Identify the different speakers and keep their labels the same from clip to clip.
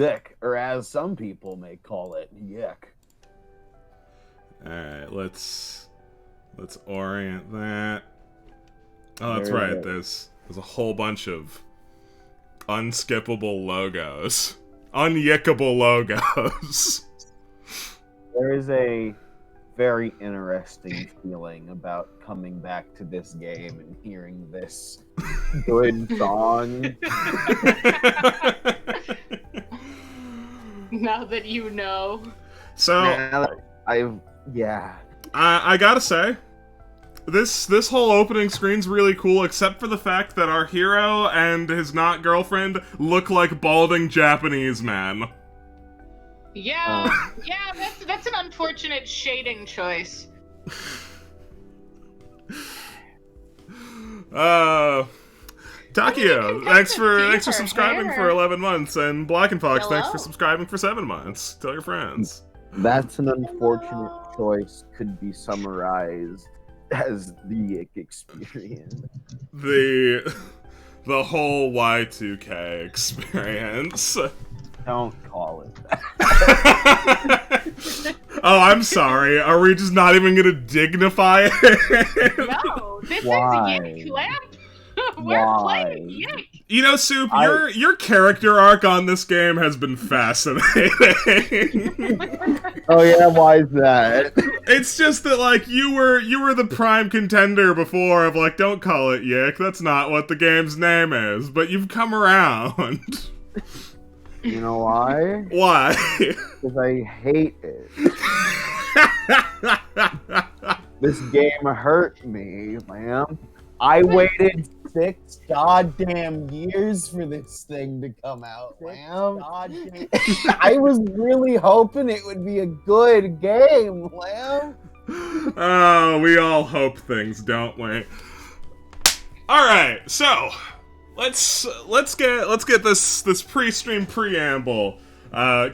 Speaker 1: sick, or as some people may call it, YIIK.
Speaker 2: Alright, let's orient that. Oh, that's
Speaker 1: Very
Speaker 2: right.
Speaker 1: good.
Speaker 2: There's a whole bunch of unskippable logos. Unyickable logos.
Speaker 1: There is a very interesting feeling about coming back to this game and hearing this good song.
Speaker 3: Now that you know.
Speaker 2: So,
Speaker 1: Now that
Speaker 2: I gotta say, this whole opening screen's really cool, except for the fact that our hero and his not girlfriend look like balding Japanese men.
Speaker 3: Yeah, that's an unfortunate shading choice.
Speaker 2: Takio, thanks for
Speaker 3: her
Speaker 2: subscribing
Speaker 3: hair.
Speaker 2: for 11 months, and Black and Fox, thanks for
Speaker 3: Hello.
Speaker 2: subscribing for 7 months. Tell your friends.
Speaker 1: That's an unfortunate choice, could be summarized as the YIIK experience.
Speaker 2: The whole Y2K experience.
Speaker 1: Don't call it that.
Speaker 2: Oh, I'm sorry. Are we just not even gonna dignify it?
Speaker 3: No, this
Speaker 1: Why?
Speaker 3: is YIIK Lamp. We're
Speaker 1: Why?
Speaker 3: playing YIIK.
Speaker 2: You know, Soup, your character arc on this game has been fascinating.
Speaker 1: Oh yeah, why is that?
Speaker 2: It's just that, like, you were the prime contender before of, like, don't call it YIIK, that's not what the game's name is, but you've come around.
Speaker 1: You know why?
Speaker 2: Why?
Speaker 1: Because I hate it. This game hurt me, man. I waited 6 goddamn years for this thing to come out, man. I was really hoping it would be a good game, Lamb.
Speaker 2: Oh, we all hope things, don't we? Alright, so let's get this pre-stream preamble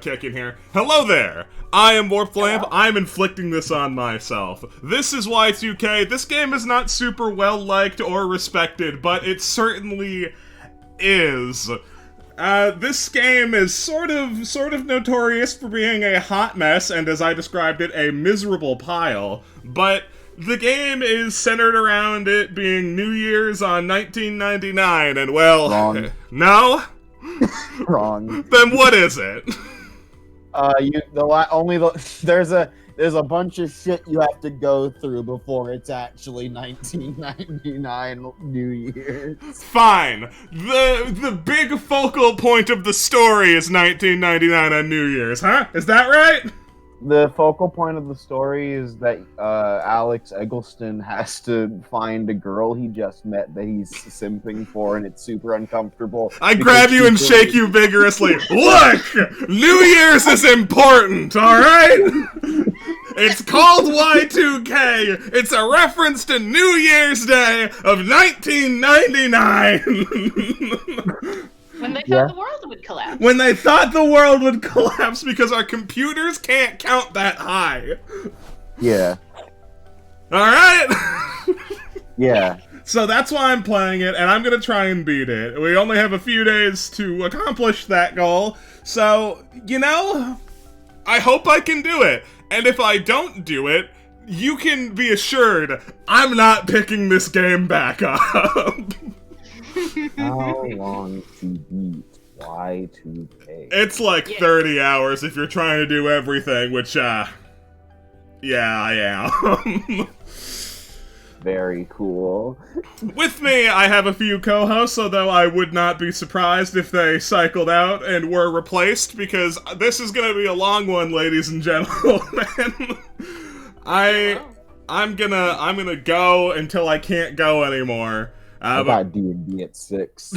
Speaker 2: kicking here. Hello there! I am Warped Lamp. I'm inflicting this on myself. This is Y2K. This game is not super well liked or respected, but it certainly is. This game is sort of notorious for being a hot mess, and as I described it, a miserable pile, but the game is centered around it being New Year's on 1999, and well...
Speaker 1: Wrong.
Speaker 2: No?
Speaker 1: Wrong.
Speaker 2: Then what is it?
Speaker 1: There's a bunch of shit you have to go through before it's actually 1999 New Year's.
Speaker 2: Fine. The big focal point of the story is 1999 on New Year's, huh? Is that right?
Speaker 1: The focal point of the story is that Alex Eggleston has to find a girl he just met that he's simping for, and it's super uncomfortable.
Speaker 2: I grab you and shake you vigorously. Look! New Year's is important, alright? It's called Y2K. It's a reference to New Year's Day of 1999.
Speaker 3: When they thought the world would collapse.
Speaker 2: When they thought the world would collapse because our computers can't count that high.
Speaker 1: Yeah.
Speaker 2: Alright?
Speaker 1: Yeah.
Speaker 2: So that's why I'm playing it, and I'm gonna try and beat it. We only have a few days to accomplish that goal, so, you know, I hope I can do it. And if I don't do it, you can be assured I'm not picking this game back up.
Speaker 1: How long to beat Y2K?
Speaker 2: It's like 30 hours if you're trying to do everything, which, yeah, I am.
Speaker 1: Very cool.
Speaker 2: With me, I have a few co-hosts, although I would not be surprised if they cycled out and were replaced, because this is gonna be a long one, ladies and gentlemen. I'm gonna go until I can't go anymore.
Speaker 1: I got D&D at 6.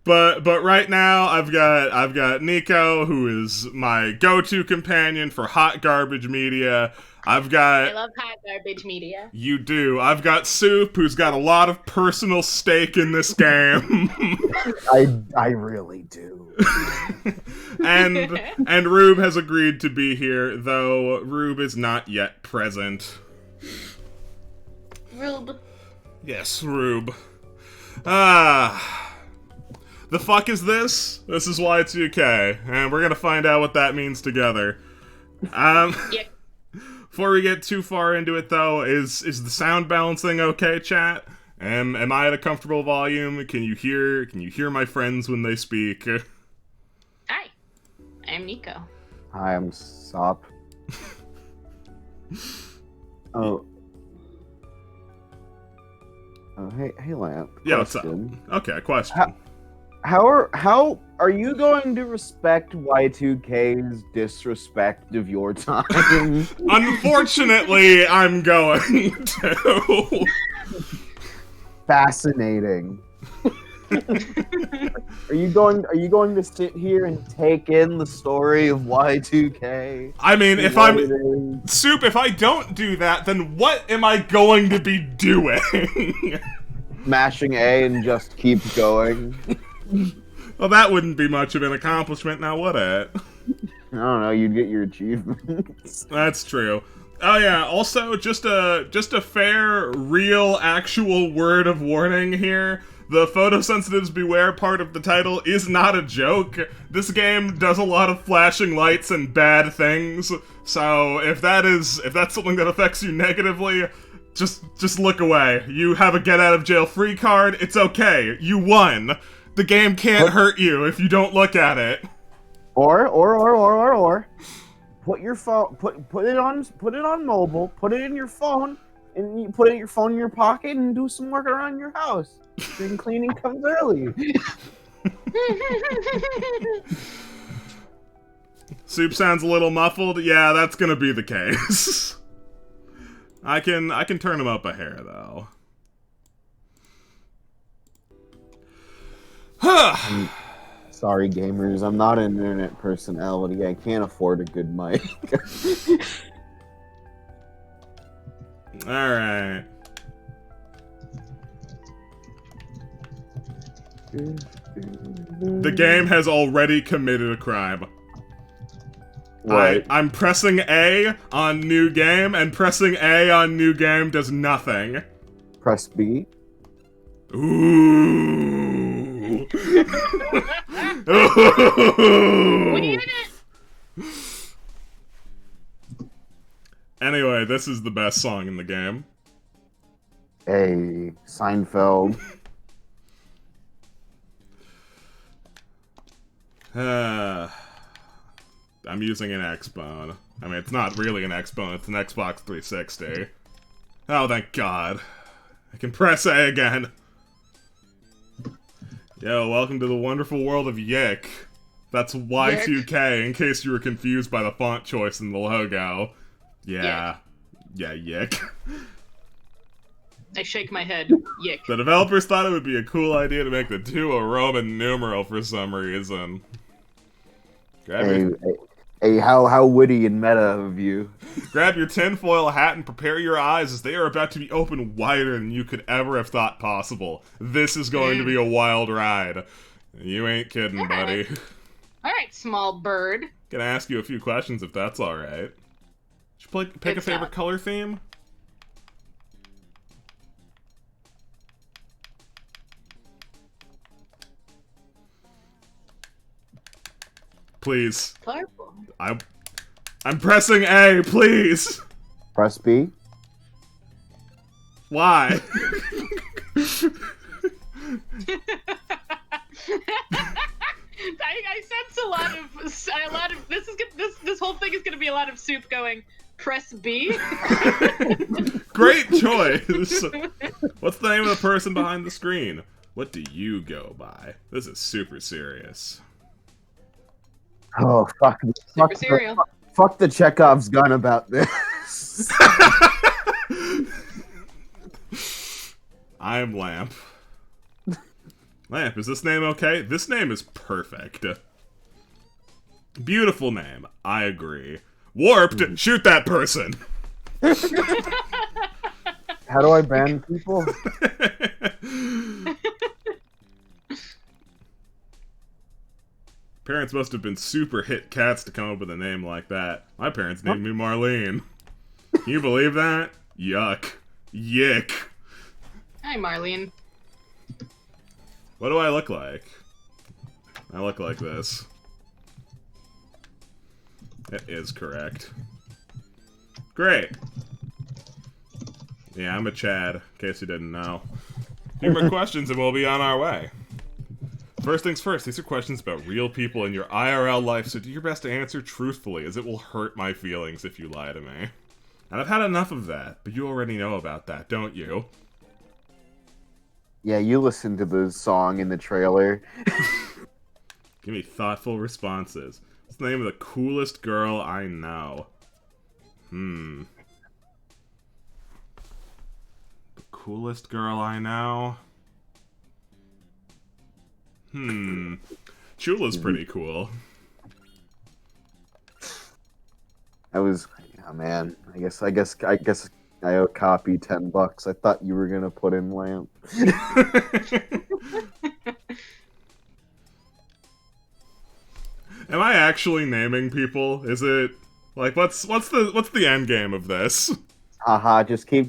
Speaker 2: But right now I've got Nico, who is my go-to companion for hot garbage media.
Speaker 3: I love hot garbage media.
Speaker 2: You do. I've got Soup, who's got a lot of personal stake in this game.
Speaker 1: I really do.
Speaker 2: and Rube has agreed to be here, though Rube is not yet present.
Speaker 3: Rube.
Speaker 2: Yes, Rube. The fuck is this? This is Y2K, and we're gonna find out what that means together.
Speaker 3: Yeah.
Speaker 2: Before we get too far into it, though, is the sound balancing okay, chat? Am I at a comfortable volume? Can you hear my friends when they speak?
Speaker 3: Hi, I'm Nico.
Speaker 1: Hi, I'm Sop. Oh, hey, Lamp.
Speaker 2: Yeah, what's up?
Speaker 1: Question.
Speaker 2: Okay, question.
Speaker 1: How are you going to respect Y2K's disrespect of your time?
Speaker 2: Unfortunately, I'm going to.
Speaker 1: Fascinating. Are you going to sit here and take in the story of Y2K?
Speaker 2: I mean, if I don't do that, then what am I going to be doing?
Speaker 1: Mashing A and just keep going.
Speaker 2: Well, that wouldn't be much of an accomplishment, now would it?
Speaker 1: I don't know. You'd get your achievements.
Speaker 2: That's true. Oh yeah. Also, just a fair, real, actual word of warning here. The photosensitives beware part of the title is not a joke. This game does a lot of flashing lights and bad things. So if that's something that affects you negatively, just look away. You have a get out of jail free card. It's okay. You won. The game can't hurt you if you don't look at it.
Speaker 1: Or put your phone, put it on mobile, put it in your phone, and you put your phone in your pocket and do some work around your house. Spring cleaning comes early.
Speaker 2: Soup sounds a little muffled. Yeah, that's gonna be the case. I can turn him up a hair though.
Speaker 1: Sorry, gamers. I'm not an internet personality. I can't afford a good mic.
Speaker 2: Alright. The game has already committed a crime.
Speaker 1: Right.
Speaker 2: I'm pressing A on new game, and pressing A on new game does nothing.
Speaker 1: Press B.
Speaker 2: Ooh.
Speaker 3: We did it!
Speaker 2: Anyway, this is the best song in the game.
Speaker 1: Hey, Seinfeld.
Speaker 2: I'm using an Xbone. I mean, it's not really an Xbone, it's an Xbox 360. Oh, thank God. I can press A again. Yo, welcome to the wonderful world of YIIK. That's Y2K, in case you were confused by the font choice in the logo. Yeah. Yeah, YIIK.
Speaker 3: I shake my head. YIIK.
Speaker 2: The developers thought it would be a cool idea to make the 2 a Roman numeral for some reason.
Speaker 1: Hey, how witty and meta of you.
Speaker 2: Grab your tinfoil hat and prepare your eyes, as they are about to be open wider than you could ever have thought possible. This is going to be a wild ride. You ain't kidding, buddy.
Speaker 3: Alright, small bird.
Speaker 2: Gonna ask you a few questions if that's alright. Should you pick a favorite color theme? Please.
Speaker 3: Purple.
Speaker 2: I'm pressing A, please!
Speaker 1: Press B.
Speaker 2: Why?
Speaker 3: I sense a lot of this whole thing is gonna be a lot of Soup going, press B.
Speaker 2: Great choice! What's the name of the person behind the screen? What do you go by? This is super serious.
Speaker 1: Oh, fuck the Chekhov's gun about this.
Speaker 2: I'm Lamp. Lamp, is this name okay? This name is perfect. Beautiful name. I agree. Warped, shoot that person!
Speaker 1: How do I ban people?
Speaker 2: Parents must have been super hit cats to come up with a name like that. My parents named me Marlene. Can you believe that? Yuck. YIIK.
Speaker 3: Hi, Marlene.
Speaker 2: What do I look like? I look like this. It is correct. Great. Yeah, I'm a Chad, in case you didn't know. A few more questions and we'll be on our way. First things first, these are questions about real people in your IRL life, so do your best to answer truthfully, as it will hurt my feelings if you lie to me. And I've had enough of that, but you already know about that, don't you?
Speaker 1: Yeah, you listened to the song in the trailer.
Speaker 2: Give me thoughtful responses. What's the name of the coolest girl I know? The coolest girl I know? Chula's pretty cool.
Speaker 1: Yeah, man. I guess I owe Copy $10. I thought you were gonna put in Lamp.
Speaker 2: Am I actually naming people? Is it like what's the end game of this?
Speaker 1: Haha, just keep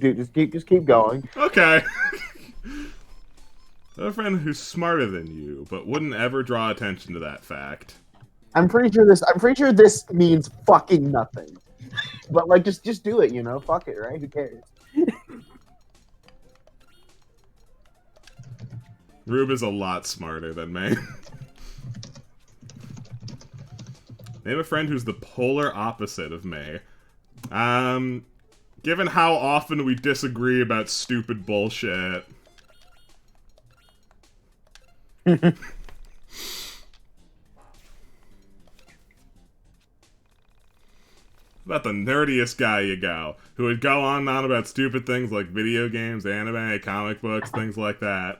Speaker 1: going.
Speaker 2: Okay. I have a friend who's smarter than you, but wouldn't ever draw attention to that fact.
Speaker 1: I'm pretty sure this means fucking nothing. But like just do it, you know? Fuck it, right? Who cares?
Speaker 2: Rube is a lot smarter than me. Name a friend who's the polar opposite of me. Given how often we disagree about stupid bullshit. About the nerdiest guy you go, who would go on and on about stupid things like video games, anime, comic books, things like that.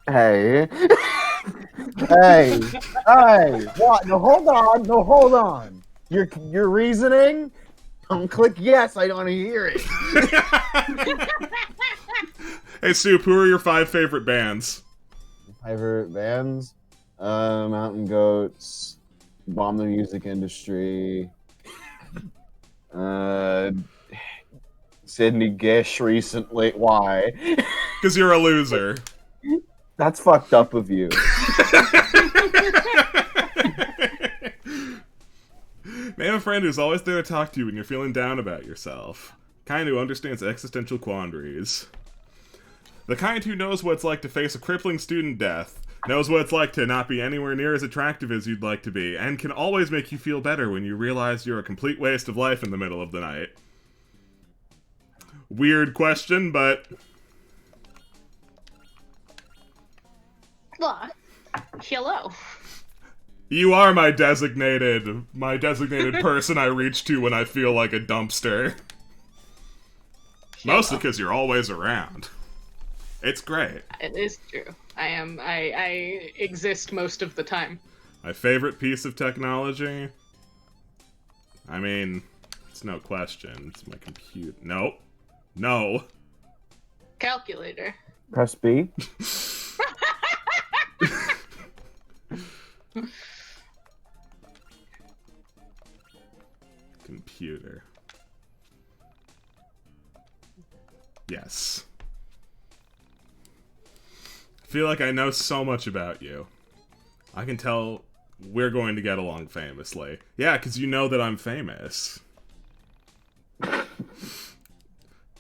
Speaker 1: Hey. Hey. What? No, hold on. Your reasoning? Don't click yes, I don't want to hear it.
Speaker 2: Hey, Soup, who are your 5 favorite bands?
Speaker 1: Favorite bands? Mountain Goats, Bomb the Music Industry, Sydney Gish recently. Why?
Speaker 2: Because you're a loser.
Speaker 1: That's fucked up of you.
Speaker 2: Name a friend who's always there to talk to you when you're feeling down about yourself. Kind who understands existential quandaries. The kind who knows what it's like to face a crippling student death, knows what it's like to not be anywhere near as attractive as you'd like to be, and can always make you feel better when you realize you're a complete waste of life in the middle of the night. Weird question, but...
Speaker 3: Hello.
Speaker 2: You are my designated person I reach to when I feel like a dumpster. Mostly because you're always around. It's great.
Speaker 3: It is true. I exist most of the time.
Speaker 2: My favorite piece of technology? I mean, it's no question. It's my computer. Nope. No.
Speaker 3: Calculator.
Speaker 1: Press B.
Speaker 2: Computer. Yes. I feel like I know so much about you. I can tell we're going to get along famously. Yeah, because you know that I'm famous.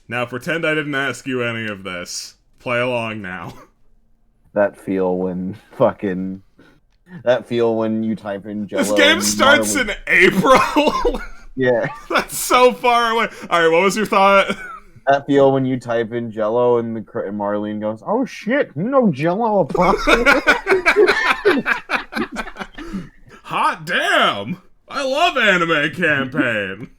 Speaker 2: Now pretend I didn't ask you any of this. Play along now.
Speaker 1: That feel when you type in Jello.
Speaker 2: This game starts in April?
Speaker 1: Yeah.
Speaker 2: That's so far away. Alright, what was your thought?
Speaker 1: That feel when you type in Jello and Marlene goes, "Oh shit, no Jello apostle."
Speaker 2: Hot damn! I love anime campaign.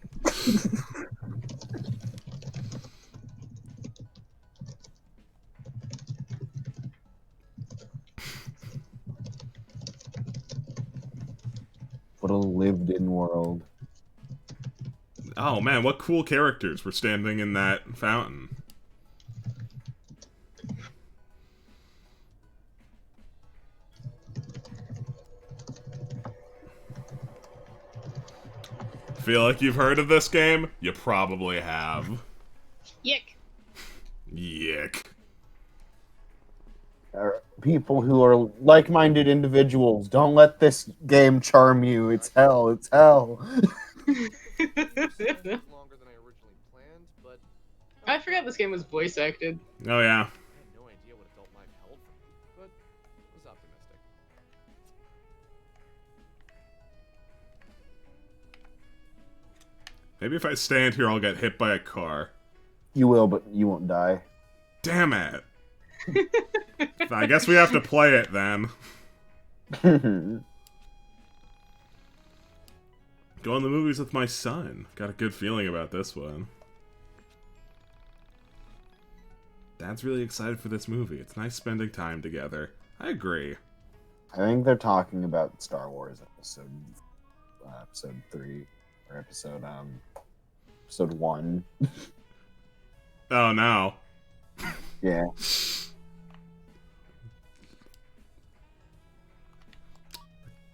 Speaker 1: What a lived-in world.
Speaker 2: Oh man, what cool characters were standing in that fountain. Feel like you've heard of this game? You probably have.
Speaker 3: YIIK.
Speaker 2: YIIK.
Speaker 1: people who are like-minded individuals. Don't let this game charm you. It's hell. It's hell.
Speaker 4: Longer than I originally planned, but
Speaker 3: I forgot this game was voice acted.
Speaker 2: Oh yeah.
Speaker 4: I had no idea what adult life held for me, but was optimistic.
Speaker 2: Maybe if I stand here, I'll get hit by a car.
Speaker 1: You will, but you won't die.
Speaker 2: Damn it. I guess we have to play it then. Go on the movies with my son. Got a good feeling about this one. Dad's really excited for this movie. It's nice spending time together. I agree.
Speaker 1: I think they're talking about Star Wars episode 3 or episode 1.
Speaker 2: Oh no.
Speaker 1: Yeah.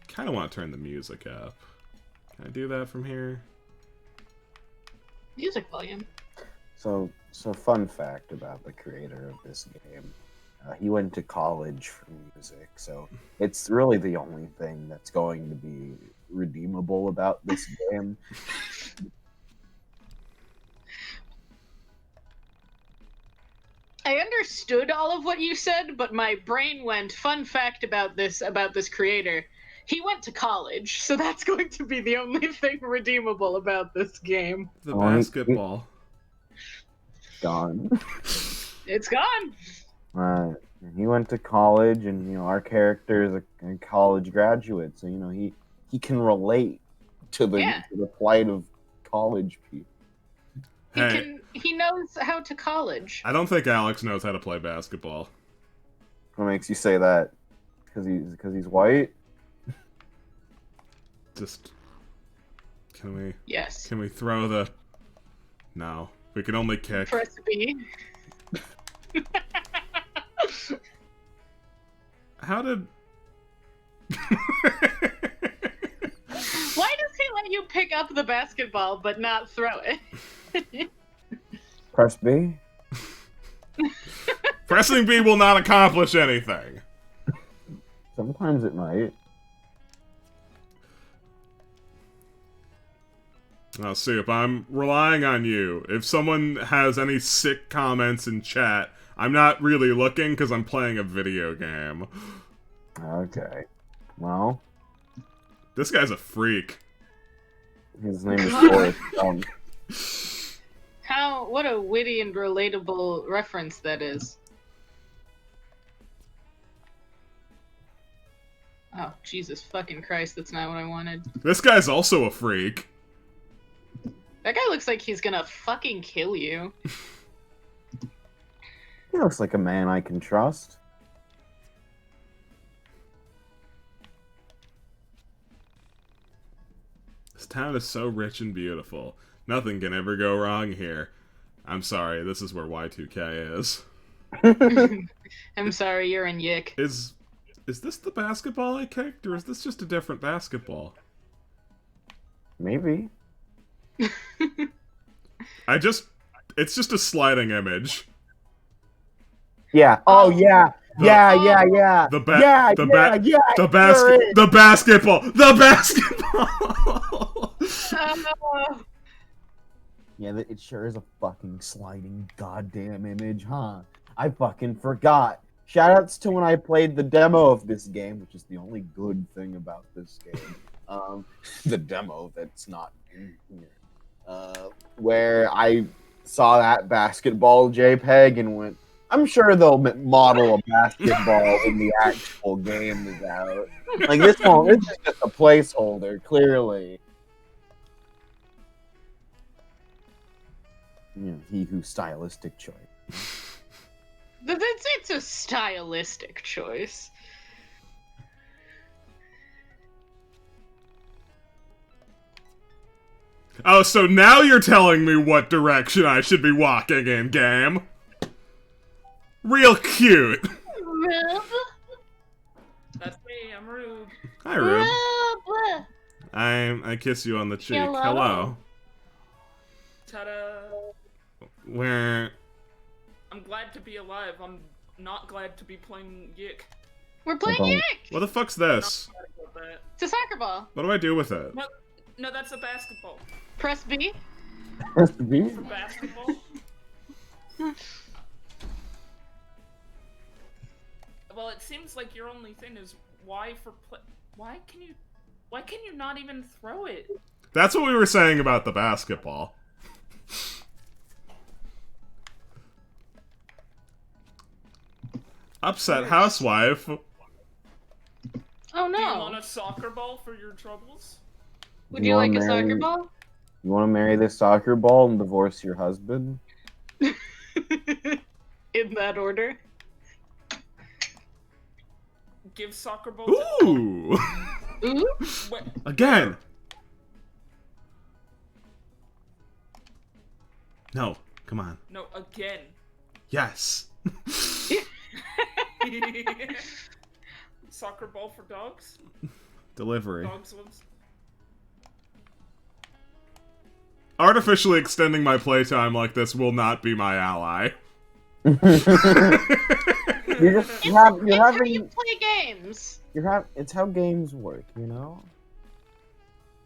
Speaker 2: Kind of want to turn the music up. Can I do that from here?
Speaker 3: Music volume.
Speaker 1: So fun fact about the creator of this game. He went to college for music, so it's really the only thing that's going to be redeemable about this game.
Speaker 3: I understood all of what you said, but my brain went, fun fact about this creator. He went to college, so that's going to be the only thing redeemable about this game.
Speaker 2: The basketball.
Speaker 1: Gone.
Speaker 3: It's gone.
Speaker 1: Right. He went to college, and our character is a college graduate, so he can relate to the plight of college people.
Speaker 2: Hey,
Speaker 3: He knows how to college.
Speaker 2: I don't think Alex knows how to play basketball.
Speaker 1: What makes you say that? Because he's white?
Speaker 2: Just can we
Speaker 3: Yes.
Speaker 2: Can we throw the? No, we can only kick.
Speaker 3: Press B.
Speaker 2: How did?
Speaker 3: Why does he let you pick up the basketball but not throw it?
Speaker 1: Press B?
Speaker 2: Pressing B will not accomplish anything.
Speaker 1: Sometimes it might.
Speaker 2: Now, Soup, I'm relying on you. If someone has any sick comments in chat, I'm not really looking because I'm playing a video game.
Speaker 1: Okay. Well,
Speaker 2: This guy's a freak.
Speaker 1: his name is Forrest Gump.
Speaker 3: What a witty and relatable reference that is. Oh, Jesus fucking Christ, that's not what I wanted.
Speaker 2: This guy's also a freak.
Speaker 3: That guy looks like he's gonna fucking kill you.
Speaker 1: He looks like a man I can trust.
Speaker 2: This town is so rich and beautiful. Nothing can ever go wrong here. I'm sorry, this is where Y2K is.
Speaker 3: I'm sorry, you're in YIIK.
Speaker 2: Is this the basketball I kicked, or is this just a different basketball?
Speaker 1: Maybe.
Speaker 2: It's just a sliding image.
Speaker 1: Yeah. Oh, yeah. Yeah.
Speaker 2: The basketball.
Speaker 1: Yeah, it sure is a fucking sliding goddamn image, huh? I fucking forgot. Shoutouts to when I played the demo of this game, which is the only good thing about this game. The demo that's not in here. Where I saw that basketball JPEG and went, I'm sure they'll model a basketball when the actual game is out. Like, this is just a placeholder, clearly. He whose stylistic choice.
Speaker 3: It's a stylistic choice.
Speaker 2: Oh, so now you're telling me what direction I should be walking in, game? Real cute.
Speaker 3: Rube.
Speaker 5: That's me, I'm Rube.
Speaker 2: Hi, Rube.
Speaker 3: Rube.
Speaker 2: I kiss you on the cheek.
Speaker 3: Hello.
Speaker 2: Hello.
Speaker 5: Ta-da!
Speaker 2: Where?
Speaker 5: I'm glad to be alive. I'm not glad to be playing YIIK.
Speaker 3: We're playing
Speaker 1: Okay.
Speaker 3: YIIK!
Speaker 2: What the fuck's this?
Speaker 5: Not glad about that.
Speaker 3: It's a soccer ball.
Speaker 2: What do I do with it?
Speaker 5: No, that's a basketball.
Speaker 3: Press B.
Speaker 1: Press B?
Speaker 5: For basketball? Well, it seems like your only thing is Y for play. Why can you not even throw it?
Speaker 2: That's what we were saying about the basketball. Upset housewife.
Speaker 3: Oh
Speaker 5: Do you want
Speaker 3: no.
Speaker 5: a soccer ball for your troubles?
Speaker 3: Would
Speaker 1: You
Speaker 3: you like
Speaker 1: wanna
Speaker 3: a soccer
Speaker 1: marry-
Speaker 3: ball?
Speaker 1: You want to marry this soccer ball and divorce your husband?
Speaker 3: In that order.
Speaker 5: Give soccer ball to...
Speaker 2: Ooh!
Speaker 3: Ooh.
Speaker 5: Wait,
Speaker 2: Again! No, come on.
Speaker 5: no, again.
Speaker 2: Yes.
Speaker 5: Soccer ball for dogs?
Speaker 2: Delivery.
Speaker 5: Dogs ones?
Speaker 2: Artificially extending my playtime like this will not be my ally.
Speaker 1: You're
Speaker 3: It's how you play games.
Speaker 1: it's how games work, you know?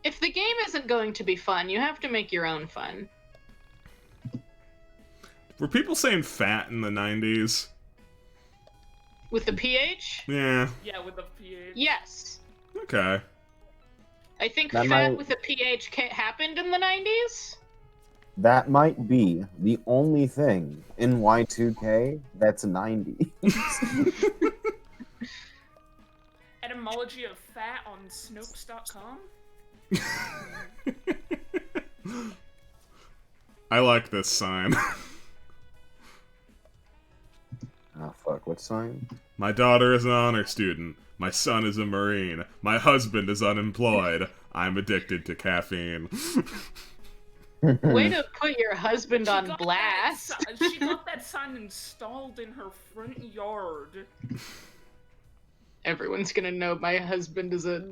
Speaker 3: If the game isn't going to be fun, you have to make your own fun.
Speaker 2: Were people saying fat in the 90s?
Speaker 3: With the PH?
Speaker 2: Yeah.
Speaker 5: Yeah, with the PH.
Speaker 3: Yes.
Speaker 2: Okay.
Speaker 3: I think
Speaker 1: That
Speaker 3: fat
Speaker 1: might-
Speaker 3: with a PH happened in the 90s.
Speaker 1: That might be the only thing in Y2K that's 90.
Speaker 5: Etymology of fat on Snopes.com?
Speaker 2: I like this sign.
Speaker 1: Oh fuck, what sign?
Speaker 2: My daughter is an honor student. My son is a Marine. My husband is unemployed. I'm addicted to caffeine.
Speaker 3: Way to put your husband on
Speaker 5: got
Speaker 3: blast.
Speaker 5: She got that sign installed in her front yard.
Speaker 3: Everyone's gonna know my husband is a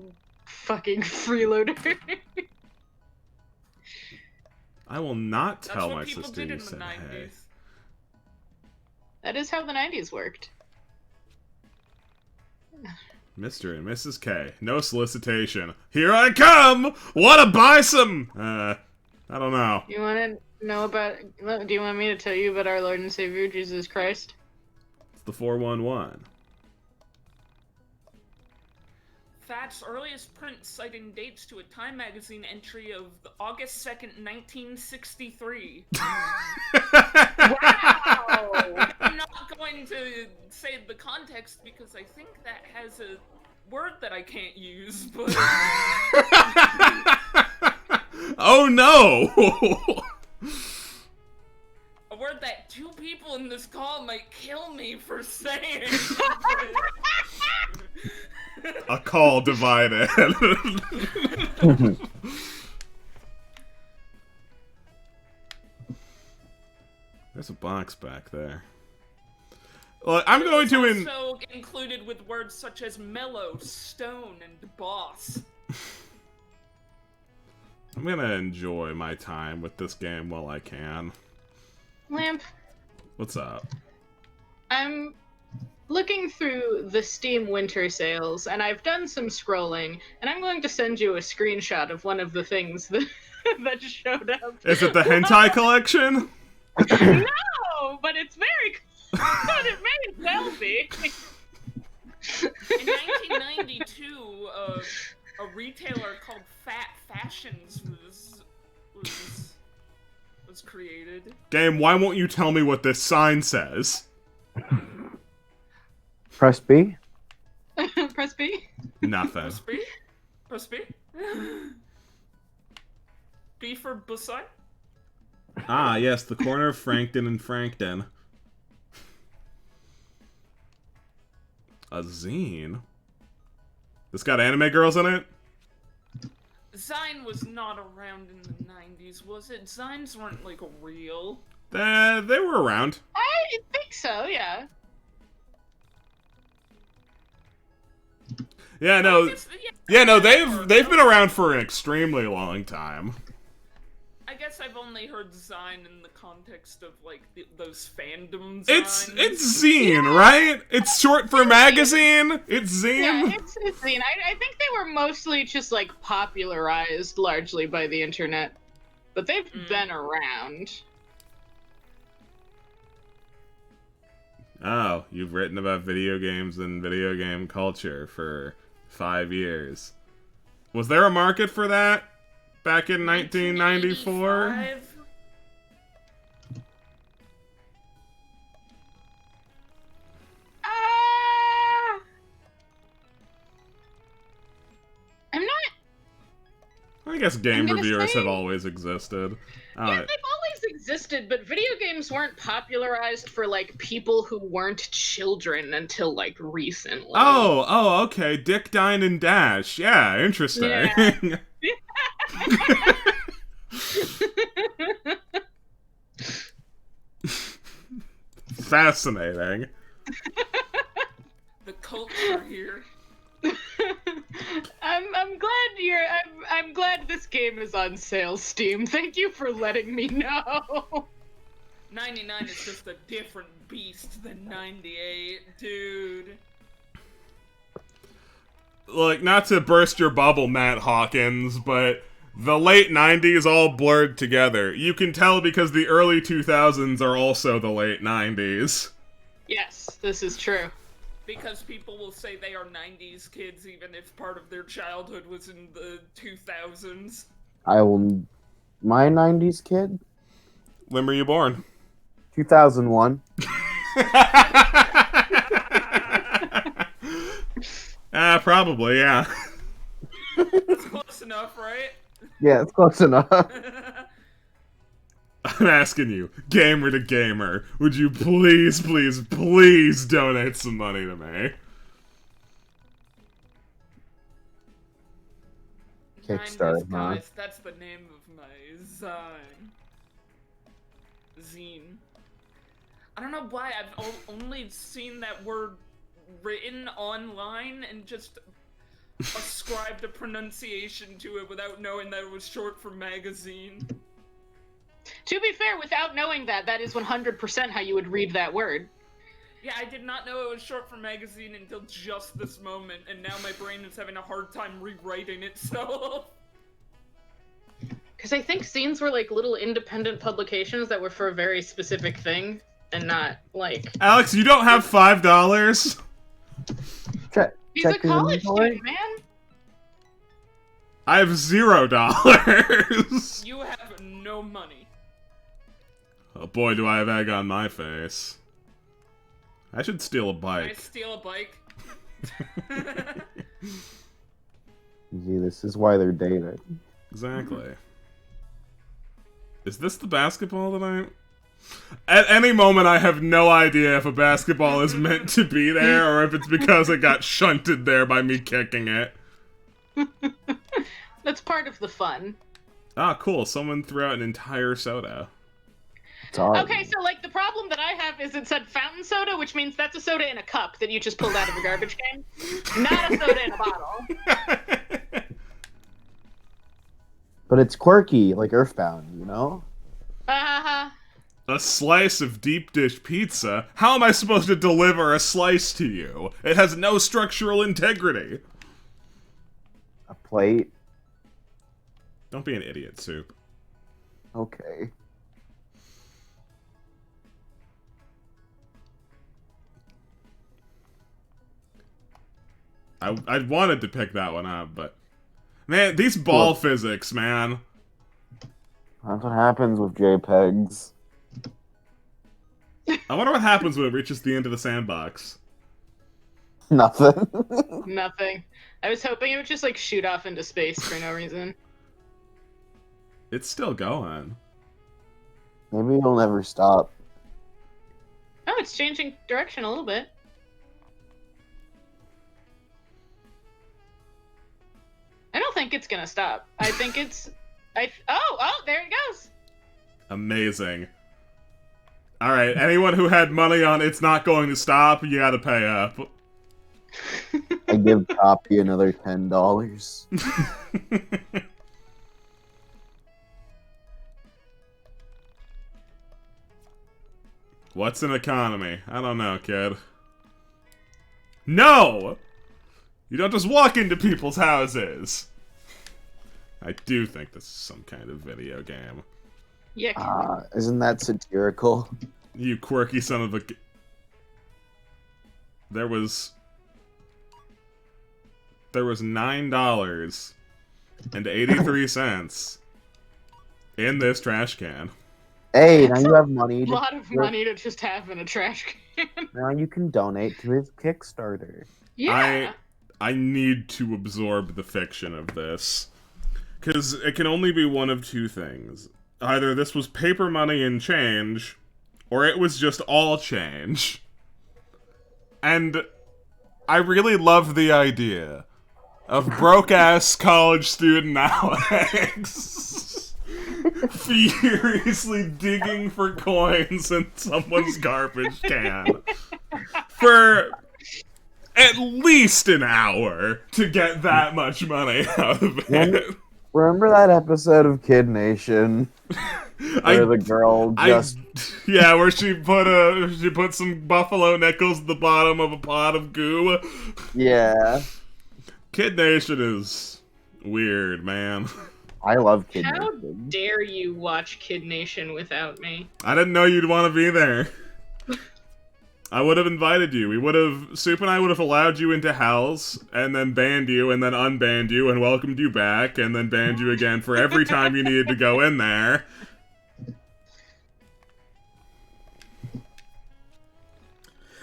Speaker 3: fucking freeloader.
Speaker 2: I will not
Speaker 5: That's
Speaker 2: tell
Speaker 5: what
Speaker 2: my
Speaker 5: people
Speaker 2: sister
Speaker 5: did
Speaker 2: you
Speaker 5: in the
Speaker 2: said
Speaker 5: 90s.
Speaker 2: hey.
Speaker 3: That is how the 90s worked.
Speaker 2: Mr. and Mrs. K. No solicitation. Here I come! Wanna buy some? I don't know.
Speaker 3: You want to know about? Do you want me to tell you about our Lord and Savior Jesus Christ?
Speaker 2: It's the 411.
Speaker 5: Fat's earliest print citing dates to a Time magazine entry of August 2nd, 1963.
Speaker 3: Wow!
Speaker 5: I'm not going to say the context because I think that has a word that I can't use, but...
Speaker 2: Oh no!
Speaker 5: a word that two people in this call might kill me for saying.
Speaker 2: A call divided. There's a box back there. Well, I'm going to
Speaker 5: also included with words such as mellow, stone, and boss.
Speaker 2: I'm gonna enjoy my time with this game while I can.
Speaker 3: Lamp,
Speaker 2: What's up?
Speaker 3: I'm looking through the Steam winter sales, and I've done some scrolling, and I'm going to send you a screenshot of one of the things that, that showed up.
Speaker 2: Is it the hentai collection?
Speaker 3: No, but it's very but it may as well be.
Speaker 5: In 1992, a retailer called Fat Fashions was created.
Speaker 2: Game, why won't you tell me what this sign says?
Speaker 1: Press B?
Speaker 3: Press B.
Speaker 2: Nothing.
Speaker 5: Press B? Press B? B for Bussai?
Speaker 2: Ah, yes, the corner of Frankton and Frankton. A zine? This got anime girls in it?
Speaker 5: Zine was not around in the 90s, was it? Zines weren't, like, real.
Speaker 2: They were around.
Speaker 3: I think so, yeah.
Speaker 2: Yeah, no.
Speaker 5: It's-
Speaker 2: Yeah, no, they've been around for an extremely long time.
Speaker 5: I guess I've only heard Zine in the context of, like, those fandom
Speaker 2: It's
Speaker 5: Zines.
Speaker 2: zine, right? It's short for magazine. It's zine.
Speaker 3: Yeah, it's zine. I think they were mostly just like popularized largely by the internet, but they've been around.
Speaker 2: Oh, you've written about video games and video game culture for 5 years. Was there a market for that back in 1994?
Speaker 5: 1985?
Speaker 3: I'm not.
Speaker 2: I guess game
Speaker 3: I'm gonna
Speaker 2: reviewers
Speaker 3: say-
Speaker 2: have always existed.
Speaker 3: Yeah, they've always existed, but video games weren't popularized for like people who weren't children until like recently.
Speaker 2: Oh, okay. Dick, Dine, and Dash. Yeah, interesting.
Speaker 3: Yeah.
Speaker 2: Fascinating.
Speaker 5: The culture here.
Speaker 3: I'm glad this game is on sale, Steam. Thank you for letting me know.
Speaker 5: 99 is just a different beast than 98, dude.
Speaker 2: Like, not to burst your bubble, Matt Hawkins, but the late 90s all blurred together. You can tell because the early 2000s are also the late 90s.
Speaker 3: Yes, this is true.
Speaker 5: Because people will say they are 90s kids even if part of their childhood was in the 2000s.
Speaker 1: My 90s kid?
Speaker 2: When were you born?
Speaker 1: 2001.
Speaker 2: Probably, yeah.
Speaker 5: It's close enough, right?
Speaker 1: Yeah, it's close enough.
Speaker 2: I'm asking you, gamer to gamer, would you please, please, please donate some money to me?
Speaker 1: Kickstarter,
Speaker 5: 90s
Speaker 1: huh?
Speaker 5: guys, that's the name of my zine. I don't know why I've only seen that word written online and just ascribed a pronunciation to it without knowing that it was short for magazine.
Speaker 3: To be fair, without knowing that, that is 100% how you would read that word.
Speaker 5: Yeah, I did not know it was short for magazine until just this moment, and now my brain is having a hard time rewriting itself.
Speaker 3: Because I think zines were like little independent publications that were for a very specific thing, and not like...
Speaker 2: Alex, you don't have $5?
Speaker 3: He's a college student, man!
Speaker 2: I have $0.
Speaker 5: You have no money.
Speaker 2: Oh boy, do I have egg on my face. I should steal a
Speaker 5: Can I
Speaker 2: bike.
Speaker 5: steal a bike?
Speaker 1: See, this is why they're dating.
Speaker 2: Exactly. Is this the basketball tonight? At any moment, I have no idea if a basketball is meant to be there or if it's because it got shunted there by me kicking it.
Speaker 3: That's part of the fun.
Speaker 2: Ah, cool. Someone threw out an entire soda.
Speaker 1: It's hard.
Speaker 3: Okay, so like the problem that I have is it said fountain soda, which means that's a soda in a cup that you just pulled out of a garbage can, not a soda in a bottle.
Speaker 1: But it's quirky, like Earthbound, you know?
Speaker 2: A slice of deep dish pizza? How am I supposed to deliver a slice to you? It has no structural integrity.
Speaker 1: A plate.
Speaker 2: Don't be an idiot, Soup.
Speaker 1: Okay.
Speaker 2: I wanted to pick that one up, but... Man, these ball physics, man.
Speaker 1: That's what happens with JPEGs.
Speaker 2: I wonder what happens when it reaches the end of the sandbox.
Speaker 1: Nothing.
Speaker 3: Nothing. I was hoping it would just like shoot off into space for no reason.
Speaker 2: It's still going.
Speaker 1: Maybe it'll never stop.
Speaker 3: Oh, it's changing direction a little bit. I don't think it's gonna stop. I think it's... Oh, there it goes!
Speaker 2: Amazing. Alright, anyone who had money on It's Not Going to Stop, you gotta pay up.
Speaker 1: I give Copy another $10.
Speaker 2: What's an economy? I don't know, kid. No! You don't just walk into people's houses. I do think this is some kind of video game.
Speaker 3: YIIK.
Speaker 1: Isn't that satirical?
Speaker 2: You quirky son of a... There was $9.83 in this trash can.
Speaker 1: Hey, now you have money.
Speaker 3: A lot of money to just have in a trash can.
Speaker 1: Now you can donate to his Kickstarter.
Speaker 3: Yeah.
Speaker 2: I need to absorb the fiction of this. Because it can only be one of two things. Either this was paper money and change, or it was just all change. And I really love the idea of broke-ass college student Alex furiously digging for coins in someone's garbage can for at least an hour to get that much money out of it.
Speaker 1: Remember that episode of Kid Nation where the girl just
Speaker 2: yeah, where she put some buffalo nickels at the bottom of a pot of goo.
Speaker 1: Yeah.
Speaker 2: Kid Nation is weird, man.
Speaker 1: I love Kid
Speaker 3: How
Speaker 1: Nation.
Speaker 3: dare you watch Kid Nation without me?
Speaker 2: I didn't know you'd want to be there. I would have invited you. Soup and I would have allowed you into Hell's, and then banned you, and then unbanned you, and welcomed you back, and then banned you again for every time you needed to go in there.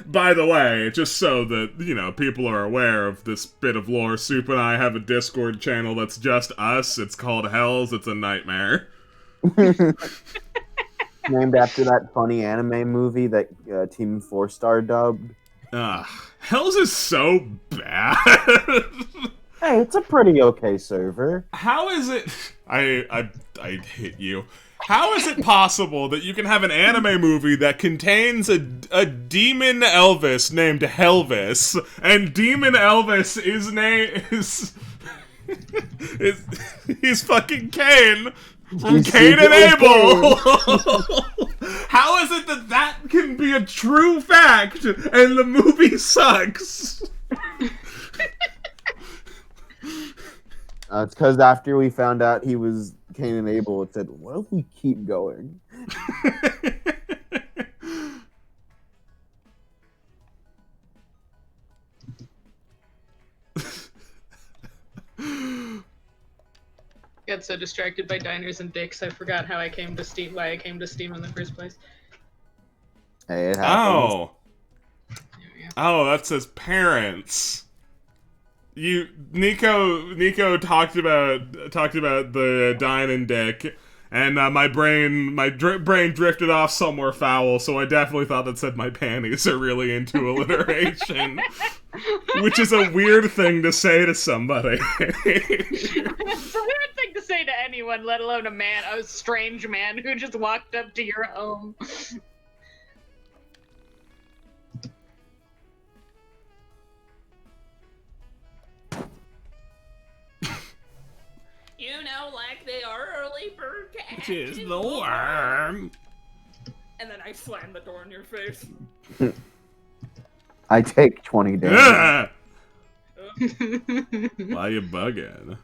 Speaker 2: By the way, just so that, you know, people are aware of this bit of lore, Soup and I have a Discord channel that's just us. It's called Hell's. It's a nightmare.
Speaker 1: Named after that funny anime movie that Team 4-Star dubbed.
Speaker 2: Hell's is so bad.
Speaker 1: Hey, it's a pretty okay server.
Speaker 2: How is it... I hit you. How is it possible that you can have an anime movie that contains a demon Elvis named Helvis, and demon Elvis he's fucking Cain from Cain and Abel. How is it that can be a true fact and the movie sucks?
Speaker 1: It's because after we found out he was Cain and Abel, it said, what if we keep going?
Speaker 3: Got so distracted by diners and dicks, I forgot how I came to Steam. Why I came to Steam in the first place.
Speaker 1: Hey, it happens.
Speaker 2: Oh.
Speaker 3: There we go.
Speaker 2: Oh, that says parents. Nico talked about the dine and dick, and my brain drifted off somewhere foul, so I definitely thought that said my panties are really into alliteration, which is a weird thing to say to somebody.
Speaker 3: It's a weird thing to say to anyone, let alone a strange man who just walked up to your home. You know, like the early bird catches
Speaker 2: the worm.
Speaker 3: And then I slam the door in your face.
Speaker 1: I take 20 damage.
Speaker 2: Why you bugging?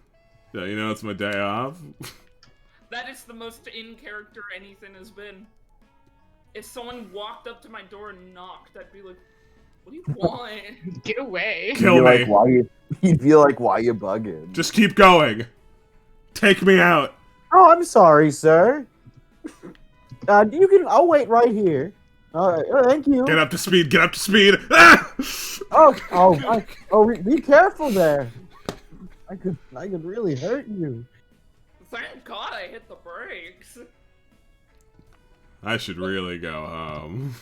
Speaker 2: Don't you know it's my day off?
Speaker 5: That is the most in character anything has been. If someone walked up to my door and knocked, I'd be like, what do you want?
Speaker 3: Get away.
Speaker 2: Kill me.
Speaker 1: You'd be like, why you bugging?
Speaker 2: Just keep going. Take me out.
Speaker 1: Oh, I'm sorry, sir. I'll wait right here. All right, thank you.
Speaker 2: Get up to speed. Get up to speed. Ah!
Speaker 1: Be careful there. I could really hurt you.
Speaker 5: Thank God I hit the brakes.
Speaker 2: I should really go home.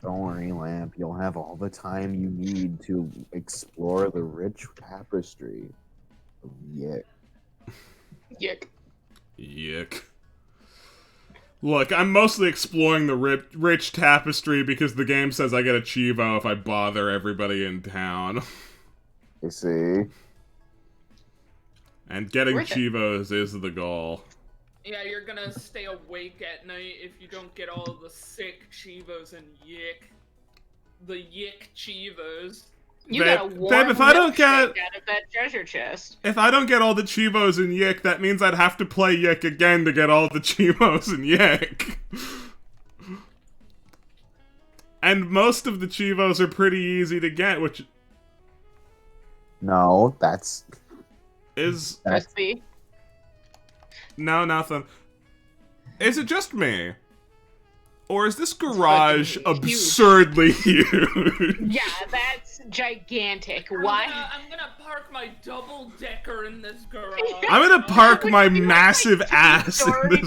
Speaker 1: Don't worry, Lamp. You'll have all the time you need to explore the rich tapestry of YIIK.
Speaker 3: YIIK.
Speaker 2: YIIK. Look, I'm mostly exploring the rich tapestry because the game says I get a Chivo if I bother everybody in town.
Speaker 1: You see?
Speaker 2: And getting
Speaker 3: Worth it.
Speaker 2: Chivos is the goal.
Speaker 5: Yeah, you're gonna stay awake at night if you don't get all the sick Chivos and YIIK. The YIIK Chivos.
Speaker 3: You
Speaker 2: Babe-
Speaker 3: got a warm
Speaker 2: babe, if I don't
Speaker 3: milkshake
Speaker 2: get-
Speaker 3: out of that treasure chest.
Speaker 2: If I don't get all the Chivos in YIIK, that means I'd have to play YIIK again to get all the Chivos in YIIK. And most of the Chivos are pretty easy to get, which
Speaker 1: No, that's
Speaker 2: is...
Speaker 3: Crispy.
Speaker 2: No, nothing. Is it just me? Or is this garage
Speaker 3: fucking huge.
Speaker 2: absurdly huge?
Speaker 3: Yeah, that's gigantic. Why?
Speaker 5: I'm gonna park my double-decker in this garage.
Speaker 2: I'm gonna park my
Speaker 3: You have, like,
Speaker 2: massive ass in
Speaker 3: two-story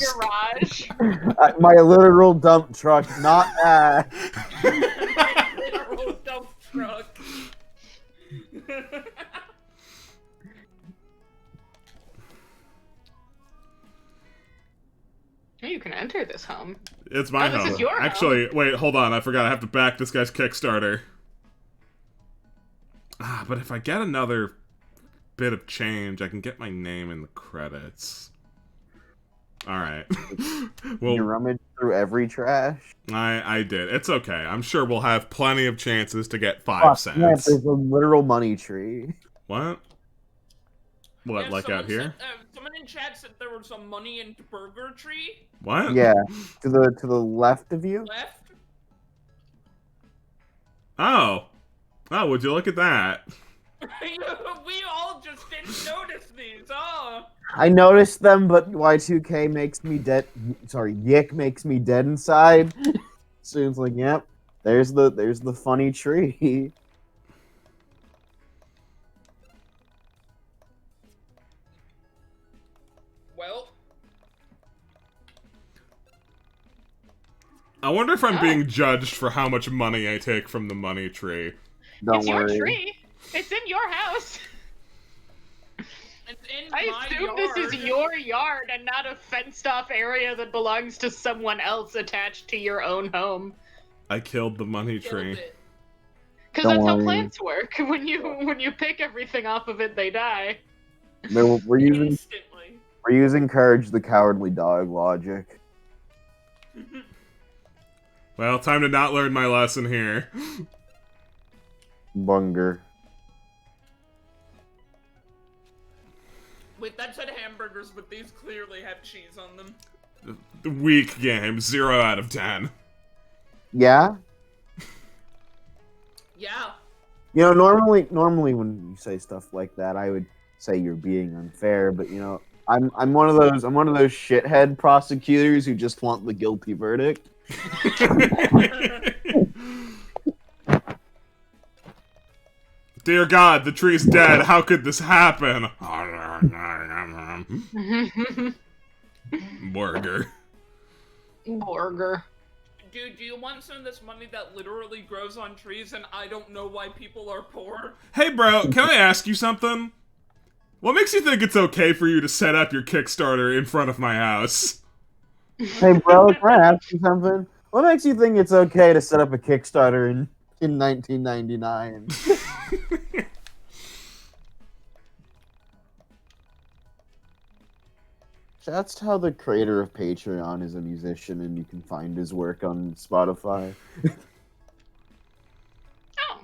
Speaker 2: this...
Speaker 3: garage.
Speaker 1: my literal dump truck, not
Speaker 5: My literal dump truck.
Speaker 3: You can enter this home.
Speaker 2: It's my
Speaker 3: Oh, this
Speaker 2: home.
Speaker 3: is your home.
Speaker 2: Actually, wait, hold on. I forgot I have to back this guy's Kickstarter. But if I get another bit of change, I can get my name in the credits. Alright.
Speaker 1: you
Speaker 2: Well,
Speaker 1: rummage through every trash.
Speaker 2: I did. It's okay. I'm sure we'll have plenty of chances to get 5
Speaker 1: Fuck,
Speaker 2: cents.
Speaker 1: yeah, there's a literal money tree.
Speaker 2: What? What,
Speaker 5: Yeah,
Speaker 2: like out here?
Speaker 5: Someone in chat said there was a money and burger tree
Speaker 2: What?
Speaker 1: Yeah, to the left of you.
Speaker 5: left.
Speaker 2: Oh. Oh, would you look at that?
Speaker 5: We all just didn't notice these, huh?
Speaker 1: I noticed them, but Y2K makes me dead. Sorry, YIIK makes me dead inside. So it's like, yep, there's the funny tree.
Speaker 5: Well,
Speaker 2: I wonder if I'm being judged for how much money I take from the money tree.
Speaker 1: Don't
Speaker 3: It's
Speaker 1: worry.
Speaker 3: your tree. It's in your house.
Speaker 5: it's in
Speaker 3: I
Speaker 5: my
Speaker 3: assume
Speaker 5: yard.
Speaker 3: this is your yard and not a fenced-off area that belongs to someone else attached to your own home.
Speaker 2: I killed the money
Speaker 5: Killed
Speaker 2: tree.
Speaker 5: it.
Speaker 3: Because
Speaker 1: Don't
Speaker 3: that's how
Speaker 1: worry.
Speaker 3: plants work. When you pick everything off of it, they die.
Speaker 1: We're using
Speaker 5: Instantly.
Speaker 1: Courage the Cowardly Dog logic.
Speaker 2: Well, time to not learn my lesson here.
Speaker 1: Bunger.
Speaker 5: Wait, that said hamburgers, but these clearly have cheese on them.
Speaker 2: Weak game. 0 out of 10.
Speaker 1: Yeah.
Speaker 5: Yeah.
Speaker 1: You know, normally when you say stuff like that, I would say you're being unfair, but you know, I'm one of those shithead prosecutors who just want the guilty verdict.
Speaker 2: Dear God, the tree's dead. How could this happen? Burger.
Speaker 3: Burger.
Speaker 5: Dude, do you want some of this money that literally grows on trees and I don't know why people are poor?
Speaker 2: Hey, bro, can I ask you something? What makes you think it's okay for you to set up your Kickstarter in front of my house?
Speaker 1: Hey, bro, can I ask you something? What makes you think it's okay to set up a Kickstarter in 1999? That's how the creator of Patreon is a musician, and you can find his work on Spotify.
Speaker 3: Oh.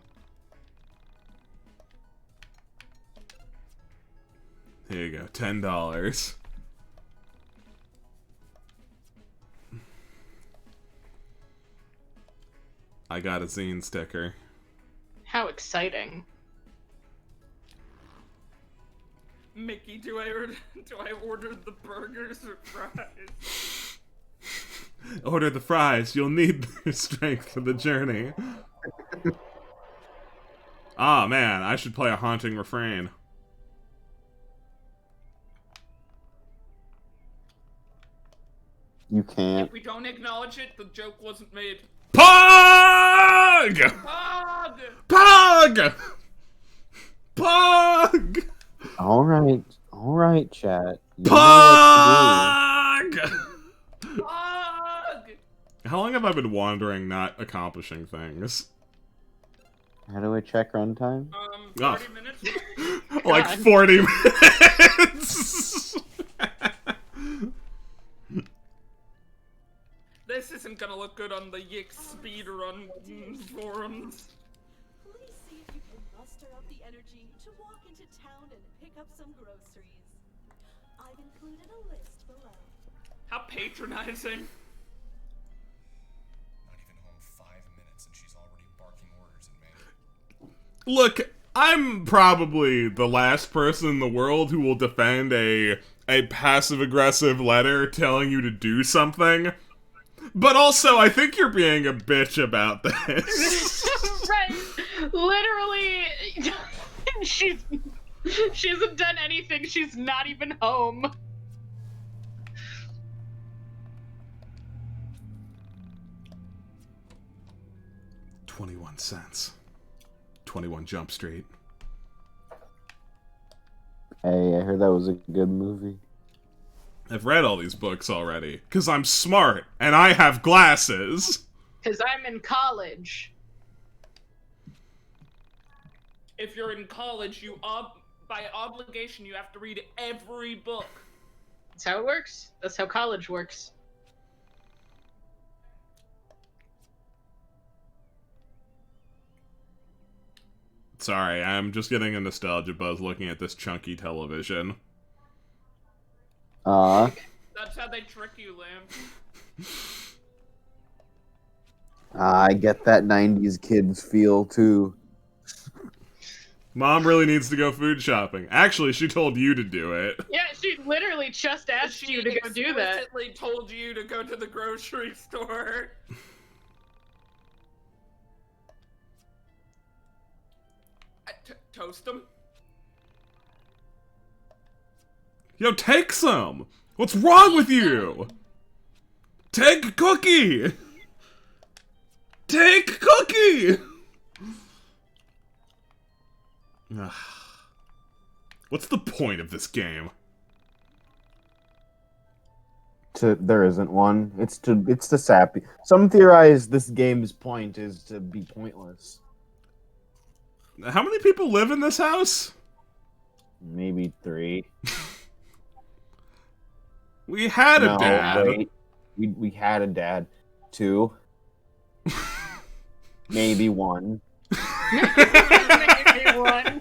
Speaker 2: Here you go, $10. I got a zine sticker.
Speaker 3: How exciting.
Speaker 5: Mickey, do I order the burgers or fries?
Speaker 2: Order the fries. You'll need the strength for the journey. Ah, man, I should play a haunting refrain.
Speaker 1: You can't.
Speaker 5: If we don't acknowledge it, the joke wasn't made.
Speaker 2: Pog!
Speaker 5: Pog!
Speaker 2: Pog! Pog!
Speaker 1: All right, chat. You know what to
Speaker 2: Pog!
Speaker 5: Pog!
Speaker 2: How long have I been wandering, not accomplishing things?
Speaker 1: do. How do I check runtime?
Speaker 5: 30 minutes?
Speaker 2: Like
Speaker 3: God.
Speaker 2: 40 minutes!
Speaker 5: this isn't gonna look good on the YIIK speedrun forums.
Speaker 6: Please see if you can muster up the energy to walk into town and pick up some groceries. I've included a list below.
Speaker 5: How patronizing.
Speaker 7: Not even home 5 minutes and she's already barking orders at me.
Speaker 2: Look, I'm probably the last person in the world who will defend a passive-aggressive letter telling you to do something. But also, I think you're being a bitch about this.
Speaker 3: Right. Literally, she hasn't done anything. She's not even home.
Speaker 2: $0.21. 21 Jump Street.
Speaker 1: Hey, I heard that was a good movie.
Speaker 2: I've read all these books already, because I'm smart, and I have glasses.
Speaker 3: Because I'm in college.
Speaker 5: If you're in college, by obligation, you have to read every book.
Speaker 3: That's how it works. That's how college works.
Speaker 2: Sorry, I'm just getting a nostalgia buzz looking at this chunky television.
Speaker 5: That's how they trick you, Lamb.
Speaker 1: I get that 90s kids feel, too.
Speaker 2: Mom really needs to go food shopping. Actually, she told you to do it.
Speaker 3: Yeah, she literally just asked you to go do that.
Speaker 5: She explicitly told you to go to the grocery store. Toast them.
Speaker 2: Yo, take some! What's wrong with you? Take a cookie! Take cookie! Ugh. What's the point of this game?
Speaker 1: There isn't one. It's to sappy. Some theorize this game's point is to be pointless.
Speaker 2: How many people live in this house?
Speaker 1: Maybe 3.
Speaker 2: We had a dad.
Speaker 1: Wait. We had a dad. 2. Maybe 1.
Speaker 3: Maybe one.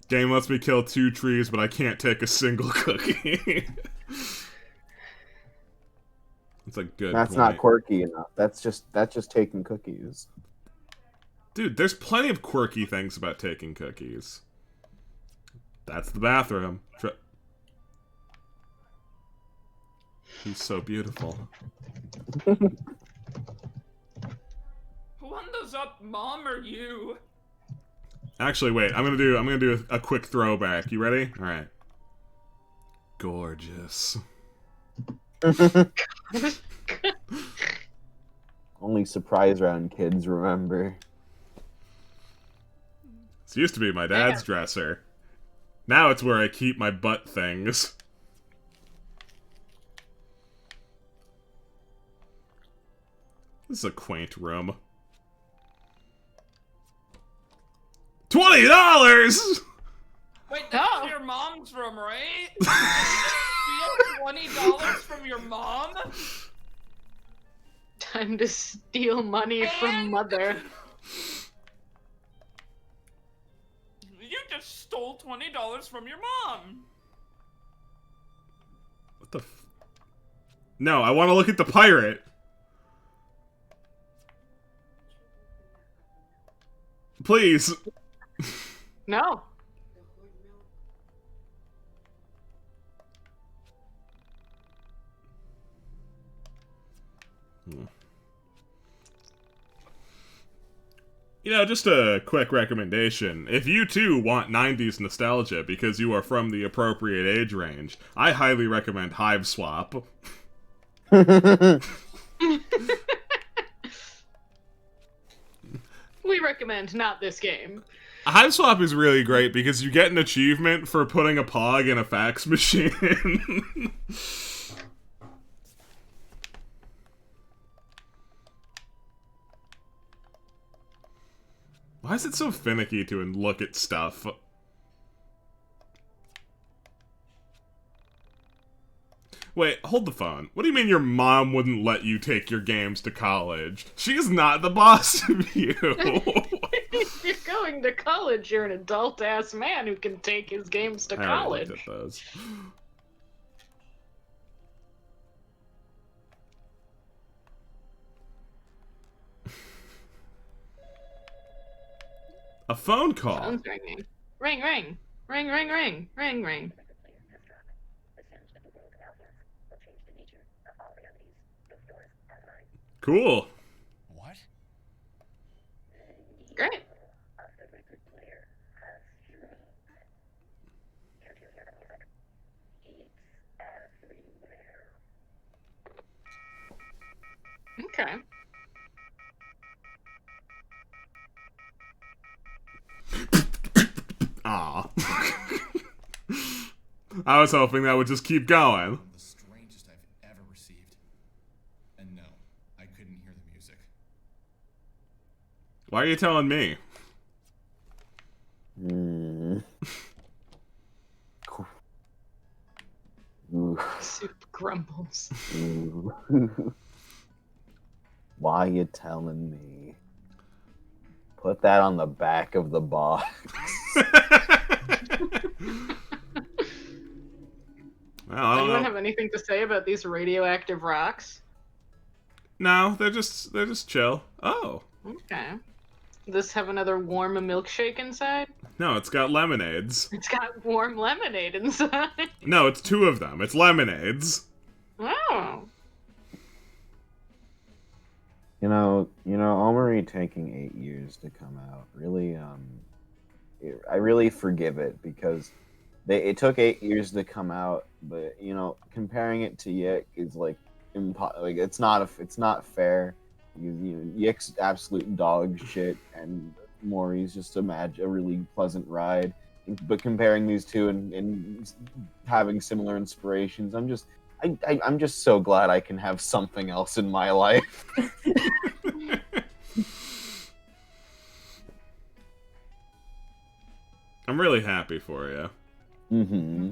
Speaker 2: Game lets me kill 2 trees, but I can't take a single cookie. That's a good
Speaker 1: That's
Speaker 2: point.
Speaker 1: not quirky enough. That's just taking cookies.
Speaker 2: Dude, there's plenty of quirky things about taking cookies. That's the bathroom. He's so beautiful.
Speaker 5: Who won those up, Mom or you?
Speaker 2: Actually, wait. I'm gonna do a quick throwback. You ready? All right. Gorgeous.
Speaker 1: Only surprise round kids remember.
Speaker 2: This used to be my dad's dresser. Now it's where I keep my butt things. This is a quaint room. $20!
Speaker 5: Wait, that's your mom's room, right? Do you have $20 from your mom?
Speaker 3: Time to steal money from mother.
Speaker 5: You just stole $20 from your mom.
Speaker 2: What the f- No, I want to look at the pirate. Please.
Speaker 3: No.
Speaker 2: You know, just a quick recommendation. If you too want 90s nostalgia because you are from the appropriate age range, I highly recommend Hive Swap.
Speaker 3: We recommend not this game.
Speaker 2: Hive Swap is really great because you get an achievement for putting a pog in a fax machine. Why is it so finicky to look at stuff? Wait, hold the phone. What do you mean your mom wouldn't let you take your games to college? She's not the boss of you.
Speaker 3: If you're going to college, you're an adult-ass man who can take his games to
Speaker 2: I already
Speaker 3: college.
Speaker 2: looked at those. A phone call.
Speaker 3: Phone's ringing. Ring, ring. Ring, ring, ring. Ring, ring.
Speaker 2: Cool.
Speaker 7: What?
Speaker 3: Great. Okay.
Speaker 2: Aw. I was hoping that would just keep going.
Speaker 7: The strangest I've ever received. And no, I couldn't hear the music.
Speaker 2: Why are you telling me?
Speaker 3: Soup grumbles.
Speaker 1: Why you telling me? Put that on the back of the box.
Speaker 2: Well, I don't
Speaker 3: Anyone
Speaker 2: know.
Speaker 3: have anything to say about these radioactive rocks?
Speaker 2: No, they're just chill. Oh.
Speaker 3: Okay. Does this have another warm milkshake inside?
Speaker 2: No, it's got lemonades.
Speaker 3: It's got warm lemonade inside.
Speaker 2: No, it's two of them. It's lemonades.
Speaker 3: Oh.
Speaker 1: You know, Omori taking 8 years to come out. Really, I really forgive it because it took 8 years to come out, but comparing it to YIIK is like it's not fair. YIIK's absolute dog shit, and Mori's just a really pleasant ride. But comparing these two and having similar inspirations, I'm just so glad I can have something else in my life.
Speaker 2: I'm really happy for you.
Speaker 1: Mm-hmm.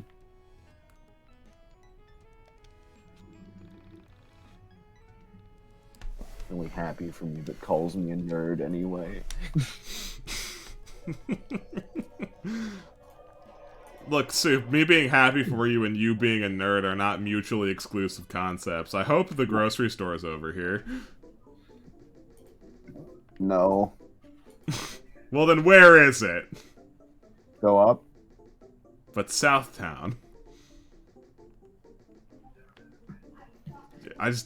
Speaker 1: Really happy for me, but calls me a nerd anyway.
Speaker 2: Look, Soup, me being happy for you and you being a nerd are not mutually exclusive concepts. I hope the grocery store is over here.
Speaker 1: No.
Speaker 2: Well, then where is it?
Speaker 1: Go up.
Speaker 2: But Southtown.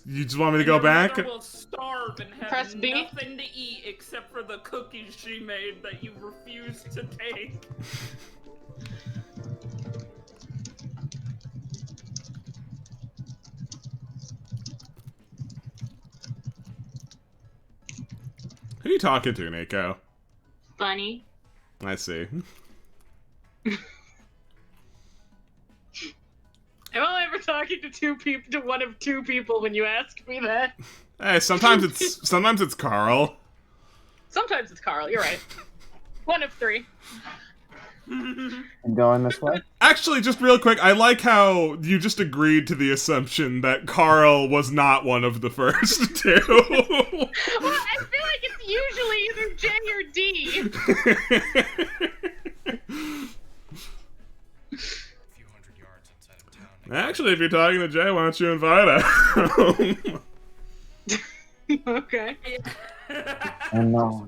Speaker 2: You just want me to go
Speaker 5: Your
Speaker 2: back?
Speaker 5: mother will starve and have
Speaker 3: Press B.
Speaker 5: nothing to eat except for the cookies she made that you refused to take.
Speaker 2: Who are you talking to, Nico?
Speaker 3: Bunny.
Speaker 2: I see.
Speaker 3: I'm only ever talking to one of two people when you ask me that.
Speaker 2: Hey, sometimes it's Carl.
Speaker 3: Sometimes it's Carl, you're right. One of three.
Speaker 1: I'm going this way.
Speaker 2: Actually, just real quick, I like how you just agreed to the assumption that Carl was not one of the first two.
Speaker 3: Well, I feel like it's usually either J or D.
Speaker 7: A few hundred yards outside of town.
Speaker 2: Actually, if you're talking to Jay, why don't you invite him?
Speaker 3: Okay.
Speaker 1: And no.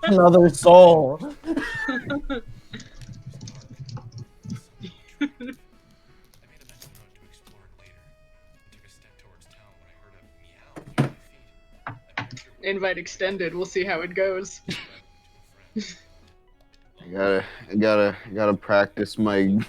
Speaker 1: Another soul.
Speaker 7: I made a mental note to explore it later. I took a step towards town when I heard a meow near my feet. I pictured what
Speaker 3: Invite extended. We'll see how it goes.
Speaker 7: I went to a friend.
Speaker 1: I gotta practice my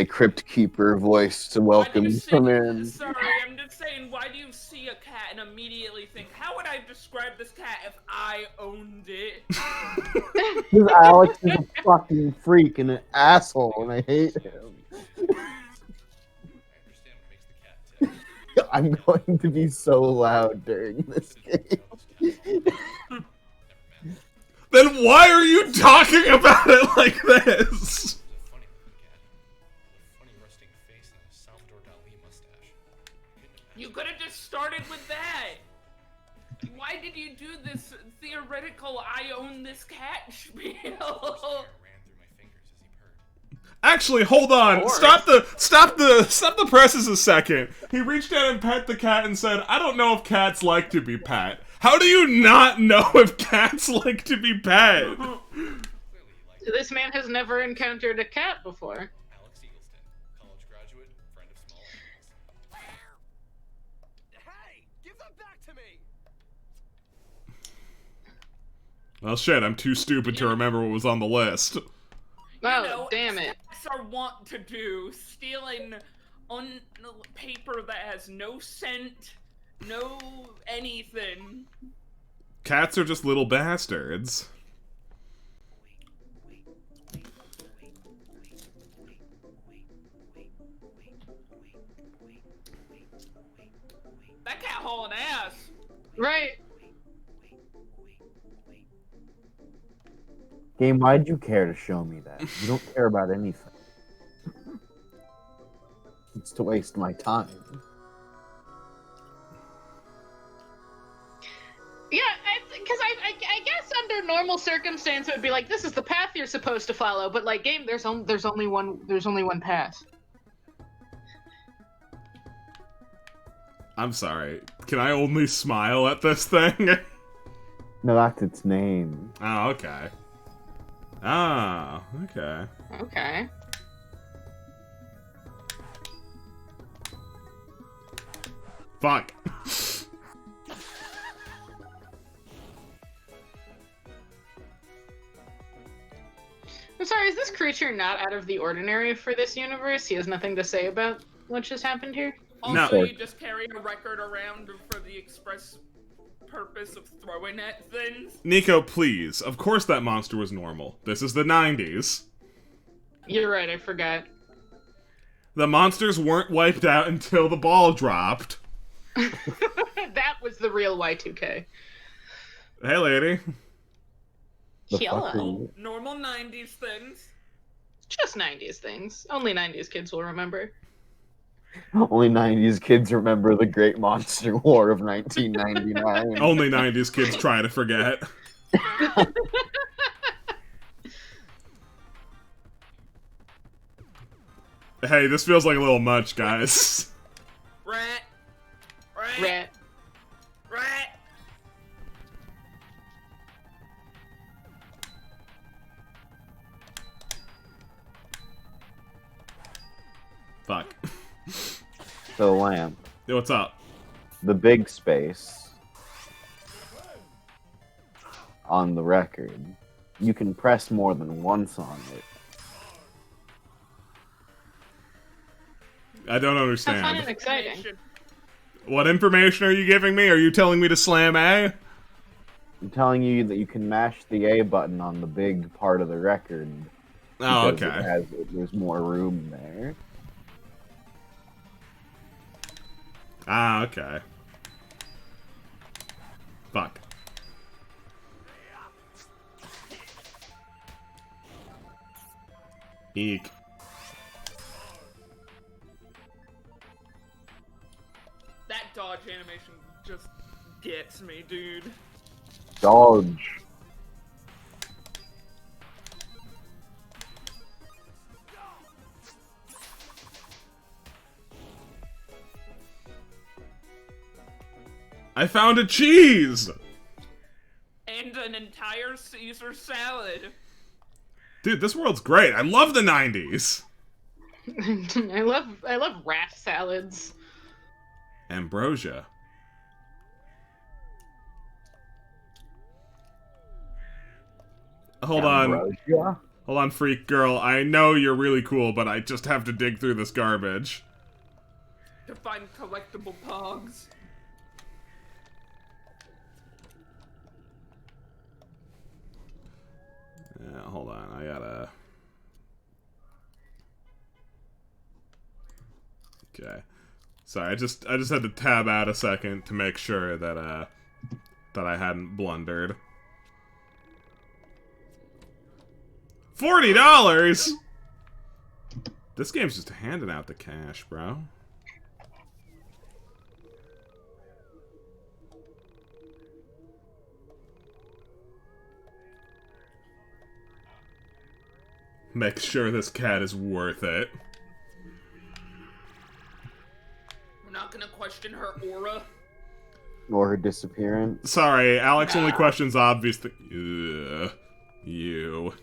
Speaker 1: crypt keeper voice to welcome him in.
Speaker 5: Sorry, I'm just saying, why do you see a cat and immediately think, how would I describe this cat if I owned it?
Speaker 1: Because Alex is a fucking freak and an asshole, and I hate him.
Speaker 7: I understand what makes the cat tick.
Speaker 1: I'm going to be so loud during this game.
Speaker 7: Never met.
Speaker 2: Then why are you talking about it like this?
Speaker 7: It was a funny looking cat. With a funny resting face and a
Speaker 5: started with that? Why did you do this theoretical I own this cat spiel?
Speaker 7: Hair ran through my fingers as he purred.
Speaker 2: Actually, hold on.
Speaker 3: course.
Speaker 2: Stop the presses a second. He reached out and pet the cat and said, "I don't know if cats like to be pet." How do you not know if cats like to be pet?
Speaker 7: Clearly, he liked
Speaker 3: So this man has never encountered a cat before.
Speaker 7: Alex Eagleston, college graduate, friend of small animals.
Speaker 4: Hey, give them back to me!
Speaker 2: Well, shit, I'm too stupid to remember what was on the list.
Speaker 3: Oh, damn it.
Speaker 5: Cats are wont to do, stealing on paper that has no scent, no anything.
Speaker 2: Cats are just little bastards.
Speaker 5: That cat hauling ass.
Speaker 3: Right.
Speaker 1: Game, why'd you care to show me that? You don't care about anything. It's to waste my time.
Speaker 3: Yeah, because I guess under normal circumstance it would be like, this is the path you're supposed to follow, but like game, there's only one path.
Speaker 2: I'm sorry. Can I only smile at this thing?
Speaker 1: No, that's its name.
Speaker 2: Oh, okay. Ah, okay.
Speaker 3: Okay.
Speaker 2: Fuck.
Speaker 3: I'm sorry, is this creature not out of the ordinary for this universe? He has nothing to say about what just happened here?
Speaker 5: Also,
Speaker 2: No.
Speaker 5: you just carry a record around for the express purpose of throwing at things.
Speaker 2: Nico, please. Of course that monster was normal. This is the 90s.
Speaker 3: You're right, I forgot.
Speaker 2: The monsters weren't wiped out until the ball dropped.
Speaker 3: That was the real Y2K.
Speaker 2: Hey, lady.
Speaker 1: The fuck are
Speaker 3: Hello.
Speaker 1: you?
Speaker 5: Normal 90s things.
Speaker 3: Just 90s things. Only 90s kids will remember.
Speaker 1: Only 90s kids remember the Great Monster War of 1999.
Speaker 2: Only 90s kids try to forget. Hey, this feels like a little much, guys.
Speaker 5: Rat. Rat.
Speaker 3: Rat.
Speaker 5: Rat.
Speaker 2: Fuck.
Speaker 1: So, Lamp,
Speaker 2: Yo, what's up?
Speaker 1: the big space on the record, you can press more than once on it.
Speaker 2: I don't
Speaker 3: That's
Speaker 2: understand.
Speaker 3: kind of exciting.
Speaker 2: What information are you giving me? Are you telling me to slam A?
Speaker 1: I'm telling you that you can mash the A button on the big part of the record.
Speaker 2: Oh,
Speaker 1: because
Speaker 2: okay.
Speaker 1: There's more room there.
Speaker 2: Ah, okay. Fuck. Eek.
Speaker 5: That dodge animation just gets me, dude.
Speaker 1: Dodge.
Speaker 2: I found a cheese!
Speaker 5: And an entire Caesar salad.
Speaker 2: Dude, this world's great. I love the 90s.
Speaker 3: I love rat salads.
Speaker 2: Ambrosia. Hold on.
Speaker 1: Ambrosia?
Speaker 2: Hold on, freak girl. I know you're really cool, but I just have to dig through this garbage.
Speaker 5: To find collectible pogs.
Speaker 2: Yeah, hold on. I gotta... Okay. Sorry, I just had to tab out a second to make sure that that I hadn't blundered. $40? This game's just handing out the cash, bro. Make sure this cat is worth it.
Speaker 5: We're not gonna question her aura.
Speaker 1: Or her disappearance.
Speaker 2: Sorry, Alex only
Speaker 5: Nah.
Speaker 2: questions obvious things. You.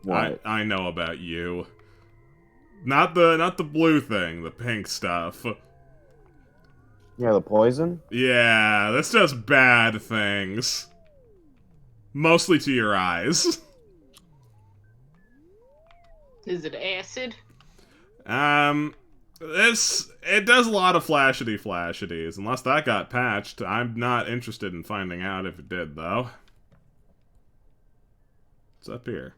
Speaker 1: What?
Speaker 2: I know about you. Not the blue thing, the pink stuff.
Speaker 1: Yeah, the poison?
Speaker 2: Yeah, that's just bad things. Mostly to your eyes.
Speaker 3: Is it acid?
Speaker 2: It does a lot of flashity-flashities. Unless that got patched. I'm not interested in finding out if it did, though. What's up here?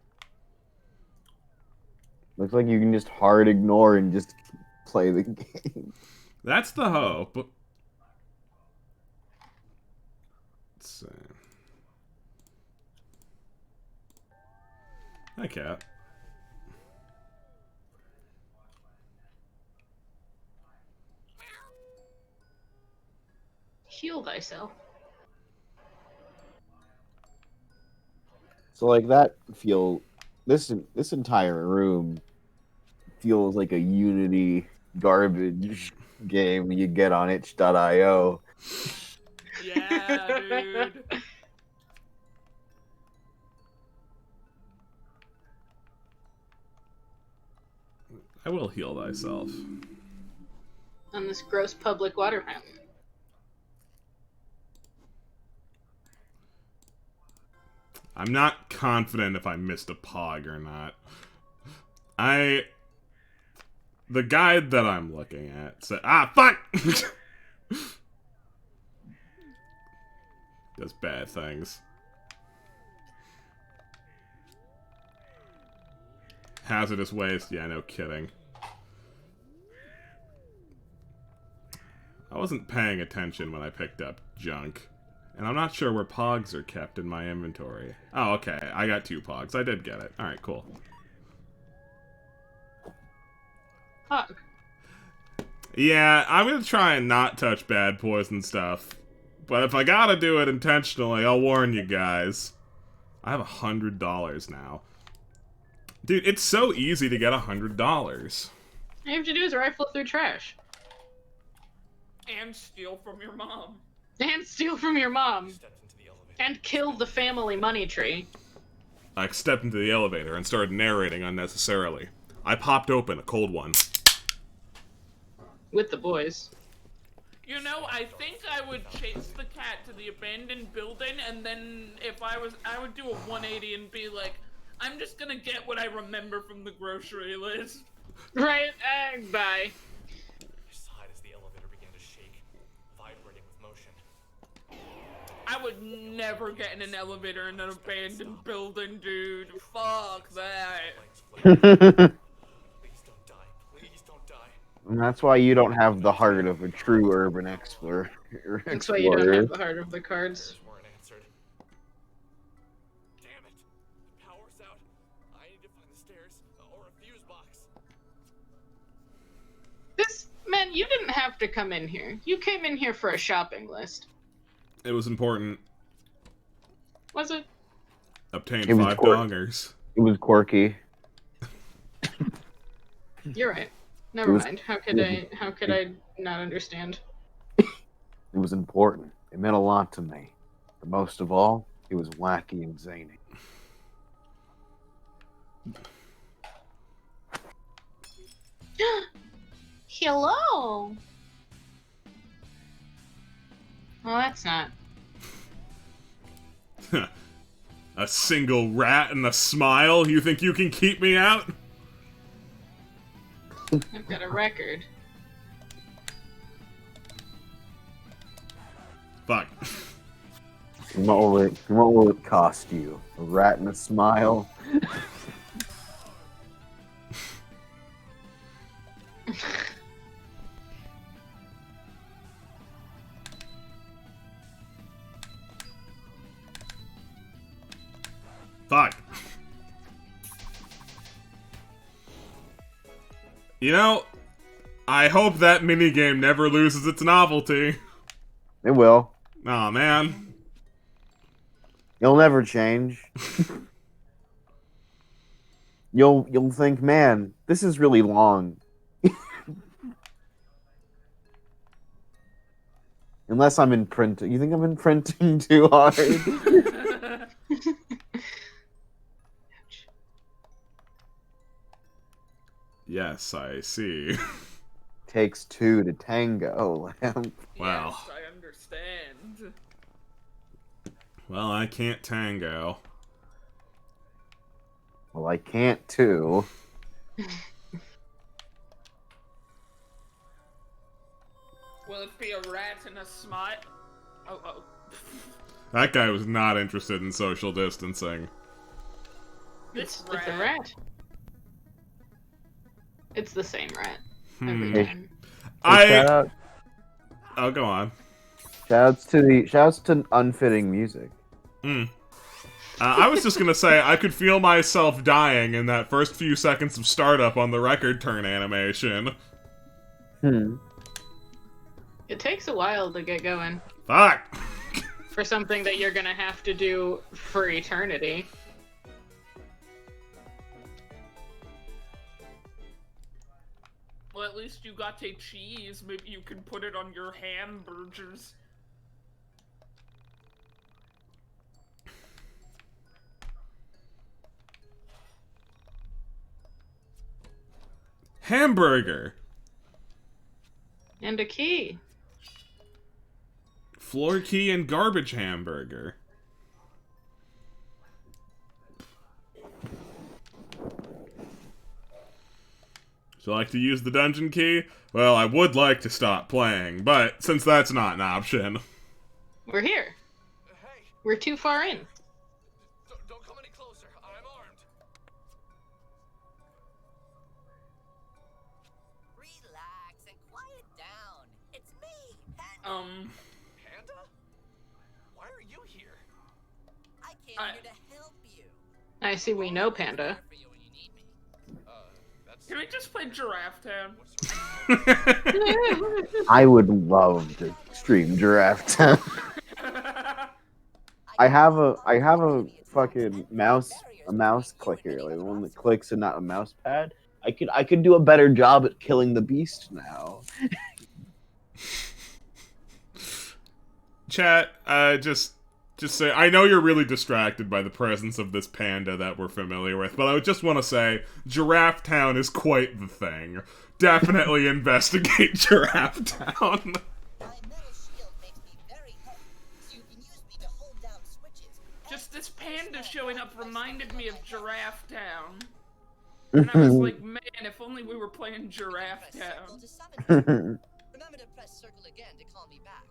Speaker 1: Looks like you can just hard ignore and just play the game.
Speaker 2: That's the hope. Let's see. Hi, cat.
Speaker 3: Heal thyself.
Speaker 1: So like this entire room feels like a Unity garbage game you get on itch.io.
Speaker 5: Yeah, dude.
Speaker 2: I will heal thyself.
Speaker 3: On this gross public water fountain.
Speaker 2: I'm not confident if I missed a pog or not. The guide that I'm looking at said, fuck! Does bad things. Hazardous waste? Yeah, no kidding. I wasn't paying attention when I picked up junk. And I'm not sure where pogs are kept in my inventory. Oh, okay. I got 2 pogs. I did get it. Alright, cool.
Speaker 3: Fuck.
Speaker 2: Yeah, I'm gonna try and not touch bad poison stuff. But if I gotta do it intentionally, I'll warn you guys. I have $100 now. Dude, it's so easy to get $100.
Speaker 3: All you have to do is rifle through trash.
Speaker 5: And steal from your mom.
Speaker 3: And steal from your mom.
Speaker 7: Stepped into the elevator.
Speaker 3: And kill the family money tree.
Speaker 2: I stepped into the elevator and started narrating unnecessarily. I popped open a cold one.
Speaker 3: With the boys.
Speaker 5: You know, I think I would chase the cat to the abandoned building, and then if I would do a 180 and be like, I'm just gonna get what I remember from the grocery list.
Speaker 3: Right, bye.
Speaker 7: I sighed as the elevator began to shake, vibrating with motion.
Speaker 5: I would never get in an elevator in an abandoned building, dude. Fuck that.
Speaker 7: Legs flared. Please don't die. Please don't die.
Speaker 1: And that's why you don't have the heart of a true urban explorer.
Speaker 3: That's why you don't have the heart of the cards.
Speaker 7: Prayers weren't answered. Damn it. The power's out. I need to find the stairs or a fuse box.
Speaker 3: Man, you didn't have to come in here. You came in here for a shopping list.
Speaker 2: It was important.
Speaker 3: Was it?
Speaker 2: Obtained
Speaker 1: It was
Speaker 2: $5
Speaker 1: court.
Speaker 2: dongers.
Speaker 1: It was quirky.
Speaker 3: You're right. Never
Speaker 1: It was-
Speaker 3: mind. How could I not understand?
Speaker 1: It was important. It meant a lot to me. But most of all, it was wacky and zany.
Speaker 3: Hello. Well, that's not.
Speaker 2: A single rat and a smile? You think you can keep me out?
Speaker 3: I've got a record.
Speaker 2: Fuck.
Speaker 1: What will it cost you? A rat and a smile?
Speaker 2: Fuck. You know, I hope that minigame never loses its novelty.
Speaker 1: It will.
Speaker 2: Aw, man.
Speaker 1: It'll never change. you'll think, man, this is really long. Unless I'm imprinting. You think I'm imprinting too hard?
Speaker 2: Yes, I see.
Speaker 1: Takes two to tango, Lamp.
Speaker 2: Wow.
Speaker 5: Yes, I understand.
Speaker 2: Well, I can't tango.
Speaker 1: Well, I can't too.
Speaker 5: Will it be a rat and a smut? Oh.
Speaker 2: That guy was not interested in social distancing.
Speaker 5: This
Speaker 3: It's a rat. It's the same rat every
Speaker 1: Hey.
Speaker 3: time.
Speaker 1: Hey, shout
Speaker 2: Oh, go on.
Speaker 1: outs to unfitting music.
Speaker 2: I was just gonna say, I could feel myself dying in that first few seconds of startup on the record turn animation.
Speaker 3: It takes a while to get going
Speaker 2: Fuck!
Speaker 3: for something that you're gonna have to do for eternity.
Speaker 5: Well, at least you got a cheese. Maybe you can put it on your hamburgers.
Speaker 2: Hamburger!
Speaker 3: And a key.
Speaker 2: Floor key and garbage hamburger. Would you like to use the dungeon key? Well, I would like to stop playing, but since that's not an option.
Speaker 3: We're here.
Speaker 7: Hey,
Speaker 3: We're too far in.
Speaker 7: don't come any closer. I'm armed.
Speaker 6: Relax and quiet down. It's me, Panda.
Speaker 7: Panda? Why are you here?
Speaker 6: I came here to help you.
Speaker 3: I see we know Panda.
Speaker 6: There for you when you need me.
Speaker 7: That's
Speaker 5: Can we just play Giraffe Town?
Speaker 1: I would love to stream Giraffe Town. I have a fucking mouse clicker, like the one that clicks and not a mouse pad. I could do a better job at killing the beast now.
Speaker 2: Chat, just say, I know you're really distracted by the presence of this panda that we're familiar with, but I would just want to say, Giraffe Town is quite the thing. Definitely investigate Giraffe Town.
Speaker 6: My metal shield makes me very heavy, so you can use me to hold down switches.
Speaker 5: Just this panda showing up reminded me of Giraffe Town. And I was like, man, if only we were playing Giraffe
Speaker 6: Press circle
Speaker 5: Town.
Speaker 6: to summon me. Remember to press circle again to call me back.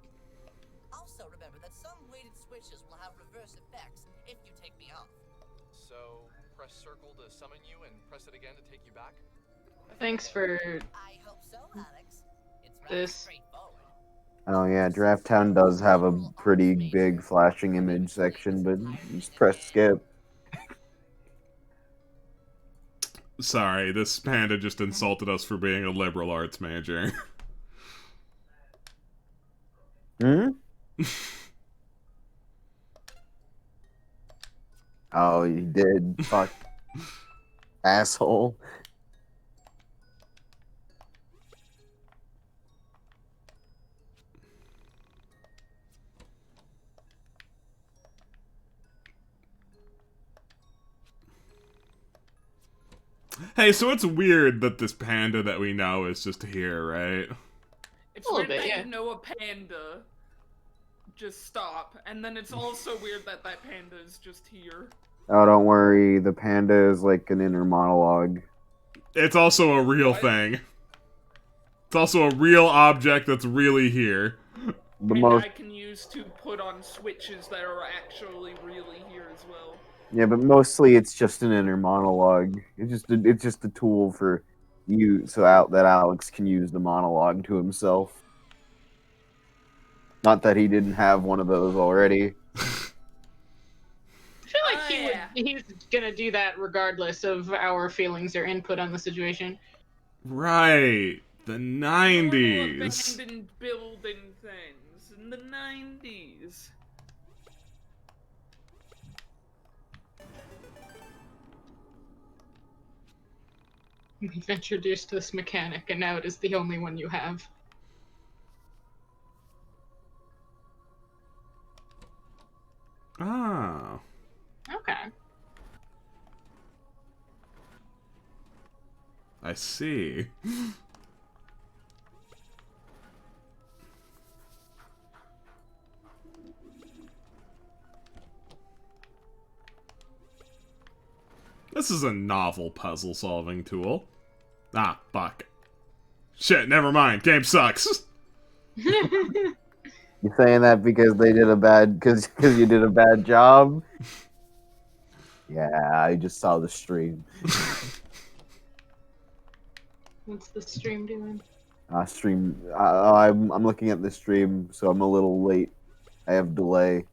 Speaker 6: Also remember that some weighted switches will have reverse effects if you take me off.
Speaker 7: So, press circle to summon you and press it again to take you back?
Speaker 3: Thanks for
Speaker 6: I hope so, Alex. It's rather
Speaker 3: this.
Speaker 6: straightforward.
Speaker 1: Oh yeah, Giraffe Town does have a pretty big flashing image section, but just press skip.
Speaker 2: Sorry, this panda just insulted us for being a liberal arts major.
Speaker 1: Oh, you did. Fuck. Asshole.
Speaker 2: Hey, so it's weird that this panda that we know is just here, right?
Speaker 5: It's
Speaker 3: A little
Speaker 5: weird
Speaker 3: bit,
Speaker 5: that
Speaker 3: yeah.
Speaker 5: you know a panda. Just stop. And then it's also weird that that panda is just here.
Speaker 1: Oh, don't worry. The panda is like an inner monologue.
Speaker 2: It's also a real
Speaker 5: What?
Speaker 2: thing. It's also a real object that's really here.
Speaker 1: The
Speaker 5: And
Speaker 1: most,
Speaker 5: I can use to put on switches that are actually really here as well.
Speaker 1: yeah, but mostly it's just an inner monologue. It's just a tool for you, so out that Alex can use the monologue to himself. Not that he didn't have one of those already.
Speaker 3: I feel like
Speaker 5: Oh, yeah.
Speaker 3: he's gonna do that regardless of our feelings or input on the situation.
Speaker 2: Right. The
Speaker 5: Normal
Speaker 2: 90s.
Speaker 5: abandoned building things in the 90s.
Speaker 3: We've introduced this mechanic, and now it is the only one you have.
Speaker 2: Ah.
Speaker 3: Okay.
Speaker 2: I see. This is a novel puzzle-solving tool. Ah, fuck. Shit, never mind. Game sucks.
Speaker 1: You saying that because they did a bad because you did a bad job? Yeah, I just saw the stream.
Speaker 3: What's the stream doing?
Speaker 1: I'm looking at the stream, so I'm a little late. I have delay.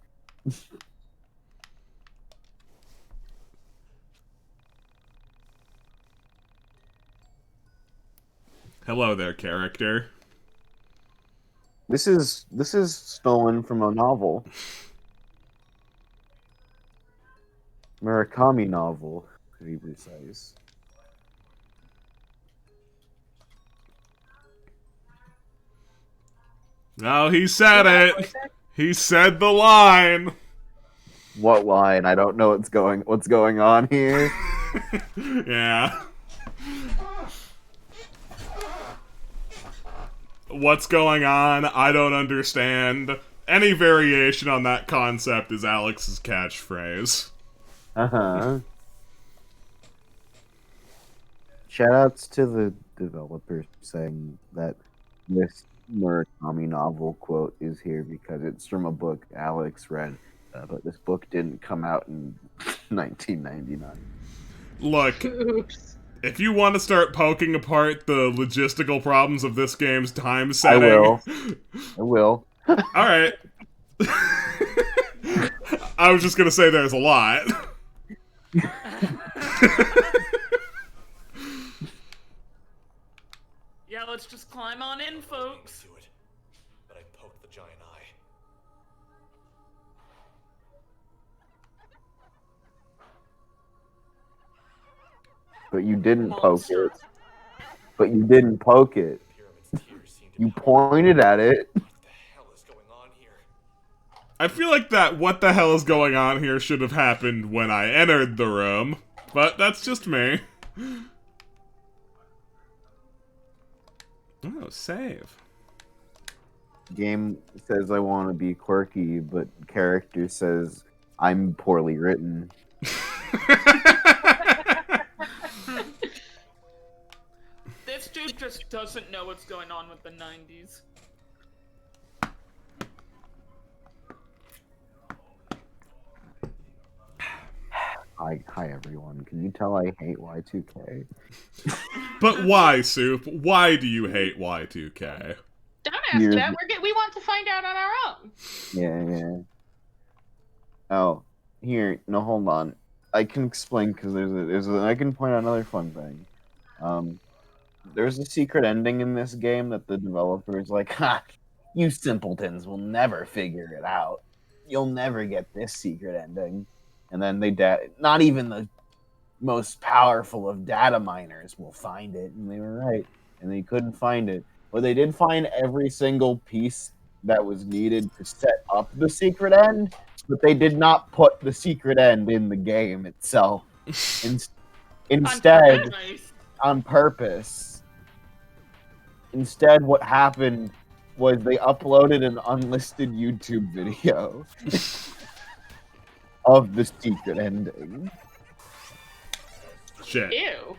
Speaker 2: Hello there, character.
Speaker 1: This is stolen from a novel. Murakami novel, to be precise.
Speaker 2: Oh, he said it. He said the line.
Speaker 1: What line? I don't know what's going on here.
Speaker 2: Yeah. What's going on? I don't understand. Any variation on that concept is Alex's catchphrase.
Speaker 1: Uh-huh. Shoutouts to the developers saying that this Murakami novel quote is here because it's from a book Alex read, but this book didn't come out in 1999.
Speaker 2: Look,
Speaker 3: Oops.
Speaker 2: if you want to start poking apart the logistical problems of this game's time setting...
Speaker 1: I will.
Speaker 2: Alright. I was just gonna say there's a lot.
Speaker 5: Yeah, let's just climb on in, folks.
Speaker 7: Do it, but I poked the giant eye.
Speaker 1: But you didn't poke
Speaker 5: Monster.
Speaker 1: it. But you didn't poke it.
Speaker 7: Pyramid's tears seem to
Speaker 1: You
Speaker 7: be
Speaker 1: pointed at it.
Speaker 7: What the hell is going on here?
Speaker 2: I feel like that what the hell is going on here should have happened when I entered the room, but that's just me. Oh, save.
Speaker 1: Game says I want to be quirky, but character says I'm poorly written.
Speaker 5: This dude just doesn't know what's going on with the 90s.
Speaker 1: Hi everyone. Can you tell I hate Y2K?
Speaker 2: But why, Soup? Why do you hate Y2K?
Speaker 3: Don't ask
Speaker 1: Here's-
Speaker 3: that. We want to find out on our own.
Speaker 1: Yeah. Oh, here. No, hold on. I can explain because I can point out another fun thing. There's a secret ending in this game that the developers like, ha, you simpletons will never figure it out. You'll never get this secret ending. And then not even the most powerful of data miners will find it, and they were right. And they couldn't find it. But they did find every single piece that was needed to set up the secret end, but they did not put the secret end in the game itself. Instead,
Speaker 5: Nice.
Speaker 1: on purpose. Instead, what happened was they uploaded an unlisted YouTube video of the secret ending.
Speaker 2: Shit.
Speaker 3: Ew.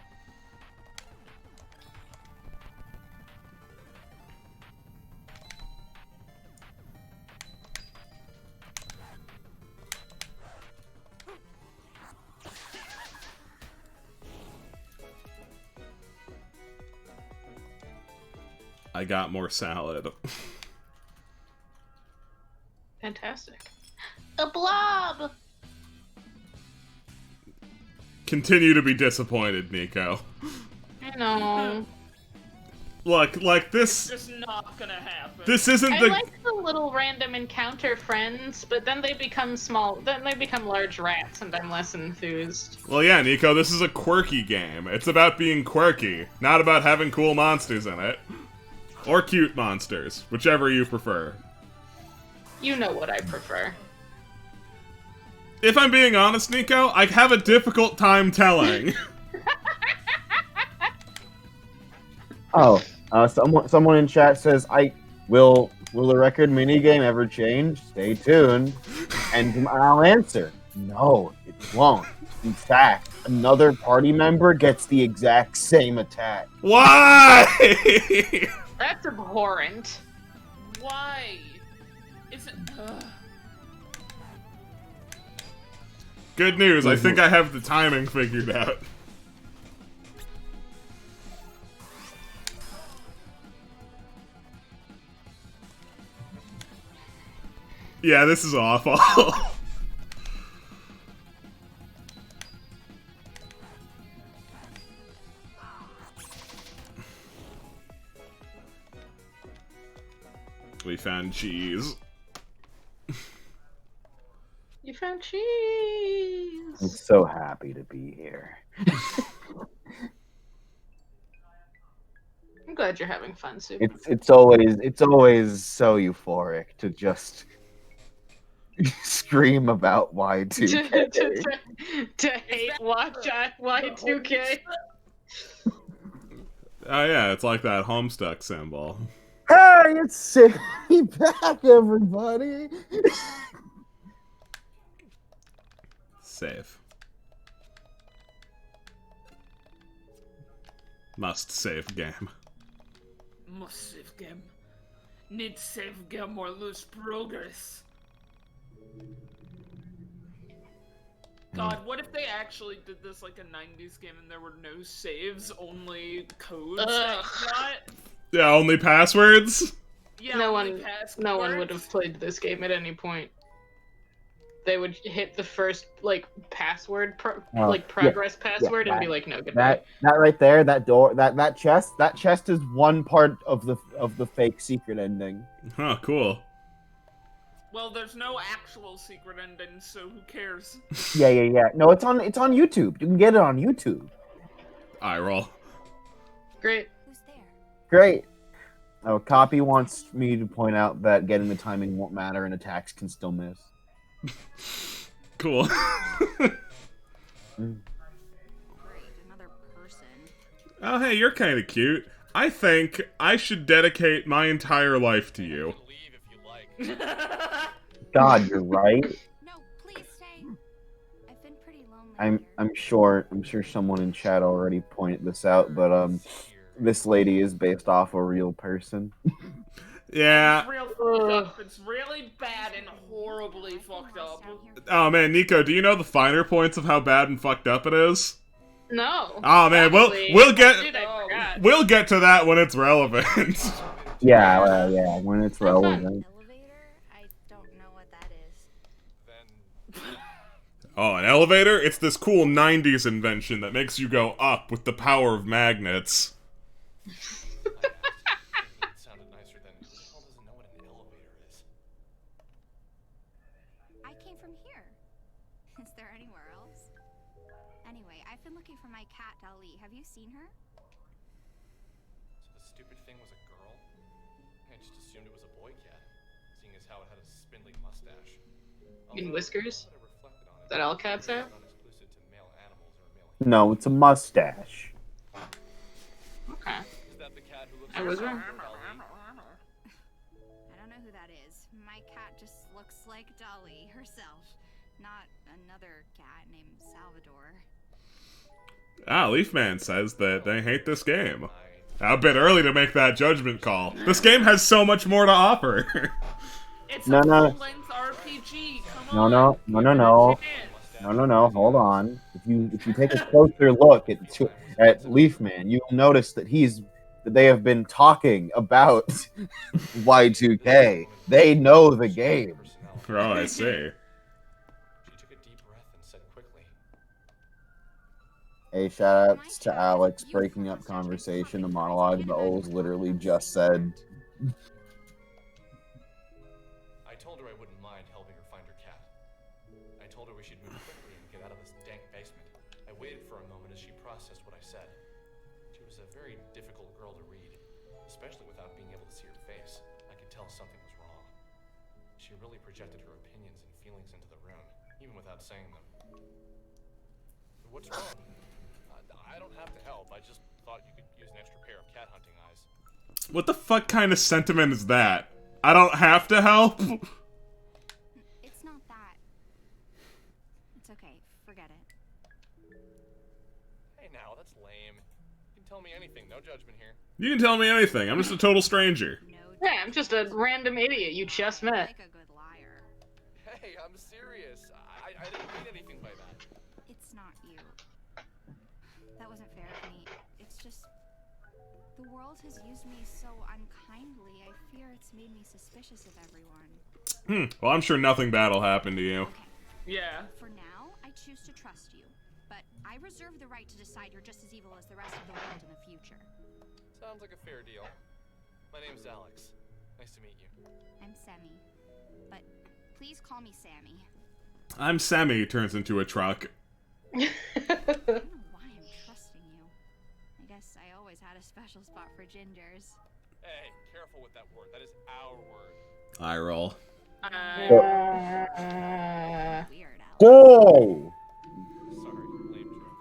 Speaker 2: I got more salad.
Speaker 3: Fantastic. A blob!
Speaker 2: Continue to be disappointed, Nico.
Speaker 3: I know.
Speaker 2: Look, like
Speaker 5: It's
Speaker 2: this.
Speaker 5: just not gonna happen.
Speaker 2: This isn't
Speaker 3: I
Speaker 2: the.
Speaker 3: like the little random encounter friends, but then they become small. Then they become large rats, and I'm less enthused.
Speaker 2: Well, yeah, Nico, this is a quirky game. It's about being quirky, not about having cool monsters in it. Or cute monsters, whichever you prefer.
Speaker 3: You know what I prefer.
Speaker 2: If I'm being honest, Nico, I have a difficult time telling.
Speaker 1: Oh, someone in chat says, will the record minigame ever change? Stay tuned. And I'll answer, no, it won't. In fact, another party member gets the exact same attack.
Speaker 2: Why?
Speaker 3: That's abhorrent.
Speaker 5: Why? Is it?
Speaker 2: Good news, I think I have the timing figured out. Yeah, this is awful. We found cheese.
Speaker 3: You found cheese.
Speaker 1: I'm so happy to be here.
Speaker 3: I'm glad you're having fun, Soup.
Speaker 1: It's always so euphoric to just scream about Y2K.
Speaker 3: to hate watch Y2K.
Speaker 2: Oh yeah, it's like that Homestuck symbol.
Speaker 1: Hey, it's sick to be back, everybody.
Speaker 2: Save. Must save game.
Speaker 5: Must save game. Need save game or lose progress. God, what if they actually did this like a 90s game and there were no saves, only codes that you got?
Speaker 2: Yeah, only passwords?
Speaker 5: Yeah,
Speaker 3: No
Speaker 5: only
Speaker 3: one
Speaker 5: passwords.
Speaker 3: would have played this game at any point. They would hit the first password, progress password, and be like, "No, goodbye."
Speaker 1: That right there, that door, that chest is one part of the fake secret ending.
Speaker 2: Huh, cool.
Speaker 5: Well, there's no actual secret ending, so who cares?
Speaker 1: Yeah. No, it's on YouTube. You can get it on YouTube.
Speaker 2: Eye roll.
Speaker 3: Great.
Speaker 6: Who's there?
Speaker 1: Great. Oh, Copy wants me to point out that getting the timing won't matter and attacks can still miss.
Speaker 2: Cool.
Speaker 6: Great, another person.
Speaker 2: Oh, hey, you're kind of cute. I think I should dedicate my entire life to you.
Speaker 7: Leave if you like.
Speaker 1: God, you're right.
Speaker 6: No, please stay. I've been pretty lonely.
Speaker 1: I'm sure someone in chat already pointed this out, but this lady is based off a real person.
Speaker 2: Yeah.
Speaker 5: It's real fucked up. It's really bad and horribly fucked up.
Speaker 2: Oh man, Nico, do you know the finer points of how bad and fucked up it is?
Speaker 3: No.
Speaker 2: Oh man,
Speaker 3: Actually,
Speaker 2: we'll
Speaker 3: if I did,
Speaker 2: get
Speaker 3: I forgot.
Speaker 2: we'll get to that when it's relevant.
Speaker 1: Yeah, well, yeah, when it's relevant.
Speaker 6: Elevator? I don't know what that is.
Speaker 7: Then
Speaker 2: Oh, an elevator? It's this cool 90s invention that makes you go up with the power of magnets.
Speaker 7: it sounded nicer than who the hell doesn't know what an elevator is?
Speaker 6: I came from here. Is there anywhere else? Anyway, I've been looking for my cat, Dolly. Have you seen her?
Speaker 7: So the stupid thing was a girl? I just assumed it was a boy cat, seeing as how it had a spindly mustache.
Speaker 3: In whiskers?
Speaker 7: Although, now that I reflected on it,
Speaker 3: That all cats have?
Speaker 7: it's not exclusive to male animals or male
Speaker 1: No, it's a mustache.
Speaker 3: Okay.
Speaker 7: Is that the cat who looks
Speaker 3: I was
Speaker 7: like
Speaker 3: wrong.
Speaker 7: Dolly?
Speaker 6: I don't know who that is. My cat just looks like Dolly herself, not another cat named Salvador.
Speaker 2: Ah, Leafman says that they hate this game. A bit early to make that judgment call. This game has so much more to offer.
Speaker 5: It's
Speaker 1: No,
Speaker 5: a
Speaker 1: no.
Speaker 5: full-length RPG. Come
Speaker 1: No,
Speaker 5: on.
Speaker 1: no.
Speaker 5: Give it a chance.
Speaker 1: No, hold on. If you take a closer look at Leafman, you'll notice that they have been talking about Y2K. They know the game.
Speaker 2: Oh, I see.
Speaker 7: She took a deep breath and said quickly,
Speaker 1: Hey, shout outs to Alex breaking up conversation. The monologue that was literally just said.
Speaker 7: I told her I wouldn't mind helping her find her cat. I told her we should move quickly and get out of this dank basement. I waited for a moment as she processed what I said. She was a very difficult girl to read, especially without being able to see her face. I could tell something was wrong. She really projected her opinions and feelings into the room, even without saying them. What's wrong? I don't have to help. I just thought you could use an extra pair of cat hunting eyes.
Speaker 2: What the fuck kind of sentiment is that? I don't have to help?
Speaker 8: It's not that. It's okay. Forget it.
Speaker 7: Hey now, that's lame. You can tell me anything. No judgment here.
Speaker 2: You can tell me anything. I'm just a total stranger.
Speaker 8: No.
Speaker 3: Yeah, I'm just a random idiot you just met.
Speaker 8: Like a good liar.
Speaker 7: Hey, I'm serious. I didn't mean anything by that.
Speaker 8: It's not you. That wasn't fair of me. It's just the world has used me so unkindly. I fear it's made me suspicious of everyone.
Speaker 2: Well, I'm sure nothing bad will happen to you.
Speaker 8: Okay.
Speaker 5: Yeah.
Speaker 8: For now, I choose to trust you, but I reserve the right to decide you're just as evil as the rest of the world in the future.
Speaker 7: Sounds like a fair deal. My name's Alex. Nice to meet you.
Speaker 8: I'm Semi, but please call me Sammy.
Speaker 2: I'm Sammy turns into a truck.
Speaker 8: I don't know why I'm trusting you. I guess I always had a special spot for gingers.
Speaker 7: Hey, careful with that word. That is our word.
Speaker 2: I roll.
Speaker 8: Weird, Alex.
Speaker 1: Go!
Speaker 7: Sorry, lame joke.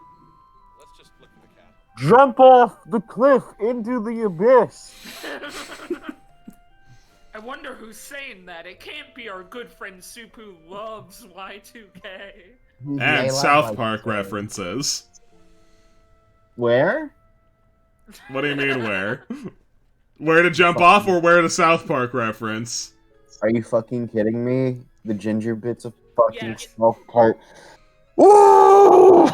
Speaker 7: Let's just look for the cat.
Speaker 1: Jump off the cliff into the abyss!
Speaker 5: I wonder who's saying that. It can't be our good friend Soup who loves Y2K.
Speaker 2: And South Park references.
Speaker 1: Where?
Speaker 2: What do you mean where? Where to jump off or where to South Park reference?
Speaker 1: Are you fucking kidding me? The ginger bits of fucking
Speaker 5: Yes.
Speaker 1: South Park. Woo!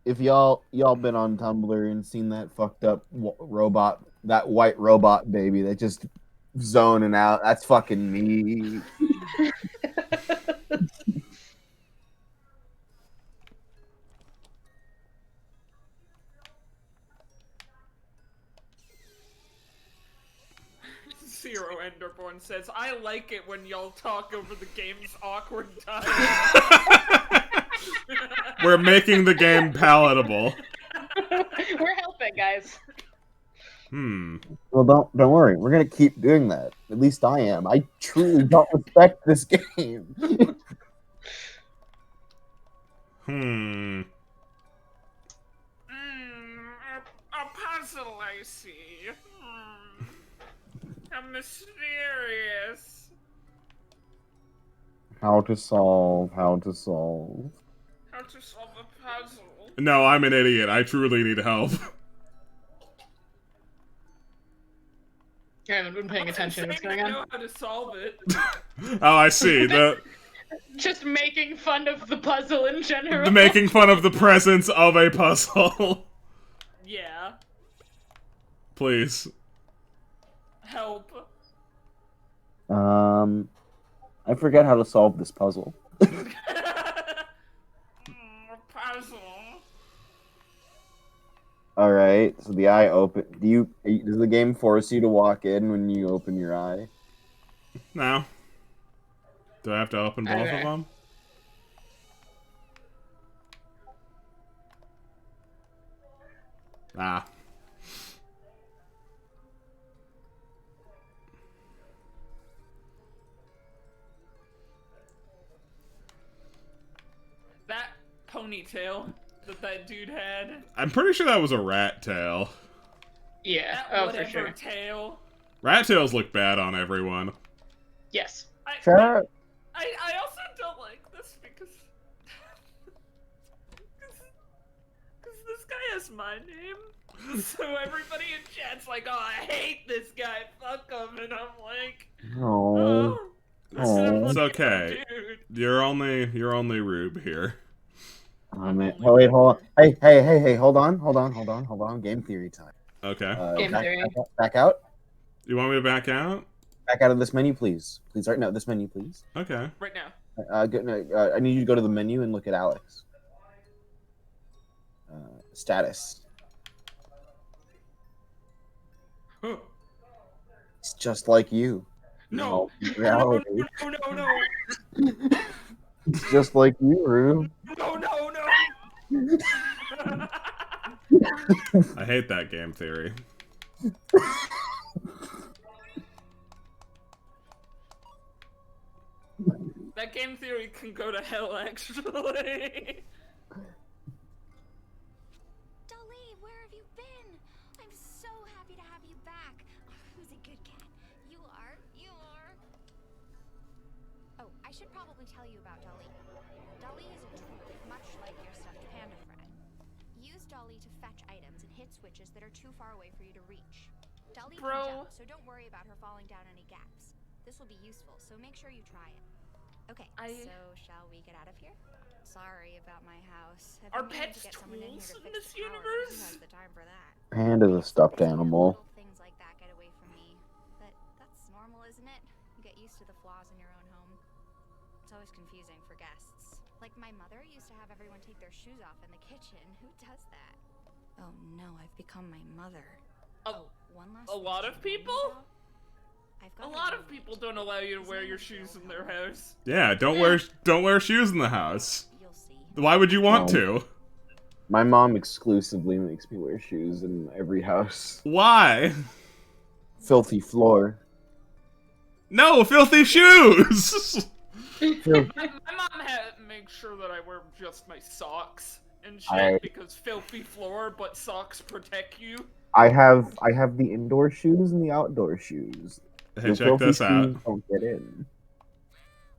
Speaker 1: If y'all been on Tumblr and seen that fucked up robot, that white robot baby that just zoning out, that's fucking me.
Speaker 5: Zero Enderborn says, I like it when y'all talk over the game's awkward time.
Speaker 2: We're making the game palatable.
Speaker 3: We're helping, guys.
Speaker 1: Well, don't worry. We're gonna keep doing that. At least I am. I truly don't respect this game.
Speaker 5: A puzzle, I see. How mysterious.
Speaker 1: How to solve? How to solve?
Speaker 5: How to solve a puzzle.
Speaker 2: No, I'm an idiot. I truly need help.
Speaker 3: I haven't been paying attention to what's going
Speaker 5: I
Speaker 3: on.
Speaker 5: know how to solve it.
Speaker 2: Oh, I see.
Speaker 3: Just making fun of the puzzle in general.
Speaker 2: Making fun of the presence of a puzzle.
Speaker 5: Yeah.
Speaker 2: Please.
Speaker 5: Help.
Speaker 1: I forget how to solve this puzzle.
Speaker 5: Puzzle.
Speaker 1: All right. So the eye open. Does the game force you to walk in when you open your eye?
Speaker 2: No. Do I have to open both
Speaker 3: Okay.
Speaker 2: of them? Ah.
Speaker 5: That ponytail that dude had.
Speaker 2: I'm pretty sure that was a rat tail.
Speaker 3: Yeah.
Speaker 5: That
Speaker 3: Oh, for
Speaker 5: whatever
Speaker 3: sure.
Speaker 5: tail.
Speaker 2: Rat tails look bad on everyone.
Speaker 3: Yes.
Speaker 1: Sure.
Speaker 5: I also don't like this because this guy has my name. So everybody in chat's like, oh, I hate this guy, fuck him, and I'm like,
Speaker 1: No.
Speaker 5: oh,
Speaker 1: Oh.
Speaker 2: It's okay.
Speaker 5: dude.
Speaker 2: You're only Rube here.
Speaker 1: Oh man. Oh wait, hold on. Hey, hold on. Game theory time.
Speaker 2: Okay.
Speaker 3: Game theory.
Speaker 1: Back out.
Speaker 2: You want me to back out?
Speaker 1: Back out of this menu, please. Please, right now, this menu, please.
Speaker 2: Okay.
Speaker 5: Right now.
Speaker 1: I need you to go to the menu and look at Alex. Status. It's just like you.
Speaker 5: No.
Speaker 1: Reality.
Speaker 5: No.
Speaker 1: It's just like you, Rube.
Speaker 5: No.
Speaker 2: I hate that game theory.
Speaker 5: That game theory can go to hell, actually.
Speaker 8: Dolly, where have you been? I'm so happy to have you back. Who's a good cat? You are. Oh, I should probably tell you about Dolly. Dolly is a droid, much like your stuffed panda friend. Use Dolly to fetch items and hit switches that are too far away for you to reach. Dolly can jump, so don't worry about her falling down any gaps. This will be useful, so make sure you try it. Okay, so shall we get out of here? Sorry about my house.
Speaker 5: Are pets tools in this universe?
Speaker 8: Who has the time for that?
Speaker 1: Panda's a stuffed animal.
Speaker 8: Little things like that get away from me. But that's normal, isn't it? You get used to the flaws in your own home. It's always confusing for guests. Like my mother used to have everyone take their shoes off in the kitchen. Who does that? Oh no, I've become my mother. One last
Speaker 5: A lot of people? A
Speaker 8: A
Speaker 5: lot of people don't allow you to wear your shoes in their house.
Speaker 2: Yeah, don't wear shoes in the house.
Speaker 8: You'll see.
Speaker 2: Why would you want to?
Speaker 1: My mom exclusively makes me wear shoes in every house.
Speaker 2: Why?
Speaker 1: Filthy floor.
Speaker 2: No, filthy shoes!
Speaker 5: My mom makes sure that I wear just my socks and shit because filthy floor, but socks protect you.
Speaker 1: I have the indoor shoes and the outdoor shoes.
Speaker 2: Hey,
Speaker 1: The
Speaker 2: check
Speaker 1: filthy
Speaker 2: this out.
Speaker 1: shoes don't get in.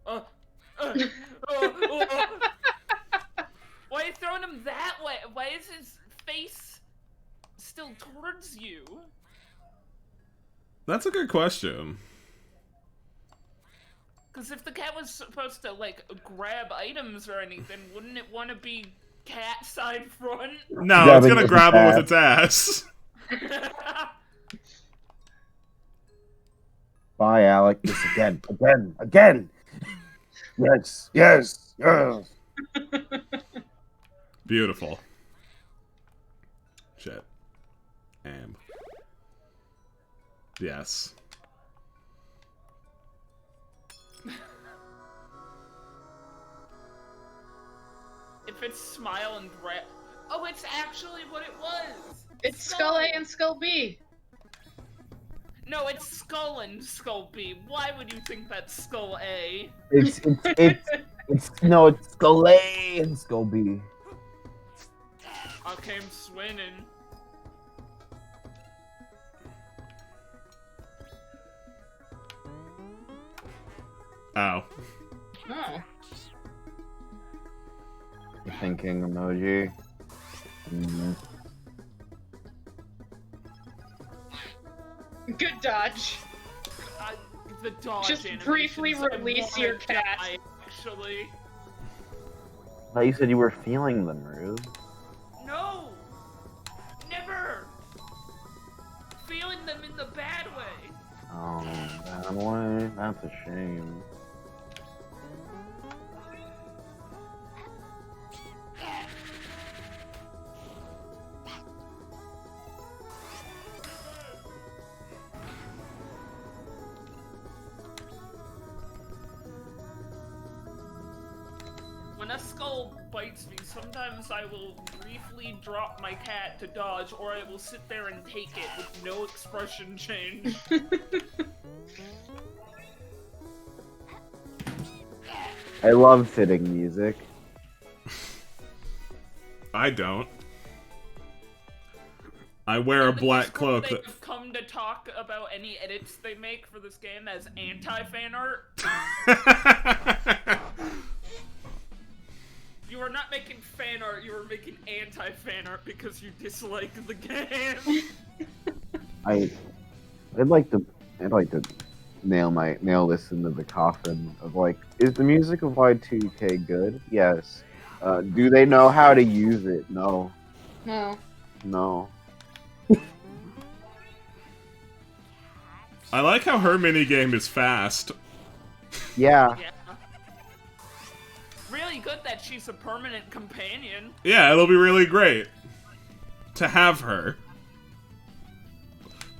Speaker 5: Why are you throwing him that way? Why is his face still towards you?
Speaker 2: That's a good question.
Speaker 5: Because if the cat was supposed to, like, grab items or anything, wouldn't it want to be cat side front?
Speaker 2: No, it's gonna grab him with its ass.
Speaker 1: Bye, Alec. This again. Yes.
Speaker 2: Beautiful. Shit. Yes.
Speaker 5: If it's smile and red. Oh, it's actually what it was.
Speaker 3: It's Skull A and Skull B.
Speaker 5: No, it's Skull and Skull B. Why would you think that's Skull A?
Speaker 1: It's Skull A and Skull B.
Speaker 5: I came swinging.
Speaker 2: Oh.
Speaker 3: Oh.
Speaker 1: Thinking emoji.
Speaker 3: Good dodge.
Speaker 5: The dodge
Speaker 3: Just
Speaker 5: animations,
Speaker 3: briefly
Speaker 5: I
Speaker 3: release
Speaker 5: wanna
Speaker 3: your cat.
Speaker 5: die, actually.
Speaker 1: I thought you said you were feeling them, Rube.
Speaker 5: No! Never! Feeling them in the bad way.
Speaker 1: Oh, bad way? That's a shame.
Speaker 5: When a skull bites me, sometimes I will briefly drop my cat to dodge, or I will sit there and take it with no expression change.
Speaker 1: I love fitting music.
Speaker 2: I don't. I wear a black cloak
Speaker 5: They
Speaker 2: that...
Speaker 5: have come to talk about any edits they make for this game as anti-fan art. You are not making fan art, you are making anti-fan art because you dislike the game.
Speaker 1: I'd like to nail this into the coffin of like, is the music of Y2K good? Yes. Do they know how to use it? No.
Speaker 3: No.
Speaker 1: No.
Speaker 2: I like how her minigame is fast.
Speaker 1: Yeah.
Speaker 5: Yeah. Really good that she's a permanent companion.
Speaker 2: Yeah, it'll be really great to have her.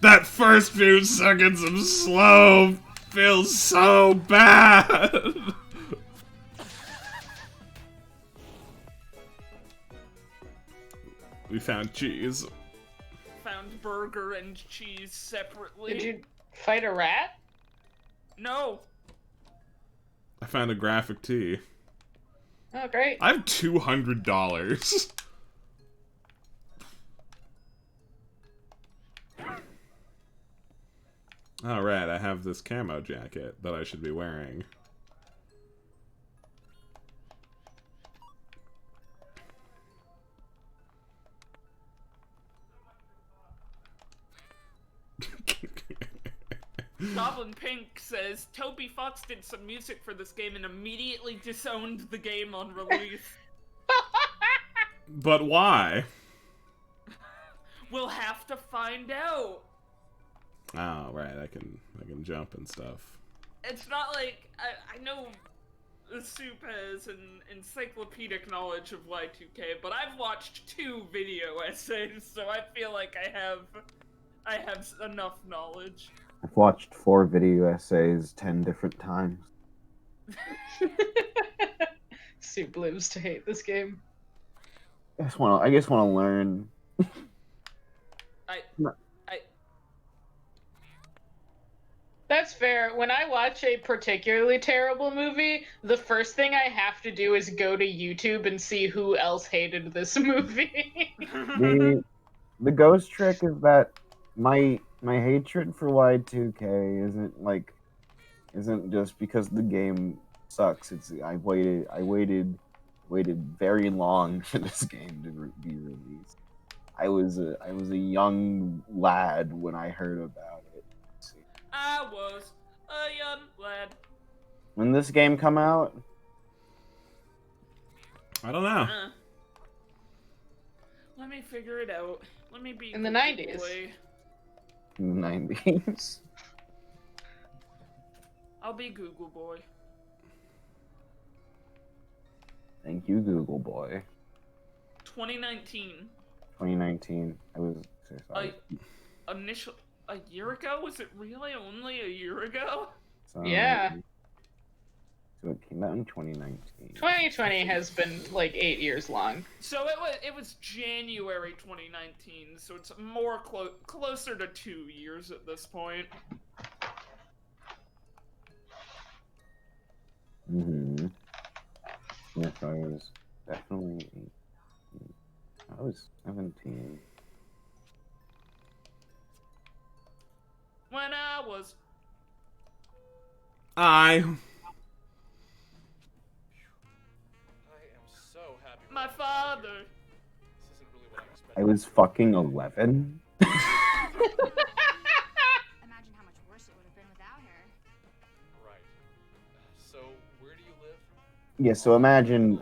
Speaker 2: That first few seconds of slow feels so bad. We found cheese.
Speaker 5: Found burger and cheese separately.
Speaker 3: Did you fight a rat?
Speaker 5: No.
Speaker 2: I found a graphic tee.
Speaker 3: Oh, great.
Speaker 2: I have $200. Alright, I have this camo jacket that I should be wearing.
Speaker 5: Goblin Pink says Toby Fox did some music for this game and immediately disowned the game on release.
Speaker 2: But why?
Speaker 5: We'll have to find out.
Speaker 2: Oh, right, I can jump and stuff.
Speaker 5: It's not like I know Soup has an encyclopedic knowledge of Y2K, but I've watched 2 video essays, so I feel like I have enough knowledge.
Speaker 1: I've watched 4 video essays 10 different times.
Speaker 3: Soup lives to hate this game.
Speaker 1: I just want to learn.
Speaker 3: That's fair. When I watch a particularly terrible movie, the first thing I have to do is go to YouTube and see who else hated this movie.
Speaker 1: The ghost trick is that my hatred for Y2K isn't just because the game sucks. It's I waited very long for this game to be released. I was a young lad when I heard about it.
Speaker 5: I was a young lad.
Speaker 1: When this game come out?
Speaker 2: I don't know.
Speaker 5: Let me figure it out. Let me be
Speaker 3: In the
Speaker 5: Google
Speaker 3: 90s.
Speaker 5: Boy.
Speaker 1: In the 90s.
Speaker 5: I'll be Google Boy.
Speaker 1: Thank you, Google Boy.
Speaker 5: 2019.
Speaker 1: 2019. I was so sorry.
Speaker 5: A year ago? Was it really only a year ago?
Speaker 3: Yeah.
Speaker 1: So it came out in 2019.
Speaker 3: 2020 has been like 8 years long.
Speaker 5: So it was January 2019, so it's more closer to 2 years at this point.
Speaker 1: Mm-hmm. Yes, I was definitely 18. I was 17.
Speaker 5: When I was...
Speaker 2: I
Speaker 7: I am so happy.
Speaker 5: My father.
Speaker 7: This isn't really what I expected.
Speaker 1: I was fucking 11.
Speaker 8: Imagine how much worse it would have been without her.
Speaker 7: Right. So, where do you live?
Speaker 1: Yeah, so imagine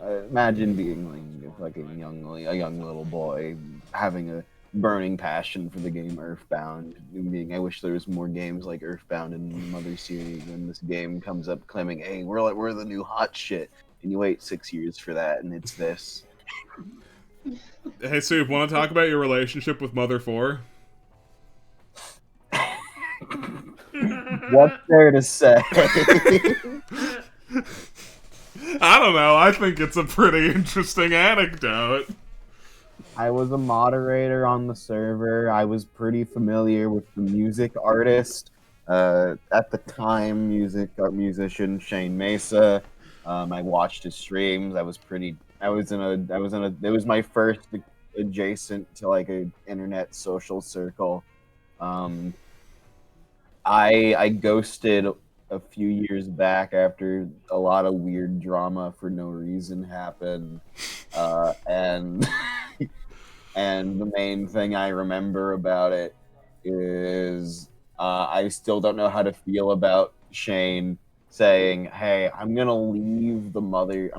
Speaker 1: being like a young little boy having a burning passion for the game Earthbound. I wish there was more games like Earthbound in the Mother series. When this game comes up claiming, "Hey, we're the new hot shit," and you wait 6 years for that, and it's this.
Speaker 2: Hey, Soup, want to talk about your relationship with Mother 4?
Speaker 1: What's there to say?
Speaker 2: I don't know. I think it's a pretty interesting anecdote.
Speaker 1: I was a moderator on the server. I was pretty familiar with the music artist. At the time, musician Shane Mesa. I watched his streams. It was my first adjacent to like a internet social circle. I ghosted a few years back after a lot of weird drama for no reason happened, and and the main thing I remember about it is I still don't know how to feel about Shane saying, "Hey, I'm gonna leave Mother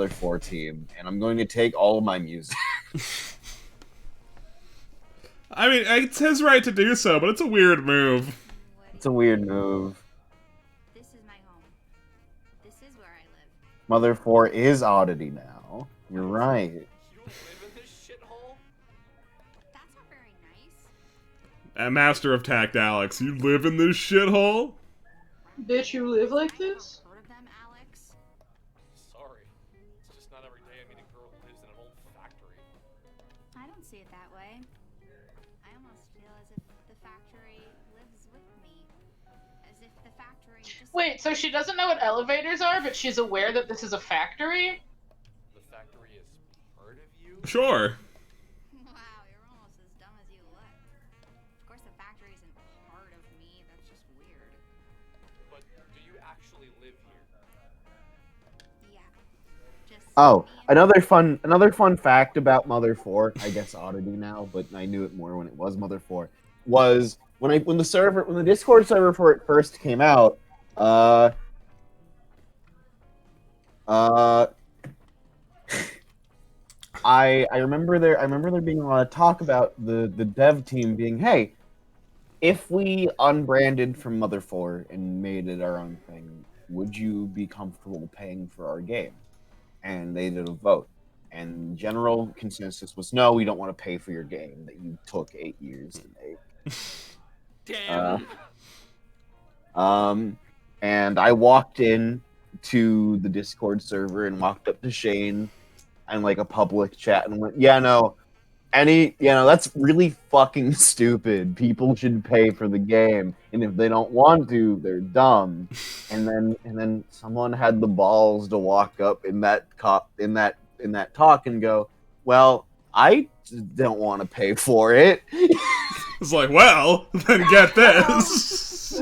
Speaker 1: 4 team, and I'm going to take all of my music."
Speaker 2: I mean, it's his right to do so, but it's a weird move.
Speaker 1: It's a weird move.
Speaker 8: This is my home. This is where I live.
Speaker 1: Mother 4 is oddity now. You're right.
Speaker 7: You don't live in this shithole?
Speaker 8: That's not very nice.
Speaker 2: Master of Tact Alex, you live in this shithole?
Speaker 3: Bitch, you live like this?
Speaker 8: Heard of them, Alex?
Speaker 7: Sorry. It's just not every day I meet a girl who lives in an old factory.
Speaker 8: I don't see it that way. I almost feel as if the factory lives with me. As if the factory just...
Speaker 3: Wait, so she doesn't know what elevators are, but she's aware that this is a factory?
Speaker 7: The factory is part of you?
Speaker 2: Sure.
Speaker 8: Wow, you're almost as dumb as you look. Of course the factory isn't part of me, that's just weird.
Speaker 7: But do you actually live here?
Speaker 8: Yeah. Just
Speaker 1: Oh,
Speaker 8: me and
Speaker 1: another fun fact about Mother 4, I guess oddity now, but I knew it more when it was Mother 4, was when the Discord server for it first came out, I remember there being a lot of talk about the dev team being, hey, if we unbranded from Mother 4 and made it our own thing, would you be comfortable paying for our game? And they did a vote. And general consensus was, no, we don't want to pay for your game that you took 8 years to make.
Speaker 5: Damn.
Speaker 1: And I walked in to the Discord server and walked up to Shane and like a public chat and went, yeah, no, that's really fucking stupid. People should pay for the game, and if they don't want to, they're dumb. And then someone had the balls to walk up in that talk and go, well, I don't want to pay for it.
Speaker 2: It's like, well, then get this.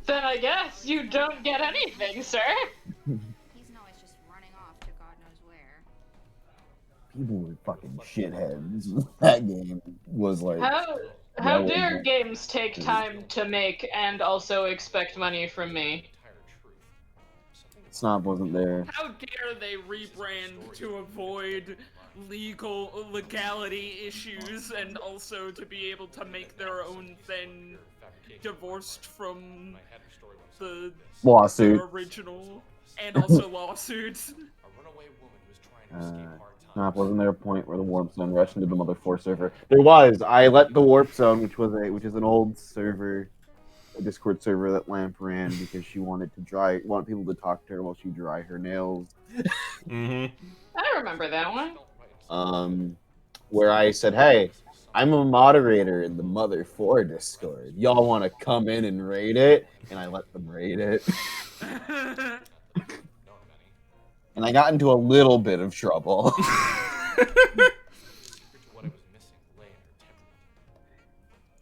Speaker 3: Then I guess you don't get anything, sir.
Speaker 8: he's always just running off to God knows where.
Speaker 1: People were fucking shitheads. That game was like,
Speaker 3: How
Speaker 1: well,
Speaker 3: dare games take time to make and also expect money from me?
Speaker 7: Entire truth. Something
Speaker 1: Snop wasn't there.
Speaker 5: How dare they rebrand to avoid legality issues and also to be able to make their own thing divorced from
Speaker 7: my head her story was
Speaker 5: the
Speaker 1: Lawsuit.
Speaker 5: original and also lawsuits.
Speaker 7: a runaway woman who was trying to escape hard
Speaker 1: Snop,
Speaker 7: times.
Speaker 1: wasn't there a point where the warp zone rushed into the Mother 4 server? There was. I let the warp zone, which is an old server, a Discord server that Lamp ran because she wanted people to talk to her while she dry her nails.
Speaker 2: Mm-hmm.
Speaker 3: I remember that one.
Speaker 1: Where I said, hey, I'm a moderator in the Mother 4 Discord. Y'all want to come in and raid it? And I let them raid it.
Speaker 7: Known many.
Speaker 1: And I got into a little bit of trouble.
Speaker 7: Secret to what I was missing lay in her temperament.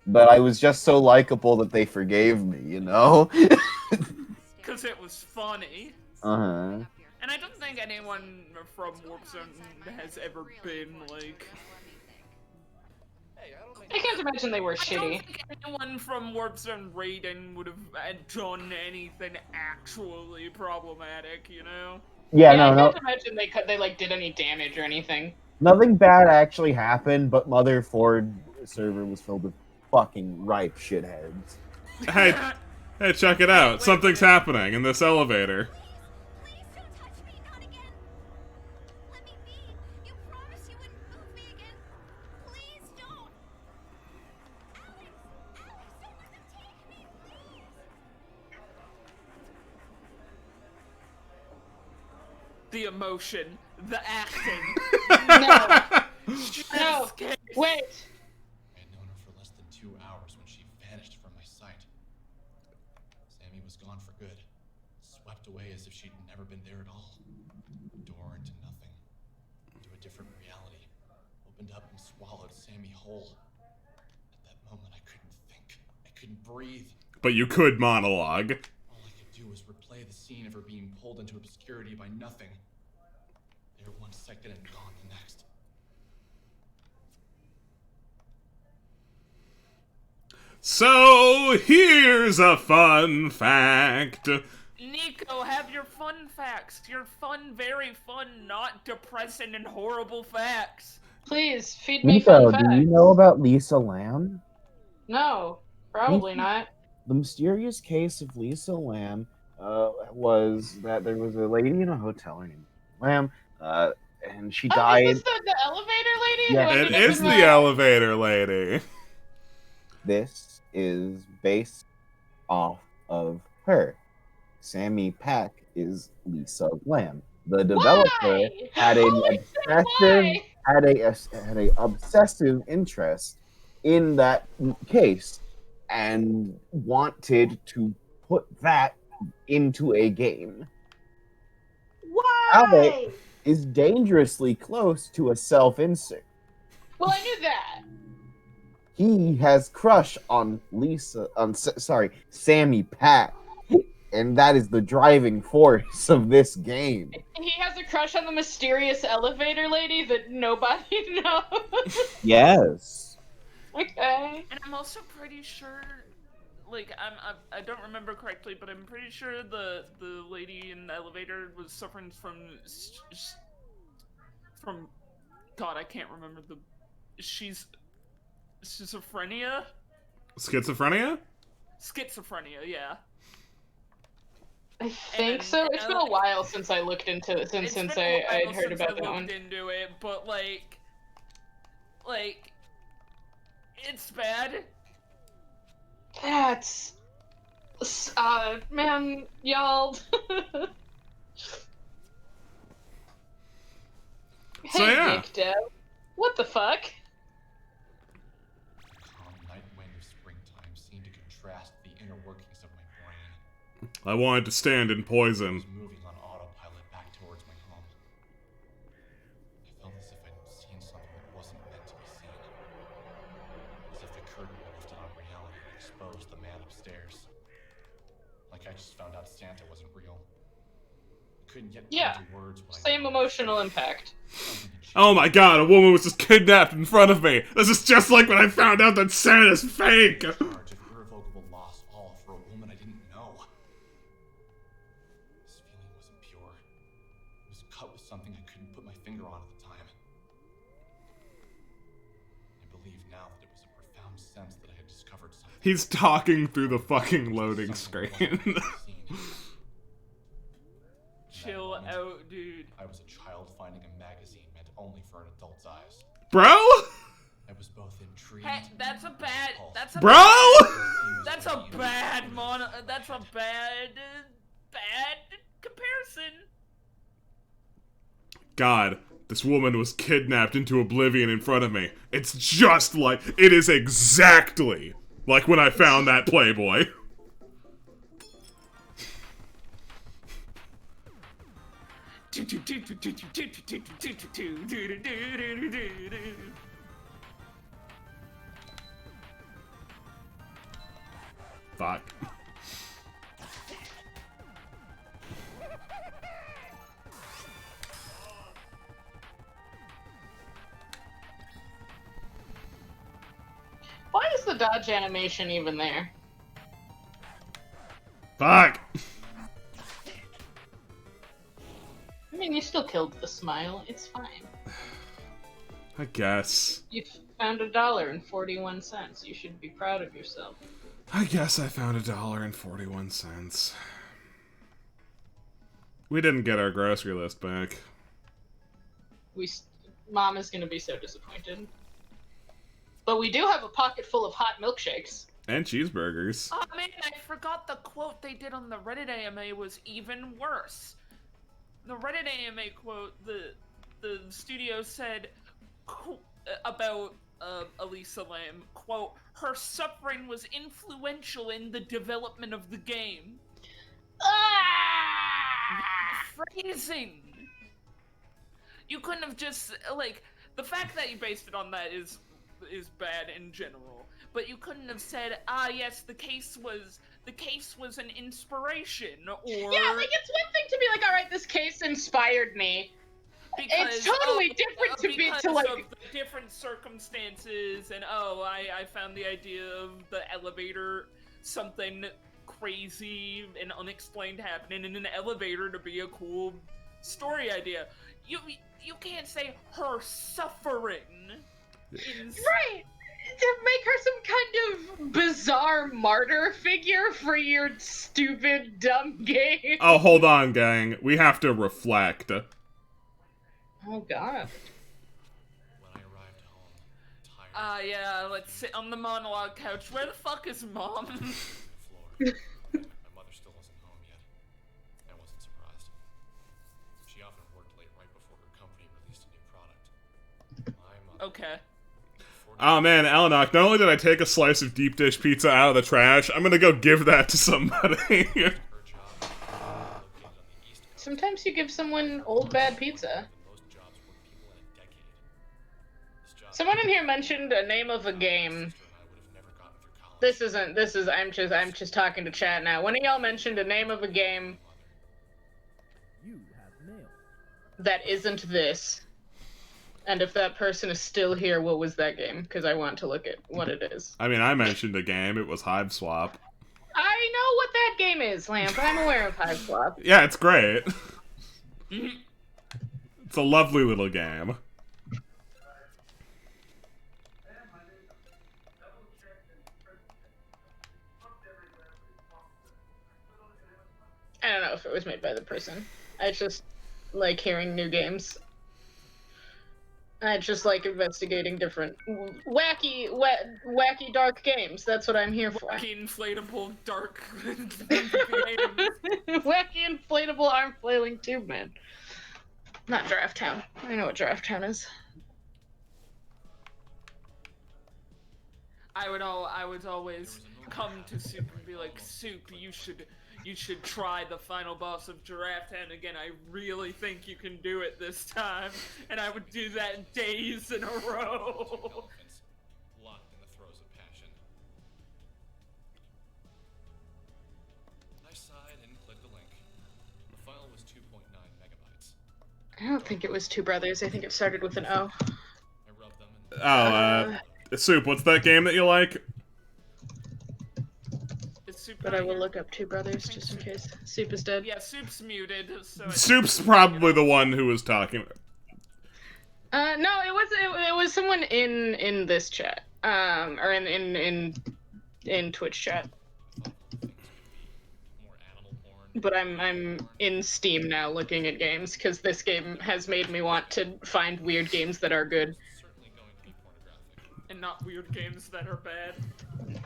Speaker 1: But I was just so likable that they forgave me, you know?
Speaker 5: Because it was funny.
Speaker 1: Uh-huh.
Speaker 5: And I don't think anyone from Warp Zone has ever been like...
Speaker 7: Hey, I don't make
Speaker 3: I can't imagine they were
Speaker 5: I don't
Speaker 3: shitty.
Speaker 5: think anyone from Warp Zone raiding would have done anything actually problematic, you know?
Speaker 1: Yeah,
Speaker 3: I
Speaker 1: no,
Speaker 3: can't imagine they like did any damage or anything.
Speaker 1: nothing bad actually happened, but Mother 4 server was filled with fucking ripe shitheads.
Speaker 2: Hey, check it out. Something's happening in this elevator.
Speaker 8: Please don't touch me, not again. Let me be. You promised you wouldn't move me again. Please don't. Alex, don't let them take me, please.
Speaker 5: The emotion, the acting.
Speaker 3: No,
Speaker 5: Just kidding.
Speaker 3: wait.
Speaker 7: I had known her for less than 2 hours when she vanished from my sight. Sammy was gone for good, swept away as if she'd never been there at all. Door into nothing, into a different reality, opened up and swallowed Sammy whole. At that moment, I couldn't think. I couldn't breathe.
Speaker 2: But you could monologue.
Speaker 7: All I could do was replay the scene of her being pulled into obscurity by nothing. There 1 second and gone the next.
Speaker 2: So, here's a fun fact.
Speaker 5: Nico, have your fun facts. Your fun, very fun, not depressing and horrible facts.
Speaker 3: Please feed me fun
Speaker 1: Nico,
Speaker 3: facts.
Speaker 1: do you know about Lisa Lamb?
Speaker 3: No, probably not.
Speaker 1: The mysterious case of Lisa Lamb was that there was a lady in a hotel named Lamb, and she
Speaker 3: Oh,
Speaker 1: died.
Speaker 3: is this the elevator lady
Speaker 1: Yeah.
Speaker 3: who
Speaker 2: It
Speaker 3: ended up
Speaker 2: is
Speaker 3: in
Speaker 2: the elevator lady.
Speaker 1: This is based off of her. Sammy Pack is Lisa Lamb. The developer
Speaker 3: Why?
Speaker 1: had an
Speaker 3: Holy shit, why?
Speaker 1: had a obsessive interest in that case and wanted to put that into a game. Alec
Speaker 3: Why?
Speaker 1: is dangerously close to a self-insert.
Speaker 3: Well, I knew that.
Speaker 1: He has crush on Sammy Pack, and that is the driving force of this game.
Speaker 3: He has a crush on the mysterious elevator lady that nobody knows.
Speaker 1: Yes.
Speaker 3: Okay.
Speaker 5: And I'm also pretty sure, like, I don't remember correctly, but I'm pretty sure the lady in the elevator was suffering from God, I can't remember she's schizophrenia?
Speaker 2: Schizophrenia?
Speaker 5: Schizophrenia, yeah.
Speaker 3: I think so. It's been a while since I looked into it, since I'd heard about that one.
Speaker 5: Into it, but like, it's bad.
Speaker 3: That's man, y'all.
Speaker 2: So,
Speaker 3: Hey,
Speaker 2: yeah.
Speaker 3: YIIK Dev. What the fuck?
Speaker 7: Calm night wind of springtime seemed to contrast the inner workings of my brain.
Speaker 2: I wanted to stand in
Speaker 7: I
Speaker 2: poison.
Speaker 7: was moving on autopilot back towards my home. I felt as if I'd seen something that wasn't meant to be seen. As if the curtain were lifted on reality and exposed the man upstairs. Like I just found out Santa wasn't real. I couldn't get
Speaker 3: Yeah.
Speaker 7: into words what I
Speaker 3: Same
Speaker 7: knew.
Speaker 3: emotional impact.
Speaker 7: Something had
Speaker 2: Oh my god, a woman was just kidnapped in front of me. This is just like when I found out that Santa's fake.
Speaker 7: charge of irrevocable loss, all for a woman I didn't know. This feeling wasn't pure. It was cut with something I couldn't put my finger on at the time. I believe now that it was a profound sense that I had discovered something.
Speaker 2: He's talking through the fucking loading screen.
Speaker 5: Chill out, dude.
Speaker 7: I was a child finding a magazine meant only for an adult's eyes.
Speaker 2: Bro?
Speaker 7: I was both intrigued.
Speaker 5: Hey, that's a bad
Speaker 2: Bro?
Speaker 5: That's a bad comparison.
Speaker 2: God, this woman was kidnapped into oblivion in front of me. It's just like, it is exactly like when I found that Playboy. Fuck.
Speaker 3: Why is the dodge animation even there?
Speaker 2: Fuck.
Speaker 3: I mean, you still killed the smile. It's fine.
Speaker 2: I guess.
Speaker 3: You found $1.41. You should be proud of yourself.
Speaker 2: I guess I found $1.41. We didn't get our grocery list back.
Speaker 3: Mom is gonna be so disappointed. But we do have a pocket full of hot milkshakes.
Speaker 2: And cheeseburgers.
Speaker 5: Oh man, I forgot the quote they did on the Reddit AMA was even worse. The Reddit AMA quote, the studio said about Elisa Lam, quote, her suffering was influential in the development of the game. Phrasing! You couldn't have just, like, the fact that you based it on that is bad in general. But you couldn't have said, yes, the case was an inspiration, or...
Speaker 3: Yeah, like, it's one thing to be like, alright, this case inspired me. It's totally different to like...
Speaker 5: of the different circumstances, and I found the idea of the elevator, something crazy and unexplained happening in an elevator to be a cool story idea. you can't say her suffering.
Speaker 3: Right! To make her some kind of bizarre martyr figure for your stupid, dumb game.
Speaker 2: Oh, hold on, gang. We have to reflect.
Speaker 3: Oh, God.
Speaker 7: When I arrived home, tired
Speaker 5: Yeah, let's sit on the monologue couch. Where the fuck is Mom?
Speaker 7: on the floor, my mother still wasn't home yet. I wasn't surprised. She often worked late right before her company released a new product. My mother,
Speaker 5: Okay.
Speaker 2: Oh man, Eleanor, not only did I take a slice of deep dish pizza out of the trash, I'm gonna go give that to somebody.
Speaker 7: her job located on the East Coast.
Speaker 3: Sometimes you give someone old bad pizza.
Speaker 7: Most jobs work people in a decade. This job
Speaker 3: Someone in here mentioned a name of a game.
Speaker 7: sister and I would have never gotten through college.
Speaker 3: I'm just talking to chat now. One of y'all mentioned a name of a game
Speaker 4: You have mail.
Speaker 3: that isn't this. And if that person is still here, what was that game? Because I want to look at what it is.
Speaker 2: I mean, I mentioned a game. It was Hive Swap.
Speaker 3: I know what that game is, Lamp. I'm aware of Hive Swap.
Speaker 2: Yeah, it's great. It's a lovely little game.
Speaker 3: I don't know if it was made by the person. I just like hearing new games. I just like investigating different wacky dark games. That's what I'm here for.
Speaker 5: Wacky inflatable dark games.
Speaker 3: Wacky inflatable arm flailing tube man. Not Draft Town. I know what Draft Town is.
Speaker 5: I would always come to Soup and be like, Soup, you should try the final boss of Giraffe Town again. I really think you can do it this time. And I would do that days in a row.
Speaker 7: Elephants, locked in the throes of passion. I sighed and clicked the link. The file was 2.9 megabytes.
Speaker 3: I don't think it was Two Brothers. I think it started with an O.
Speaker 7: I rubbed them and
Speaker 2: Soup, what's that game that you like?
Speaker 5: Is Soup
Speaker 3: But
Speaker 5: not
Speaker 3: I will
Speaker 5: here?
Speaker 3: look up Two Brothers just in case. Soup is dead.
Speaker 5: Yeah, Soup's muted, so I
Speaker 2: Soup's probably the one who was talking.
Speaker 3: No, it was someone in this chat. Or in Twitch chat.
Speaker 7: more animal porn.
Speaker 3: But I'm in Steam now looking at games because this game has made me want to find weird games that are good.
Speaker 7: Certainly going to be pornographic.
Speaker 5: and not weird games that are bad.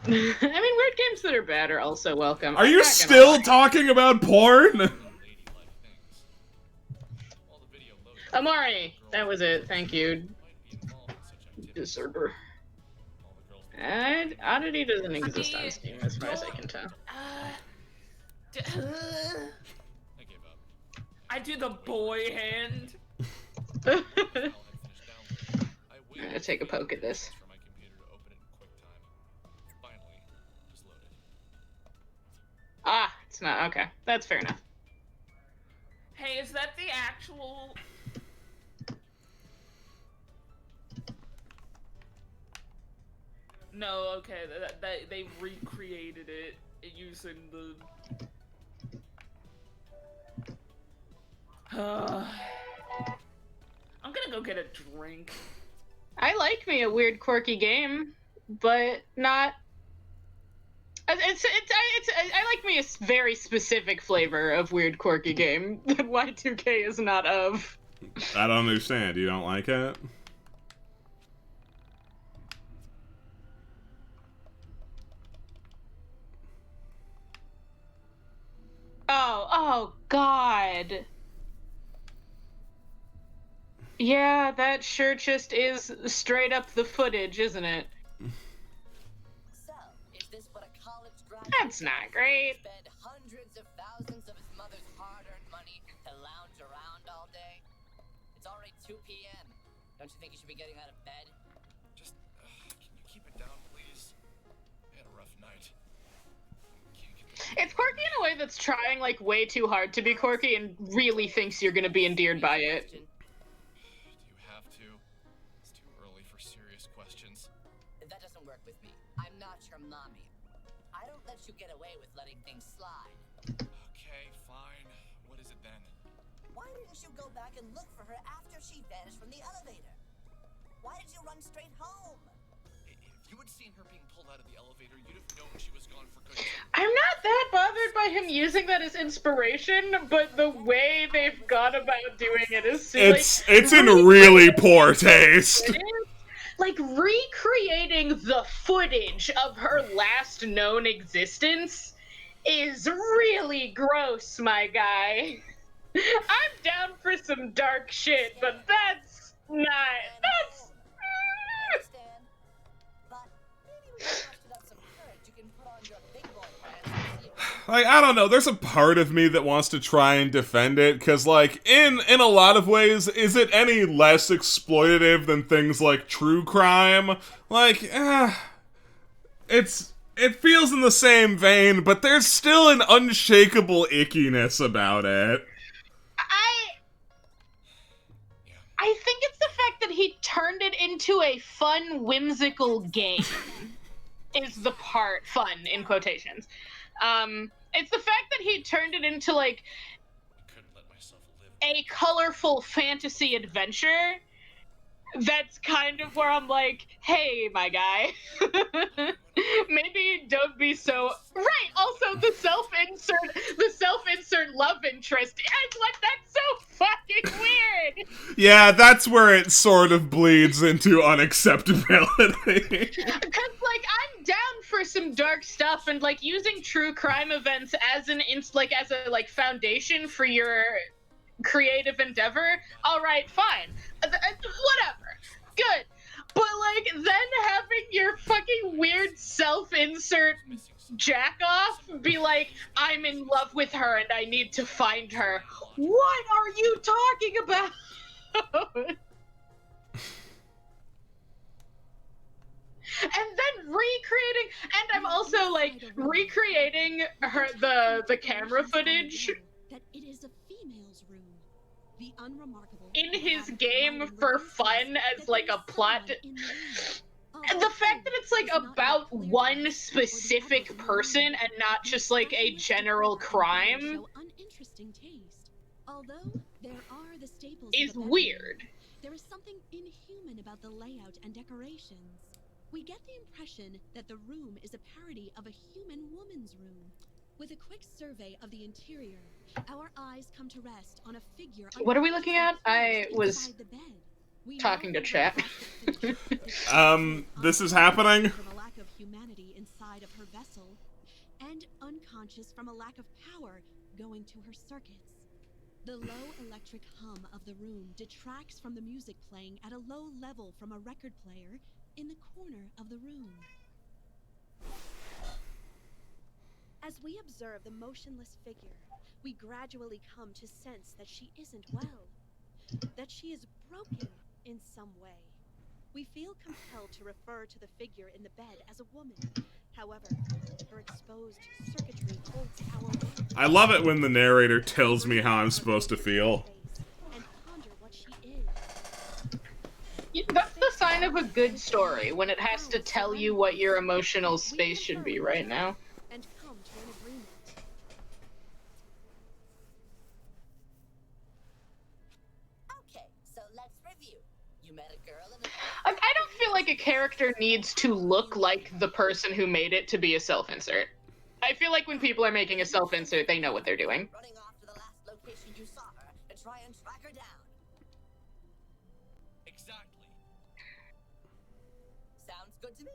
Speaker 3: I mean, weird games that are bad are also welcome.
Speaker 2: Are
Speaker 3: I'm
Speaker 2: you
Speaker 3: not gonna
Speaker 2: still
Speaker 3: lie.
Speaker 2: talking about porn?
Speaker 7: Ladylike things. While the video loaded,
Speaker 3: Amari, that was it. Thank you,
Speaker 7: might be involved in such activity.
Speaker 3: Deserter.
Speaker 7: All the girls
Speaker 3: Oddity doesn't exist on
Speaker 5: Mean,
Speaker 3: Steam, as far as I can tell.
Speaker 5: D-
Speaker 7: I gave up.
Speaker 5: I do the boy hand.
Speaker 7: All had finished downloading. I
Speaker 3: I'm
Speaker 7: waited
Speaker 3: gonna take a poke at this.
Speaker 7: for my computer to open it in QuickTime. Finally, it was loaded.
Speaker 3: Ah, it's not. Okay, that's fair enough.
Speaker 5: Hey, is that the actual? No, okay, that they recreated it using the. I'm gonna go get a drink.
Speaker 3: I like me a weird, quirky game, but not. I like me a very specific flavor of weird, quirky game that Y2K is not of.
Speaker 2: I don't understand. You don't like it?
Speaker 3: Oh, God. Yeah, that sure just is straight up the footage, isn't it?
Speaker 9: So, is this what a college graduate
Speaker 3: That's not great.
Speaker 9: spend hundreds of thousands of his mother's hard-earned money to lounge around all day? It's already 2 p.m. Don't you think you should be getting out of bed?
Speaker 7: Just, can you keep it down, please? I had a rough night. Can't get the
Speaker 3: It's quirky in a way that's trying, like, way too hard to be quirky and really thinks you're gonna be endeared by it.
Speaker 7: Do you have to? It's too early for serious questions.
Speaker 9: That doesn't work with me. I'm not your mommy. I don't let you get away with letting things slide.
Speaker 7: Okay, fine. What is it then?
Speaker 9: Why didn't you go back and look for her after she vanished from the elevator? Why did you run straight home?
Speaker 7: If you had seen her being pulled out of the elevator, you'd have known she was gone for good too.
Speaker 3: I'm not that bothered by him using that as inspiration, but the way they've gone about doing it is
Speaker 2: It's in really poor taste.
Speaker 3: Like, recreating the footage of her last known existence is really gross, my guy. I'm down for some dark shit, but that's not. That's.
Speaker 9: I understand. But maybe we can muster up some courage. You can put on your big boy pants and see if
Speaker 2: Like, I don't know, there's a part of me that wants to try and defend it, because, like, in a lot of ways, is it any less exploitative than things like true crime? Like, it feels in the same vein, but there's still an unshakable ickiness about it.
Speaker 3: I think it's the fact that he turned it into a fun, whimsical game. Is the part fun in quotations. It's the fact that he turned it into like a colorful fantasy adventure. That's kind of where I'm like, hey, my guy, maybe don't be so right. Also, the self-insert love interest is what that's so fucking weird.
Speaker 2: Yeah, that's where it sort of bleeds into unacceptability.
Speaker 3: Because, like, I'm down for some dark stuff, and like using true crime events as a foundation for your creative endeavor. All right, fine, whatever. Good. But, like, then having your fucking weird self-insert jack-off be like, I'm in love with her and I need to find her. What are you talking about? And then recreating, and I'm also, like, recreating the camera footage
Speaker 6: that it is a female's room. The unremarkable
Speaker 3: in his game for fun as like a plot. And the fact that it's like about one specific person and not just like a general crime is weird.
Speaker 6: There is something inhuman about the layout and decorations. We get the impression that the room is a parody of a human woman's room. With a quick survey of the interior, our eyes come to rest on a figure.
Speaker 3: What are we looking at? I was talking to chat.
Speaker 2: This is happening.
Speaker 6: From a lack of humanity inside of her vessel, and unconscious from a lack of power going to her circuits. The low electric hum of the room detracts from the music playing at a low level from a record player in the corner of the room. As we observe the motionless figure, we gradually come to sense that she isn't well, that she is broken in some way. We feel compelled to refer to the figure in the bed as a woman. However, her exposed circuitry holds our will.
Speaker 2: I love it when the narrator tells me how I'm supposed to feel.
Speaker 6: And ponder what she is.
Speaker 3: Yeah, that's the sign of a good story, when it has to tell you what your emotional space should be right now.
Speaker 6: And come to an agreement.
Speaker 9: Okay, so let's review. You met a girl in the
Speaker 3: I don't feel like a character needs to look like the person who made it to be a self-insert. I feel like when people are making a self-insert, they know what they're doing.
Speaker 9: running off to the last location you saw her to try and track her down.
Speaker 7: Exactly.
Speaker 9: Sounds good to me.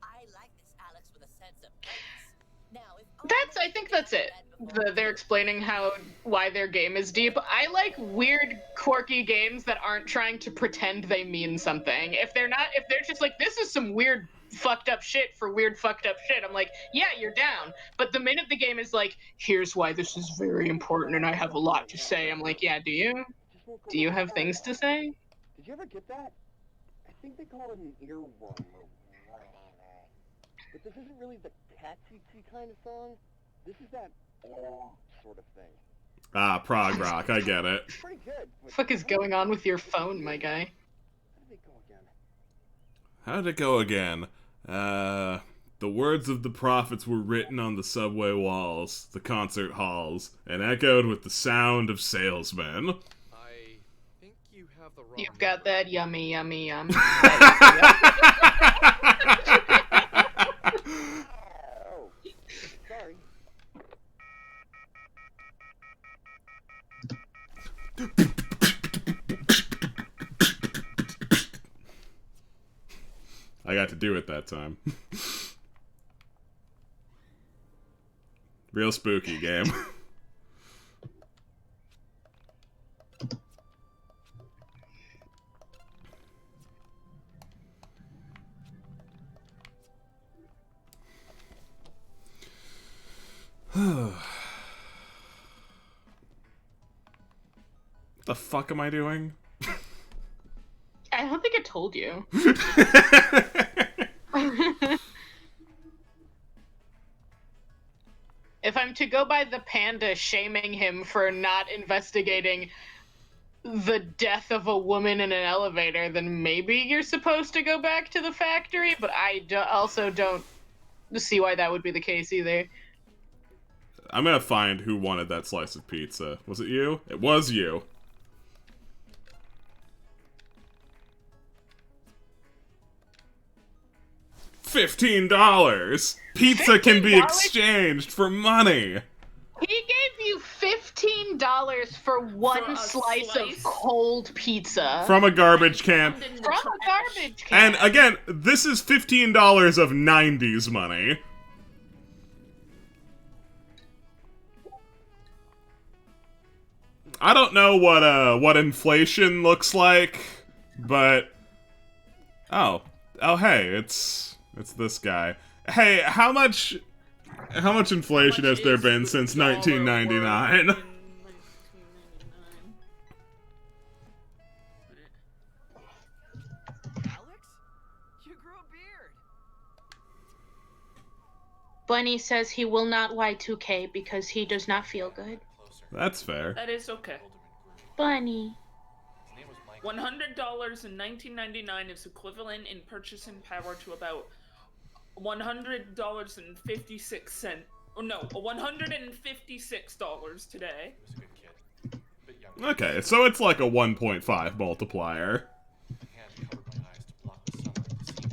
Speaker 9: I like this Alex with a sense of purpose. Now, if
Speaker 3: I think that's it. They're explaining why their game is deep. I like weird, quirky games that aren't trying to pretend they mean something. If they're just like, this is some weird, fucked up shit for weird, fucked up shit, I'm like, yeah, you're down. But the minute the game is like, here's why this is very important and I have a lot to say, I'm like, yeah, do you? Do you have things to say?
Speaker 4: Did you ever get that? I think they call it an earworm. But this isn't really the catchy kind of song. This is that sort of thing.
Speaker 2: Ah, prog rock, I get it.
Speaker 4: Pretty good.
Speaker 3: What the fuck is going on with your phone, my guy?
Speaker 4: How did it go again?
Speaker 2: How did it go again? The words of the prophets were written on the subway walls, the concert halls, and echoed with the sound of salesmen.
Speaker 7: I think you have the wrong
Speaker 3: You've got that yummy, yummy, yum.
Speaker 4: Oh, sorry.
Speaker 2: I got to do it that time. Real spooky game. What the fuck am I doing?
Speaker 3: I don't think I told you. If I'm to go by the panda shaming him for not investigating the death of a woman in an elevator, then maybe you're supposed to go back to the factory, but I also don't see why that would be the case either.
Speaker 2: I'm gonna find who wanted that slice of pizza. Was it you? It was you. $15! Pizza can be
Speaker 3: $15?
Speaker 2: exchanged for money!
Speaker 3: He gave you $15 for one
Speaker 5: For a
Speaker 3: slice of
Speaker 5: slice?
Speaker 3: cold pizza.
Speaker 2: From a garbage can.
Speaker 3: From a garbage can.
Speaker 2: And again, this is $15 of 90s money. I don't know what inflation looks like, but oh hey, it's this guy. Hey, how much inflation has there been since 1999?
Speaker 9: Alex? You grew a beard.
Speaker 3: Bunny says he will not Y2K because he does not feel good.
Speaker 2: That's fair.
Speaker 5: That is okay.
Speaker 3: Bunny.
Speaker 5: $100 in 1999 is equivalent in purchasing power to about $100.56. Oh no, $156 today.
Speaker 7: He was a good kid. A bit younger.
Speaker 2: Okay, so it's like a 1.5 multiplier.
Speaker 7: My hand covered my eyes to block the sunlight to see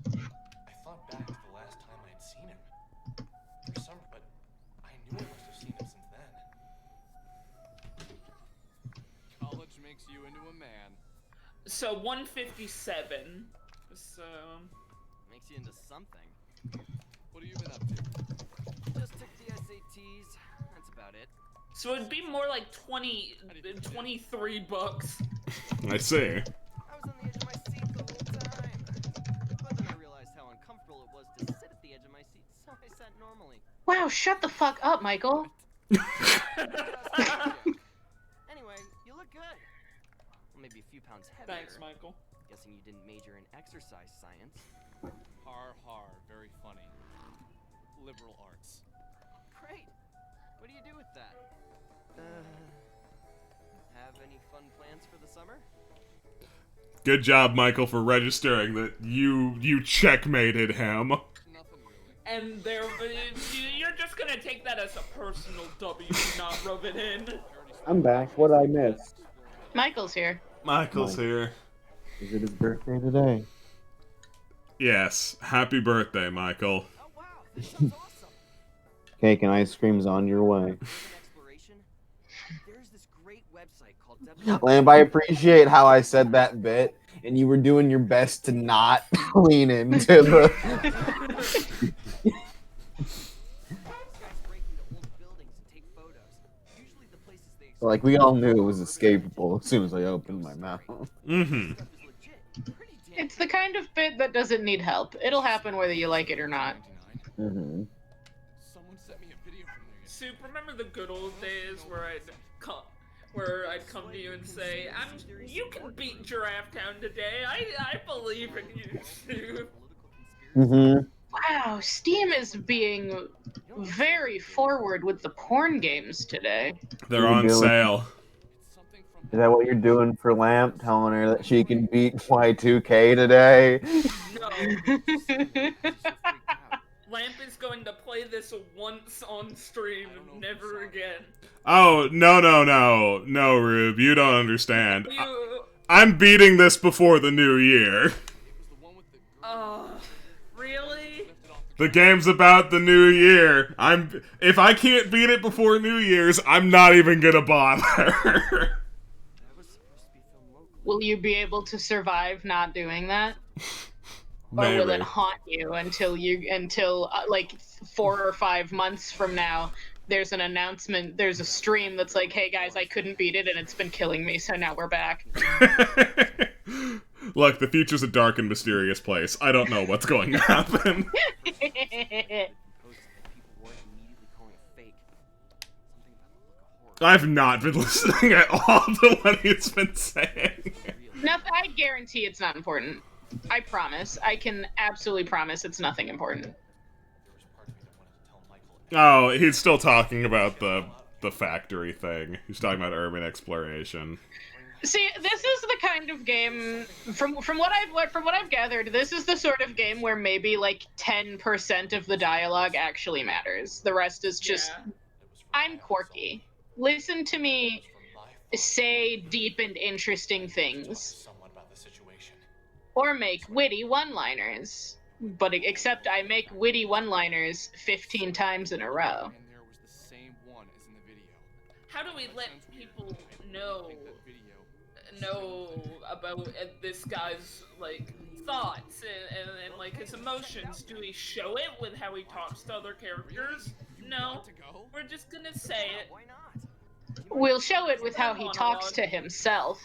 Speaker 7: him. I thought back to the last time I had seen him. For some, but I knew I must have seen him since then.
Speaker 10: College makes you into a man.
Speaker 5: So 157. So
Speaker 10: Makes you into something. What have you been up to? Just took the SATs. That's about it.
Speaker 5: so it'd be more like 23 bucks.
Speaker 2: I see.
Speaker 10: I was on the edge of my seat the whole time. But then I realized how uncomfortable it was to sit at the edge of my seat, so I sat normally.
Speaker 3: Wow, shut the fuck up, Michael.
Speaker 10: Anyway, you look good. Well, maybe a few pounds heavier.
Speaker 5: Thanks, Michael.
Speaker 10: Guessing you didn't major in exercise science.
Speaker 11: Har har, very funny. Liberal arts.
Speaker 10: Great. What do you do with that? Have any fun plans for the summer?
Speaker 2: Good job, Michael, for registering that you checkmated him.
Speaker 11: Nothing really.
Speaker 5: And you're just gonna take that as a personal W, not rub it in.
Speaker 1: I'm back. What did I miss?
Speaker 3: Michael's here.
Speaker 2: Michael's here.
Speaker 1: Is it his birthday today?
Speaker 2: Yes. Happy birthday, Michael.
Speaker 10: Oh wow, this sounds awesome.
Speaker 1: Cake and ice cream's on your way.
Speaker 10: Urban exploration. There's this great website called
Speaker 1: Lamb, I appreciate how I said that bit, and you were doing your best to not lean into the.
Speaker 10: These guys break into old buildings and take photos. Usually the places they
Speaker 1: Like, we all knew it was escapable as soon as I opened my mouth.
Speaker 2: Mm-hmm.
Speaker 10: stuff is legit. Pretty damn.
Speaker 3: It's the kind of bit that doesn't need help. It'll happen whether you like it or not.
Speaker 7: 99.
Speaker 1: Mm-hmm.
Speaker 7: Someone sent me a video from there.
Speaker 5: Soup, remember the good old days where I'd come to you and say, you can beat Giraffe Town today. I believe in you, Soup.
Speaker 1: Mm-hmm.
Speaker 3: Wow, Steam is being very forward with the porn games today.
Speaker 2: They're on sale.
Speaker 7: It's something from
Speaker 1: Is that what you're doing for Lamp? Telling her that she can beat Y2K today?
Speaker 5: No.
Speaker 10: It's so freaky.
Speaker 5: play this once on stream and never again.
Speaker 2: Oh, no, Rube, you don't understand.
Speaker 5: You...
Speaker 2: I'm beating this before the new year.
Speaker 5: Really?
Speaker 2: The game's about the new year. If I can't beat it before New Year's, I'm not even gonna bother.
Speaker 3: Will you be able to survive not doing that?
Speaker 2: Maybe.
Speaker 3: Or will it haunt you until like 4 or 5 months from now? There's an announcement. There's a stream that's like, "Hey guys, I couldn't beat it, and it's been killing me. So now we're back."
Speaker 2: Look, the future's a dark and mysterious place. I don't know what's going to happen. I've not been listening at all to what he's been saying.
Speaker 3: Nothing. I guarantee it's not important. I promise. I can absolutely promise it's nothing important.
Speaker 2: Oh, he's still talking about the factory thing. He's talking about urban exploration.
Speaker 3: See, this is the kind of game from what I've gathered. This is the sort of game where maybe like 10% of the dialogue actually matters. The rest is just, I'm quirky. Listen to me say deep and interesting things, or make witty one-liners. But except I make witty one-liners 15 times in a row.
Speaker 5: How do we let people know about this guy's like thoughts and like his emotions? Do we show it with how he talks to other characters? No, we're just gonna say it.
Speaker 3: We'll show it with how he talks to himself.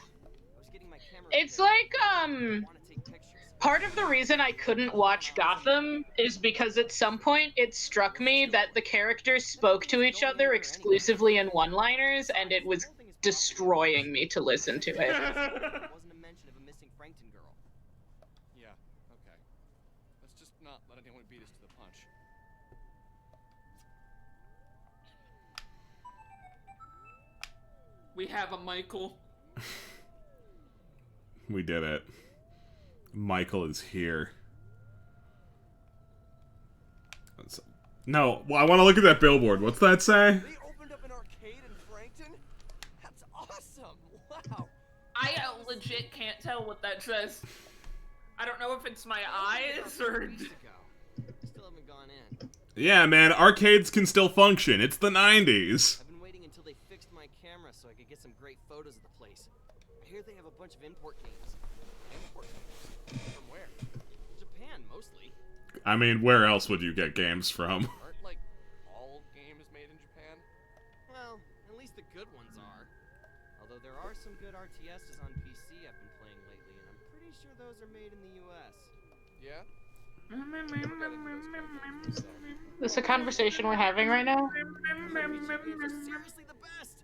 Speaker 3: It's like part of the reason I couldn't watch Gotham is because at some point it struck me that the characters spoke to each other exclusively in one-liners, and it was destroying me to listen to it.
Speaker 10: Wasn't a mention of a missing Frankton girl.
Speaker 11: Yeah, okay. Let's just not let anyone beat us to the punch.
Speaker 5: We have a Michael.
Speaker 2: We did it. Michael is here. No, I want to look at that billboard. What's that say?
Speaker 10: They opened up an arcade in Frankton? That's awesome! Wow!
Speaker 5: I legit can't tell what that says. I don't know if it's my eyes or...
Speaker 10: Still haven't gone in.
Speaker 2: Yeah, man, arcades can still function. It's the 90s.
Speaker 10: I've been waiting until they fixed my camera so I could get some great photos of the place. I hear they have a bunch of import games. Import games? From where? Japan, mostly.
Speaker 2: I mean, where else would you get games from?
Speaker 11: Aren't, like, all games made in Japan?
Speaker 10: Well, at least the good ones are. Although there are some good RTSs on PC I've been playing lately, and I'm pretty sure those are made in the US.
Speaker 11: Yeah?
Speaker 3: This a conversation we're having right now?
Speaker 10: Seriously the best!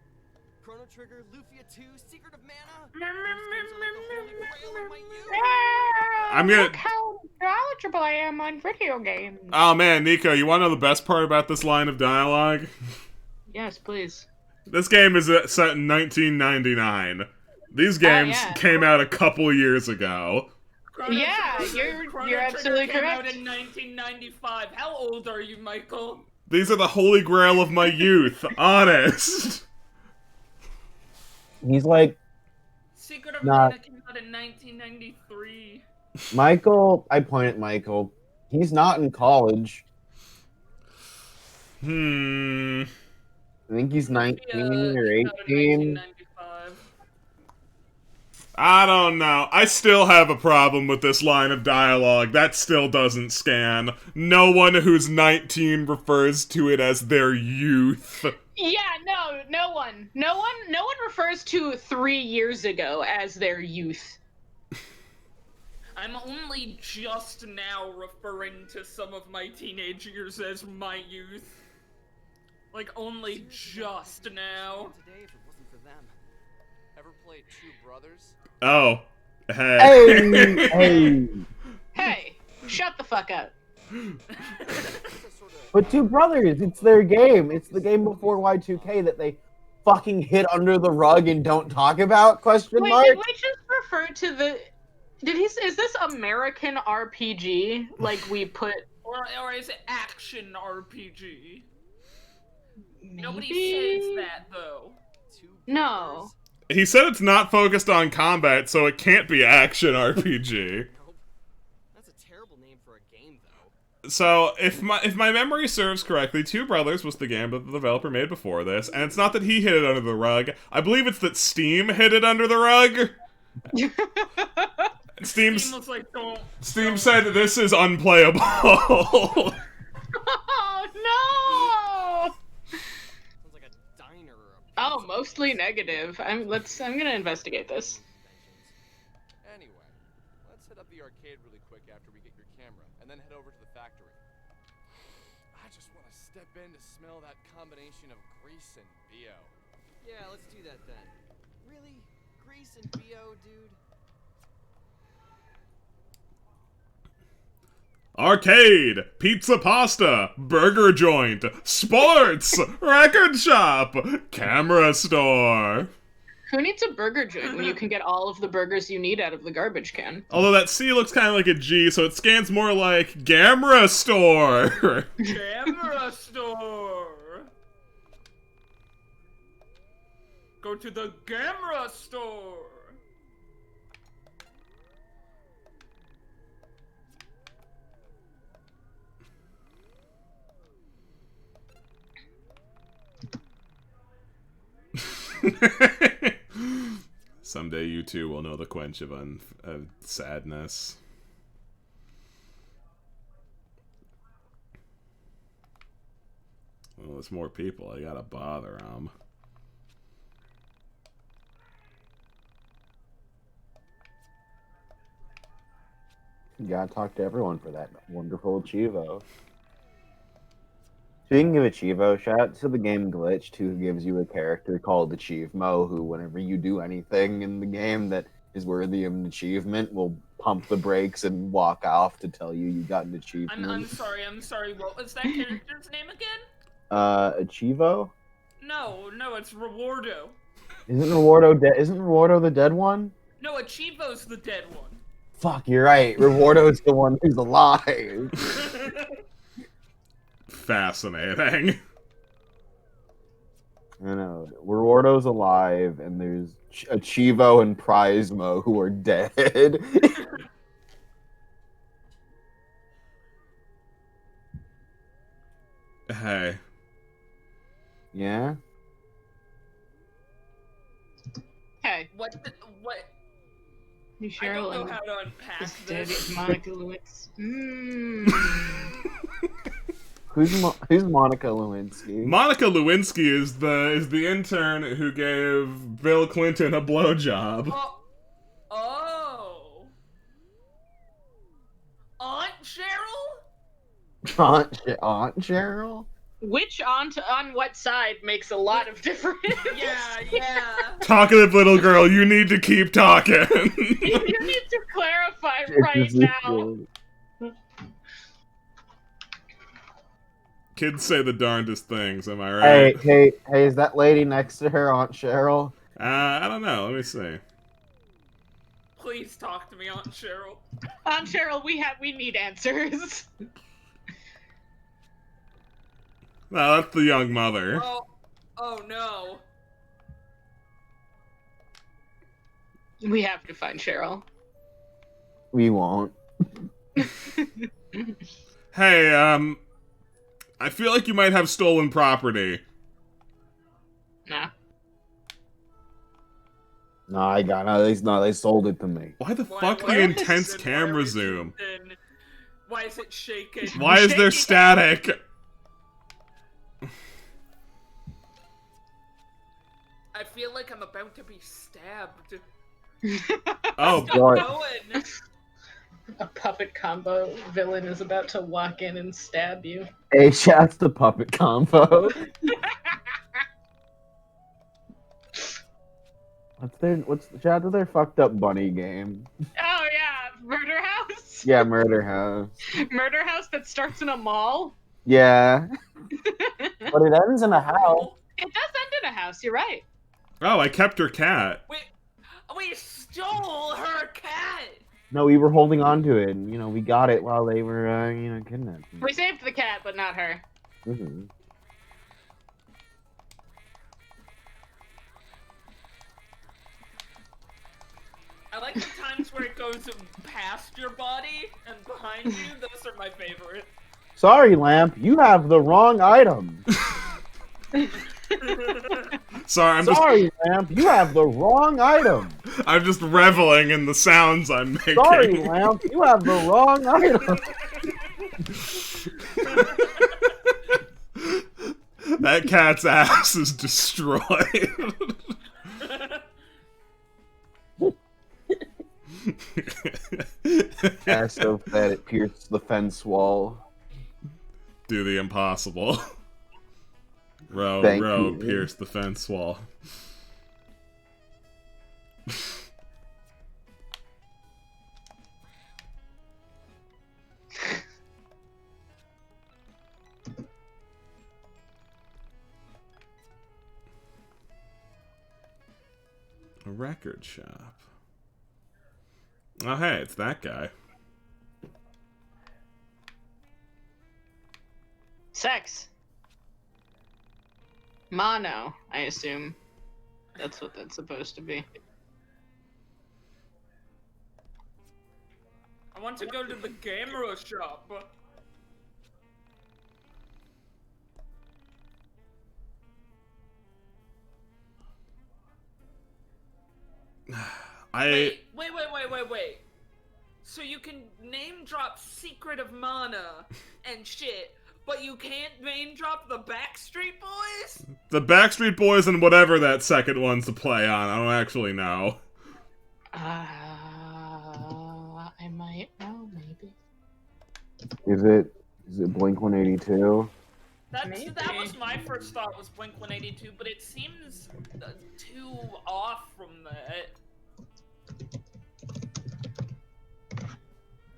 Speaker 10: Chrono Trigger, Lufia 2, Secret of Mana. Those games are like the holy grail of my youth.
Speaker 2: I'm gonna...
Speaker 3: Look how knowledgeable I am on video games.
Speaker 2: Oh man, Nico, you want to know the best part about this line of dialogue?
Speaker 3: Yes, please.
Speaker 2: This game is set in 1999. These games came out a couple years ago.
Speaker 3: Yeah, you're absolutely
Speaker 5: came
Speaker 3: correct.
Speaker 5: out in 1995. How old are you, Michael?
Speaker 2: These are the holy grail of my youth, honest.
Speaker 1: He's like,
Speaker 5: Secret of
Speaker 1: Nah.
Speaker 5: Mana came out in 1993.
Speaker 1: Michael, I point at Michael. He's not in college.
Speaker 2: Hmm.
Speaker 1: I think he's 19 or
Speaker 5: Came out in
Speaker 1: 18.
Speaker 5: 1995.
Speaker 2: I don't know. I still have a problem with this line of dialogue. That still doesn't scan. No one who's 19 refers to it as their youth.
Speaker 3: Yeah, no one refers to 3 years ago as their youth.
Speaker 5: I'm only just now referring to some of my teenage years as my youth. Like, only just now.
Speaker 10: Today if it wasn't for them.
Speaker 11: Ever played Two Brothers?
Speaker 2: Oh. Hey.
Speaker 1: Hey, hey.
Speaker 3: Hey, shut the fuck up.
Speaker 1: But Two Brothers, it's their game. It's the game before Y2K that they fucking hid under the rug and don't talk about, question
Speaker 3: Wait,
Speaker 1: mark?
Speaker 3: did we just refer to the... Is this American RPG? Like we put
Speaker 5: Or is it action RPG? Nobody
Speaker 3: Maybe?
Speaker 5: says that though.
Speaker 3: No.
Speaker 2: He said it's not focused on combat, so it can't be action RPG.
Speaker 10: Nope. That's a terrible name for a game, though.
Speaker 2: So, if my memory serves correctly, Two Brothers was the game that the developer made before this, and it's not that he hid it under the rug. I believe it's that Steam hid it under the rug. Steam
Speaker 5: was like, don't.
Speaker 2: said this is unplayable.
Speaker 3: Oh no!
Speaker 10: Sounds like a diner or a
Speaker 3: Oh, mostly negative. I'm gonna investigate this.
Speaker 11: Anyway, let's hit up the arcade really quick after we get your camera, and then head over to the factory. I just want to step in to smell that combination of grease and BO.
Speaker 10: Yeah, let's do that then. Really? Grease and BO, dude?
Speaker 2: Arcade, pizza pasta, burger joint, sports, record shop, camera store.
Speaker 3: Who needs a burger joint when you can get all of the burgers you need out of the garbage can?
Speaker 2: Although that C looks kind of like a G, so it scans more like Gamera store.
Speaker 5: Camera store. Go to the camera store.
Speaker 2: Someday you too will know the quench of sadness. Well, there's more people. I gotta bother them.
Speaker 1: You gotta talk to everyone for that wonderful Chivo. Speaking of Achivo, shout out to the game Glitched, who gives you a character called Achievemo, who whenever you do anything in the game that is worthy of an achievement, will pump the brakes and walk off to tell you got an achievement.
Speaker 5: I'm sorry, what was that character's name again?
Speaker 1: Achivo?
Speaker 5: No, it's Rewardo.
Speaker 1: Isn't Rewardo the dead one?
Speaker 5: No, Achivo's the dead one.
Speaker 1: Fuck, you're right. Rewardo's the one who's alive.
Speaker 2: Fascinating.
Speaker 1: I know. Rewardo's alive, and there's Achivo and Prizemo who are dead.
Speaker 2: Hey.
Speaker 1: Yeah?
Speaker 3: Hey.
Speaker 5: What?
Speaker 3: You
Speaker 5: I don't know how to unpack this.
Speaker 3: Monica Lewinsky.
Speaker 1: Who's Monica Lewinsky?
Speaker 2: Monica Lewinsky is the intern who gave Bill Clinton a blowjob.
Speaker 5: Oh. Aunt Cheryl?
Speaker 1: Aunt Cheryl?
Speaker 3: Which aunt on what side makes a lot of difference.
Speaker 5: Yeah.
Speaker 2: Talkative little girl, you need to keep talking.
Speaker 3: You need to clarify right now.
Speaker 2: Kids say the darndest things, am I right?
Speaker 1: Hey, is that lady next to her Aunt Cheryl?
Speaker 2: I don't know, let me see.
Speaker 5: Please talk to me, Aunt Cheryl.
Speaker 3: Aunt Cheryl, we need answers.
Speaker 2: No, that's the young mother.
Speaker 5: Oh no.
Speaker 3: We have to find Cheryl.
Speaker 1: We won't.
Speaker 2: Hey, I feel like you might have stolen property.
Speaker 3: Nah.
Speaker 1: No, they sold it to me.
Speaker 2: Why the fuck the intense camera zoom?
Speaker 5: Why is it shaking?
Speaker 2: Why is there static?
Speaker 5: I feel like I'm about to be stabbed.
Speaker 2: Oh,
Speaker 1: boy.
Speaker 3: A puppet combo villain is about to walk in and stab you.
Speaker 1: Hey, shouts to puppet combo. Shout out to their fucked up bunny game.
Speaker 3: Oh yeah, Murder House.
Speaker 1: Yeah, Murder House.
Speaker 3: Murder House that starts in a mall.
Speaker 1: Yeah. But it ends in a house.
Speaker 3: It does end in a house. You're right.
Speaker 2: Oh, I kept her cat.
Speaker 5: We stole her cat.
Speaker 1: No, we were holding on to it, and we got it while they were, kidnapped.
Speaker 3: We saved the cat, but not her.
Speaker 1: Mm-hmm.
Speaker 5: I like the times where it goes past your body and behind you. Those are my favorite.
Speaker 1: Sorry, Lamp, you have the wrong item.
Speaker 2: Sorry,
Speaker 1: Lamp, you have the wrong item.
Speaker 2: I'm just reveling in the sounds I'm making.
Speaker 1: Sorry, Lamp, you have the wrong item.
Speaker 2: That cat's ass is destroyed.
Speaker 1: Ass so fat it pierced the fence wall.
Speaker 2: Do the impossible. Row,
Speaker 1: Thank
Speaker 2: row,
Speaker 1: you.
Speaker 2: pierce the fence wall. A record shop. Oh, hey, it's that guy.
Speaker 3: Sex. Mono, I assume. That's what that's supposed to be.
Speaker 5: I want to go to the camera shop. Wait. So you can name drop Secret of Mana and shit, but you can't name drop the Backstreet Boys?
Speaker 2: The Backstreet Boys and whatever that second one's to play on. I don't actually know.
Speaker 3: I might know, maybe.
Speaker 1: Is it Blink 182?
Speaker 5: That was my first thought, was Blink-182, but it seems too off from that.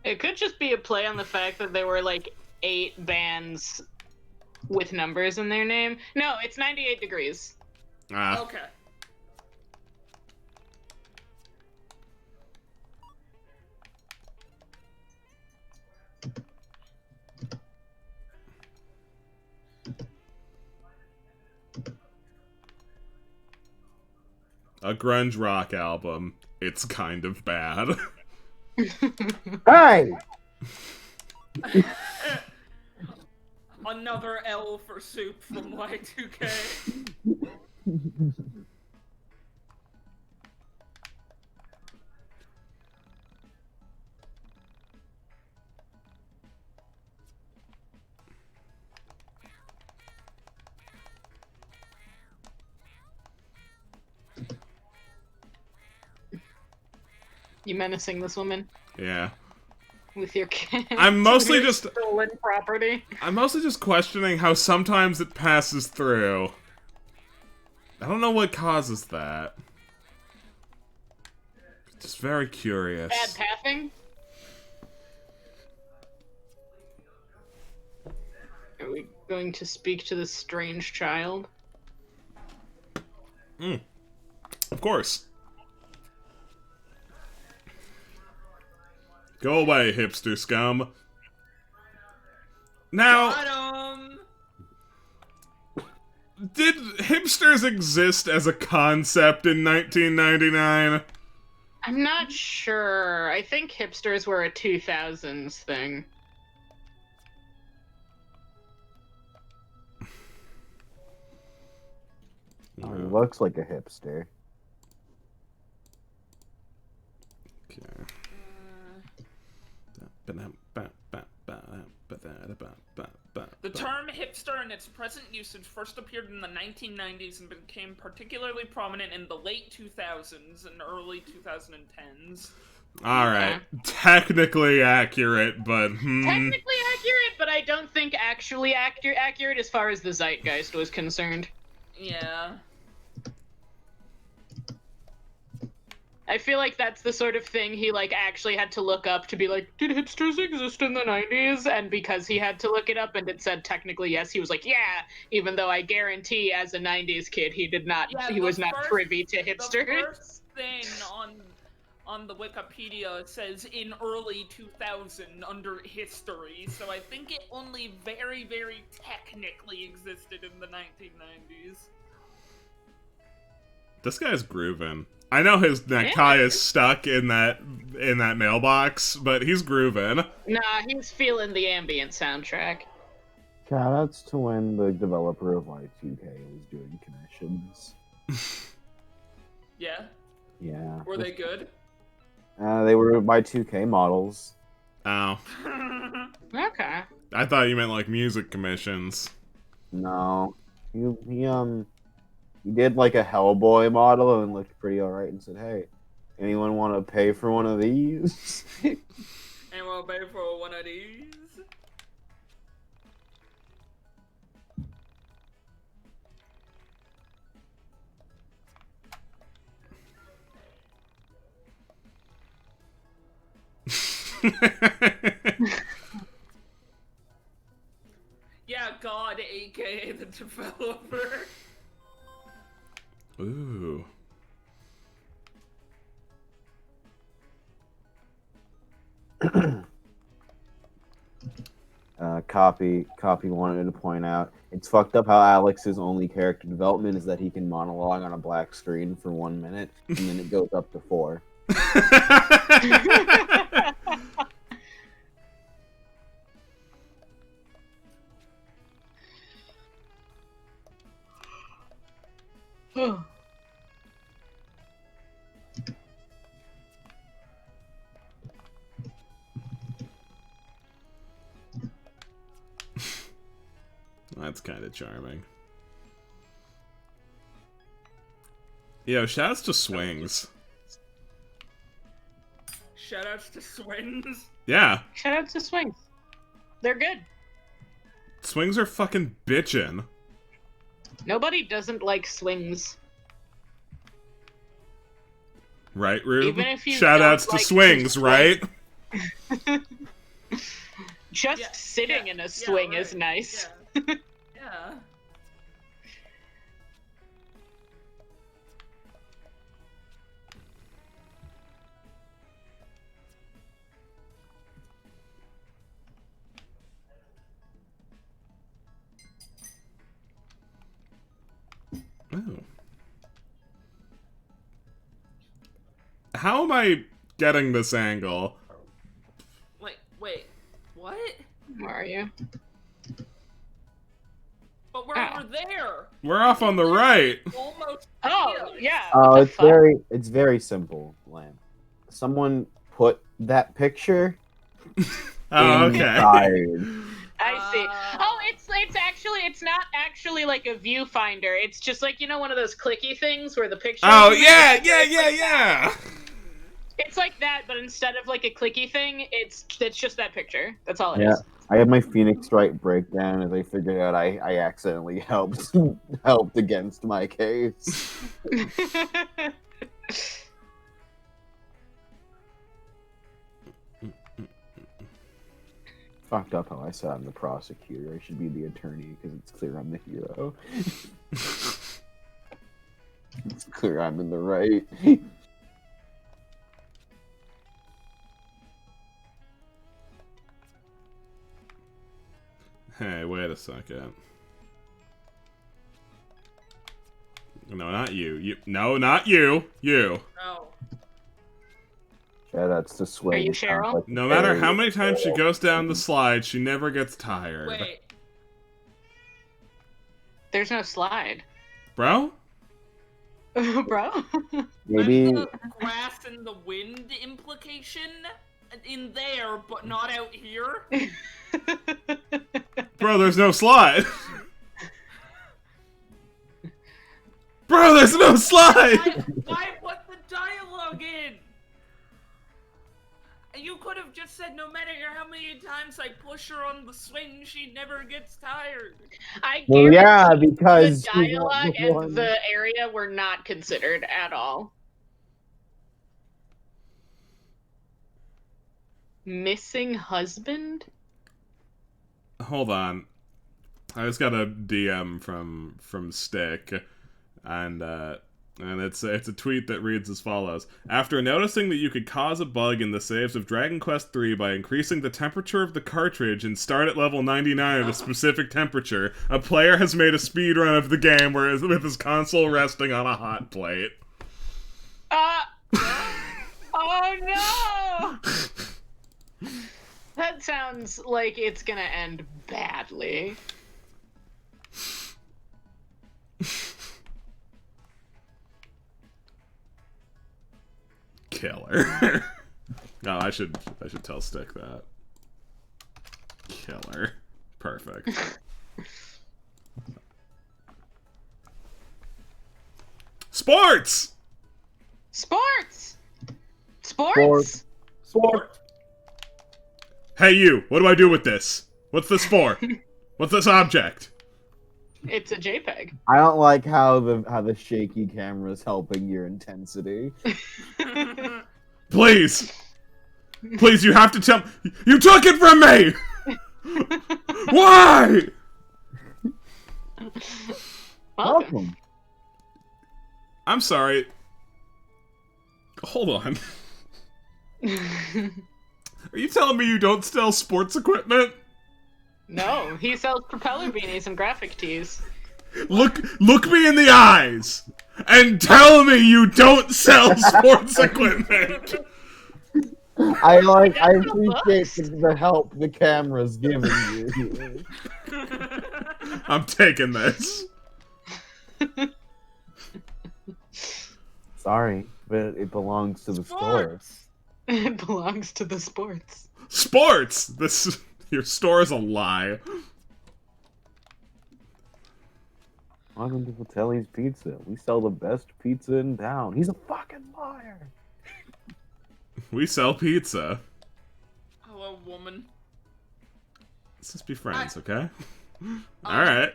Speaker 3: It could just be a play on the fact that there were like 8 bands with numbers in their name. No, it's 98 Degrees.
Speaker 5: Okay.
Speaker 2: A grunge rock album. It's kind of bad.
Speaker 1: Hey!
Speaker 5: Another L for soup from Y2K.
Speaker 3: You menacing this woman
Speaker 2: Yeah.
Speaker 3: with your kids?
Speaker 2: I'm mostly
Speaker 3: Your
Speaker 2: just
Speaker 3: stolen property.
Speaker 2: I'm mostly just questioning how sometimes it passes through. I don't know what causes that. Just very curious.
Speaker 3: Bad pathing? Are we going to speak to this strange child?
Speaker 2: Of course. Go away, hipster scum. Now, did hipsters exist as a concept in 1999?
Speaker 3: I'm not sure. I think hipsters were a 2000s thing.
Speaker 1: Oh, he looks like a hipster.
Speaker 2: Okay.
Speaker 5: The term hipster in its present usage first appeared in the 1990s and became particularly prominent in the late 2000s and early 2010s.
Speaker 2: Alright. Technically accurate, but
Speaker 3: Technically accurate, but I don't think actually accurate as far as the zeitgeist was concerned.
Speaker 5: Yeah.
Speaker 3: I feel like that's the sort of thing he, like, actually had to look up to be like, did hipsters exist in the 90s? And because he had to look it up and it said technically yes, he was like, yeah, even though I guarantee as a 90s kid he did not, he was not privy to hipsters.
Speaker 5: The first thing on the Wikipedia says in early 2000 under history, so I think it only very, very technically existed in the 1990s.
Speaker 2: This guy's grooving. I know his necktie is stuck in that mailbox, but he's grooving.
Speaker 3: Nah, he's feeling the ambient soundtrack.
Speaker 1: Shoutouts to when the developer of Y2K was doing commissions.
Speaker 5: Yeah?
Speaker 1: Yeah.
Speaker 5: Were they good?
Speaker 1: They were Y2K models.
Speaker 2: Oh.
Speaker 3: Okay.
Speaker 2: I thought you meant like music commissions.
Speaker 1: No. He did like a Hellboy model and looked pretty alright and said, hey, anyone want to pay for one of these?
Speaker 5: Anyone pay for one of these? Yeah, God, aka the developer.
Speaker 2: Ooh.
Speaker 1: Copy wanted to point out, it's fucked up how Alex's only character development is that he can monologue on a black screen for 1 minute, and then it goes up to 4.
Speaker 2: That's kind of charming. Yo, shouts to Swings.
Speaker 5: Shoutouts to Swings.
Speaker 2: Yeah.
Speaker 3: Shoutouts to Swings. They're good.
Speaker 2: Swings are fucking bitchin'.
Speaker 3: Nobody doesn't like swings.
Speaker 2: Right, Rube?
Speaker 3: Even if you
Speaker 2: Shoutouts to
Speaker 3: don't like
Speaker 2: Swings,
Speaker 3: to
Speaker 2: right?
Speaker 3: Just sitting in a swing is nice.
Speaker 5: Yeah.
Speaker 2: Oh. How am I getting this angle?
Speaker 5: Wait, what?
Speaker 3: Where are you?
Speaker 5: But we're over there.
Speaker 2: We're off on the right.
Speaker 5: Almost.
Speaker 3: Oh, yeah.
Speaker 1: Oh,
Speaker 3: what the fuck?
Speaker 1: it's very simple, Lamb. Someone put that picture
Speaker 2: Oh, okay.
Speaker 1: inside.
Speaker 3: I see. Oh, it's not actually like a viewfinder. It's just like, one of those clicky things where the picture.
Speaker 2: Oh, yeah.
Speaker 3: It's like that, but instead of like a clicky thing, it's just that picture. That's all it
Speaker 1: Yeah,
Speaker 3: is.
Speaker 1: I had my Phoenix Wright breakdown as I figured out I accidentally helped against my case. Fucked up how I said I'm the prosecutor. I should be the attorney because it's clear I'm the hero. It's clear I'm in the right.
Speaker 2: Hey, wait a second. No, not you. No, not you. You.
Speaker 5: No.
Speaker 1: Yeah, that's the swing.
Speaker 3: Are you Cheryl?
Speaker 1: Like
Speaker 2: No matter how many times she goes down the slide, she never gets tired.
Speaker 5: Wait.
Speaker 3: There's no slide.
Speaker 2: Bro?
Speaker 3: Bro?
Speaker 1: Maybe.
Speaker 5: The grass and the wind implication in there, but not out here?
Speaker 2: Bro, there's no slide. Bro, there's no slide!
Speaker 5: Why put the dialogue in? You could have just said no matter how many times I push her on the swing, she never gets tired.
Speaker 1: Well, yeah, because
Speaker 3: the dialogue and the area were not considered at all. Missing husband?
Speaker 2: Hold on. I just got a DM from Stick, and And it's a tweet that reads as follows. After noticing that you could cause a bug in the saves of Dragon Quest III by increasing the temperature of the cartridge and start at level 99 at a specific temperature, a player has made a speedrun of the game with his console resting on a hot plate.
Speaker 3: Oh no! That sounds like it's gonna end badly.
Speaker 2: Killer. No, I should tell Stick that. Killer. Perfect. Sports!
Speaker 3: Sports! Sports?
Speaker 1: Sport.
Speaker 2: Hey you, what do I do with this? What's this for? What's this object?
Speaker 3: It's a JPEG.
Speaker 1: I don't like how the shaky camera is helping your intensity.
Speaker 2: Please! Please, you have to tell me. You took it from me! Why?
Speaker 1: Welcome.
Speaker 2: I'm sorry. Hold on. Are you telling me you don't sell sports equipment?
Speaker 3: No, he sells propeller beanies and graphic tees.
Speaker 2: Look me in the eyes and tell me you don't sell sports equipment.
Speaker 1: I appreciate the help the camera's giving you.
Speaker 2: I'm taking this.
Speaker 1: Sorry, but it belongs to the store.
Speaker 3: It belongs to the sports.
Speaker 2: Sports! Your store is a lie.
Speaker 1: Welcome to Fratelli's Pizza. We sell the best pizza in town. He's a fucking liar.
Speaker 2: We sell pizza.
Speaker 5: Hello, woman.
Speaker 2: Let's just be friends, okay? Alright.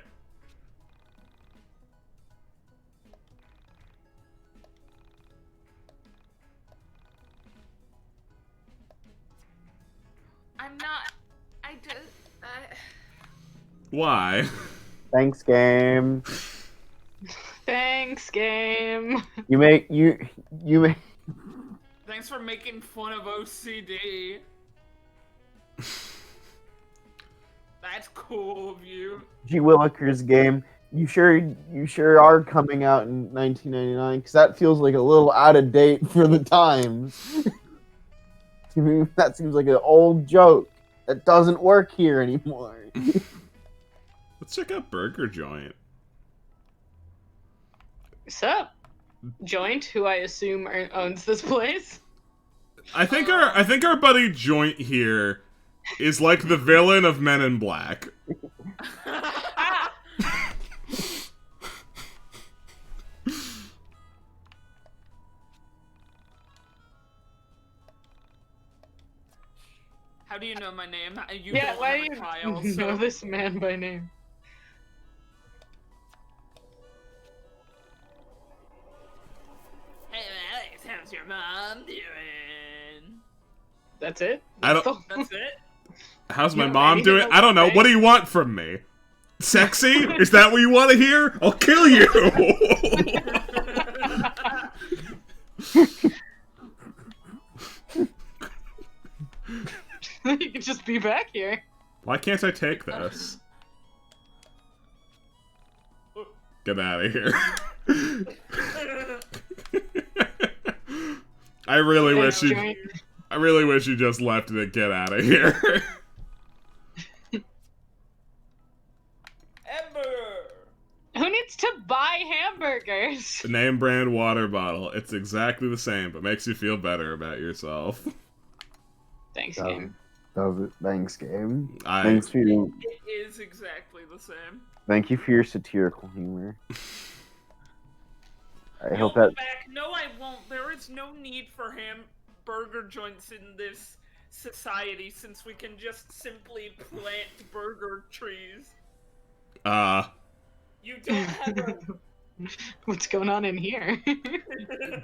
Speaker 5: I'm not...
Speaker 2: Why?
Speaker 1: Thanks, game.
Speaker 3: Thanks, game.
Speaker 1: You make.
Speaker 5: Thanks for making fun of OCD. That's cool of you.
Speaker 1: G. Willikers game. You sure are coming out in 1999? Because that feels like a little out of date for the times. To me, that seems like an old joke that doesn't work here anymore.
Speaker 2: Let's check out Burger Joint.
Speaker 3: Sup? Joint, who I assume owns this place.
Speaker 2: I think our buddy Joint here is like the villain of Men in Black.
Speaker 5: How do you know my name?
Speaker 3: Yeah, why do you
Speaker 5: Kyle,
Speaker 3: know this man by name?
Speaker 5: Hey Alex, how's your mom doing?
Speaker 3: That's it?
Speaker 2: That's
Speaker 5: it?
Speaker 2: How's my mom doing? I don't know. What do you want from me? Sexy? Is that what you want to hear? I'll kill you!
Speaker 3: You can just be back here.
Speaker 2: Why can't I take this? Get out of here. I really wish you just left it and get out of here.
Speaker 3: Who needs to buy hamburgers?
Speaker 2: Name brand water bottle. It's exactly the same, but makes you feel better about yourself.
Speaker 3: Thanks, game.
Speaker 1: Does it? Thanks, game.
Speaker 2: Thanks
Speaker 1: for you.
Speaker 5: It is exactly the same.
Speaker 1: Thank you for your satirical humor. I
Speaker 5: You'll
Speaker 1: hope
Speaker 5: go
Speaker 1: that.
Speaker 5: back. No, I won't. There is no need for hamburger joints in this society since we can just simply plant burger trees. You don't have a...
Speaker 3: What's going on in here?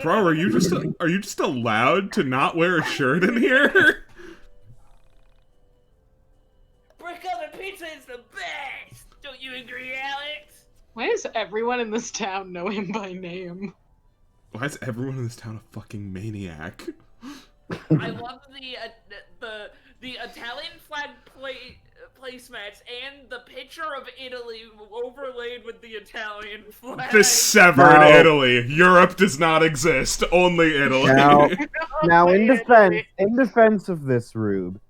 Speaker 2: Bro, are you just allowed to not wear a shirt in here?
Speaker 5: Brick oven pizza is the best! Don't you agree, Alex?
Speaker 3: Why does everyone in this town know him by name?
Speaker 2: Why is everyone in this town a fucking maniac?
Speaker 5: I love the Italian flag placemats and the picture of Italy overlaid with the Italian flag.
Speaker 2: This severed
Speaker 1: Now-
Speaker 2: Italy. Europe does not exist. Only Italy.
Speaker 1: Now, in defense of this, Rube,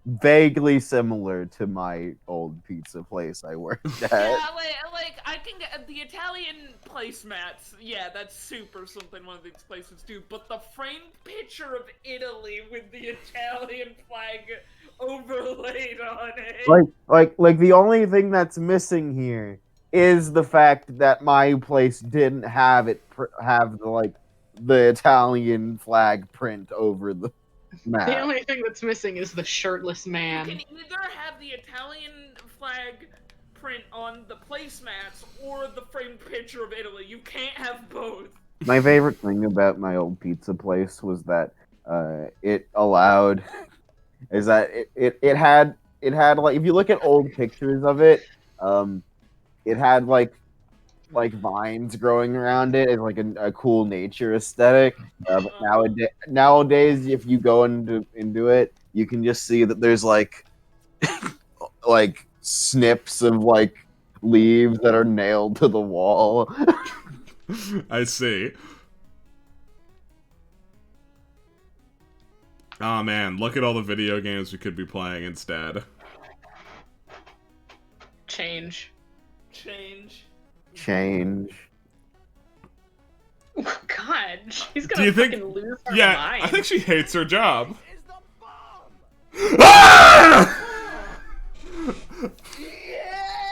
Speaker 1: vaguely similar to my old pizza place I worked at.
Speaker 5: Yeah, like I can get the Italian placemats. Yeah, that's super something one of these places do. But the framed picture of Italy with the Italian flag overlaid on it.
Speaker 1: Like the only thing that's missing here is the fact that my place didn't have have the Italian flag print over the map.
Speaker 3: The only thing that's missing is the shirtless man.
Speaker 5: You can either have the Italian flag print on the placemats or the framed picture of Italy. You can't have both.
Speaker 1: My favorite thing about my old pizza place was that it allowed is that it had like, if you look at old pictures of it, it had like vines growing around it and like a cool nature aesthetic. But nowadays, if you go into it, you can just see that there's like like snips of like leaves that are nailed to the wall.
Speaker 2: I see. Oh man, look at all the video games we could be playing instead.
Speaker 5: Change.
Speaker 3: Oh, God, she's
Speaker 2: Do
Speaker 3: gonna
Speaker 2: you think?
Speaker 3: fucking lose her
Speaker 2: Yeah,
Speaker 3: mind.
Speaker 2: I think she hates her job. Ah!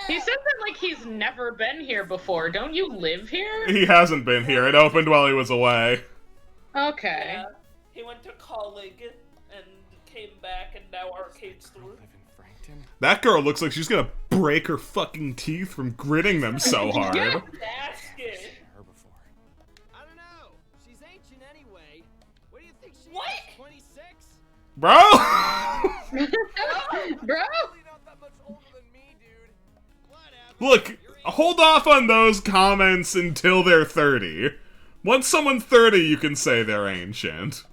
Speaker 3: He said that like he's never been here before. Don't you live here?
Speaker 2: He hasn't been here. It opened while he was away.
Speaker 3: Okay.
Speaker 5: Yeah, he went to college and came back, and now arcade store.
Speaker 2: That girl looks like she's gonna break her fucking teeth from gritting them so hard.
Speaker 5: Yeah, basket.
Speaker 10: I don't know. She's ancient anyway. What do you think she
Speaker 5: What?
Speaker 10: is? 26?
Speaker 2: Bro!
Speaker 3: Bro!
Speaker 2: Look, hold off on those comments until they're 30. Once someone's 30, you can say they're ancient.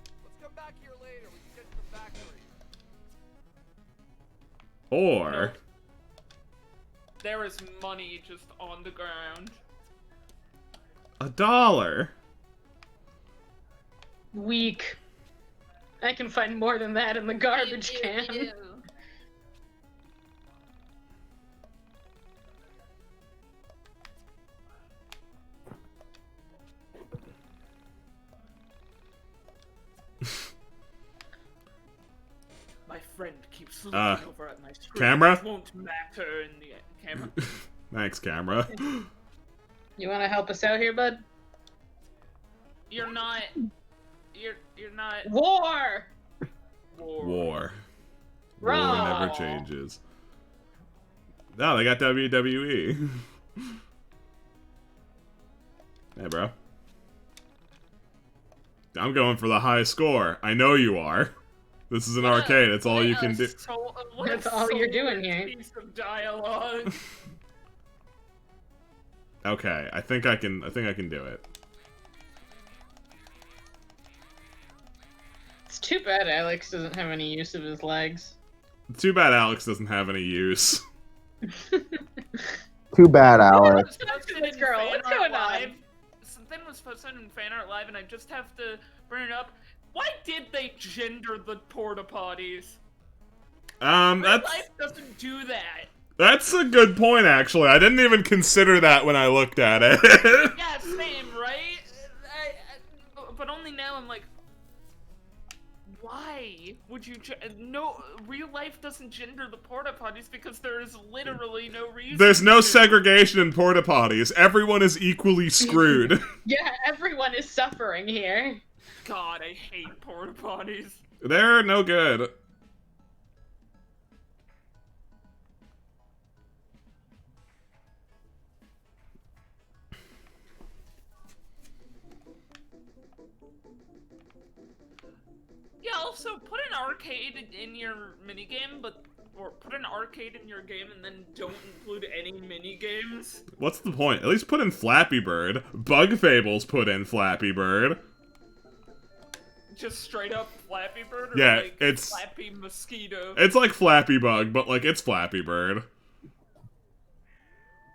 Speaker 2: Or...
Speaker 5: There is money just on the ground.
Speaker 2: $1.
Speaker 3: YIIK. I can find more than that in the garbage can.
Speaker 5: My friend keeps looking over at my screen.
Speaker 2: Camera?
Speaker 5: It won't matter in the camera.
Speaker 2: Thanks, camera.
Speaker 3: You want to help us out here, bud?
Speaker 5: You're not. You're not.
Speaker 3: War!
Speaker 2: War.
Speaker 3: Bro.
Speaker 2: War never changes. No, they got WWE. Hey, bro. I'm going for the high score. I know you are. This is an arcade. It's all you can do.
Speaker 3: That's all you're doing here.
Speaker 5: Piece of dialogue.
Speaker 2: Okay, I think I can do it.
Speaker 3: It's too bad Alex doesn't have any use of his legs.
Speaker 2: Too bad Alex doesn't have any use.
Speaker 1: Too bad, Alex.
Speaker 3: This girl, what's going on?
Speaker 5: Something was posted in Fan Art Live, and I just have to bring it up. Why did they gender the porta potties? Real life doesn't do that.
Speaker 2: That's a good point, actually. I didn't even consider that when I looked at it.
Speaker 5: Yeah, same, right? But only now I'm like, why would you? No, real life doesn't gender the porta potties because there is literally no reason.
Speaker 2: There's no
Speaker 5: to.
Speaker 2: segregation in porta potties. Everyone is equally screwed.
Speaker 3: Yeah, everyone is suffering here.
Speaker 5: God, I hate porta potties.
Speaker 2: They're no good.
Speaker 5: Yeah, also put an arcade in your minigame, but put an arcade in your game and then don't include any mini games.
Speaker 2: What's the point? At least put in Flappy Bird. Bug Fables put in Flappy Bird.
Speaker 5: Just straight up Flappy Bird, or
Speaker 2: Yeah,
Speaker 5: like
Speaker 2: it's
Speaker 5: Flappy Mosquito?
Speaker 2: It's like Flappy Bug, but like it's Flappy Bird.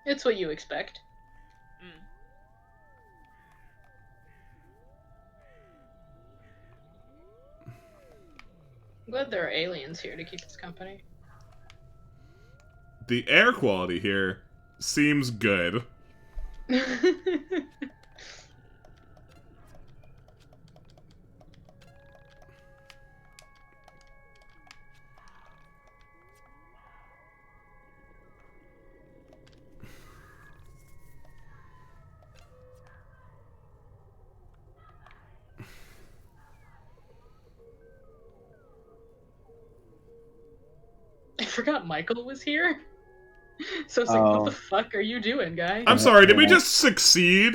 Speaker 3: It's what you expect. I'm glad there are aliens here to keep us company.
Speaker 2: The air quality here seems good.
Speaker 3: I forgot Michael was here. So I was like, what the fuck are you doing, guy?
Speaker 2: I'm sorry, did we just succeed?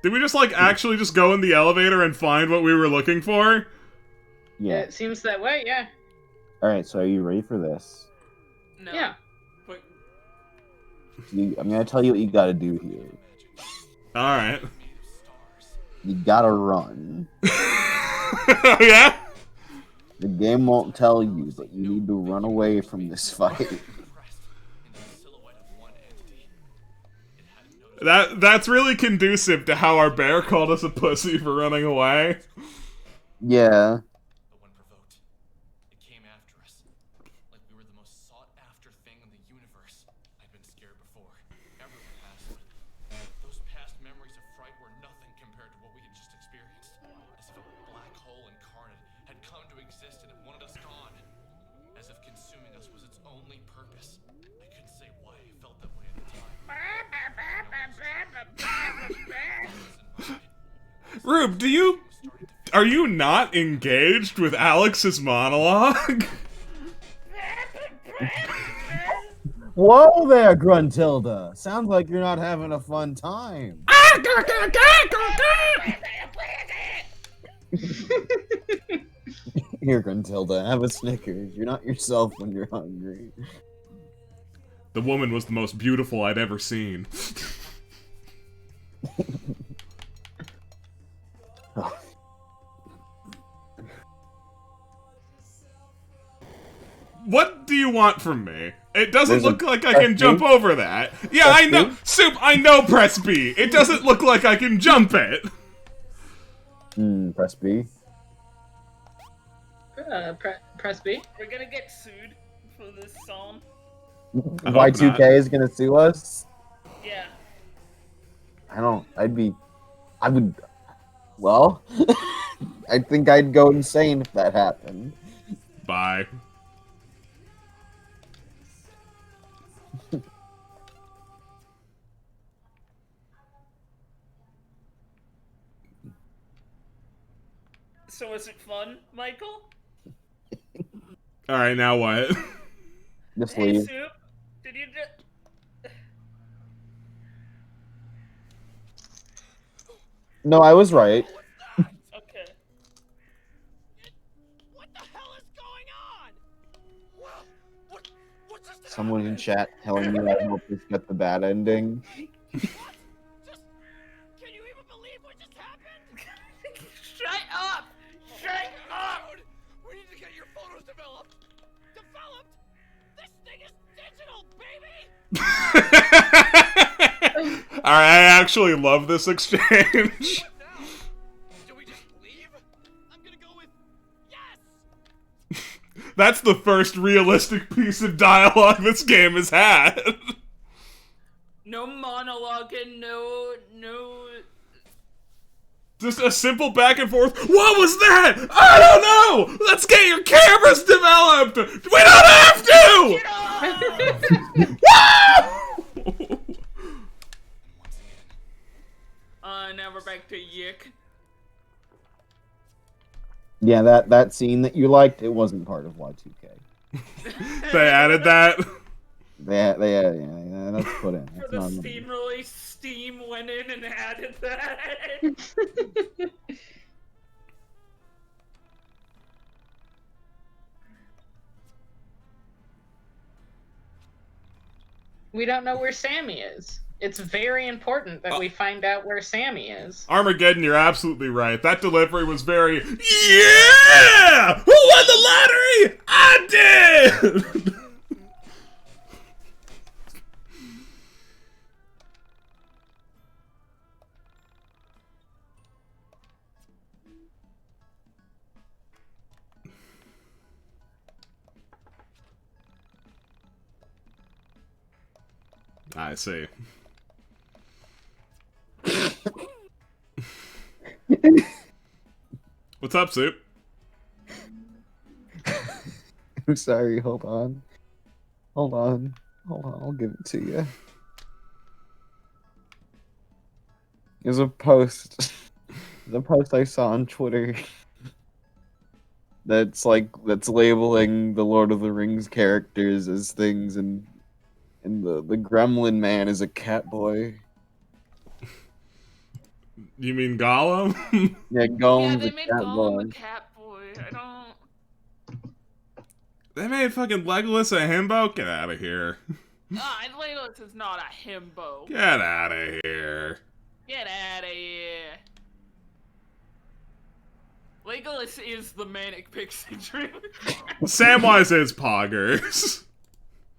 Speaker 2: Did we just, like, actually just go in the elevator and find what we were looking for?
Speaker 1: Yeah.
Speaker 3: It seems that way, yeah.
Speaker 1: Alright, so are you ready for this?
Speaker 5: No.
Speaker 3: Yeah.
Speaker 5: But
Speaker 1: I'm gonna tell you what you gotta do here.
Speaker 2: Alright.
Speaker 1: You gotta run.
Speaker 2: Yeah?
Speaker 1: The game won't tell you, but you need to run away from this fight.
Speaker 2: That's really conducive to how our bear called us a pussy for running away.
Speaker 1: Yeah.
Speaker 7: The one provoked. It came after us. Like we were the most sought after thing in the universe. I'd been scared before. Everyone has, but those past memories of fright were nothing compared to what we had just experienced. As if a black hole incarnate had come to exist and it wanted us gone. As if consuming us was its only purpose. I couldn't say why I felt that way at the time.
Speaker 2: Rube, are you not engaged with Alex's monologue?
Speaker 1: Whoa there, Gruntilda. Sounds like you're not having a fun time. Here, Gruntilda, have a Snickers. You're not yourself when you're hungry.
Speaker 2: The woman was the most beautiful I'd ever seen. What do you want from me? It doesn't look like I can jump over that. Yeah, I know. Soup, I know press B. It doesn't look like I can jump it.
Speaker 1: Press B.
Speaker 3: Press B.
Speaker 5: we're gonna get sued for this song.
Speaker 1: Y2K is gonna sue us?
Speaker 5: Yeah.
Speaker 1: I would, well, I think I'd go insane if that happened.
Speaker 2: Bye.
Speaker 5: So is it fun, Michael?
Speaker 2: Alright, now what?
Speaker 1: Just
Speaker 5: Hey,
Speaker 1: leave.
Speaker 5: Soup, did you just...
Speaker 1: No, I was right.
Speaker 5: Okay.
Speaker 10: What the hell is going on? What just
Speaker 1: Someone in chat telling me I hope this got the bad ending.
Speaker 10: Can you even believe what just happened?
Speaker 5: Shut up! Shut up!
Speaker 10: We need to get your photos developed. Developed? This thing is digital, baby!
Speaker 2: Alright, I actually love this exchange.
Speaker 10: Do we just leave? I'm gonna go with yes!
Speaker 2: That's the first realistic piece of dialogue this game has had.
Speaker 5: No monologue and no...
Speaker 2: Just a simple back and forth. What was that? I don't know! Let's get your cameras developed! We don't have to!
Speaker 5: Now we're back to YIIK.
Speaker 1: Yeah, that scene that you liked, it wasn't part of Y2K.
Speaker 2: They added that?
Speaker 1: Yeah, that's put in.
Speaker 5: For
Speaker 1: That's
Speaker 5: the
Speaker 1: not
Speaker 5: Steam release, Steam went in and added that.
Speaker 3: We don't know where Sammy is. It's very important that we find out where Sammy is.
Speaker 2: Armageddon, you're absolutely right. That delivery was very, yeah! Who won the lottery? I did! I see. What's up, Soup?
Speaker 1: I'm sorry, hold on. Hold on, I'll give it to you. There's a post. The post I saw on Twitter that's labeling the Lord of the Rings characters as things, and the Gremlin man is a cat boy.
Speaker 2: You mean Gollum?
Speaker 1: Yeah, Gollum's
Speaker 5: they
Speaker 1: a
Speaker 5: made
Speaker 1: cat
Speaker 5: Gollum
Speaker 1: boy.
Speaker 5: a cat boy. I don't.
Speaker 2: They made fucking Legolas a himbo? Get out of here.
Speaker 5: Legolas is not a himbo.
Speaker 2: Get out of here.
Speaker 5: Get out of here. Legolas is the manic pixie dream.
Speaker 2: Samwise is Poggers.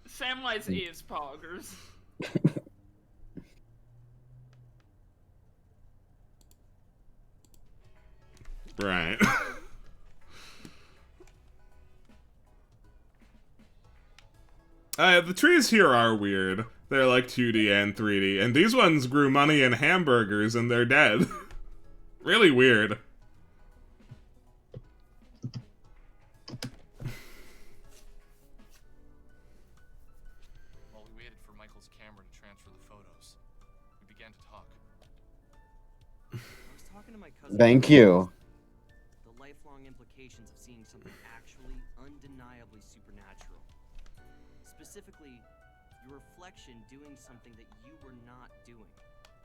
Speaker 5: Samwise is Poggers.
Speaker 2: Right. The trees here are weird. They're like 2D and 3D, and these ones grew money and hamburgers and they're dead. Really weird.
Speaker 7: While we waited for Michael's camera to transfer the photos, we began to talk.
Speaker 10: I was talking to my cousin.
Speaker 1: Thank you.
Speaker 10: The lifelong implications of seeing something actually undeniably supernatural. Specifically, your reflection doing something that you were not doing.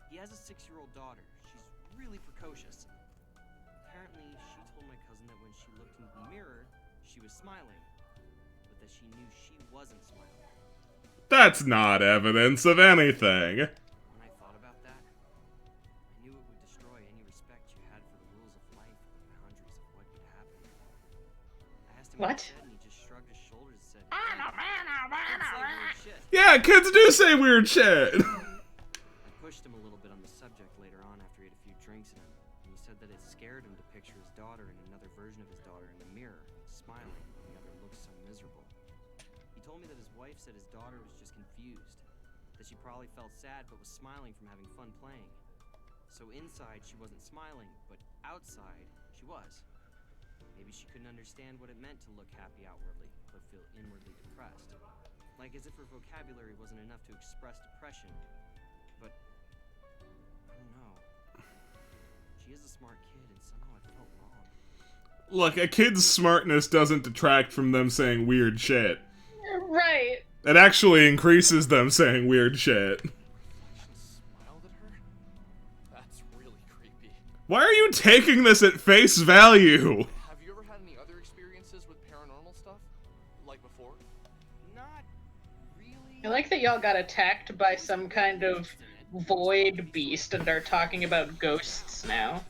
Speaker 10: He has a 6-year-old daughter. She's really precocious. Apparently, she told my cousin that when she looked into the mirror, she was smiling, but that she knew she wasn't smiling.
Speaker 2: That's not evidence of anything.
Speaker 10: When I thought about that, I knew it would destroy any respect you had for the rules of life and the boundaries of what could happen. I asked him what he said, and he just shrugged his shoulders and said,
Speaker 2: Yeah, kids do say weird shit.
Speaker 10: I pushed him a little bit on the subject later on after he had a few drinks in him, and he said that it scared him to picture his daughter and another version of his daughter in the mirror, smiling, and the other looked so miserable. He told me that his wife said his daughter was just confused, that she probably felt sad but was smiling from having fun playing. So inside she wasn't smiling, but outside she was. Maybe she couldn't understand what it meant to look happy outwardly, but feel inwardly depressed. Like as if her vocabulary wasn't enough to express depression. But I don't know. She is a smart kid, and somehow it felt wrong.
Speaker 2: Look, a kid's smartness doesn't detract from them saying weird shit.
Speaker 3: Right.
Speaker 2: It actually increases them saying weird shit.
Speaker 7: Smiled at her? That's really creepy.
Speaker 2: Why are you taking this at face value?
Speaker 7: Have you ever had any other experiences with paranormal stuff? Like before?
Speaker 10: Not really.
Speaker 3: I like that y'all got attacked by some kind of void beast and are talking about ghosts now.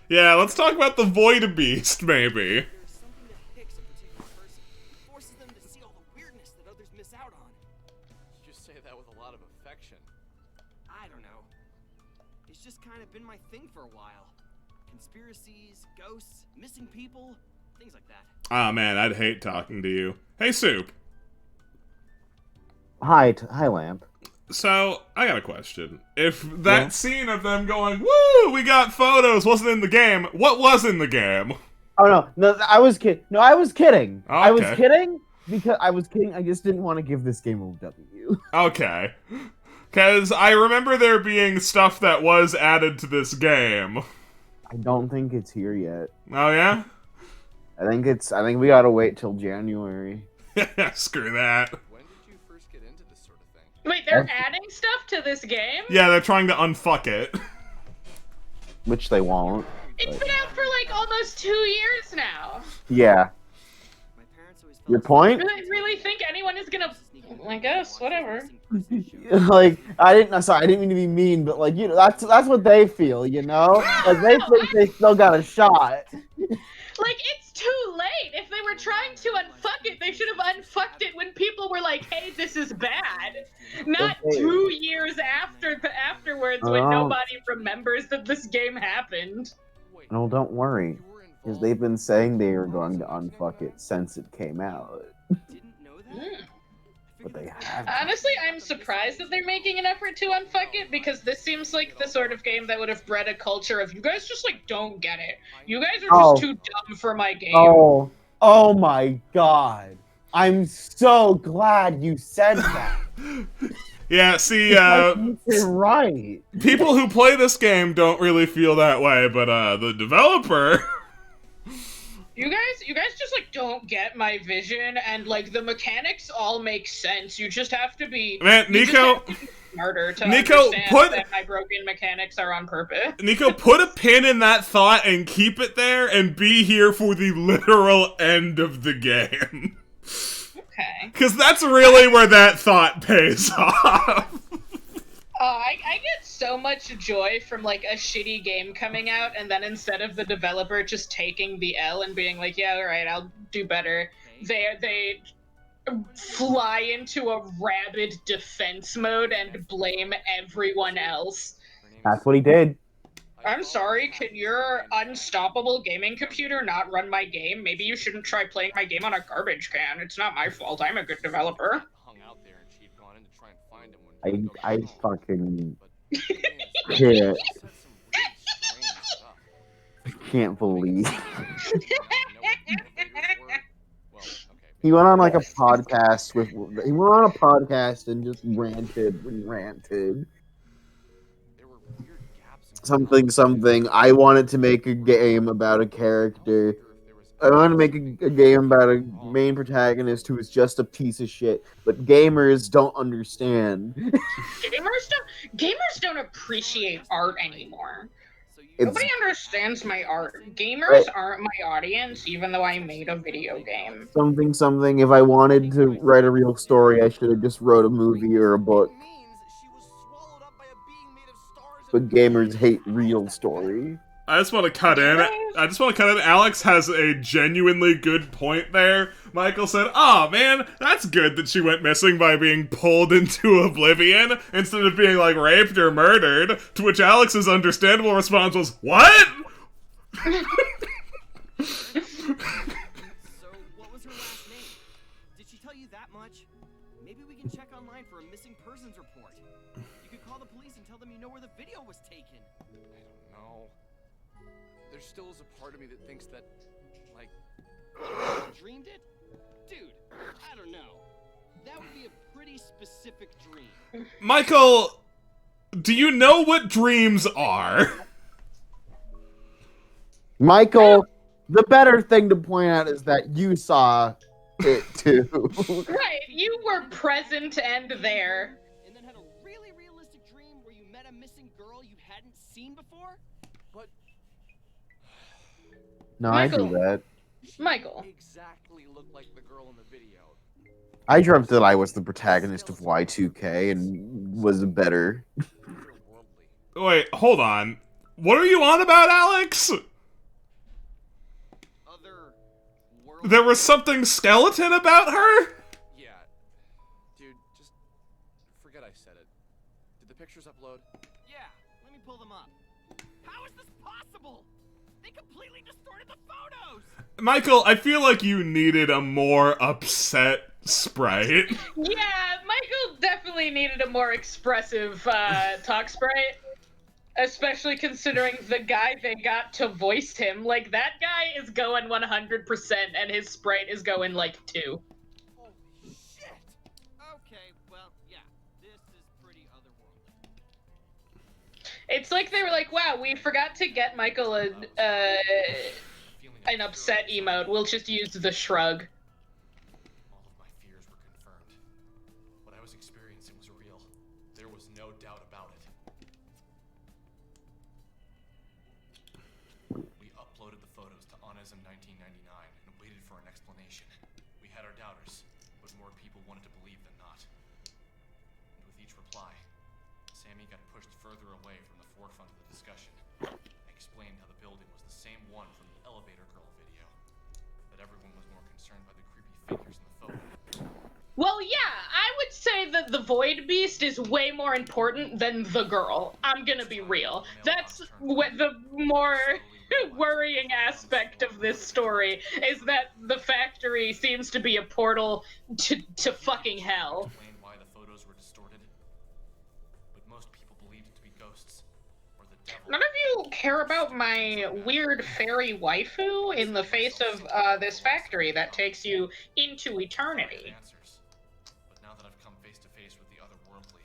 Speaker 2: Yeah, let's talk about the Void Beast, maybe.
Speaker 10: There's something that picks a particular person, forces them to see all the weirdness that others miss out on.
Speaker 7: You just say that with a lot of affection.
Speaker 10: I don't know. It's just kind of been my thing for a while. Conspiracies, ghosts, missing people, things like that.
Speaker 2: Ah, man, I'd hate talking to you. Hey, Soup.
Speaker 1: Hi, Lamp.
Speaker 2: So, I got a question. If that scene of them going, woo, we got photos, wasn't in the game, what was in the game?
Speaker 1: Oh, no, I was kidding. No, I was kidding.
Speaker 2: Okay.
Speaker 1: I was kidding because I was kidding. I just didn't want to give this game a W.
Speaker 2: Okay. Because I remember there being stuff that was added to this game.
Speaker 1: I don't think it's here yet.
Speaker 2: Oh, yeah?
Speaker 1: I think we gotta wait till January.
Speaker 2: Screw that.
Speaker 7: When did you first get into this sort of thing?
Speaker 3: Wait, they're adding stuff to this game?
Speaker 2: Yeah, they're trying to unfuck it.
Speaker 1: Which they won't.
Speaker 3: It's been out for like almost 2 years now.
Speaker 1: Yeah.
Speaker 10: My parents always felt
Speaker 1: Your point?
Speaker 3: Really think anyone is gonna I guess, whatever.
Speaker 1: Like, I didn't mean to be mean, but like, that's what they feel, Like, they think they still got a shot.
Speaker 3: Like, it's too late. If they were trying to unfuck it, they should have unfucked it when people were like, hey, this is bad. Not 2 years afterwards when nobody remembers that this game happened.
Speaker 1: No, don't worry. Because they've been saying they were going to unfuck it since it came out. But they haven't.
Speaker 3: Honestly, I'm surprised that they're making an effort to unfuck it, because this seems like the sort of game that would have bred a culture of, you guys just, like, don't get it. You guys are just too dumb for my game.
Speaker 1: Oh my god. I'm so glad you said that.
Speaker 2: Yeah, see,
Speaker 1: you're right.
Speaker 2: People who play this game don't really feel that way, but the developer...
Speaker 3: You guys just, like, don't get my vision, and, like, the mechanics all make sense. You just have to be...
Speaker 2: Man, Nico...
Speaker 3: smarter to understand that my broken mechanics are on purpose.
Speaker 2: Nico, put a pin in that thought and keep it there, and be here for the literal end of the game.
Speaker 3: Okay.
Speaker 2: Because that's really where that thought pays off.
Speaker 3: I get so much joy from, like, a shitty game coming out, and then instead of the developer just taking the L and being like, yeah, alright, I'll do better, they fly into a rabid defense mode and blame everyone else.
Speaker 1: That's what he did.
Speaker 3: I'm sorry, can your unstoppable gaming computer not run my game? Maybe you shouldn't try playing my game on a garbage can. It's not my fault, I'm a good developer.
Speaker 1: I fucking can't. Can't believe. He went on like a podcast and just ranted. Something. I wanted to make a game about a character. I want to make a game about a main protagonist who is just a piece of shit, but gamers don't understand.
Speaker 3: Gamers don't appreciate art anymore. Nobody understands my art. Gamers aren't my audience, even though I made a video game.
Speaker 1: Something. If I wanted to write a real story, I should have just wrote a movie or a book. But gamers hate real story.
Speaker 2: I just want to cut in. Alex has a genuinely good point there. Michael said, "Oh man, that's good that she went missing by being pulled into oblivion instead of being like raped or murdered." To which Alex's understandable response was, "What?"
Speaker 10: So, what was her last name? Did she tell you that much? Maybe we can check online for a missing persons report. You could call the police and tell them you know where the video was taken.
Speaker 11: I don't know. There still is a part of me that thinks that, like...
Speaker 10: Dreamed it? Dude, I don't know. That would be a pretty specific dream.
Speaker 2: Michael, do you know what dreams are?
Speaker 1: Michael, the better thing to point out is that you saw it too.
Speaker 3: Right, you were present and there.
Speaker 10: And then had a really realistic dream where you met a missing girl you hadn't seen before?
Speaker 11: But...
Speaker 1: No,
Speaker 3: Michael.
Speaker 1: I do that.
Speaker 3: Michael.
Speaker 11: Exactly looked like the girl in the video.
Speaker 1: I dreamt that I was the protagonist of YIIK and was better.
Speaker 2: Wait, hold on. What are you on about, Alex? There was something skeleton about her?
Speaker 11: Yeah. Dude, just forget I said it. Did the pictures upload?
Speaker 10: Yeah, let me pull them up. How is this possible? They completely distorted the photos!
Speaker 2: Michael, I feel like you needed a more upset sprite.
Speaker 3: Yeah, Michael definitely needed a more expressive talk sprite. Especially considering the guy they got to voice him. Like, that guy is going 100% and his sprite is going, like, 2.
Speaker 10: Holy shit! Okay, well, yeah. This is pretty otherworldly.
Speaker 3: It's like they were like, wow, we forgot to get Michael an upset emote. We'll just use the shrug.
Speaker 7: All of my fears were confirmed. What I was experiencing was real. There was no doubt about it. We uploaded the photos to Onism 1999 and waited for an explanation. We had our doubters, but more people wanted to believe than not. And with each reply, Sammy got pushed further away from the forefront of the discussion. I explained how the building was the same one from the elevator girl video, that everyone was more concerned by the creepy figures in the photo.
Speaker 3: Well, yeah, I would say that the Void Beast is way more important than the girl. I'm gonna be real. That's what the more worrying aspect of this story is, that the factory seems to be a portal to fucking hell.
Speaker 7: Explained why the photos were distorted, but most people believed it to be ghosts or the devil.
Speaker 3: None of you care about my weird fairy waifu in the face of this factory that takes you into eternity.
Speaker 7: Answers. But now that I've come face to face with the otherworldly,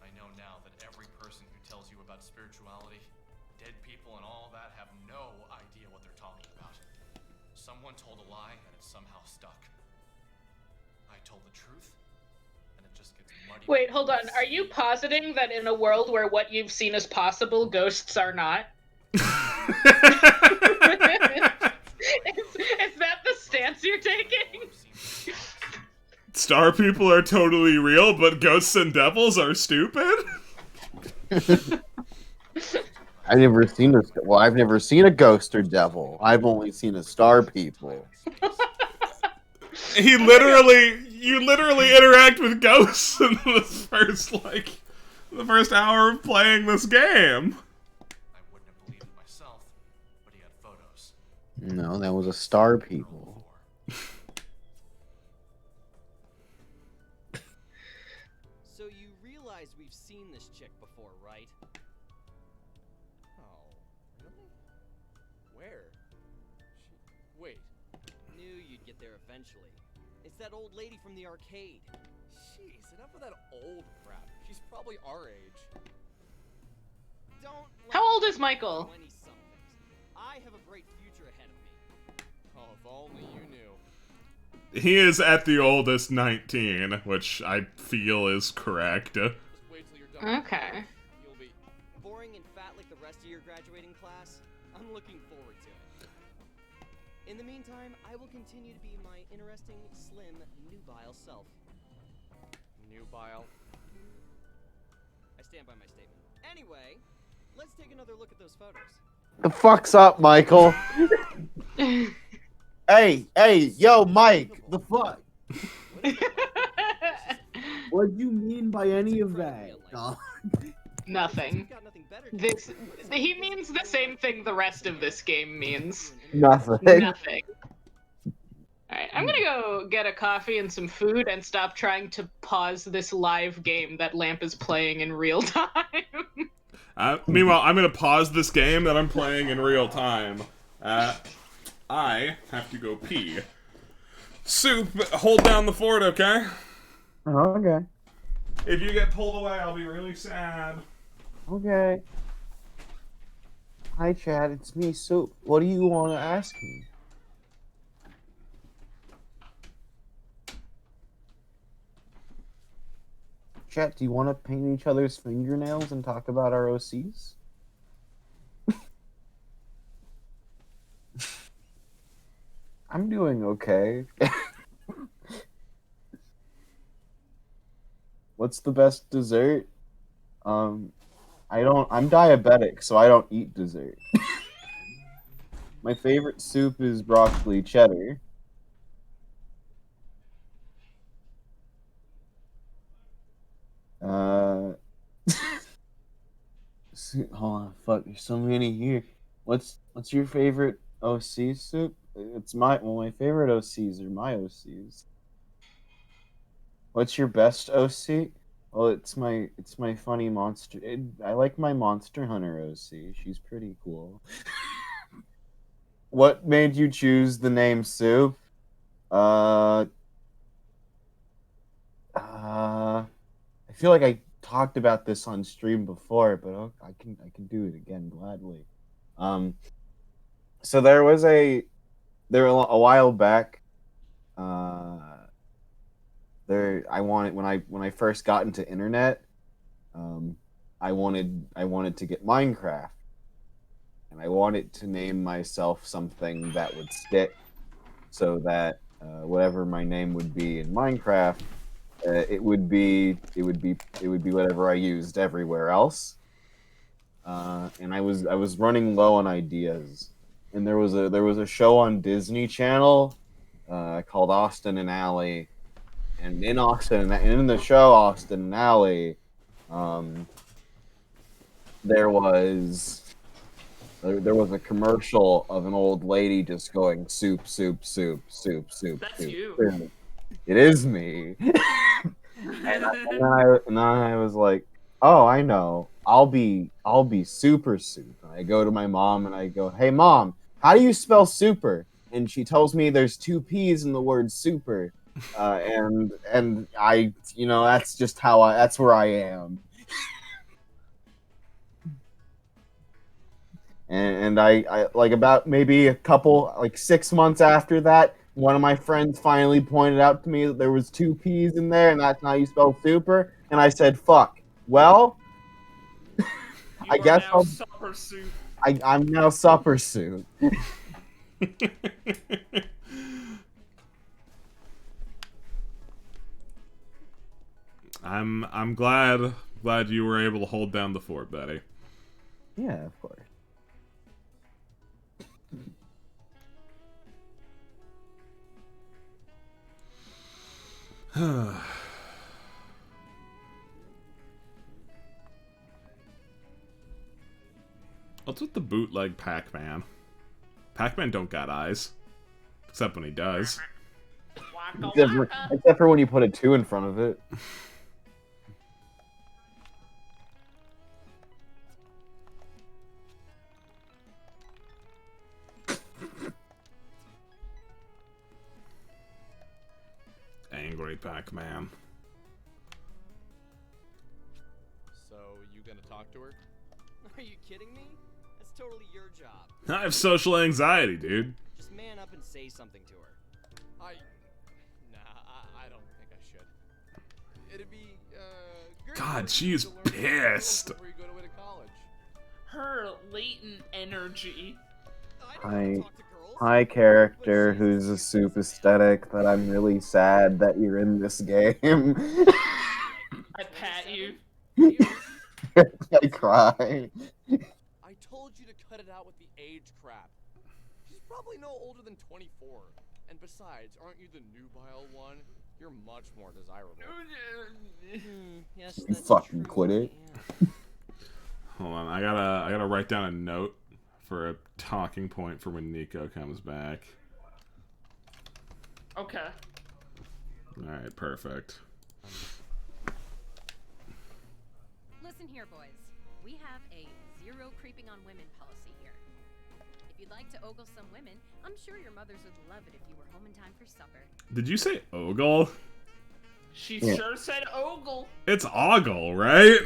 Speaker 7: I know now that every person who tells you about spirituality, dead people, and all that have no idea what they're talking about. Someone told a lie and it somehow stuck. I told the truth, and it just gets muddy.
Speaker 3: Wait, hold on. Are you positing that in a world where what you've seen as possible, ghosts are not? Is that the stance you're taking?
Speaker 2: Star people are totally real, but ghosts and devils are stupid?
Speaker 1: I've never seen a ghost or devil. I've only seen a star people.
Speaker 2: You literally interact with ghosts in the first hour of playing this game.
Speaker 7: I wouldn't have believed it myself, but he had photos.
Speaker 1: No, that was a star people.
Speaker 10: So you realize we've seen this chick before, right?
Speaker 11: Oh, really? Where? Wait.
Speaker 10: Knew you'd get there eventually. It's that old lady from the arcade.
Speaker 11: Jeez, enough of that old crap. She's probably our age.
Speaker 10: Don't.
Speaker 3: How old is Michael?
Speaker 10: 20-somethings. I have a bright future ahead of me.
Speaker 11: Oh, if only you knew.
Speaker 2: He is at the oldest 19, which I feel is correct.
Speaker 11: Just wait till you're done.
Speaker 3: Okay.
Speaker 11: You'll be
Speaker 10: Boring and fat like the rest of your graduating class? I'm looking forward to it. In the meantime, I will continue to be my interesting, slim, nubile self.
Speaker 11: nubile.
Speaker 10: I stand by my statement. Anyway, let's take another look at those photos.
Speaker 1: The fuck's up, Michael? Hey, yo, Mike, the fuck? What do you mean by any of that?
Speaker 3: Nothing. He means the same thing the rest of this game means.
Speaker 1: Nothing.
Speaker 3: Nothing. Alright, I'm gonna go get a coffee and some food and stop trying to pause this live game that Lamp is playing in real time.
Speaker 2: Meanwhile, I'm gonna pause this game that I'm playing in real time. I have to go pee. Soup, hold down the fort, okay?
Speaker 1: Okay.
Speaker 2: If you get pulled away, I'll be really sad.
Speaker 1: Okay. Hi, Chad. It's me, Soup. What do you want to ask me? Chat, do you want to paint each other's fingernails and talk about our OCs? I'm doing okay. What's the best dessert? I'm diabetic, so I don't eat dessert. My favorite soup is broccoli cheddar. Hold on, fuck, there's so many here. What's your favorite OC soup? My favorite OCs are my OCs. What's your best OC? Well, it's my funny monster. I like my Monster Hunter OC. She's pretty cool. What made you choose the name Soup? I feel like I talked about this on stream before, but I can do it again gladly. So there a while back. When I first got into internet, I wanted to get Minecraft, and I wanted to name myself something that would stick, so that whatever my name would be in Minecraft, it would be whatever I used everywhere else. And I was running low on ideas, and there was a show on Disney Channel called Austin and Ally, and in the show Austin and Ally, there was a commercial of an old lady just going soup, soup, soup, soup, soup.
Speaker 5: That's
Speaker 1: soup,
Speaker 5: you.
Speaker 1: soup. It is me. And then I was like, oh, I know. I'll be super soup. And I go to my mom and I go, hey mom, how do you spell super? And she tells me there's two P's in the word super. And I, that's just that's where I am. And I like about maybe a couple, like 6 months after that, one of my friends finally pointed out to me that there was two P's in there, and that's how you spell super. And I said, "Fuck." Well, I guess
Speaker 5: now supper soup.
Speaker 1: I'm now supper soup.
Speaker 2: I'm glad you were able to hold down the fort, Betty.
Speaker 1: Yeah, of course.
Speaker 2: What's with the bootleg Pac-Man? Pac-Man don't got eyes. Except when he does.
Speaker 1: Except for when you put a 2 in front of it.
Speaker 2: Angry Pac-Man.
Speaker 11: So, you gonna talk to her?
Speaker 10: Are you kidding me? That's totally your job.
Speaker 2: I have social anxiety, dude.
Speaker 10: Just man up and say something to her.
Speaker 11: I don't think I should. It'd be, great
Speaker 2: God,
Speaker 11: for
Speaker 2: she
Speaker 11: you
Speaker 2: is
Speaker 11: to learn
Speaker 2: pissed.
Speaker 11: before you go away to college.
Speaker 5: Her latent energy.
Speaker 1: Hi, character who's a soup aesthetic, that I'm really sad that you're in this game.
Speaker 5: I pat you.
Speaker 1: I cry.
Speaker 11: I told you to cut it out with the age crap. She's probably no older than 24. And besides, aren't you the nubile one? You're much more desirable.
Speaker 10: Yes,
Speaker 1: You
Speaker 10: that's
Speaker 1: fucking
Speaker 10: true.
Speaker 1: quit it.
Speaker 2: Hold on, I gotta write down a note for a talking point for when Nico comes back.
Speaker 5: Okay.
Speaker 2: Alright, perfect.
Speaker 12: Listen here, boys. We have a zero creeping on women policy here. If you'd like to ogle some women, I'm sure your mothers would love it if you were home in time for supper.
Speaker 2: Did you say ogle?
Speaker 5: She
Speaker 1: Yeah.
Speaker 5: sure said ogle.
Speaker 2: It's ogle, right?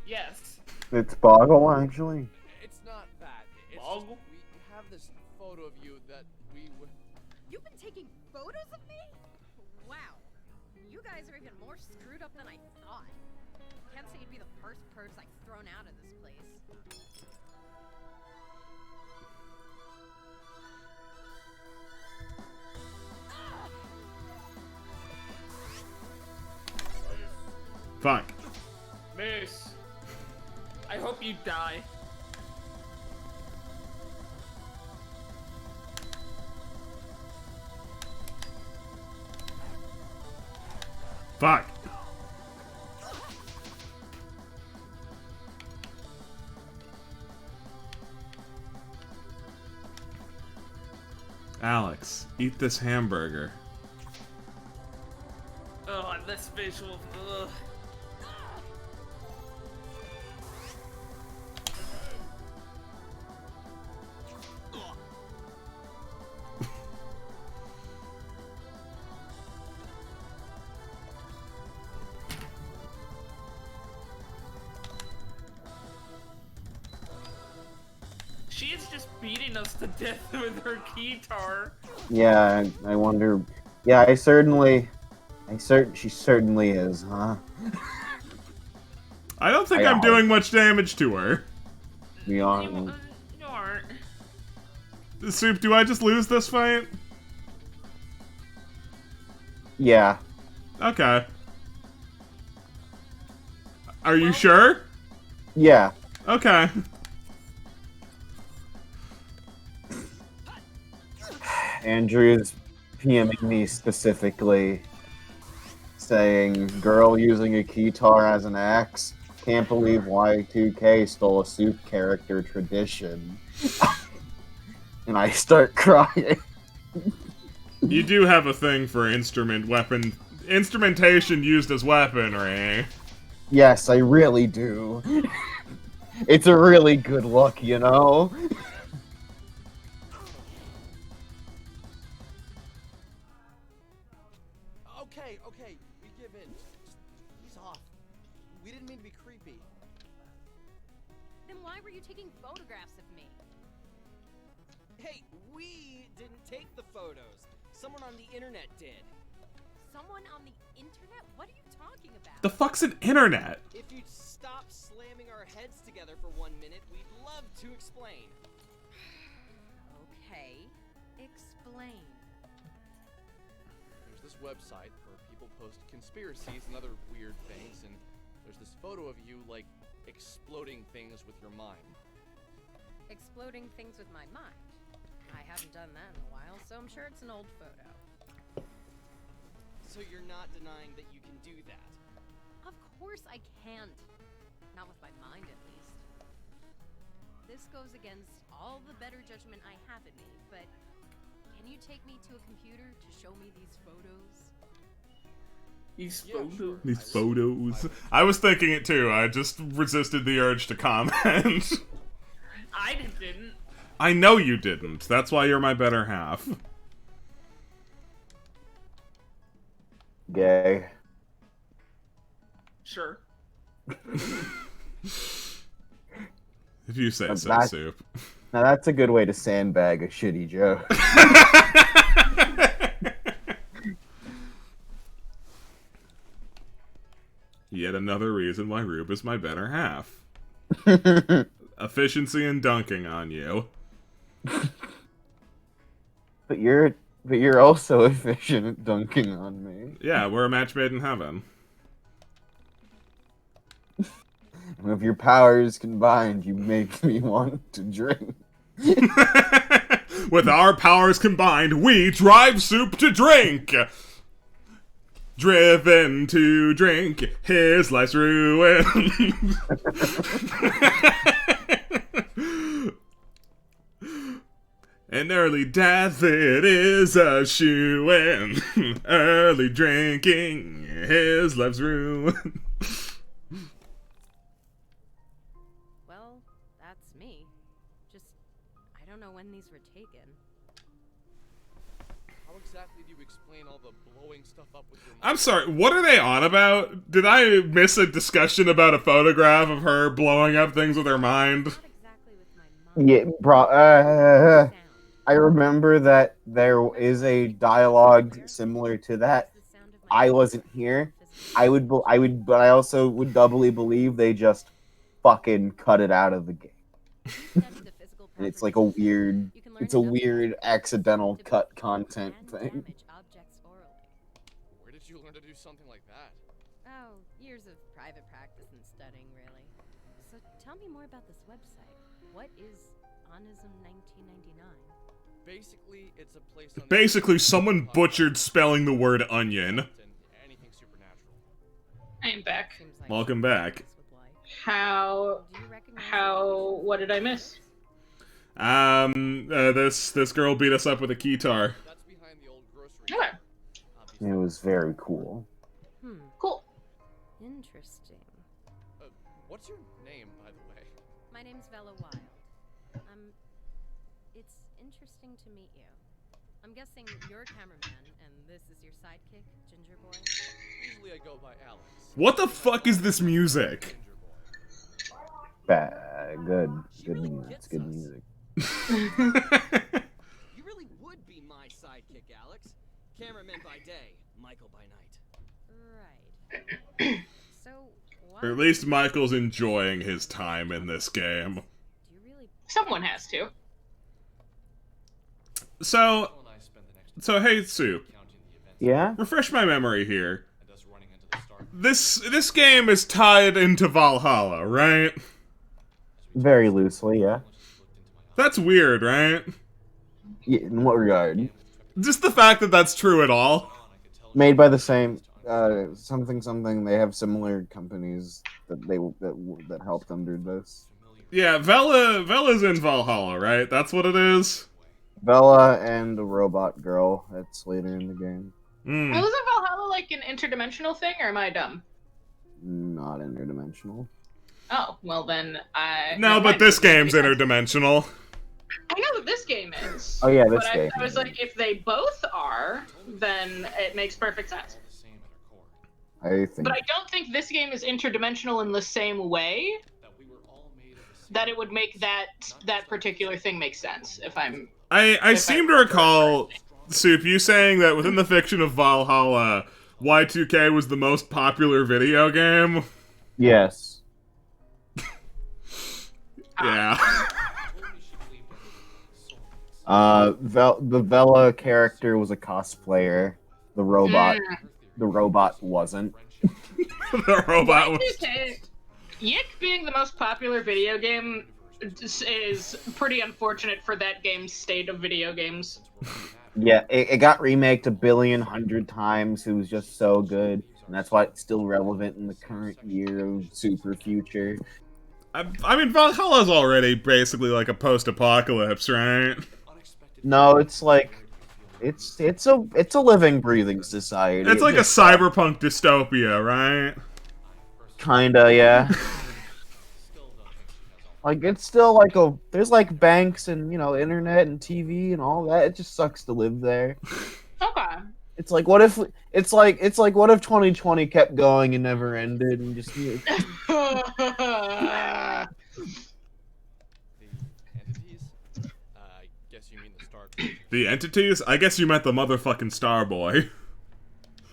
Speaker 5: Yes.
Speaker 1: It's Boggle, actually.
Speaker 11: It's not that. It's just, we have this photo of you that we would...
Speaker 12: You've been taking photos of me? Wow. You guys are even more screwed up than I thought. Can't say you'd be the first pervs I've thrown out of this place.
Speaker 2: Fuck.
Speaker 5: Moose. I hope you die.
Speaker 2: Fuck. Alex, eat this hamburger.
Speaker 5: Oh, this visual. Ugh. She is just beating us to death with her guitar.
Speaker 1: Yeah, I wonder. Yeah, she certainly is, huh?
Speaker 2: I don't think I'm doing much damage to her.
Speaker 1: We are.
Speaker 5: You aren't.
Speaker 2: Soup, do I just lose this fight?
Speaker 1: Yeah.
Speaker 2: Okay. Are you sure?
Speaker 1: Yeah.
Speaker 2: Okay.
Speaker 1: Andrew's PMing me specifically, saying, "Girl using a keytar as an axe. Can't believe Y2K stole a soup character tradition." And I start crying.
Speaker 2: You do have a thing for instrumentation used as weaponry.
Speaker 1: Yes, I really do. It's a really good look, you know?
Speaker 4: Okay, we give in. He's off. We didn't mean to be creepy.
Speaker 12: Then why were you taking photographs of me?
Speaker 10: Hey, we didn't take the photos. Someone on the internet did.
Speaker 12: Someone on the internet? What are you talking about?
Speaker 2: The fuck's an internet?
Speaker 10: If you'd stop slamming our heads together for 1 minute, we'd love to explain.
Speaker 12: Okay, explain.
Speaker 11: There's this website where people post conspiracies and other weird things, and there's this photo of you, like, exploding things with your mind.
Speaker 12: Exploding things with my mind. I haven't done that in a while, so I'm sure it's an old photo.
Speaker 10: So you're not denying that you can do that?
Speaker 12: Of course I can't. Not with my mind, at least. This goes against all the better judgment I have in me, but can you take me to a computer to show me these photos?
Speaker 5: These photos.
Speaker 2: These photos. I was thinking it too. I just resisted the urge to comment.
Speaker 5: I didn't.
Speaker 2: I know you didn't. That's why you're my better half.
Speaker 1: Gay.
Speaker 5: Sure.
Speaker 2: If you say so,
Speaker 1: That-
Speaker 2: Soup.
Speaker 1: Now that's a good way to sandbag a shitty joke.
Speaker 2: Yet another reason why Rube is my better half. Efficiency and dunking on you.
Speaker 1: But you're also efficient at dunking on me.
Speaker 2: Yeah, we're a match made in heaven.
Speaker 1: With your powers combined, you make me want to drink.
Speaker 2: With our powers combined, we drive Soup to drink! Driven to drink, his life's ruined. An early death, it is a shoo-in. Early drinking, his life's ruined.
Speaker 12: Well, that's me. Just, I don't know when these were taken.
Speaker 11: How exactly do you explain all the blowing stuff up with your mind?
Speaker 2: I'm sorry, what are they on about? Did I miss a discussion about a photograph of her blowing up things with her mind?
Speaker 12: Not exactly with my mind.
Speaker 1: Yeah, bro. I remember that there is a dialogue similar to that. I wasn't here. But I also would doubly believe they just fucking cut it out of the game. And it's like a weird, accidental cut content thing.
Speaker 11: Where did you learn to do something like that?
Speaker 12: Oh, years of private practice and studying, really. So tell me more about this website. What is Onism 1999?
Speaker 11: Basically, it's a place on
Speaker 2: Basically, someone butchered spelling the word onion.
Speaker 11: anything supernatural.
Speaker 3: I am back.
Speaker 2: Welcome back.
Speaker 3: What did I miss?
Speaker 2: This girl beat us up with a keytar.
Speaker 11: That's behind the old grocery.
Speaker 3: Okay.
Speaker 1: It was very cool.
Speaker 3: Cool.
Speaker 12: Interesting.
Speaker 11: What's your name, by the way?
Speaker 12: My name's Vela Wild. It's interesting to meet you. I'm guessing you're a cameraman, and this is your sidekick, Ginger Boy?
Speaker 11: Usually I go by Alex.
Speaker 2: What the fuck is this music?
Speaker 1: Good music. It's good music.
Speaker 10: You really would be my sidekick, Alex. Cameraman by day, Michael by night.
Speaker 12: Right. So, why...
Speaker 2: Or at least Michael's enjoying his time in this game.
Speaker 12: Do you really...
Speaker 3: Someone has to.
Speaker 2: So hey, Soup.
Speaker 1: Yeah?
Speaker 2: Refresh my memory here. This game is tied into Valhalla, right?
Speaker 1: Very loosely, yeah.
Speaker 2: That's weird, right?
Speaker 1: Yeah, in what regard?
Speaker 2: Just the fact that that's true at all.
Speaker 1: Made by the same something. They have similar companies that help them do this.
Speaker 2: Yeah, Vela's in Valhalla, right? That's what it is.
Speaker 1: Bella and a robot girl. That's later in the game.
Speaker 2: Mm.
Speaker 3: Isn't Valhalla like an interdimensional thing, or am I dumb?
Speaker 1: Not interdimensional.
Speaker 3: Oh, well then I...
Speaker 2: No,
Speaker 3: never
Speaker 2: but
Speaker 3: mind.
Speaker 2: this game's interdimensional.
Speaker 3: I know that this game is.
Speaker 1: Oh yeah, this
Speaker 3: but
Speaker 1: game.
Speaker 3: I was like, if they both are, then it makes perfect sense.
Speaker 1: I think.
Speaker 3: But I don't think this game is interdimensional in the same way that it would make that particular thing make sense. If I'm...
Speaker 2: I seem to recall, Soup, you saying that within the fiction of Valhalla, Y2K was the most popular video game.
Speaker 1: Yes.
Speaker 2: Yeah.
Speaker 1: The Vela character was a cosplayer. The robot wasn't.
Speaker 2: The robot was.
Speaker 3: YIIK being the most popular video game is pretty unfortunate for that game's state of video games.
Speaker 1: Yeah, it got remaked 1,000,000,000 times. It was just so good, and that's why it's still relevant in the current year of super future.
Speaker 2: I mean, Valhalla's already basically like a post-apocalypse, right?
Speaker 1: No, it's like it's a living, breathing society.
Speaker 2: It's like a cyberpunk dystopia, right?
Speaker 1: Kinda, yeah. Like it's still like there's like banks and internet and TV and all that. It just sucks to live there.
Speaker 3: Okay.
Speaker 1: It's like what if what if 2020 kept going and never ended and just
Speaker 2: The entities? I guess you meant the motherfucking Starboy.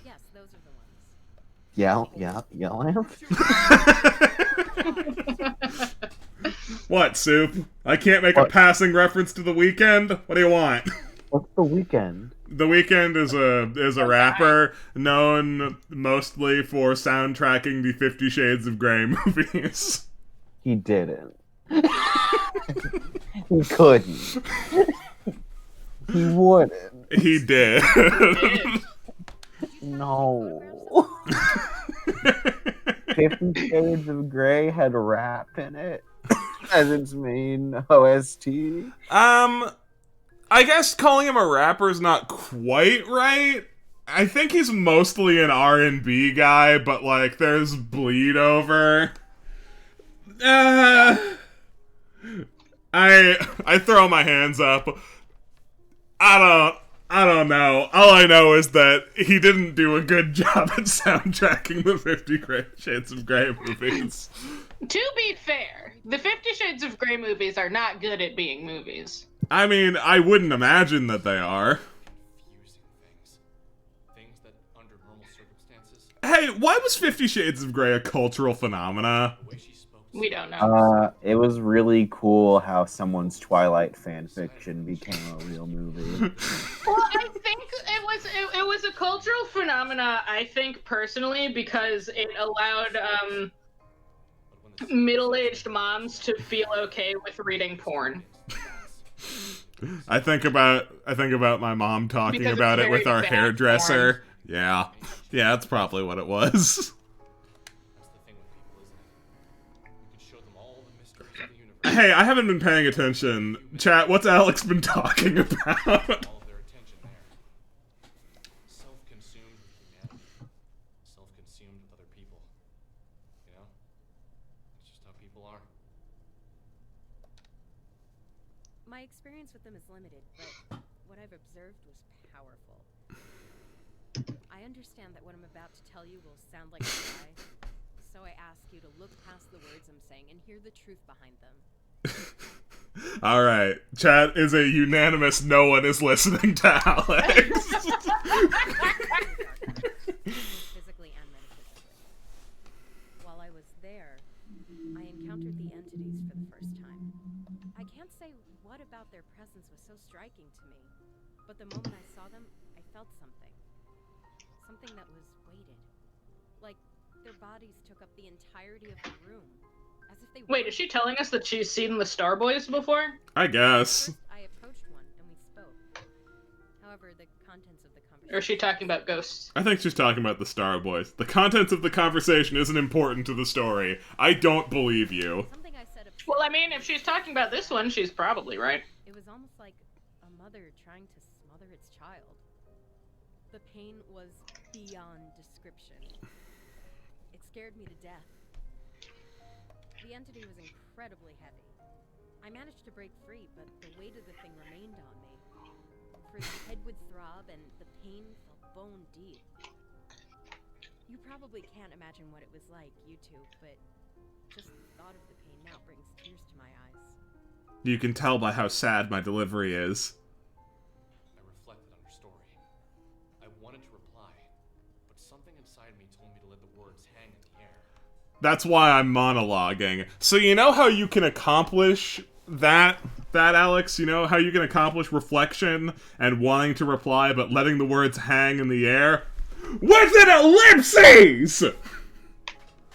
Speaker 12: Yes, those are the ones.
Speaker 1: Lamp.
Speaker 2: What, Soup? I can't make a passing reference to The Weeknd? What do you want?
Speaker 1: What's The Weeknd?
Speaker 2: The Weeknd is a rapper known mostly for soundtracking the 50 Shades of Grey movies.
Speaker 1: He didn't. He couldn't. He wouldn't.
Speaker 2: He did.
Speaker 1: No. 50 Shades of Grey had rap in it as its main OST.
Speaker 2: I guess calling him a rapper is not quite right. I think he's mostly an R&B guy, but like there's bleed over. I throw my hands up. I don't know. All I know is that he didn't do a good job at soundtracking the 50 Shades of Grey movies.
Speaker 3: To be fair, the 50 Shades of Grey movies are not good at being movies.
Speaker 2: I mean, I wouldn't imagine that they are. Hey, why was 50 Shades of Grey a cultural phenomena?
Speaker 3: We don't know.
Speaker 1: It was really cool how someone's Twilight fanfiction became a real movie.
Speaker 3: Well, I think it was a cultural phenomena, I think, personally, because it allowed middle-aged moms to feel okay with reading porn.
Speaker 2: I think about my mom talking
Speaker 3: Because
Speaker 2: about
Speaker 3: it's
Speaker 2: it with
Speaker 3: very
Speaker 2: our
Speaker 3: bad
Speaker 2: hairdresser. Yeah, that's probably what it was. Hey, I haven't been paying attention. Chat, what's Alex been talking about?
Speaker 7: Self-consumed with humanity. Self-consumed with other people. You know? It's just how people are.
Speaker 12: My experience with them is limited, but what I've observed was powerful. I understand that what I'm about to tell you will sound like a lie, so I ask you to look past the words I'm saying and hear the truth behind them.
Speaker 2: Alright, chat is a unanimous no one is listening to Alex.
Speaker 12: Physically and metaphysically. While I was there, I encountered the entities for the first time. I can't say what about their presence was so striking to me, but the moment I saw them, I felt something. something that was weighted. Like their bodies took up the entirety of the room. As if they
Speaker 3: Wait, is she telling us that she's seen the Starboys before?
Speaker 2: I guess.
Speaker 12: First, I approached one and we spoke. However, the contents of the conversation...
Speaker 3: Or is she talking about ghosts?
Speaker 2: I think she's talking about the Starboys. The contents of the conversation isn't important to the story. I don't believe you.
Speaker 12: Something I said
Speaker 3: Well, I mean, if she's talking about this one, she's probably right.
Speaker 12: It was almost like a mother trying to smother its child. The pain was beyond description. It scared me to death. The entity was incredibly heavy. I managed to break free, but the weight of the thing remained on me. Fritz's head would throb, and the pain felt bone deep. You probably can't imagine what it was like, you two, but just the thought of the pain now brings tears to my eyes.
Speaker 2: You can tell by how sad my delivery is.
Speaker 7: I reflected on her story. I wanted to reply, but something inside me told me to let the words hang in the air.
Speaker 2: That's why I'm monologuing. So you know how you can accomplish that, Alex? You know how you can accomplish reflection and wanting to reply, but letting the words hang in the air? With an ellipses!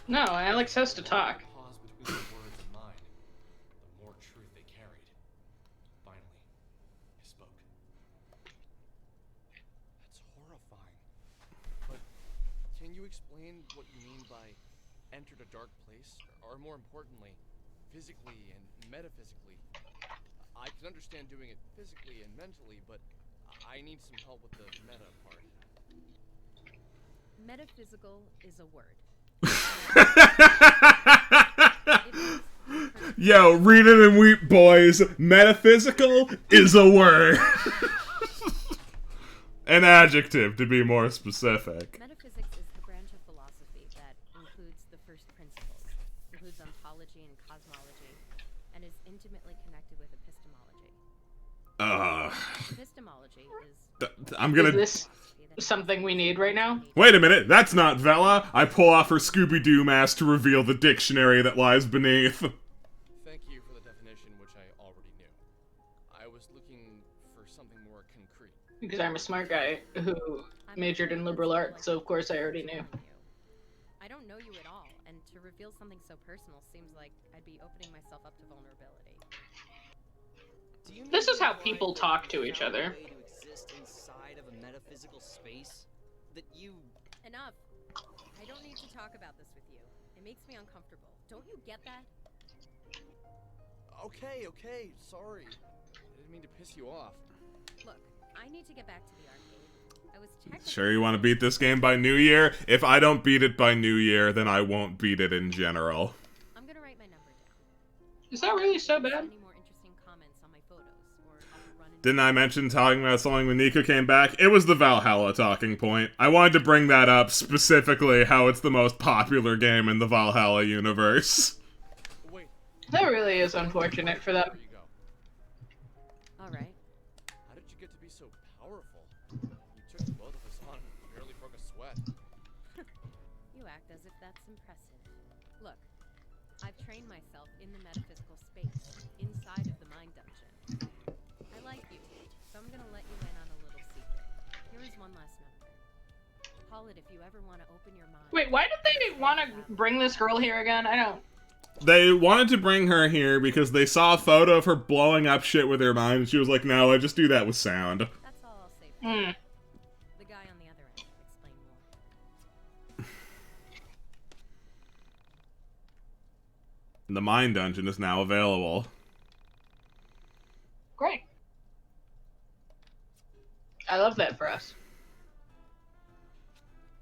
Speaker 3: No, Alex has to talk.
Speaker 7: Pause between the words and mine, the more truth they carried. Finally, I spoke.
Speaker 11: That's horrifying. But can you explain what you mean by entered a dark place? Or more importantly, physically and metaphysically? I can understand doing it physically and mentally, but I need some help with the meta part.
Speaker 12: Metaphysical is a word.
Speaker 2: Yo, read it and weep, boys. Metaphysical is a word. An adjective, to be more specific.
Speaker 12: Metaphysics is the branch of philosophy that includes the first principles, includes ontology and cosmology, and is intimately connected with epistemology. Epistemology is...
Speaker 2: I'm gonna...
Speaker 3: Is this something we need right now?
Speaker 2: Wait a minute, that's not Vela. I pull off her Scooby-Doo mask to reveal the dictionary that lies beneath.
Speaker 11: Thank you for the definition, which I already knew. I was looking for something more concrete.
Speaker 3: Because I'm a smart guy who majored in liberal arts, so of course I already knew.
Speaker 12: I don't know you at all, and to reveal something so personal seems like I'd be opening myself up to vulnerability.
Speaker 3: This is how people talk to each other.
Speaker 10: Inside of a metaphysical space that you...
Speaker 12: Enough. I don't need to talk about this with you. It makes me uncomfortable. Don't you get that?
Speaker 11: Okay, sorry. I didn't mean to piss you off.
Speaker 12: Look, I need to get back to the arcade. I was technically...
Speaker 2: Sure you want to beat this game by New Year? If I don't beat it by New Year, then I won't beat it in general.
Speaker 12: I'm gonna write my number down.
Speaker 3: Is that really so bad?
Speaker 12: Any more interesting comments on my photos, or I'll run into...
Speaker 2: Didn't I mention talking about something when Nika came back? It was the Valhalla talking point. I wanted to bring that up, specifically how it's the most popular game in the Valhalla universe.
Speaker 11: Wait.
Speaker 3: That really is unfortunate for them.
Speaker 11: There you go.
Speaker 12: Alright.
Speaker 11: How did you get to be so powerful? You took both of us on and barely broke a sweat.
Speaker 12: You act as if that's impressive. Look, I've trained myself in the metaphysical space, inside of the mind dungeon. I like you, so I'm gonna let you in on a little secret. Here is one last number. Call it if you ever want to open your mind.
Speaker 3: Wait, why did they want to bring this girl here again? I don't...
Speaker 2: They wanted to bring her here because they saw a photo of her blowing up shit with her mind, and she was like, no, I just do that with sound.
Speaker 12: That's all I'll say for you. The guy on the other end will explain more.
Speaker 2: The Mind Dungeon is now available.
Speaker 3: Great. I love that for us.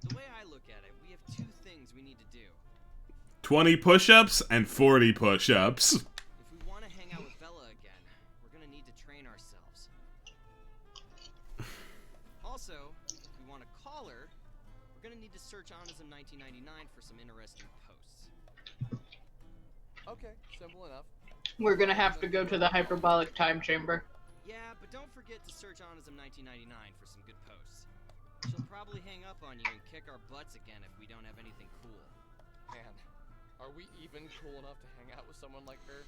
Speaker 10: The way I look at it, we have two things we need to do.
Speaker 2: 20 push-ups and 40 push-ups.
Speaker 10: If we want to hang out with Bella again, we're gonna need to train ourselves. Also, if we want to call her, we're gonna need to search Onism 1999 for some interesting posts.
Speaker 11: Okay, simple enough.
Speaker 3: We're gonna have to go to the hyperbolic time chamber.
Speaker 10: Yeah, but don't forget to search Onism 1999 for some good posts. She'll probably hang up on you and kick our butts again if we don't have anything cool.
Speaker 11: Man, are we even cool enough to hang out with someone like her?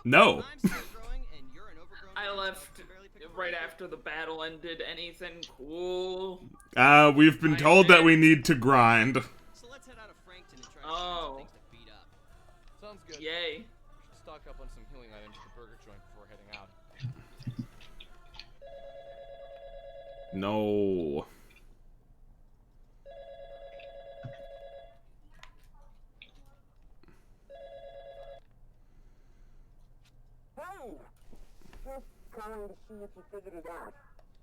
Speaker 2: No.
Speaker 5: I left right after the battle ended. Anything cool?
Speaker 2: We've been told that we need to grind.
Speaker 10: So let's head out of Frankton and try
Speaker 5: Oh.
Speaker 10: things to beat up.
Speaker 11: Sounds good.
Speaker 5: Yay.
Speaker 11: We should stock up on some healing items at the burger joint before heading out.
Speaker 2: No.
Speaker 4: Hey! Just calling to see if you figured it out.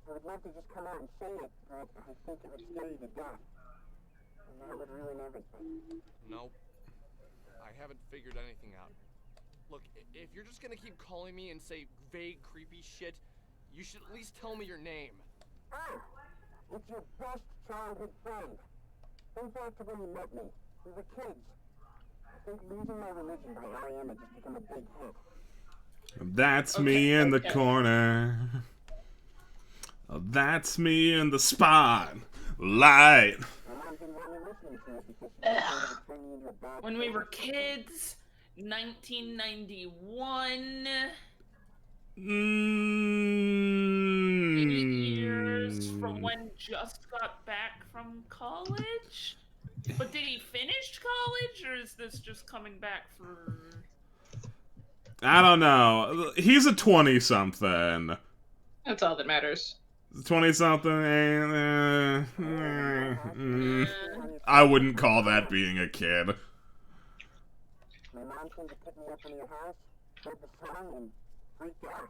Speaker 4: I would love to just come out and say it, but I think it would scare you to death. And that would ruin everything.
Speaker 11: Nope. I haven't figured anything out. Look, if you're just gonna keep calling me and say vague, creepy shit, you should at least tell me your name.
Speaker 4: Ah! It's your best childhood friend. Think back to when you met me. We were kids. I think losing my religion by R.E.M. had just become a big hit.
Speaker 2: That's me in the corner. That's me in the spotlight.
Speaker 5: When we were kids, 1991. 8 years from when just got back from college? But did he finish college, or is this just coming back for...
Speaker 2: I don't know. He's a 20-something.
Speaker 3: That's all that matters.
Speaker 2: 20-something. I wouldn't call that being a kid.
Speaker 4: My mom came to pick me up in your house, heard the song, and freaked out.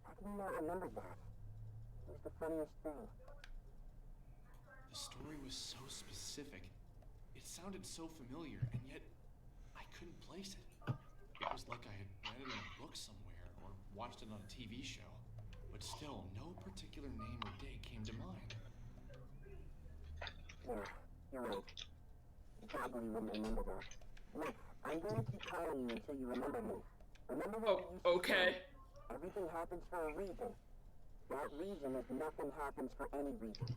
Speaker 4: How can you not remember that? It was the funniest thing.
Speaker 7: The story was so specific. It sounded so familiar, and yet I couldn't place it. It was like I had read it in a book somewhere or watched it on a TV show. But still, no particular name or date came to mind.
Speaker 4: Yeah, you're right. You probably wouldn't remember that. Look, I'm going to keep calling you until you remember me. Remember what you
Speaker 5: okay.
Speaker 4: said? Everything happens for a reason. That reason is nothing happens for any reason.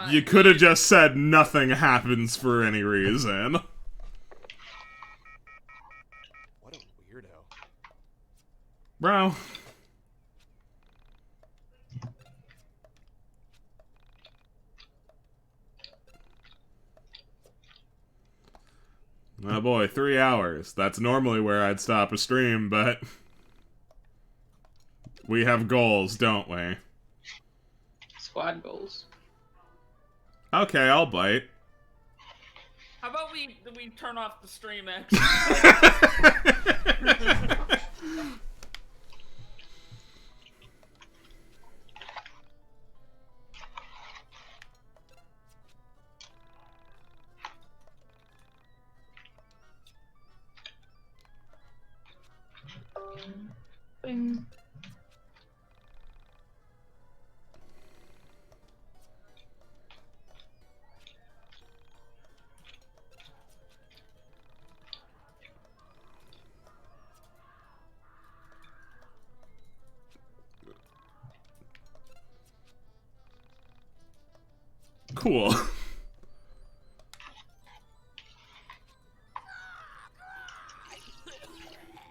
Speaker 2: You could have just said nothing happens for any reason.
Speaker 11: What a weirdo.
Speaker 2: Bro. Oh boy, 3 hours. That's normally where I'd stop a stream, but... we have goals, don't we?
Speaker 3: Squad goals.
Speaker 2: Okay, I'll bite.
Speaker 5: How about we turn off the stream, actually?
Speaker 3: Bing.
Speaker 2: Cool.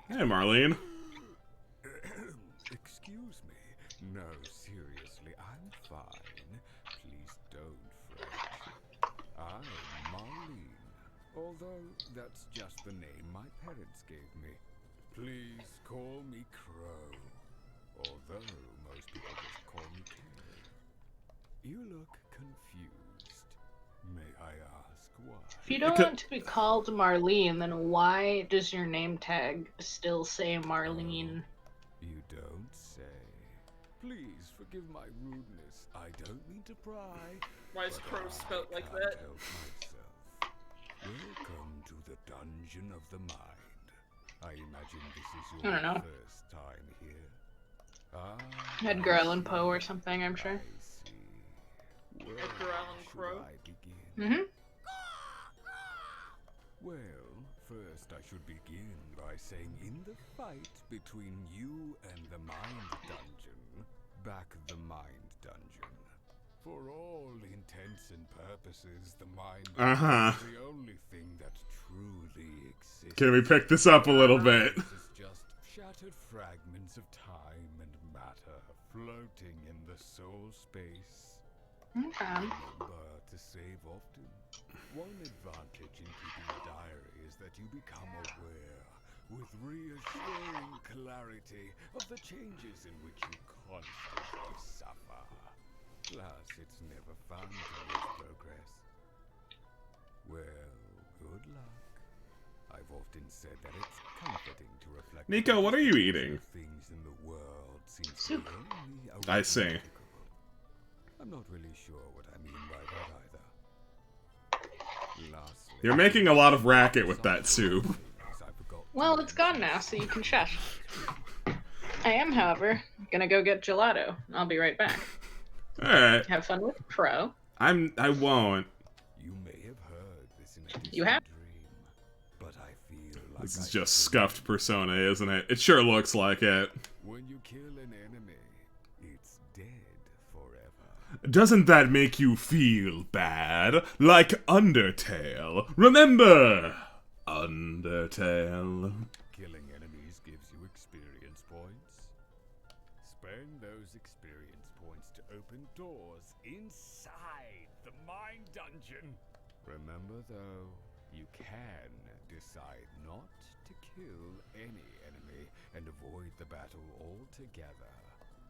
Speaker 2: Hey, Marlene.
Speaker 13: Excuse me. No, seriously, I'm fine. Please don't fret. I'm Marlene. Although that's just the name my parents gave me. Please call me Crow. Although most people just call me Kay. You look confused. May I ask why?
Speaker 3: If you don't want to be called Marlene, then why does your name tag still say Marlene?
Speaker 13: You don't say. Please forgive my rudeness. I don't mean to pry.
Speaker 5: Why is Crow spelled like that?
Speaker 13: Help myself. Welcome to the dungeon of the mind. I imagine this is
Speaker 3: I
Speaker 13: your
Speaker 3: don't know.
Speaker 13: first time here.
Speaker 3: Edgar Allan Poe or something, I'm sure.
Speaker 13: Well,
Speaker 5: Edgar Allan Crow?
Speaker 13: should I begin?
Speaker 3: Mm-hmm.
Speaker 13: Well, first I should begin by saying in the fight between you and the Mind Dungeon, back the Mind Dungeon, For all intents and purposes, the mind
Speaker 2: Uh-huh.
Speaker 13: is the only thing that truly exists.
Speaker 2: Can we pick this up a little bit?
Speaker 13: It's just shattered fragments of time and matter floating in the soul space.
Speaker 3: Okay.
Speaker 13: Remember to save often. One advantage in keeping a diary is that you become aware, with reassuring clarity, of the changes in which you constantly suffer. Plus, it's never fun to lose progress. Well, good luck. I've often said that it's comforting to reflect.
Speaker 2: Nico, what are you eating?
Speaker 13: Things in the world seem to
Speaker 3: Soup.
Speaker 13: be only
Speaker 2: I see.
Speaker 13: I'm not really sure what I mean by that either. Lastly,
Speaker 2: You're making a lot of racket with that soup.
Speaker 3: Well, it's gone now, so you can shush. I am, however, gonna go get gelato. I'll be right back.
Speaker 2: Alright.
Speaker 3: Have fun with Crow.
Speaker 2: I won't.
Speaker 13: You may have heard this in a
Speaker 3: You have?
Speaker 13: dream, but I feel like
Speaker 2: This is just scuffed Persona, isn't it? It sure looks like it.
Speaker 13: when you kill an enemy, it's dead forever.
Speaker 2: Doesn't that make you feel bad? Like Undertale. Remember Undertale.
Speaker 13: Killing enemies gives you experience points. Spend those experience points to open doors inside the Mind Dungeon. Remember, though, you can decide not to kill any enemy and avoid the battle altogether.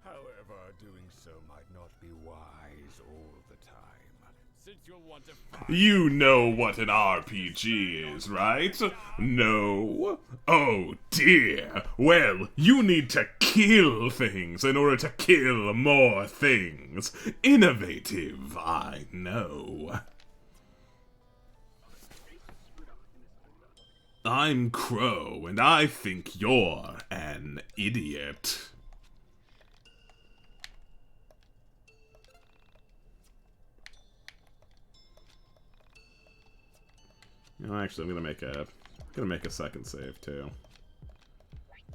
Speaker 13: However, doing so might not be wise all the time, since you'll want to find...
Speaker 2: You know what an RPG is, right? No? Oh dear. Well, you need to kill things in order to kill more things. Innovative, I know. I'm Crow, and I think you're an idiot. You know, actually, I'm gonna make a second save too.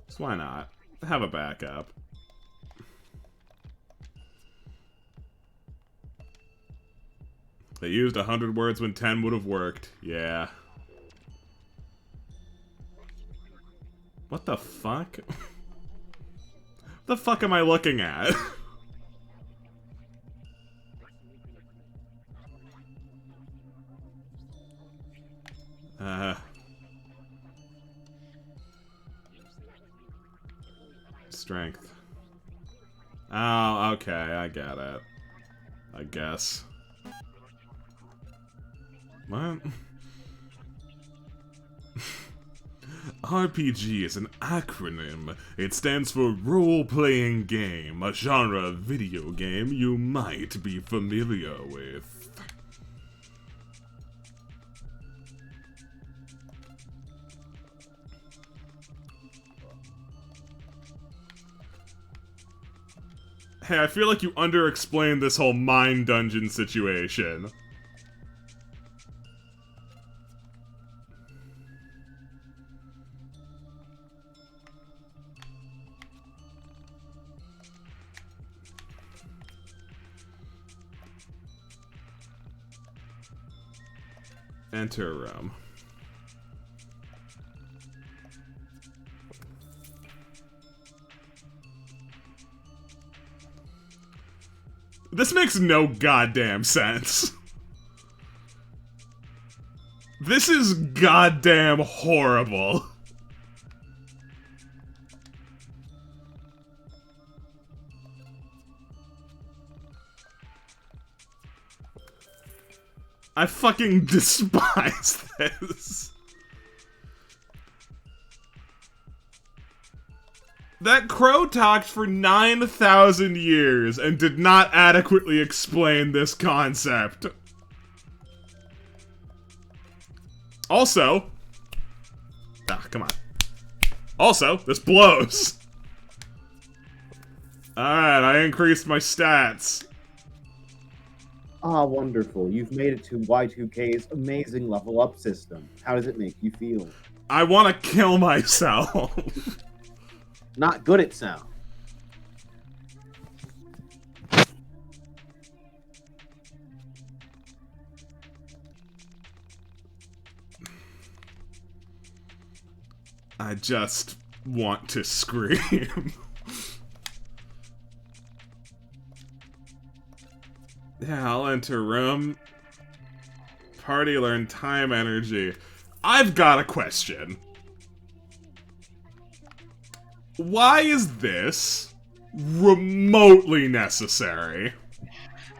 Speaker 2: So why not? Have a backup. They used 100 words when 10 would have worked. Yeah. What the fuck? The fuck am I looking at? Strength. Oh, okay, I get it. I guess. What? RPG is an acronym. It stands for role-playing game, a genre of video game you might be familiar with. Hey, I feel like you underexplained this whole Mind Dungeon situation. Enter room. This makes no goddamn sense. This is goddamn horrible. I fucking despise this. That crow talked for 9,000 years and did not adequately explain this concept. Also... Ah, come on. Also, this blows. Alright, I increased my stats.
Speaker 1: Ah, wonderful. You've made it to Y2K's amazing level up system. How does it make you feel?
Speaker 2: I want to kill myself.
Speaker 1: Not good at sound.
Speaker 2: I just want to scream. Yeah, I'll enter room. Party learn time energy. I've got a question. Why is this remotely necessary?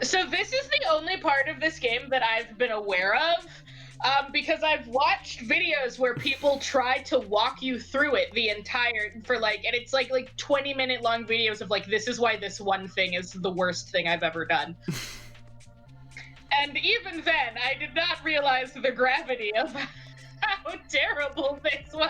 Speaker 3: So this is the only part of this game that I've been aware of, because I've watched videos where people try to walk you through it the entire, and it's like 20-minute long videos of like, this is why this one thing is the worst thing I've ever done. And even then, I did not realize the gravity of how terrible this was.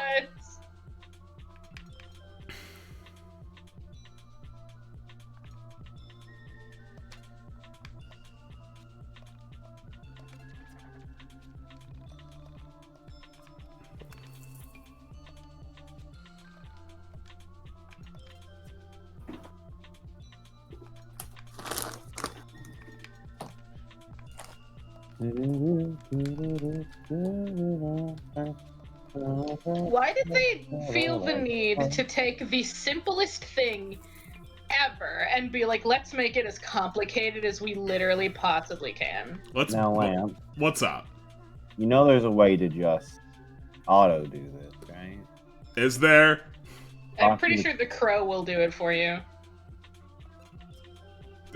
Speaker 3: Why did they feel the need to take the simplest thing ever and be like, let's make it as complicated as we literally possibly can?
Speaker 1: Now, Lamb,
Speaker 2: What's up?
Speaker 1: you know there's a way to just auto do this, right?
Speaker 2: Is there?
Speaker 3: I'm pretty sure the crow will do it for you.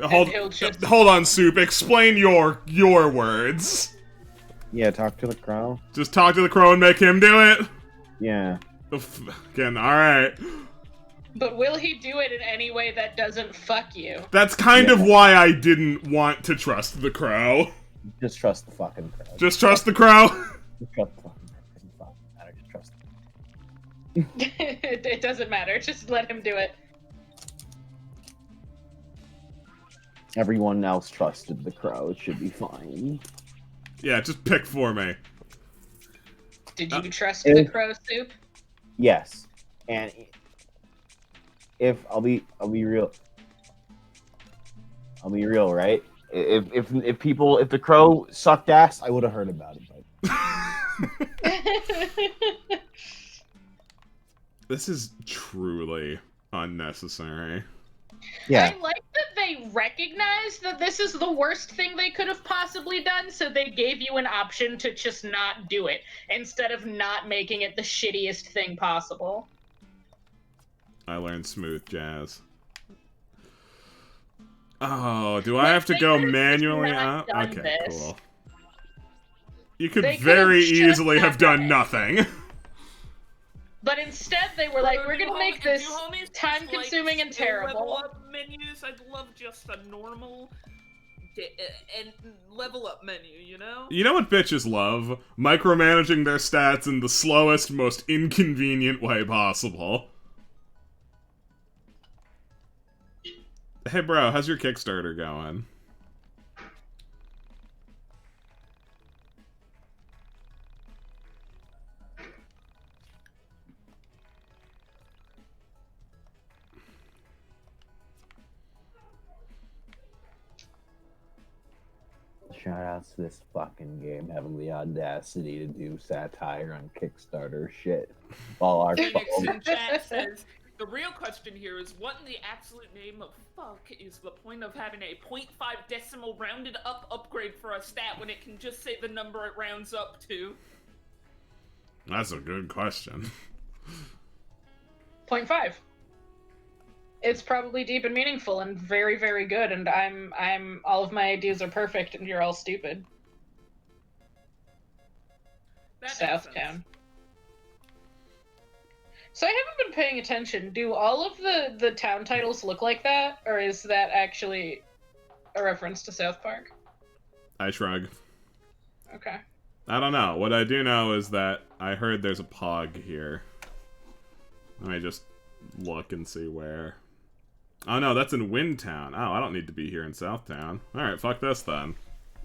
Speaker 2: Hold on, Soup. Explain your words.
Speaker 1: Yeah, talk to the crow.
Speaker 2: Just talk to the crow and make him do it?
Speaker 1: Yeah.
Speaker 2: Again, alright.
Speaker 3: But will he do it in any way that doesn't fuck you?
Speaker 2: That's kind of why I didn't want to trust the crow.
Speaker 1: Just trust the fucking crow.
Speaker 2: Just trust the crow?
Speaker 1: Just trust the fucking crow. Just trust
Speaker 3: It doesn't matter. Just let him do it.
Speaker 1: Everyone else trusted the crow. It should be fine.
Speaker 2: Yeah, just pick for me.
Speaker 3: Did you trust the crow, Soup?
Speaker 1: Yes. And if I'll be real. I'll be real, right? If the crow sucked ass, I would have heard about it.
Speaker 2: This is truly unnecessary.
Speaker 1: Yeah.
Speaker 3: I like that they recognized that this is the worst thing they could have possibly done, so they gave you an option to just not do it, instead of not making it the shittiest thing possible.
Speaker 2: I learned smooth jazz. Oh, do I have to go manually up? Okay, cool. You could very easily have done nothing.
Speaker 3: But instead, they were like, we're gonna make this time-consuming and terrible.
Speaker 5: Level up menus, I'd love just a normal and level up menu, you know?
Speaker 2: You know what bitches love? Micromanaging their stats in the slowest, most inconvenient way possible. Hey bro, how's your Kickstarter going?
Speaker 1: Shout outs to this fucking game having the audacity to do satire on Kickstarter shit. All our
Speaker 5: Phoenix in chat says, the real question here is, what in the absolute name of fuck is the point of having a 0.5 decimal rounded up upgrade for a stat when it can just say the number it rounds up to?
Speaker 2: That's a good question.
Speaker 3: 0.5. It's probably deep and meaningful and very, very good, and I'm all of my ideas are perfect and you're all stupid. Southtown. So I haven't been paying attention. Do all of the town titles look like that? Or is that actually a reference to South Park?
Speaker 2: I shrug.
Speaker 3: Okay.
Speaker 2: I don't know. What I do know is that I heard there's a pog here. Let me just look and see where. Oh no, that's in Windtown. Oh, I don't need to be here in Southtown. Alright, fuck this then.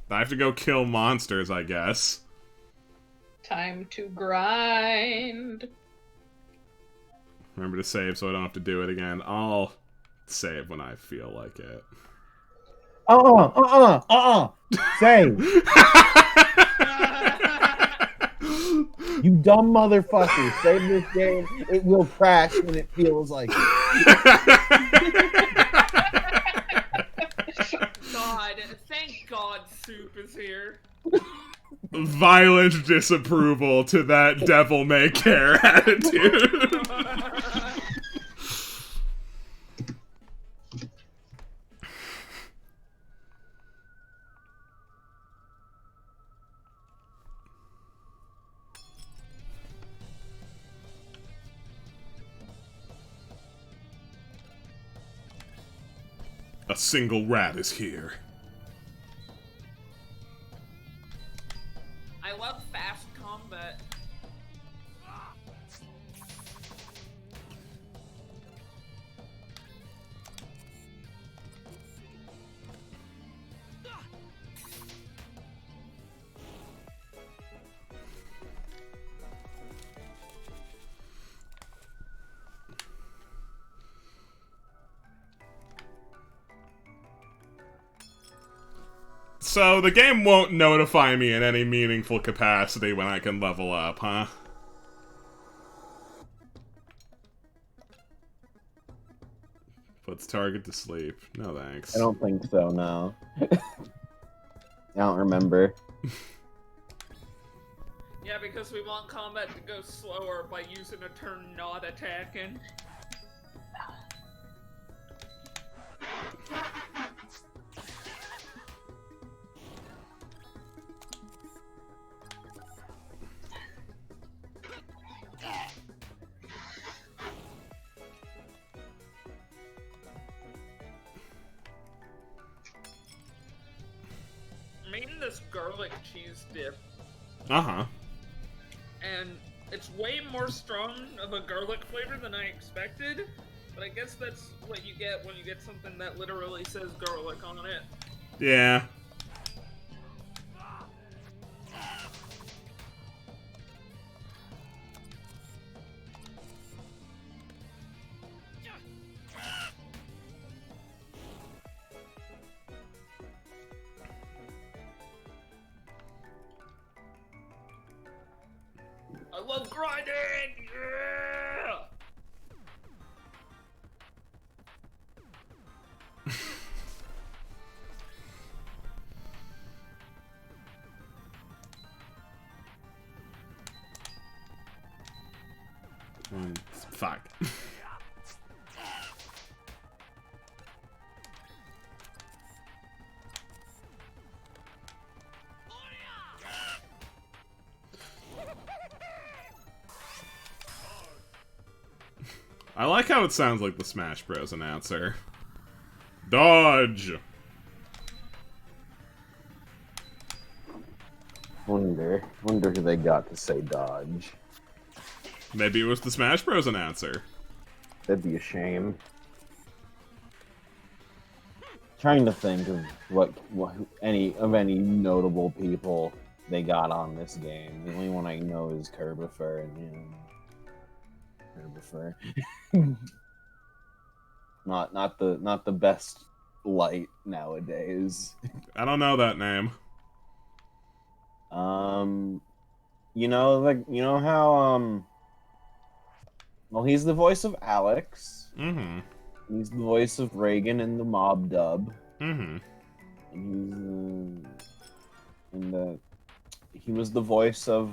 Speaker 2: I have to go kill monsters, I guess.
Speaker 3: Time to grind.
Speaker 2: Remember to save so I don't have to do it again. I'll save when I feel like it.
Speaker 1: Save. You dumb motherfucker. Save this game. It will crash when it feels like it.
Speaker 5: God, thank God Soup is here.
Speaker 2: Violent disapproval to that devil may care attitude. A single rat is here.
Speaker 5: I love fast combat.
Speaker 2: So the game won't notify me in any meaningful capacity when I can level up, huh? Puts target to sleep. No thanks.
Speaker 1: I don't think so, no. I don't remember.
Speaker 5: Yeah, because we want combat to go slower by using a turn not attacking. I'm eating this garlic cheese dip.
Speaker 2: Uh-huh.
Speaker 5: And it's way more strong of a garlic flavor than I expected, but I guess that's what you get when you get something that literally says garlic on it.
Speaker 2: Yeah.
Speaker 5: I love grinding! Yeah!
Speaker 2: Fuck. I like how it sounds like the Smash Bros. Announcer. Dodge!
Speaker 1: Wonder who they got to say dodge.
Speaker 2: Maybe it was the Smash Bros. Announcer.
Speaker 1: That'd be a shame. Trying to think of what any notable people they got on this game. The only one I know is Kerbifer, and Kerbifer. not the best light nowadays.
Speaker 2: I don't know that name.
Speaker 1: You know how well, he's the voice of Alex.
Speaker 2: Mm-hmm.
Speaker 1: He's the voice of Reagan in the mob dub.
Speaker 2: Mm-hmm.
Speaker 1: And he was the voice of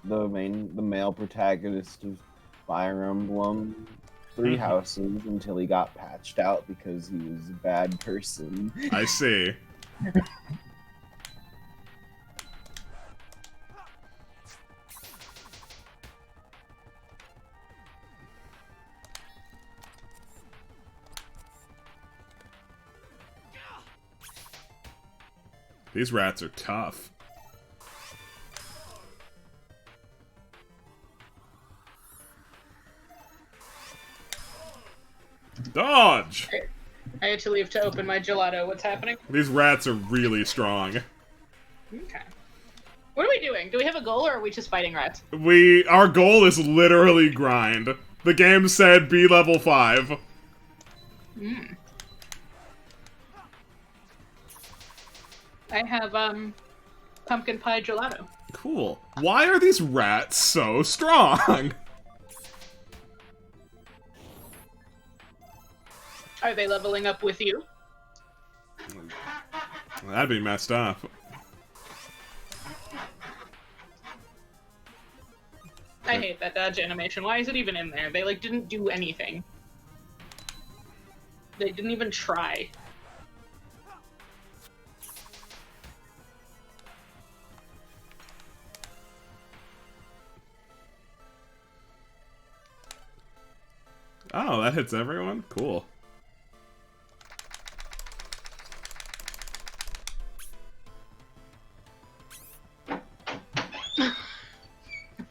Speaker 1: the male protagonist of Fire Emblem Three Houses until he got patched out because he was a bad person.
Speaker 2: I see. These rats are tough. Dodge!
Speaker 3: I had to leave to open my gelato. What's happening?
Speaker 2: These rats are really strong.
Speaker 3: Okay. What are we doing? Do we have a goal, or are we just fighting rats?
Speaker 2: Our goal is literally grind. The game said be level 5.
Speaker 3: Hmm. I have, pumpkin pie gelato.
Speaker 2: Cool. Why are these rats so strong?
Speaker 3: Are they leveling up with you?
Speaker 2: That'd be messed up.
Speaker 3: I hate that dodge animation. Why is it even in there? They, like, didn't do anything. They didn't even try.
Speaker 2: Oh, that hits everyone? Cool.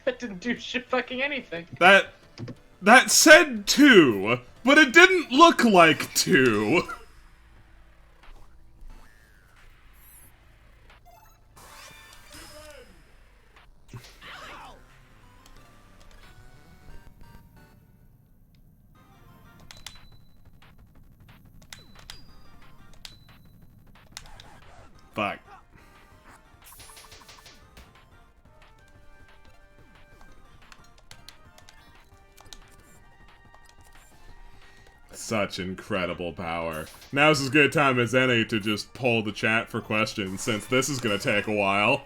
Speaker 3: That didn't do shit fucking anything.
Speaker 2: That said 2, but it didn't look like 2. Fuck. Such incredible power. Now's as good a time as any to just poll the chat for questions, since this is gonna take a while.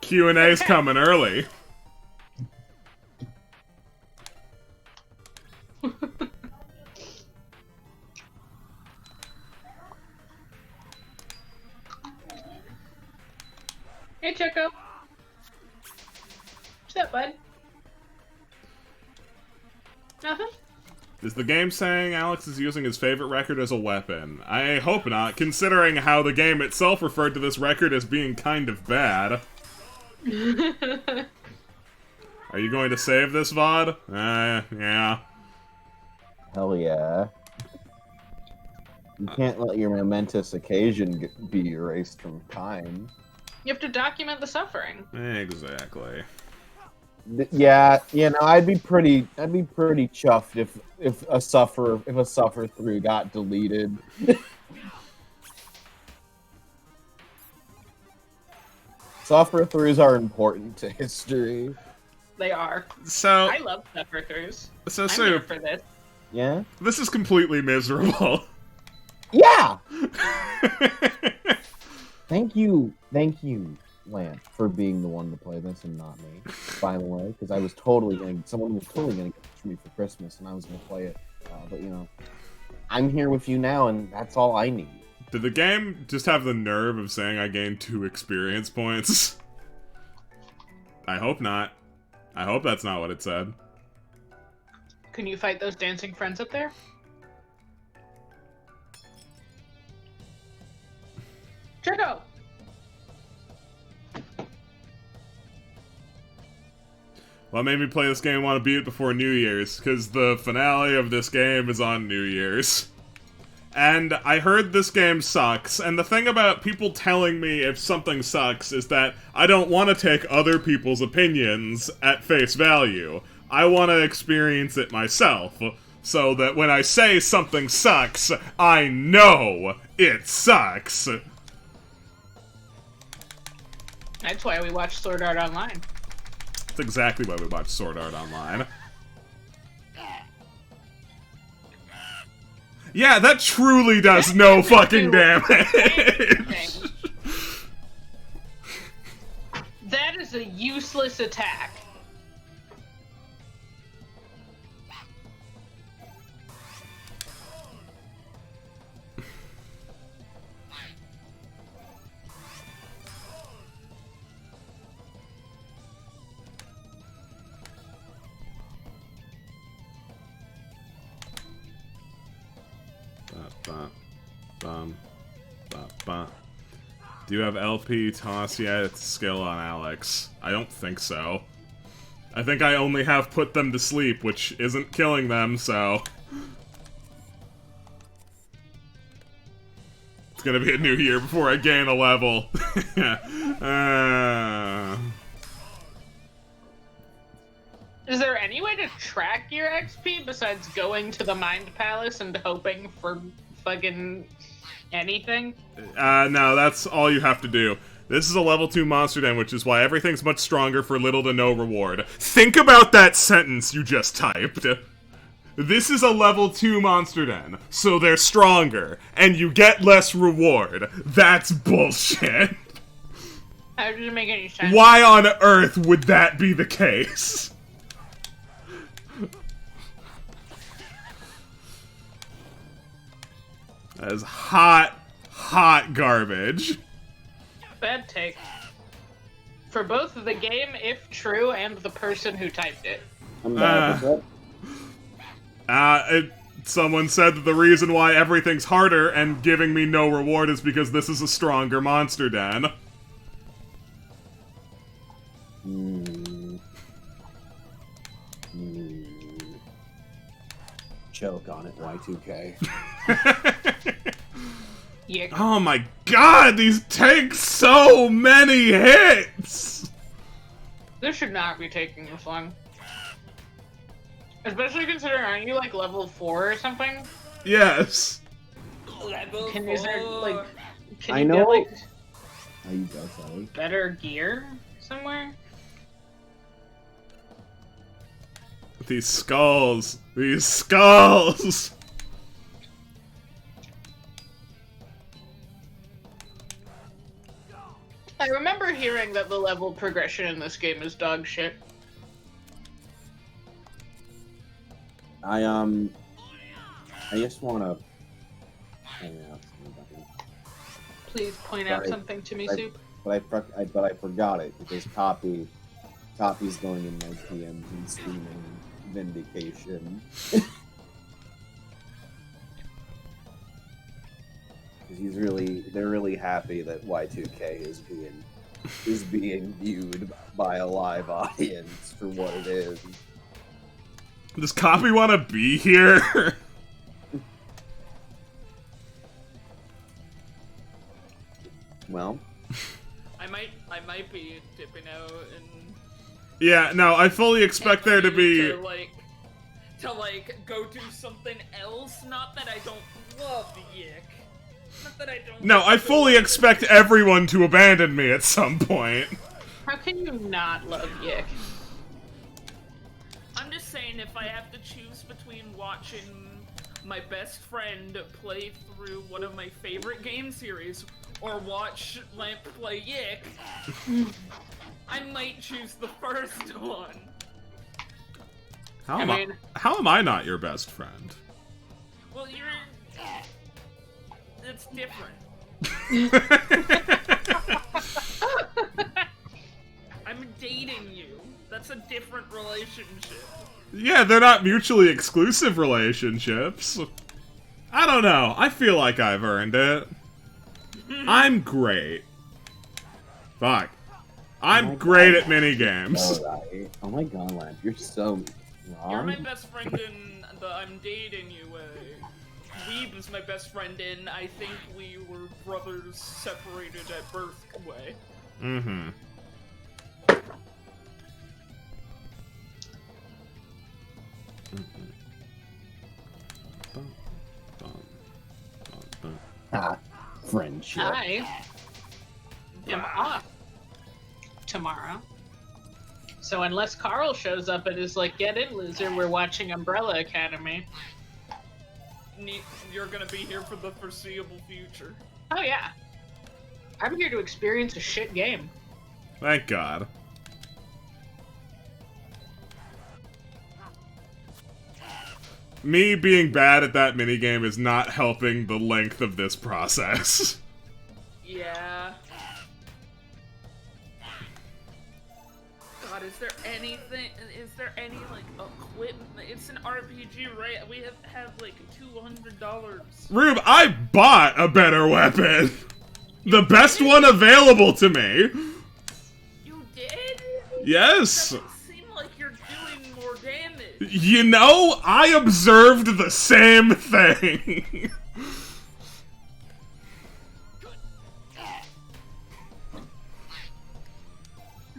Speaker 2: Q&A's coming early.
Speaker 3: Hey, Choco. What's up, bud? Nothing?
Speaker 2: Is the game saying Alex is using his favorite record as a weapon? I hope not, considering how the game itself referred to this record as being kind of bad. Are you going to save this VOD? Yeah.
Speaker 1: Hell yeah. You can't let your momentous occasion be erased from time.
Speaker 3: You have to document the suffering.
Speaker 2: Exactly.
Speaker 1: Yeah, you know, I'd be pretty chuffed if a suffer through got deleted. Suffer throughs are important to history.
Speaker 3: They are.
Speaker 2: So
Speaker 3: I love suffer throughs.
Speaker 2: So
Speaker 3: I'm
Speaker 2: Soup,
Speaker 3: here for this.
Speaker 1: Yeah?
Speaker 2: This is completely miserable.
Speaker 1: Yeah! Thank you, Lance, for being the one to play this and not me. By the way, because someone was totally gonna get this for me for Christmas, and I was gonna play it. But you know, I'm here with you now, and that's all I need.
Speaker 2: Did the game just have the nerve of saying I gained 2 experience points? I hope not. I hope that's not what it said.
Speaker 3: Can you fight those dancing friends up there? Choco!
Speaker 2: What made me play this game and want to beat it before New Year's? Because the finale of this game is on New Year's. And I heard this game sucks, and the thing about people telling me if something sucks is that I don't want to take other people's opinions at face value. I want to experience it myself, so that when I say something sucks, I know it sucks.
Speaker 3: That's why we watch Sword Art Online.
Speaker 2: That's exactly why we watch Sword Art Online. Yeah, that truly does no fucking damage.
Speaker 3: That is a useless attack.
Speaker 2: Do you have LP toss yet? It's a skill on Alex. I don't think so. I think I only have put them to sleep, which isn't killing them, so... It's gonna be a new year before I gain a level.
Speaker 3: Is there any way to track your XP besides going to the Mind Palace and hoping for fucking anything?
Speaker 2: No, that's all you have to do. This is a level 2 monster den, which is why everything's much stronger for little to no reward. Think about that sentence you just typed. This is a level 2 monster den, so they're stronger, and you get less reward. That's bullshit.
Speaker 3: How does it make any sense?
Speaker 2: Why on earth would that be the case? That is hot, hot garbage.
Speaker 3: Bad take. For both the game, if true, and the person who typed it.
Speaker 1: I'm bad with it.
Speaker 2: Someone said that the reason why everything's harder and giving me no reward is because this is a stronger monster den.
Speaker 1: Choke on it, Y2K.
Speaker 3: YIIK.
Speaker 2: Oh my god, these take so many hits!
Speaker 3: This should not be taking this long. Especially considering, aren't you like level 4 or something?
Speaker 2: Yes.
Speaker 5: Level
Speaker 3: Can you get
Speaker 1: know.
Speaker 3: like
Speaker 1: How you go, sorry.
Speaker 3: better gear somewhere?
Speaker 2: These skulls. These skulls!
Speaker 3: I remember hearing that the level progression in this game is dog shit.
Speaker 1: I just wanna hang out.
Speaker 3: Please point out something to me, Soup.
Speaker 1: But I forgot it because copy's going in my DMs and screaming vindication. They're really happy that Y2K is being viewed by a live audience for what it is.
Speaker 2: Does Copy want to be here?
Speaker 1: Well,
Speaker 5: I might be dipping out and.
Speaker 2: Yeah, no, I fully expect there to be.
Speaker 5: To go do something else. Not that I don't love YIIK. Not that I don't.
Speaker 2: No, I fully expect everyone to abandon me at some point.
Speaker 3: How can you not love YIIK?
Speaker 5: I'm just saying, if I have to choose between watching my best friend play through one of my favorite game series or watch Lamp play YIIK, I might choose the first one.
Speaker 2: How am I not your best friend?
Speaker 5: Well, it's different. I'm dating you. That's a different relationship.
Speaker 2: Yeah, they're not mutually exclusive relationships. I don't know. I feel like I've earned it. I'm great. Fuck. I'm great at minigames.
Speaker 1: Alright. Oh my god, Lamp, you're so wrong.
Speaker 5: You're my best friend in the I'm dating you way. Weeb's my best friend in I think we were brothers separated at birth way.
Speaker 2: Mm-hmm.
Speaker 1: Friendship.
Speaker 3: I am off tomorrow. So unless Carl shows up and is like, get in, loser, we're watching Umbrella Academy.
Speaker 5: You're gonna be here for the foreseeable future.
Speaker 3: Oh yeah. I'm here to experience a shit game.
Speaker 2: Thank God. Me being bad at that minigame is not helping the length of this process.
Speaker 5: Yeah. God, is there any like equipment? It's an RPG, right? We have like $200.
Speaker 2: Rube, I bought a better weapon. The best one available to me.
Speaker 5: You did?
Speaker 2: Yes.
Speaker 5: It doesn't seem like you're doing more damage.
Speaker 2: You know, I observed the same thing.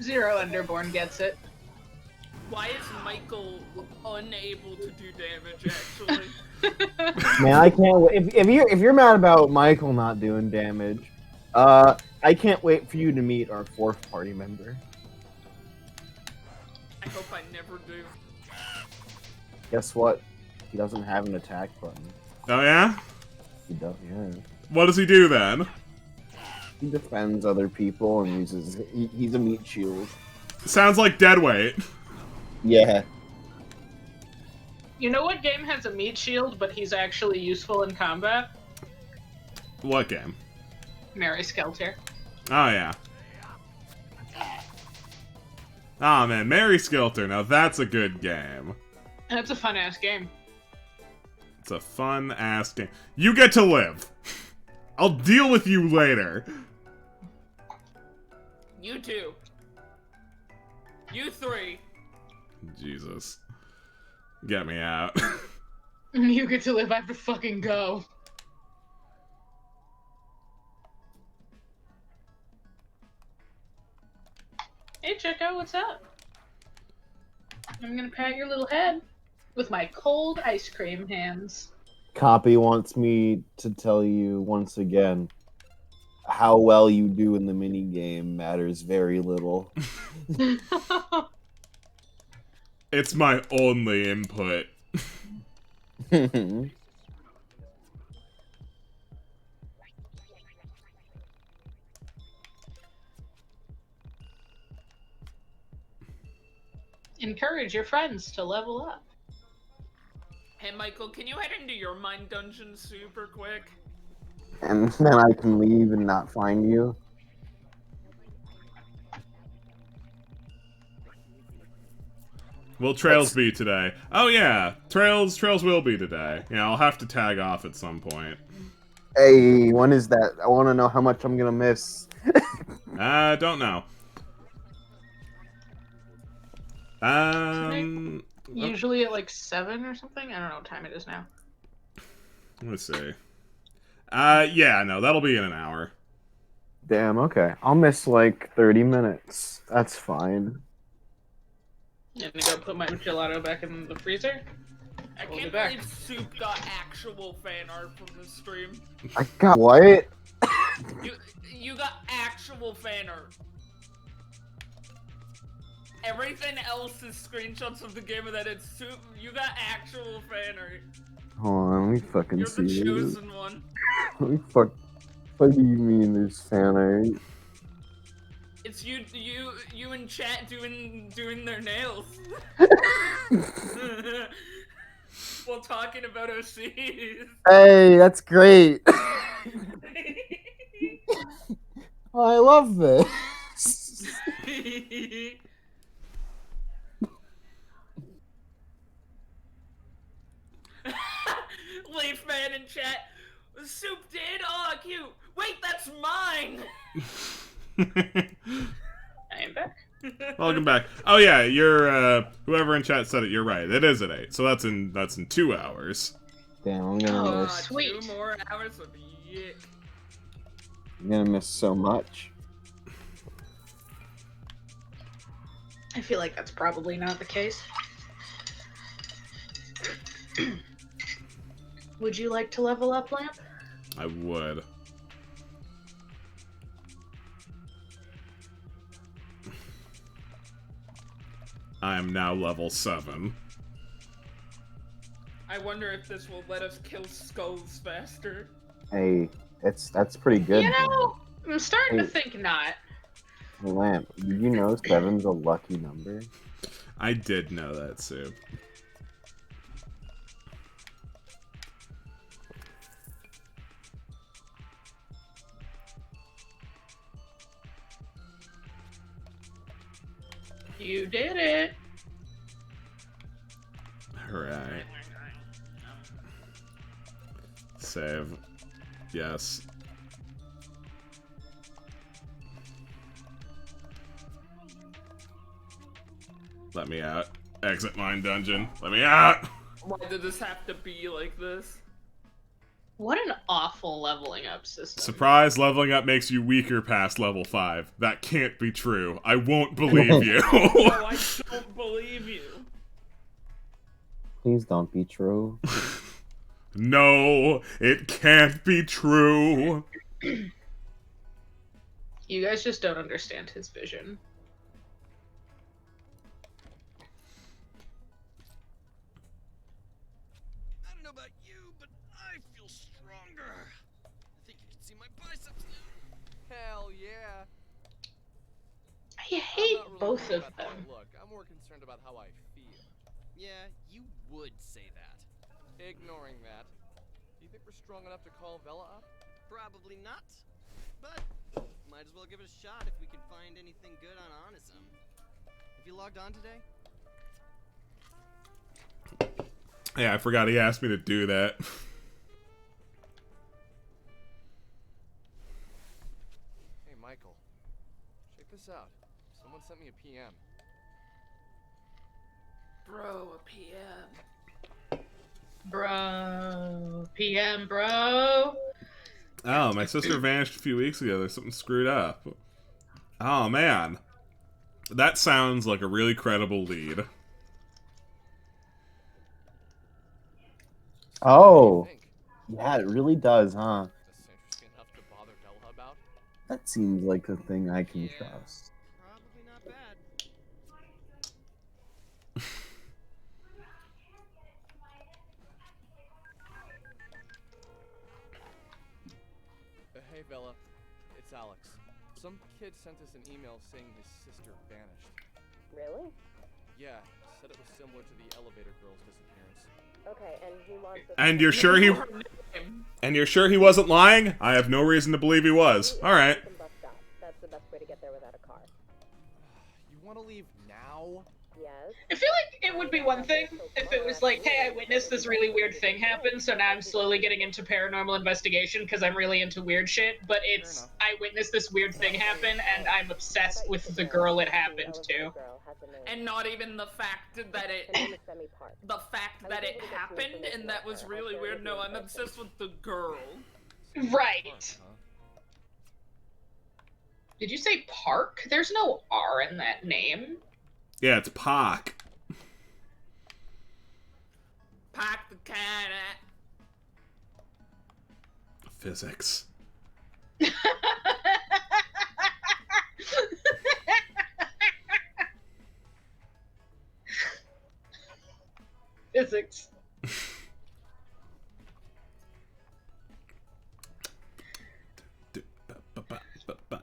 Speaker 3: Zero Underborn gets it.
Speaker 5: Why is Michael unable to do damage, actually?
Speaker 1: Man, I can't wait. If you're mad about Michael not doing damage, I can't wait for you to meet our fourth party member.
Speaker 5: I hope I never do.
Speaker 1: Guess what? He doesn't have an attack button.
Speaker 2: Oh yeah?
Speaker 1: He does, yeah.
Speaker 2: What does he do then?
Speaker 1: He defends other people and uses. He's a meat shield.
Speaker 2: Sounds like deadweight.
Speaker 1: Yeah.
Speaker 3: You know what game has a meat shield, but he's actually useful in combat?
Speaker 2: What game?
Speaker 3: Mary Skelter.
Speaker 2: Oh yeah. Oh man, Mary Skelter. Now that's a good game.
Speaker 3: That's a fun-ass game.
Speaker 2: It's a fun-ass game. You get to live. I'll deal with you later.
Speaker 5: You two. You three.
Speaker 2: Jesus. Get me out.
Speaker 3: You get to live, I have to fucking go. Hey, Chico, what's up? I'm gonna pat your little head with my cold ice cream hands.
Speaker 1: Copy wants me to tell you once again how well you do in the mini game matters very little.
Speaker 2: It's my only input.
Speaker 3: Encourage your friends to level up.
Speaker 5: Hey, Michael, can you head into your mind dungeon super quick?
Speaker 1: And then I can leave and not find you.
Speaker 2: Will Trails be today? Oh yeah, Trails will be today. Yeah, I'll have to tag off at some point.
Speaker 1: Hey, when is that? I want to know how much I'm gonna miss.
Speaker 2: Don't know.
Speaker 3: Usually at like 7 or something? I don't know what time it is now.
Speaker 2: Let's see. Yeah, no, that'll be in an hour.
Speaker 1: Damn, okay. I'll miss like 30 minutes. That's fine.
Speaker 3: I'm gonna go put my gelato back in the freezer.
Speaker 5: I
Speaker 3: We'll
Speaker 5: can't
Speaker 3: be back.
Speaker 5: believe Soup got actual fan art from the stream.
Speaker 1: I got what?
Speaker 5: You got actual fan art. Everything else is screenshots of the game that it's Soup. You got actual fan art.
Speaker 1: Hold on, let me fucking
Speaker 5: You're
Speaker 1: see
Speaker 5: the
Speaker 1: this.
Speaker 5: chosen one.
Speaker 1: Let me fuck. What do you mean there's fan art?
Speaker 5: It's you in chat doing their nails. While talking about OCs.
Speaker 1: Hey, that's great. Oh, I love this.
Speaker 5: Leaf man in chat. Soup did? Oh, cute. Wait, that's mine.
Speaker 3: I am back.
Speaker 2: Welcome back. Oh yeah, you're whoever in chat said it. You're right. It is at 8, so that's in 2 hours.
Speaker 1: Damn, I'm gonna miss.
Speaker 3: Sweet.
Speaker 5: 2 more hours of YIIK.
Speaker 1: I'm gonna miss so much.
Speaker 3: I feel like that's probably not the case. Would you like to level up, Lamp?
Speaker 2: I would. I am now level 7.
Speaker 5: I wonder if this will let us kill skulls faster.
Speaker 1: Hey, that's pretty good.
Speaker 3: You know, I'm starting to
Speaker 1: Hey.
Speaker 3: think not.
Speaker 1: Hey, Lamp, did you know 7's a lucky number?
Speaker 2: I did know that, Sue.
Speaker 3: You did it.
Speaker 2: Alright. Save. Yes. Let me out. Exit mine dungeon. Let me out!
Speaker 5: Why did this have to be like this?
Speaker 3: What an awful leveling up system.
Speaker 2: Surprise, leveling up makes you weaker past level 5. That can't be true. I won't believe you.
Speaker 5: No, I don't believe you.
Speaker 1: Please don't be true.
Speaker 2: No, it can't be true.
Speaker 3: You guys just don't understand his vision.
Speaker 10: I don't know about you, but I feel stronger. I think you can see my biceps now.
Speaker 11: Hell yeah.
Speaker 3: I
Speaker 11: I'm
Speaker 3: hate
Speaker 11: not really
Speaker 3: both
Speaker 11: worried
Speaker 3: of
Speaker 11: about how
Speaker 3: them.
Speaker 11: I look. I'm more concerned about how I feel.
Speaker 10: Yeah, you would say that.
Speaker 11: Ignoring that, do you think we're strong enough to call Vela up?
Speaker 10: Probably not. But might as well give it a shot if we can find anything good on Onisum. Have you logged on today?
Speaker 2: Yeah, I forgot he asked me to do that.
Speaker 11: Hey, Michael. Check this out. Someone sent me a PM.
Speaker 5: Bro, a PM.
Speaker 3: Bro. PM, bro.
Speaker 2: Oh, my sister vanished a few weeks ago. There's something screwed up. Oh, man. That sounds like a really credible lead.
Speaker 1: Oh. Yeah, it really does, huh?
Speaker 11: This interesting enough to bother Vela about?
Speaker 1: That seems like a thing I can trust.
Speaker 10: Probably not bad.
Speaker 11: Hey, Vela. It's Alex. Some kid sent us an email saying his sister vanished.
Speaker 14: Really?
Speaker 11: Yeah, said it was similar to the elevator girl's disappearance.
Speaker 14: Okay, and he wants us
Speaker 2: And
Speaker 14: to-
Speaker 2: you're sure he... And you're sure he wasn't lying? I have no reason to believe he was. Alright.
Speaker 14: Bus stop. That's the best way to get there without a car.
Speaker 11: You want to leave now?
Speaker 14: Yes.
Speaker 3: I feel like it would be one thing if it was like, hey, I witnessed this really weird thing happen, so now I'm slowly getting into paranormal investigation because I'm really into weird shit, but it's, I witnessed this weird thing happen and I'm obsessed with the girl it happened to.
Speaker 5: And not even the fact that it the fact that it happened and that was really weird. No, I'm obsessed with the girl.
Speaker 3: Right. Did you say Park? There's no R in that name.
Speaker 2: Yeah, it's Pac.
Speaker 5: Pack the cat at.
Speaker 2: Physics.
Speaker 3: Physics.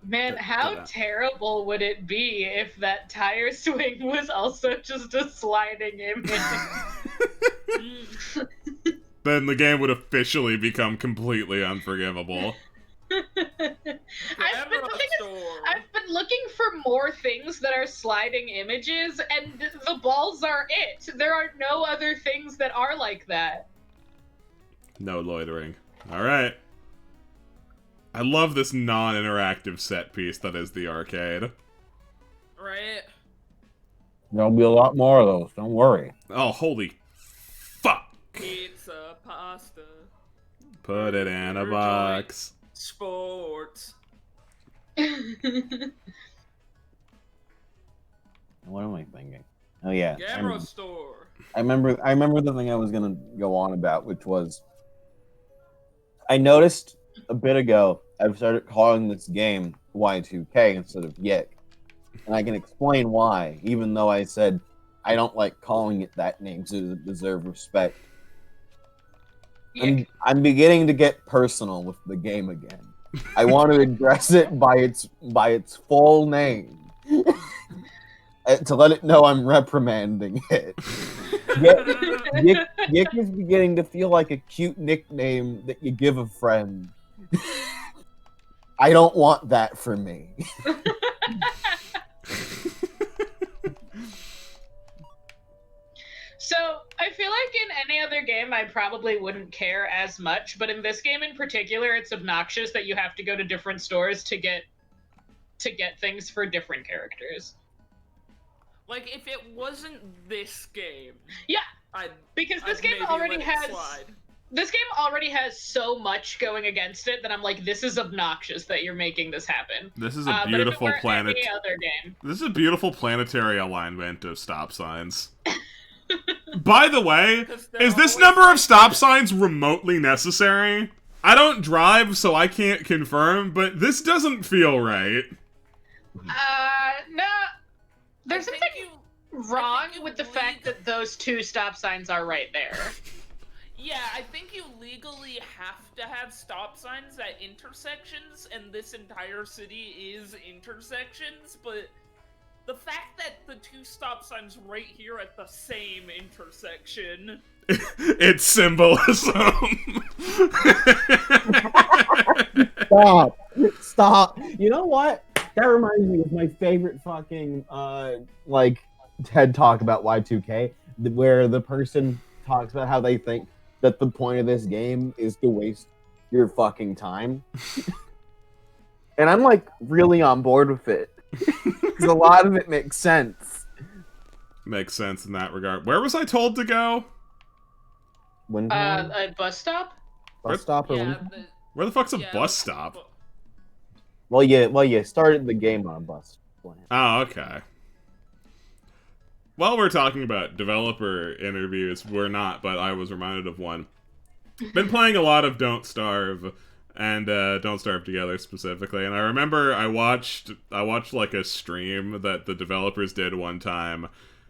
Speaker 3: Man, how terrible would it be if that tire swing was also just a sliding image?
Speaker 2: Then the game would officially become completely unforgivable.
Speaker 3: I've been looking for more things that are sliding images, and the balls are it. There are no other things that are like that.
Speaker 2: No loitering. Alright. I love this non-interactive set piece that is the arcade.
Speaker 5: Right?
Speaker 1: There'll be a lot more of those, don't worry.
Speaker 2: Oh, holy fuck.
Speaker 5: Pizza, pasta.
Speaker 2: Put it in a box.
Speaker 5: Sports.
Speaker 1: What am I thinking? Oh yeah.
Speaker 5: Camera store.
Speaker 1: I remember the thing I was gonna go on about, which was I noticed a bit ago I've started calling this game Y2K instead of YIIK. And I can explain why, even though I said I don't like calling it that name so it deserves respect. I'm beginning to get personal with the game again. I want to address it by its full name. To let it know I'm reprimanding it. YIIK is beginning to feel like a cute nickname that you give a friend. I don't want that for me.
Speaker 3: So, I feel like in any other game I probably wouldn't care as much, but in this game in particular, it's obnoxious that you have to go to different stores to get things for different characters.
Speaker 5: Like, if it wasn't this game...
Speaker 3: Yeah,
Speaker 5: I'd
Speaker 3: because this
Speaker 5: I'd
Speaker 3: game
Speaker 5: maybe
Speaker 3: already
Speaker 5: let it
Speaker 3: has...
Speaker 5: slide.
Speaker 3: This game already has so much going against it that I'm like, this is obnoxious that you're making this happen.
Speaker 2: This is a beautiful planet.
Speaker 3: Any other game.
Speaker 2: This is a beautiful planetary alignment of stop signs. By the way, is this number of stop signs remotely necessary? I don't drive, so I can't confirm, but this doesn't feel right.
Speaker 3: No. There's something wrong with the fact that those 2 stop signs are right there.
Speaker 5: Yeah, I think you legally have to have stop signs at intersections, and this entire city is intersections, but the fact that the 2 stop signs right here at the same intersection...
Speaker 2: It's symbolism.
Speaker 1: Stop. You know what? That reminds me of my favorite fucking, like, TED Talk about Y2K, where the person talks about how they think that the point of this game is to waste your fucking time. And I'm, like, really on board with it. Because a lot of it makes sense.
Speaker 2: Makes sense in that regard. Where was I told to go?
Speaker 3: A bus stop?
Speaker 1: Bus stop or
Speaker 2: where the fuck's a bus stop?
Speaker 1: Well, you started the game on a bus.
Speaker 2: Oh, okay. While we're talking about developer interviews, we're not, but I was reminded of one. Been playing a lot of Don't Starve, and Don't Starve Together specifically, and I remember I watched like a stream that the developers did one time,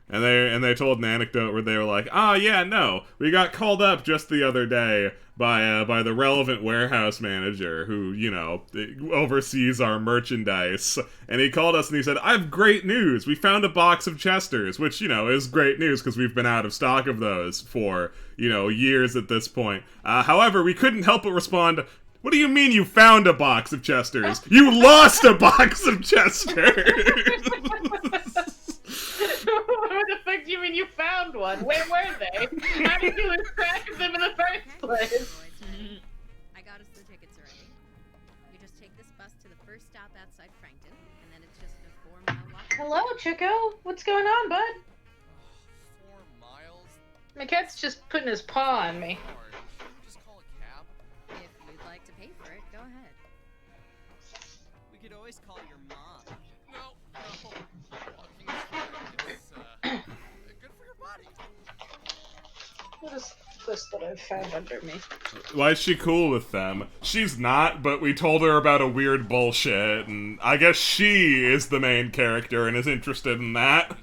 Speaker 2: and they told an anecdote where they were like, yeah, no, we got called up just the other day by the relevant warehouse manager who, you know, oversees our merchandise, and he called us and he said, I have great news, we found a box of Chesters, which, you know, is great news because we've been out of stock of those for, you know, years at this point. However, we couldn't help but respond, what do you mean you found a box of Chesters? You lost a box of Chesters!
Speaker 3: What the fuck do you mean you found one? Where were they? How did you lose track of them in the first place?
Speaker 12: I got us the tickets already. You just take this bus to the first stop outside Frankton, and then it's just a 4-mile walk.
Speaker 3: Hello, Chico. What's going on, bud?
Speaker 11: 4 miles?
Speaker 3: My cat's just putting his paw on me.
Speaker 11: Just call a cab?
Speaker 12: If you'd like to pay for it, go ahead.
Speaker 10: We could always call your mom.
Speaker 11: No. Walking is good for your body.
Speaker 3: What is this that I've found under me?
Speaker 2: Why is she cool with them? She's not, but we told her about a weird bullshit, and I guess she is the main character and is interested in that.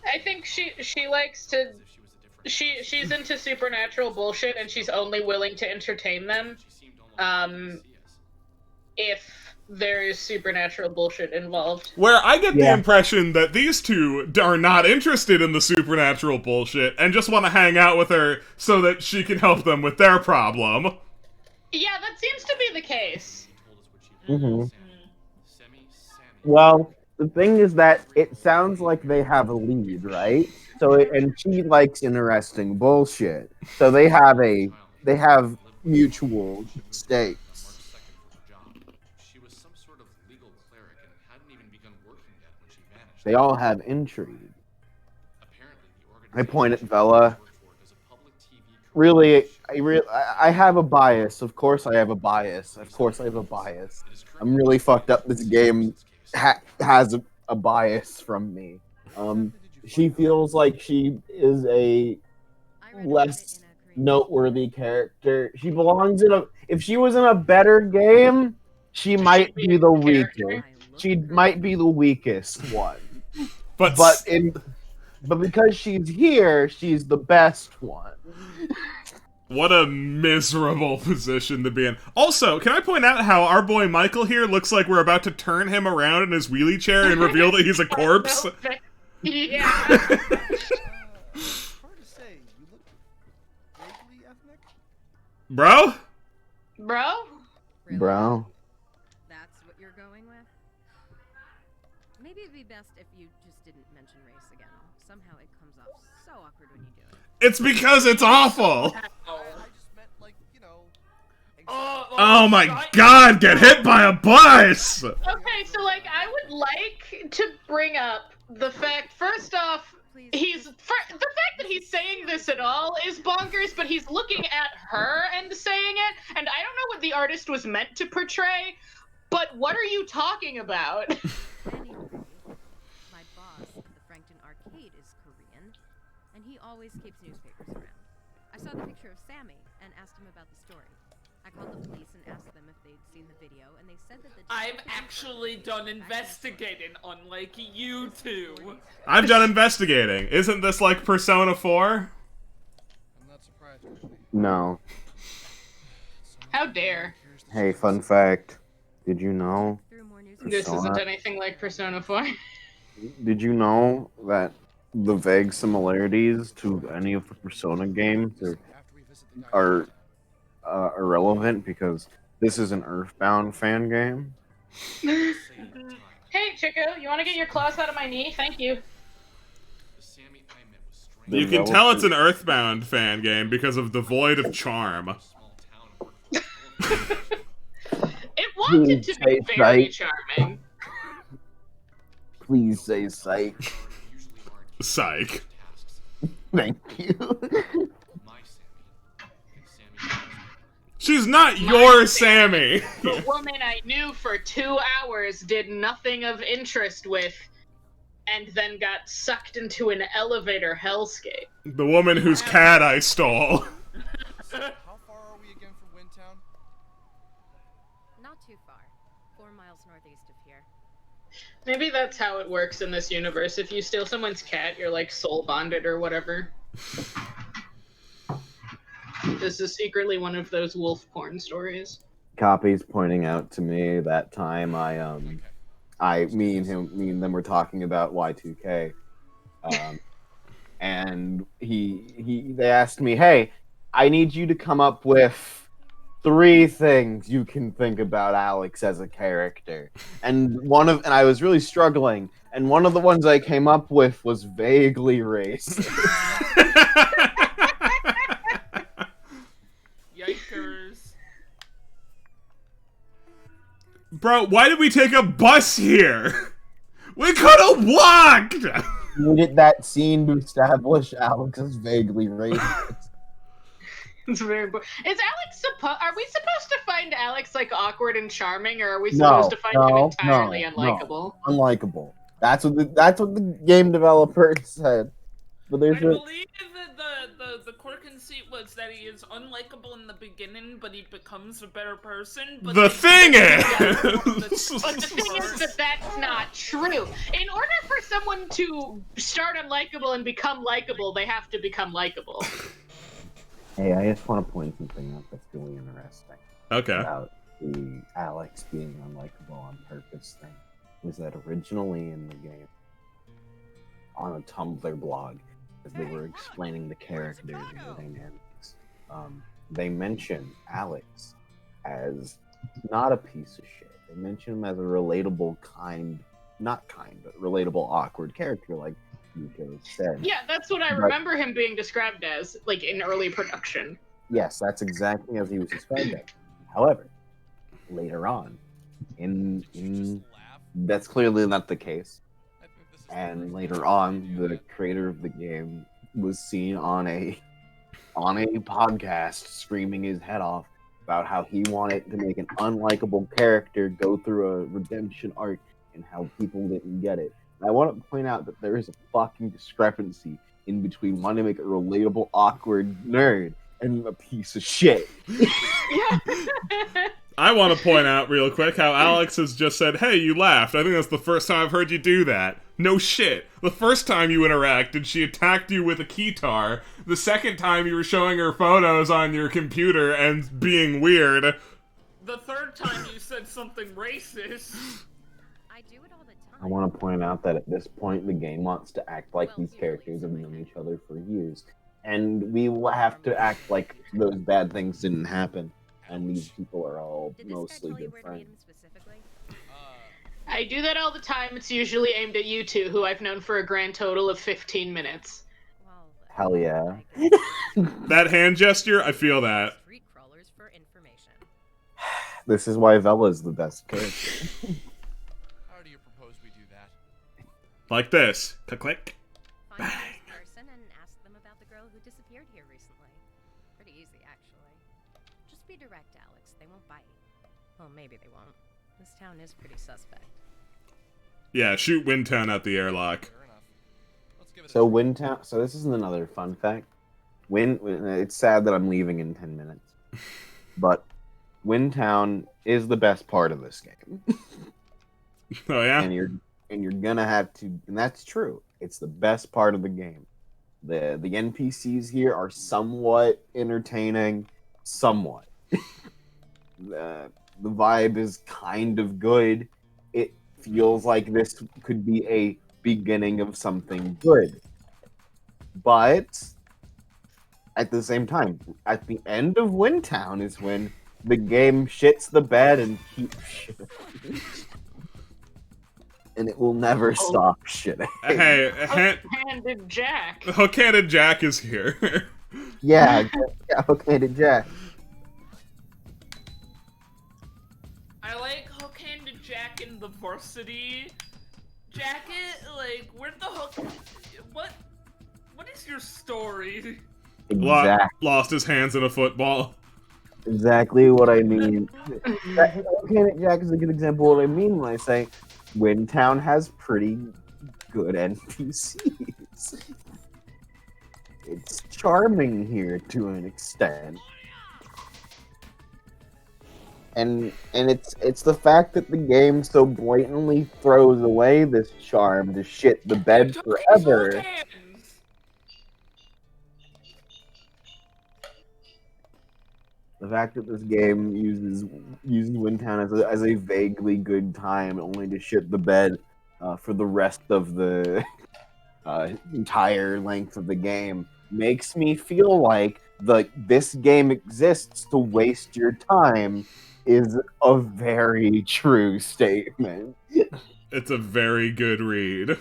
Speaker 3: I think she likes to... She's into supernatural bullshit, and she's only willing to entertain them, if there is supernatural bullshit involved.
Speaker 2: Where I get the impression that these two are not interested in the supernatural bullshit and just want to hang out with her so that she can help them with their problem.
Speaker 3: Yeah, that seems to be the case.
Speaker 1: Mm-hmm. Well, the thing is that it sounds like they have a lead, right? So, and she likes interesting bullshit. So they have mutual stakes. They all have intrigue. I point at Vela. Really, I have a bias. Of course I have a bias. I'm really fucked up. This game has a bias from me. She feels like she is a less noteworthy character. She belongs in a... If she was in a better game, she might be the weakest. She might be the weakest one. But because she's here, she's the best one.
Speaker 2: What a miserable position to be in. Also, can I point out how our boy Michael here looks like we're about to turn him around in his wheelie chair and reveal that he's a corpse?
Speaker 3: Yeah.
Speaker 10: Hard to say. You look vaguely ethnic.
Speaker 2: Bro?
Speaker 12: Really?
Speaker 1: Bro.
Speaker 12: That's what you're going with? Maybe it'd be best if you just didn't mention race again. Somehow it comes off so awkward when you do it.
Speaker 2: It's because it's awful!
Speaker 11: I just meant, like, you know...
Speaker 2: Oh my god, get hit by a bus!
Speaker 3: Okay, so, like, I would like to bring up the fact, first off,
Speaker 8: please.
Speaker 3: The fact that he's saying this at all is bonkers, but he's looking at her and saying it, and I don't know what the artist was meant to portray, but what are you talking about?
Speaker 12: Anyway, my boss at the Frankton Arcade is Korean, and he always keeps newspapers around. I saw the picture of Sammy and asked him about the story. I called the police and asked them if they'd seen the video, and they said that the
Speaker 5: I've actually done investigating, unlike you two.
Speaker 2: I've done investigating. Isn't this like Persona 4?
Speaker 11: I'm not surprised, really.
Speaker 1: No.
Speaker 3: How dare.
Speaker 1: Hey, fun fact. Did you know?
Speaker 3: This isn't
Speaker 1: Persona-
Speaker 3: anything like Persona 4.
Speaker 1: Did you know that the vague similarities to any of the Persona games are irrelevant because this is an Earthbound fan game?
Speaker 3: Hey, Chico, you want to get your claws out of my knee? Thank you.
Speaker 2: You can tell it's an Earthbound fan game because of the void of charm.
Speaker 3: It wanted to be very charming.
Speaker 1: Please say psych.
Speaker 2: Psych.
Speaker 1: Thank you.
Speaker 2: She's not your Sammy.
Speaker 3: The woman I knew for 2 hours, did nothing of interest with, and then got sucked into an elevator hellscape.
Speaker 2: The woman whose cat I stole.
Speaker 11: How far are we again from Windtown?
Speaker 12: Not too far. 4 miles northeast of here.
Speaker 3: Maybe that's how it works in this universe. If you steal someone's cat, you're like soul bonded or whatever. This is secretly one of those wolf porn stories.
Speaker 1: Copy's pointing out to me that time me and them were talking about Y2K, and they asked me, hey, I need you to come up with 3 things you can think about Alex as a character, and I was really struggling, and one of the ones I came up with was vaguely racist.
Speaker 5: Yikers.
Speaker 2: Bro, why did we take a bus here? We could have walked!
Speaker 1: You needed that scene to establish Alex as vaguely racist.
Speaker 3: It's very important. Are we supposed to find Alex like awkward and charming, or are we
Speaker 1: No,
Speaker 3: supposed to find him entirely unlikable?
Speaker 1: Unlikable. That's what the game developer said. But
Speaker 5: I
Speaker 1: there's
Speaker 5: believe that the core conceit was that he is unlikable in the beginning, but he becomes a better person. But
Speaker 2: The thing is...
Speaker 3: But the thing is that that's not true. In order for someone to start unlikable and become likable, they have to become likable.
Speaker 1: Hey, I just want to point something out that's really interesting.
Speaker 2: Okay.
Speaker 1: About the Alex being unlikable on purpose thing. Was that originally in the game, on a Tumblr blog, as they were explaining the characters and the dynamics, they mention Alex as not a piece of shit. They mention him as a relatable but relatable awkward character, like Nico said.
Speaker 3: Yeah, that's what I remember him being described as, like, in early production.
Speaker 1: Yes, that's exactly as he was described as. However, later on, that's clearly not the case. And later on, the creator of the game was seen on a podcast screaming his head off about how he wanted to make an unlikable character go through a redemption arc and how people didn't get it. And I want to point out that there is a fucking discrepancy in between wanting to make a relatable, awkward nerd and a piece of shit.
Speaker 2: I want to point out real quick how Alex has just said, hey, you laughed. I think that's the first time I've heard you do that. No shit. The first time you interacted, she attacked you with a keytar. The second time you were showing her photos on your computer and being weird.
Speaker 5: The third time you said something racist.
Speaker 12: I do it all the time.
Speaker 1: I want to point out that at this point, the game wants to act like these characters have known each other for years. And we will have to act like those bad things didn't happen. And these people are all mostly good friends.
Speaker 3: I do that all the time. It's usually aimed at you two, who I've known for a grand total of 15 minutes.
Speaker 1: Hell yeah.
Speaker 2: That hand gesture, I feel that.
Speaker 12: Street crawlers for information.
Speaker 1: This is why Vella's the best character.
Speaker 11: How do you propose we do that?
Speaker 2: Like this. Click.
Speaker 12: find the nearest person and ask them about the girl who disappeared here recently. Pretty easy, actually. Just be direct, Alex. They won't bite. Well, maybe they won't. This town is pretty suspect.
Speaker 2: Yeah, shoot Windtown at the airlock.
Speaker 1: So Windtown. So this is another fun fact. It's sad that I'm leaving in 10 minutes, but Windtown is the best part of this game.
Speaker 2: Oh yeah,
Speaker 1: and you're gonna have to, and that's true. It's the best part of the game. The NPCs here are somewhat entertaining, somewhat. The vibe is kind of good. It feels like this could be a beginning of something good. But at the same time, at the end of Windtown is when the game shits the bed and keeps shitting. And it will never stop shitting.
Speaker 2: Hey,
Speaker 3: Hook-handed Jack.
Speaker 2: Hook-handed Jack is here.
Speaker 1: Yeah, Hook-handed Jack.
Speaker 5: I like Hook-handed Jack in the varsity jacket. Like, where'd the hook? What is your story?
Speaker 1: Exactly.
Speaker 2: Lost his hands in a football.
Speaker 1: Exactly what I mean. Hook-handed Jack is a good example of what I mean when I say Windtown has pretty good NPCs. It's charming here to an extent. And it's the fact that the game so blatantly throws away this charm to shit the bed forever. The fact that this game uses Windtown as a vaguely good time, only to shit the bed for the rest of the entire length of the game, makes me feel like this game exists to waste your time is a very true statement.
Speaker 2: It's a very good read.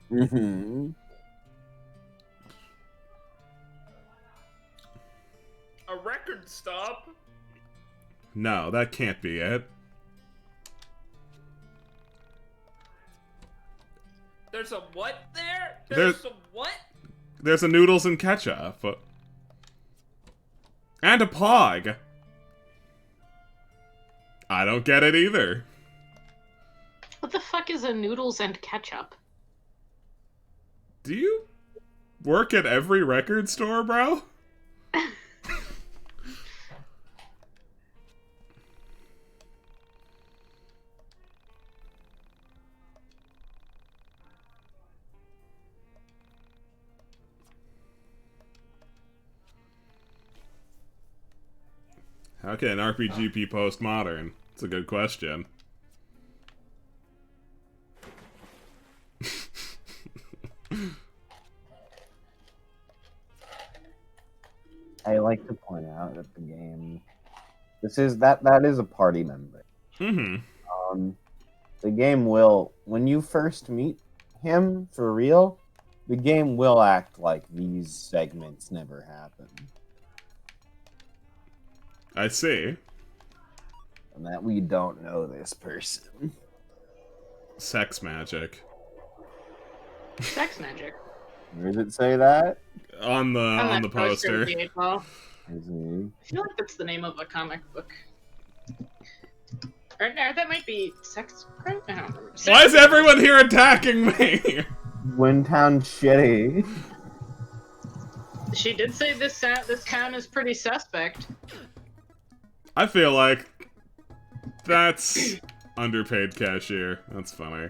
Speaker 1: Mm-hmm.
Speaker 5: A record stop?
Speaker 2: No, that can't be it.
Speaker 5: There's a what there?
Speaker 2: There's
Speaker 5: a what?
Speaker 2: There's a noodles and ketchup. And a pog. I don't get it either.
Speaker 3: What the fuck is a noodles and ketchup?
Speaker 2: Do you work at every record store, bro? How can an RPG be postmodern? It's a good question.
Speaker 1: I like to point out that the game, that is a party member.
Speaker 2: Mm-hmm.
Speaker 1: The game will, when you first meet him for real, the game will act like these segments never happened.
Speaker 2: I see.
Speaker 1: And that we don't know this person.
Speaker 2: Sex magic.
Speaker 3: Sex magic.
Speaker 1: Where does it say that?
Speaker 2: On the poster.
Speaker 3: I feel
Speaker 1: Mm-hmm.
Speaker 3: like that's the name of a comic book. Or no, that might be sex. I don't remember.
Speaker 2: Why is everyone here attacking me?
Speaker 1: Windtown shitty.
Speaker 3: She did say this town is pretty suspect.
Speaker 2: I feel like that's underpaid cashier. That's funny.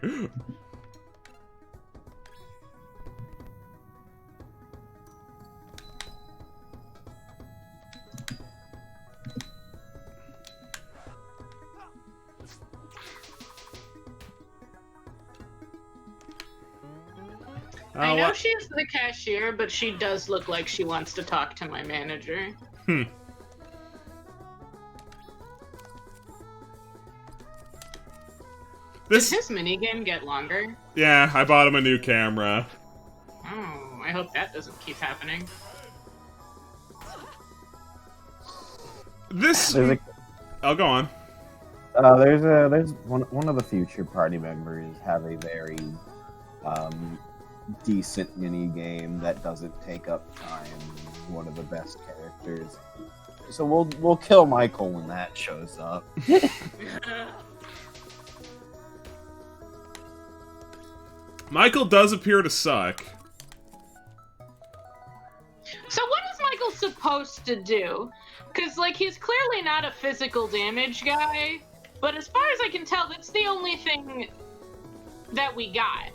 Speaker 3: I know she's the cashier, but she does look like she wants to talk to my manager. Did his minigame get longer?
Speaker 2: Yeah, I bought him a new camera.
Speaker 3: Oh, I hope that doesn't keep happening.
Speaker 2: I'll go on.
Speaker 1: There's one of the future party members have a very decent mini game that doesn't take up time. One of the best characters. So we'll kill Michael when that shows up.
Speaker 2: Michael does appear to suck.
Speaker 3: So what is Michael supposed to do? Because, like, he's clearly not a physical damage guy, but as far as I can tell, that's the only thing that we got.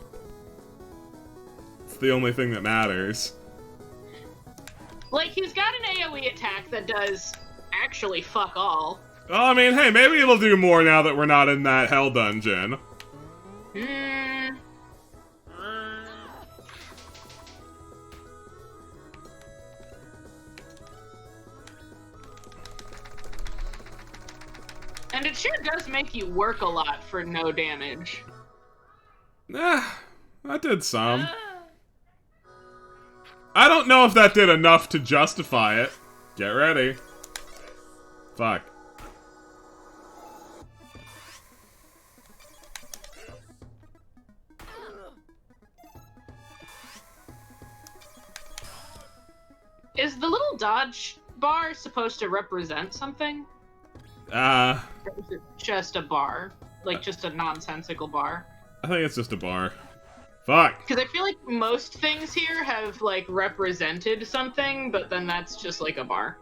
Speaker 2: It's the only thing that matters.
Speaker 3: Like, he's got an AoE attack that does actually fuck all.
Speaker 2: Well, I mean, hey, maybe it'll do more now that we're not in that hell dungeon.
Speaker 3: And it sure does make you work a lot for no damage.
Speaker 2: That did some. I don't know if that did enough to justify it. Get ready. Fuck.
Speaker 3: Is the little dodge bar supposed to represent something? Or is it just a bar? Like, just a nonsensical bar?
Speaker 2: I think it's just a bar. Fuck.
Speaker 3: Because I feel like most things here have, like, represented something, but then that's just, like, a bar.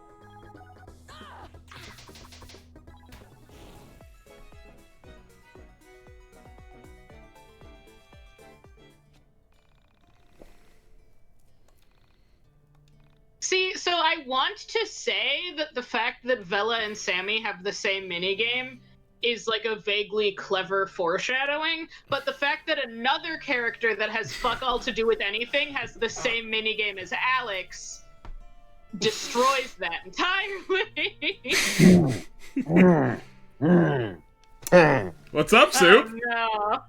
Speaker 3: See, so I want to say that the fact that Vela and Sammy have the same minigame is like a vaguely clever foreshadowing, but the fact that another character that has fuck all to do with anything has the same minigame as Alex destroys that entirely.
Speaker 2: What's up, Soup?
Speaker 3: Oh,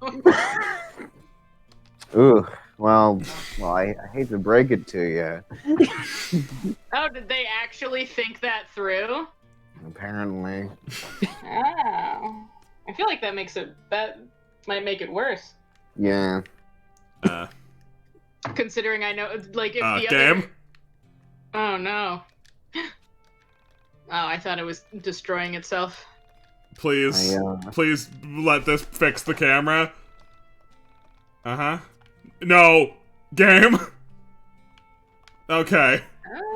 Speaker 1: Ooh,
Speaker 3: no.
Speaker 1: well, I hate to break it to you.
Speaker 3: Oh, did they actually think that through?
Speaker 1: Apparently.
Speaker 3: Oh. I feel like that might make it worse.
Speaker 1: Yeah.
Speaker 3: Considering I know, like, if the
Speaker 2: game?
Speaker 3: other... Oh, no. Oh, I thought it was destroying itself.
Speaker 2: Please, please let this fix the camera. Uh-huh. No! Game! Okay.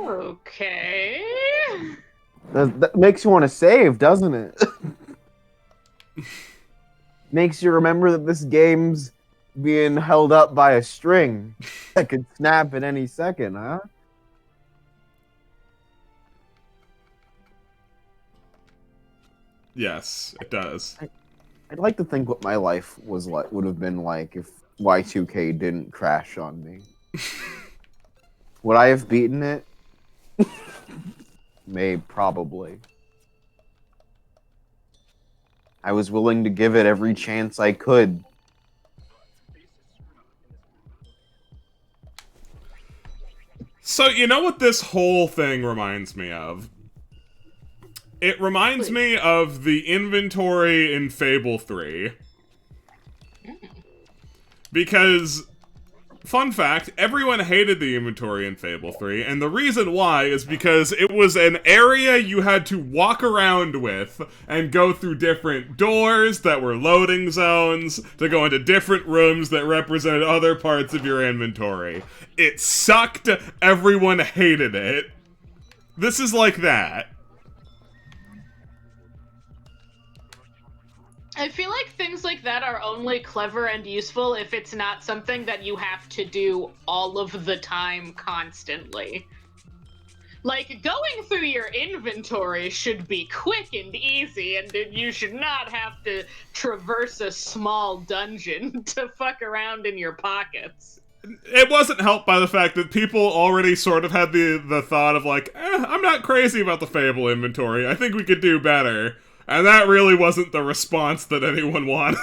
Speaker 3: Okay.
Speaker 1: That makes you want to save, doesn't it? Makes you remember that this game's being held up by a string that could snap at any second, huh?
Speaker 2: Yes, it does.
Speaker 1: I'd like to think what my life would have been like if Y2K didn't crash on me. Would I have beaten it? Probably. I was willing to give it every chance I could.
Speaker 2: So, you know what this whole thing reminds me of? It reminds me of the inventory in Fable 3. Because, fun fact, everyone hated the inventory in Fable 3, and the reason why is because it was an area you had to walk around with and go through different doors that were loading zones to go into different rooms that represented other parts of your inventory. It sucked, everyone hated it. This is like that.
Speaker 3: I feel like things like that are only clever and useful if it's not something that you have to do all of the time constantly. Like, going through your inventory should be quick and easy, and you should not have to traverse a small dungeon to fuck around in your pockets.
Speaker 2: It wasn't helped by the fact that people already sort of had the thought of like, I'm not crazy about the Fable inventory, I think we could do better. And that really wasn't the response that anyone wanted.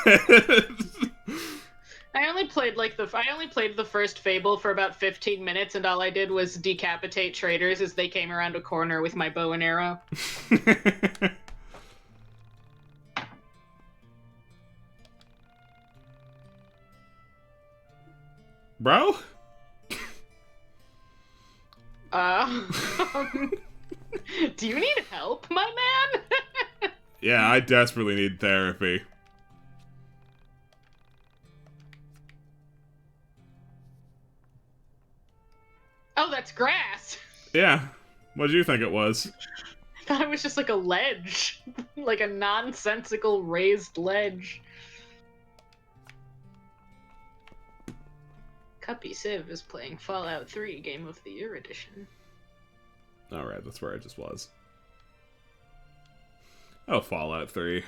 Speaker 3: I only played the first Fable for about 15 minutes, and all I did was decapitate traitors as they came around a corner with my bow and arrow.
Speaker 2: Bro?
Speaker 3: Do you need help, my man?
Speaker 2: Yeah, I desperately need therapy.
Speaker 3: Oh, that's grass.
Speaker 2: Yeah. What did you think it was?
Speaker 3: I thought it was just like a ledge. Like a nonsensical raised ledge. Cuppy Civ is playing Fallout 3 Game of the Year edition.
Speaker 2: Alright, that's where I just was. Oh, Fallout 3.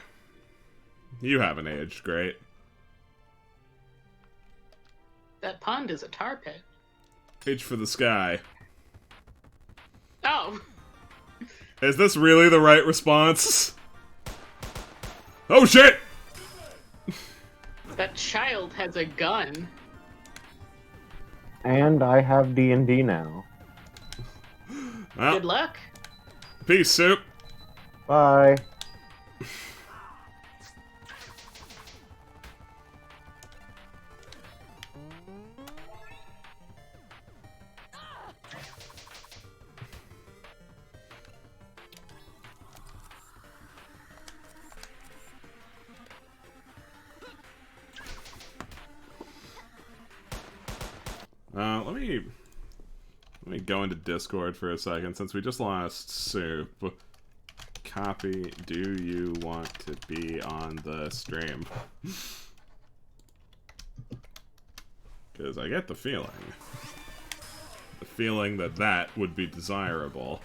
Speaker 2: You haven't aged great.
Speaker 3: That pond is a tar pit.
Speaker 2: Reach for the sky.
Speaker 3: Oh.
Speaker 2: Is this really the right response? Oh shit!
Speaker 3: That child has a gun.
Speaker 1: And I have D&D now.
Speaker 2: Well,
Speaker 3: good luck.
Speaker 2: Peace, Soup.
Speaker 1: Bye.
Speaker 2: Let me go into Discord for a second, since we just lost Soup. Copy, do you want to be on the stream? Because I get the feeling that that would be desirable.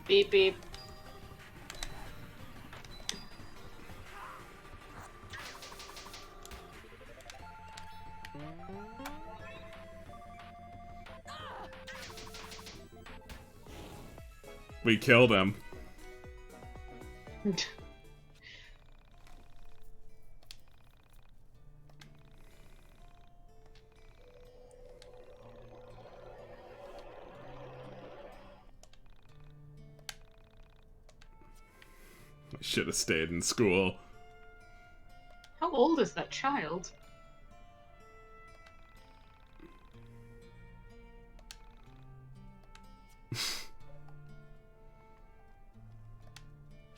Speaker 3: Beep beep.
Speaker 2: We killed him. I should have stayed in school.
Speaker 3: How old is that child?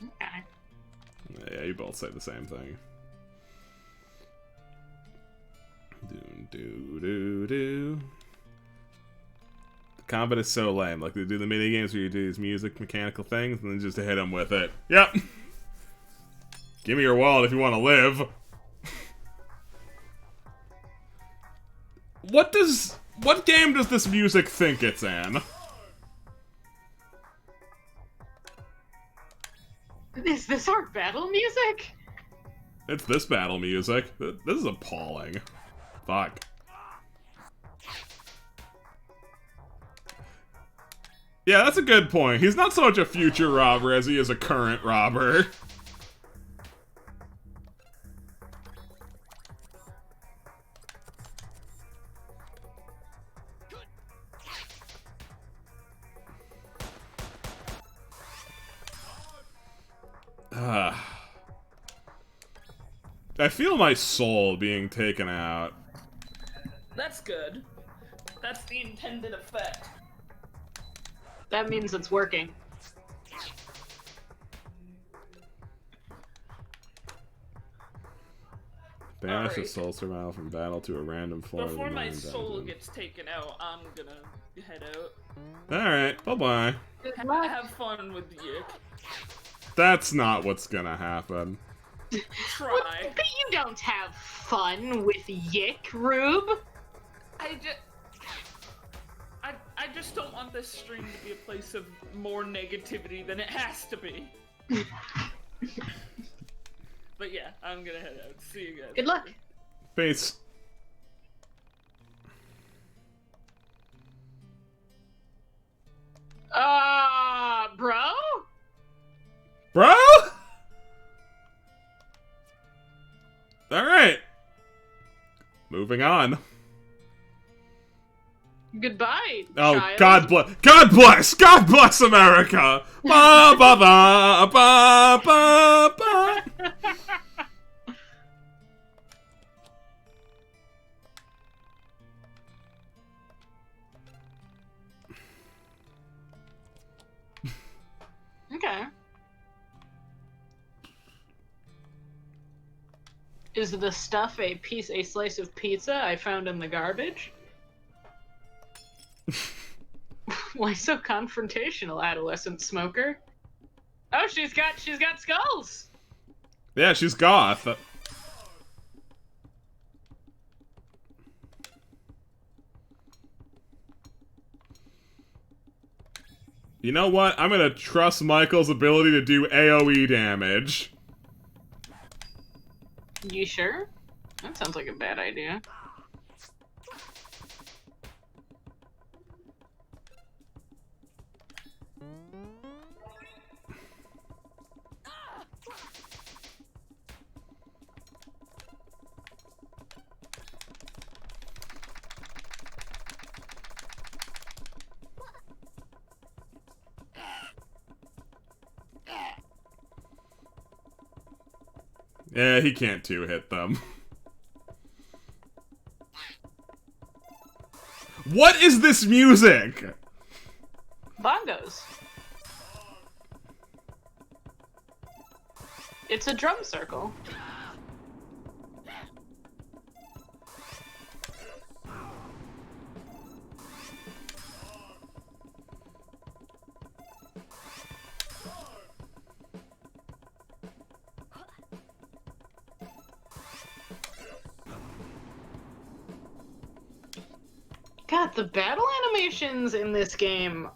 Speaker 3: Okay.
Speaker 2: Yeah, you both say the same thing. Do. The combat is so lame. Like, they do the mini games where you do these music mechanical things and then just hit them with it. Yep. Give me your wallet if you want to live. What game does this music think it's in?
Speaker 3: Is this our battle music?
Speaker 2: It's this battle music. This is appalling. Fuck. Yeah, that's a good point. He's not so much a future robber as he is a current robber. I feel my soul being taken out.
Speaker 5: That's good. That's the intended effect.
Speaker 3: That means it's working.
Speaker 2: Banish a soul survival from battle to a random floor.
Speaker 5: Before my soul gets taken out, I'm gonna head out.
Speaker 2: Alright, bye-bye.
Speaker 5: Have fun with YIIK.
Speaker 2: That's not what's gonna happen.
Speaker 5: Try.
Speaker 3: But you don't have fun with YIIK, Rube.
Speaker 5: I just don't want this stream to be a place of more negativity than it has to be. But yeah, I'm gonna head out. See you guys.
Speaker 3: Good luck.
Speaker 2: Peace.
Speaker 3: Bro?
Speaker 2: Bro? Alright. Moving on.
Speaker 3: Goodbye,
Speaker 2: Oh,
Speaker 3: child.
Speaker 2: God bless America! Ba ba ba ba ba ba.
Speaker 3: Is the stuff a slice of pizza I found in the garbage? Why so confrontational, adolescent smoker? Oh, she's got skulls.
Speaker 2: Yeah, she's goth. You know what? I'm gonna trust Michael's ability to do AoE damage.
Speaker 3: You sure? That sounds like a bad idea.
Speaker 2: Yeah, he can't two-hit them. What is this music?
Speaker 3: Bongos. It's a drum circle. God, the battle animations in this game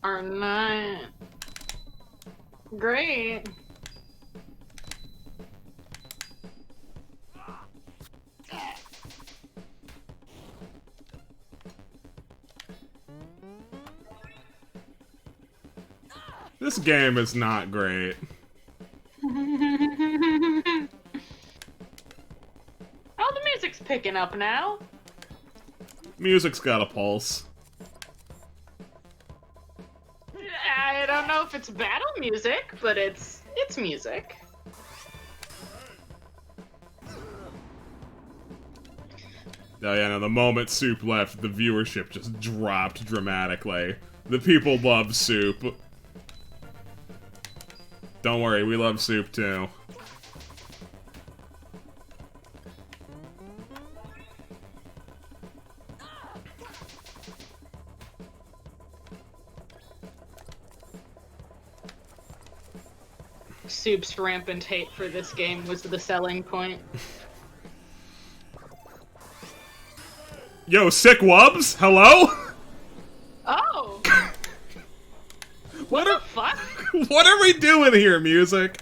Speaker 3: are not great.
Speaker 2: This game is not great.
Speaker 3: Oh, the music's picking up now.
Speaker 2: Music's got a pulse.
Speaker 3: I don't know if it's battle music, but it's music.
Speaker 2: Oh yeah, no, the moment Soup left, the viewership just dropped dramatically. The people love Soup. Don't worry, we love Soup too.
Speaker 3: Soup's rampant hate for this game was the selling point.
Speaker 2: Yo, sick wubs? Hello?
Speaker 3: Oh! What the fuck?
Speaker 2: What are we doing here, music?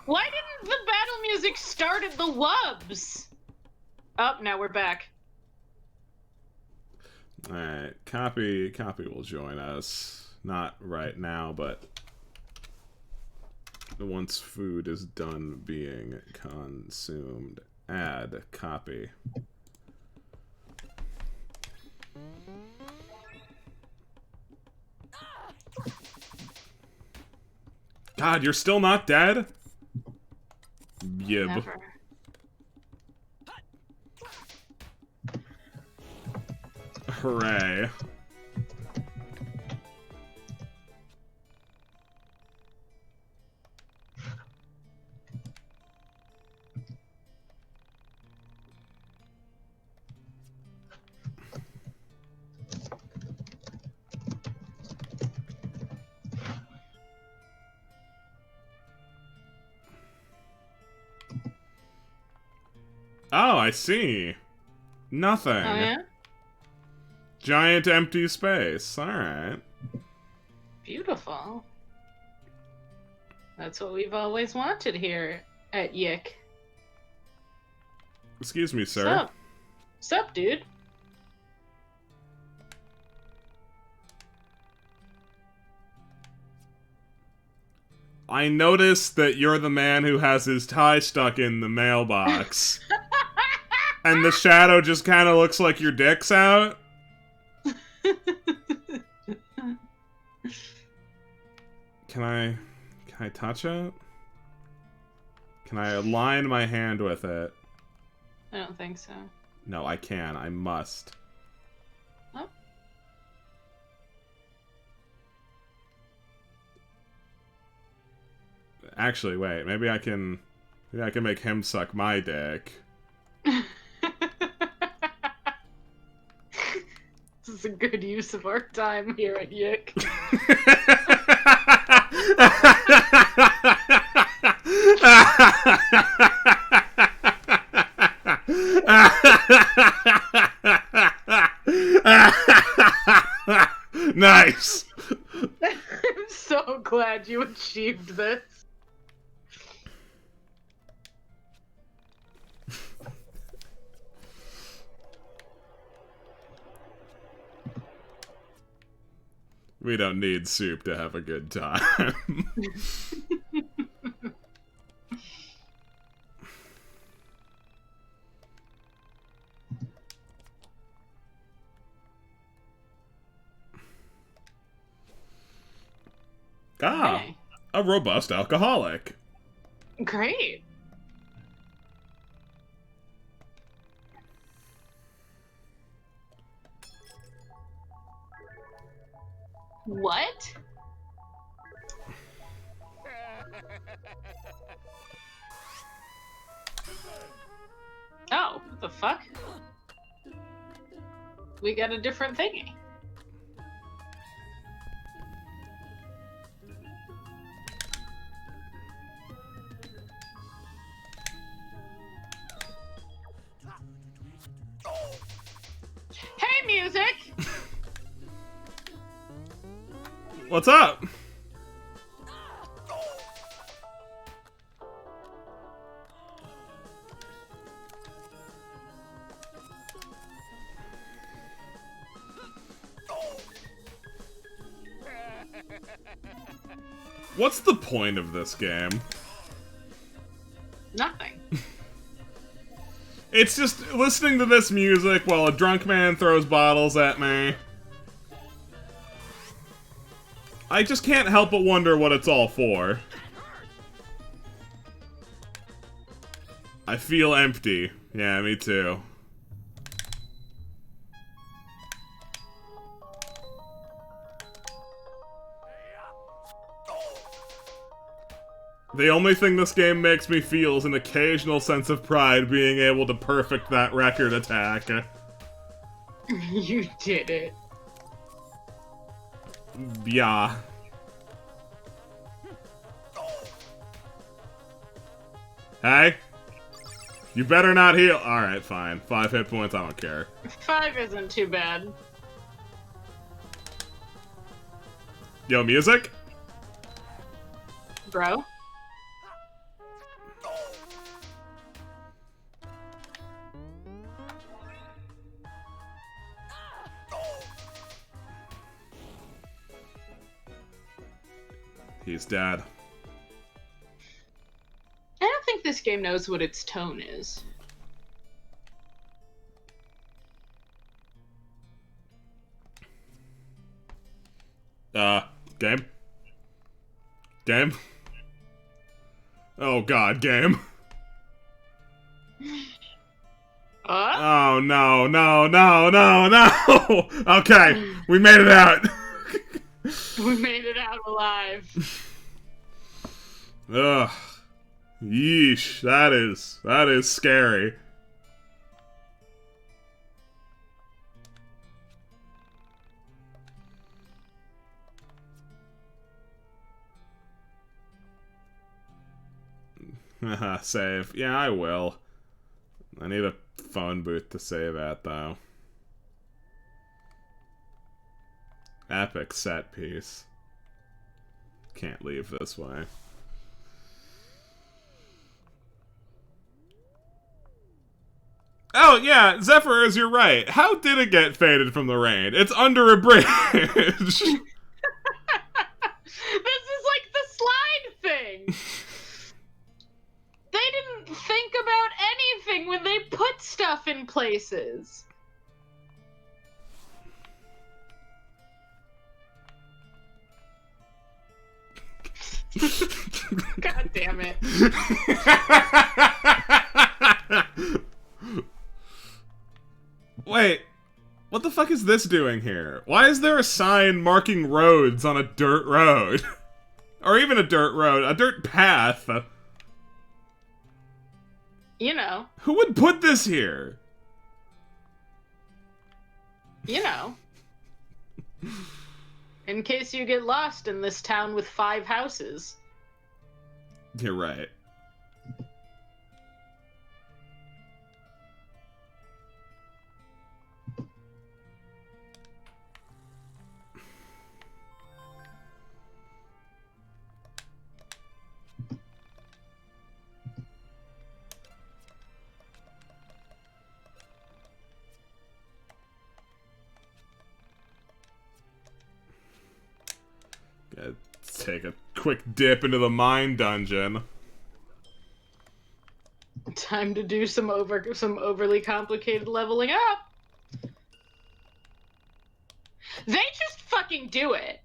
Speaker 3: Why didn't the battle music start at the wubs? Oh, now we're back.
Speaker 2: Alright, Copy will join us. Not right now, but once food is done being consumed. Add Copy. God, you're still not dead? Yib.
Speaker 3: Never.
Speaker 2: Hooray. Oh, I see. Nothing.
Speaker 3: Oh, yeah?
Speaker 2: Giant empty space. Alright.
Speaker 3: Beautiful. That's what we've always wanted here at YIIK.
Speaker 2: Excuse me, sir.
Speaker 3: Sup? Sup, dude?
Speaker 2: I noticed that you're the man who has his tie stuck in the mailbox. And the shadow just kind of looks like your dick's out. Can I touch it? Can I align my hand with it?
Speaker 3: I don't think so.
Speaker 2: No, I can. I must.
Speaker 3: Oh.
Speaker 2: Actually, wait. Maybe I can make him suck my dick.
Speaker 3: This is a good use of our time here at YIIK.
Speaker 2: Nice.
Speaker 3: I'm so glad you achieved this.
Speaker 2: We don't need soup to have a good time. Ah,
Speaker 3: Okay.
Speaker 2: a robust alcoholic.
Speaker 3: Great. What? Oh, what the fuck? We got a different thingy. Hey, music!
Speaker 2: What's up? What's the point of this game?
Speaker 3: Nothing.
Speaker 2: It's just listening to this music while a drunk man throws bottles at me. I just can't help but wonder what it's all for. I feel empty. Yeah, me too. The only thing this game makes me feel is an occasional sense of pride being able to perfect that record attack.
Speaker 3: You did it.
Speaker 2: Yeah. Hey? You better not heal. Alright, fine. 5 hit points, I don't care.
Speaker 3: 5 isn't too bad.
Speaker 2: Yo, music?
Speaker 3: Bro?
Speaker 2: He's dead.
Speaker 3: I don't think this game knows what its tone is.
Speaker 2: Game? Game? Oh god, game. Oh no, no, no, no, no! Okay, we made it out.
Speaker 3: We made it out alive.
Speaker 2: Ugh. Yeesh, that is scary. Haha, save. Yeah, I will. I need a phone booth to save at, though. Epic set piece. Can't leave this way. Oh, yeah, Zephyrs, you're right. How did it get faded from the rain? It's under a bridge.
Speaker 3: This is like the slide thing. They didn't think about anything when they put stuff in places. God damn it.
Speaker 2: Wait, what the fuck is this doing here? Why is there a sign marking roads on a dirt road? Or even a dirt road, a dirt path.
Speaker 3: You know.
Speaker 2: Who would put this here?
Speaker 3: You know. In case you get lost in this town with 5 houses.
Speaker 2: You're right. Gotta take a quick dip into the mine dungeon.
Speaker 3: Time to do some overly complicated leveling up. They just fucking do it.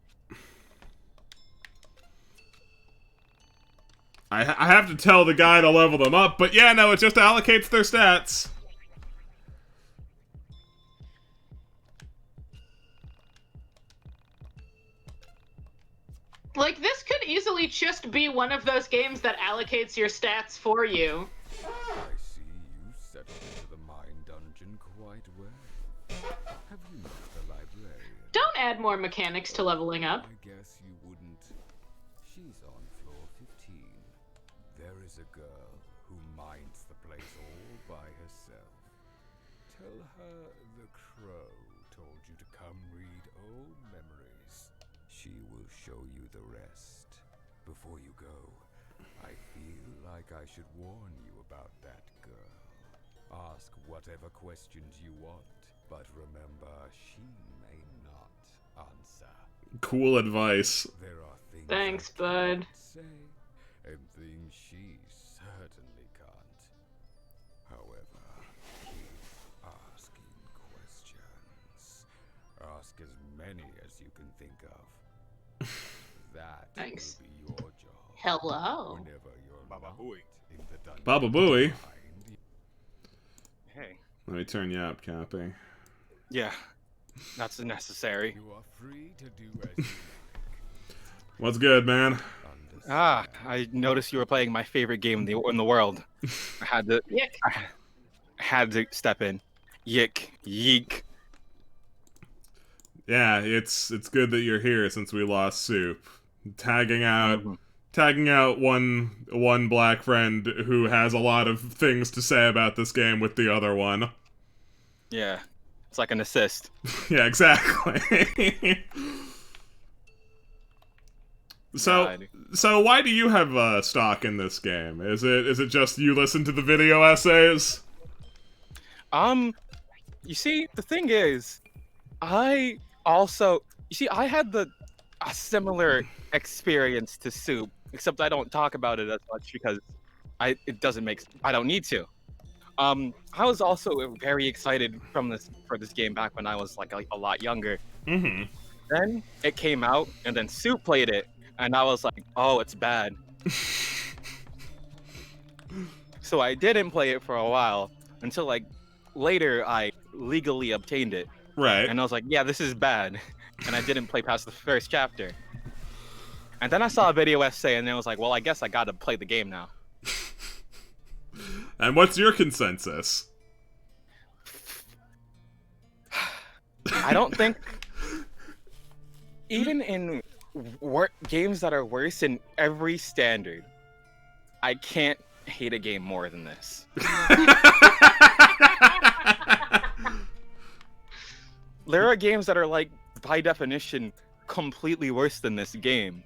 Speaker 2: I have to tell the guy to level them up, but yeah, no, it just allocates their stats.
Speaker 3: Like, this could easily just be one of those games that allocates your stats for you.
Speaker 13: I see you settled into the mine dungeon quite well. Have you met the librarian?
Speaker 3: Don't add more mechanics to leveling up.
Speaker 13: I guess you wouldn't. She's on floor 15. There is a girl who mines the place all by herself. Tell her the crow told you to come read old memories. She will show you the rest. Before you go, I feel like I should warn you about that girl. Ask whatever questions you want, but remember, she may not answer.
Speaker 2: Cool advice.
Speaker 13: There are things
Speaker 3: Thanks,
Speaker 13: I
Speaker 3: bud.
Speaker 13: can't say, and things she certainly can't. However, keep asking questions. Ask as many as you can think of. That
Speaker 3: Thanks.
Speaker 13: will be your job.
Speaker 3: Hello.
Speaker 13: Whenever you're Baba in the dungeon.
Speaker 2: Baba Booey.
Speaker 15: Hey.
Speaker 2: Let me turn you up, Cappy.
Speaker 15: Yeah, that's necessary.
Speaker 13: You are free to do as you
Speaker 2: What's good, man?
Speaker 15: Ah, I noticed you were playing my favorite game in the world. I had to.
Speaker 3: YIIK.
Speaker 15: I had to step in. YIIK.
Speaker 2: Yeah, it's good that you're here since we lost Soup. Tagging out one black friend who has a lot of things to say about this game with the other one.
Speaker 15: Yeah, it's like an assist.
Speaker 2: Yeah, exactly. So why do you have stock in this game? Is it just you listen to the video essays?
Speaker 15: You see, the thing is, I had a similar experience to Soup, except I don't talk about it as much because I don't need to. I was also very excited for this game back when I was like a lot younger.
Speaker 2: Mm-hmm.
Speaker 15: Then it came out, and then Soup played it, and I was like, oh, it's bad. So I didn't play it for a while until like later I legally obtained it.
Speaker 2: Right.
Speaker 15: And I was like, yeah, this is bad. And I didn't play past the first chapter. And then I saw a video essay, and I was like, well, I guess I gotta play the game now.
Speaker 2: And what's your consensus?
Speaker 15: I don't think, even in games that are worse in every standard, I can't hate a game more than this. There are games that are like, by definition, completely worse than this game.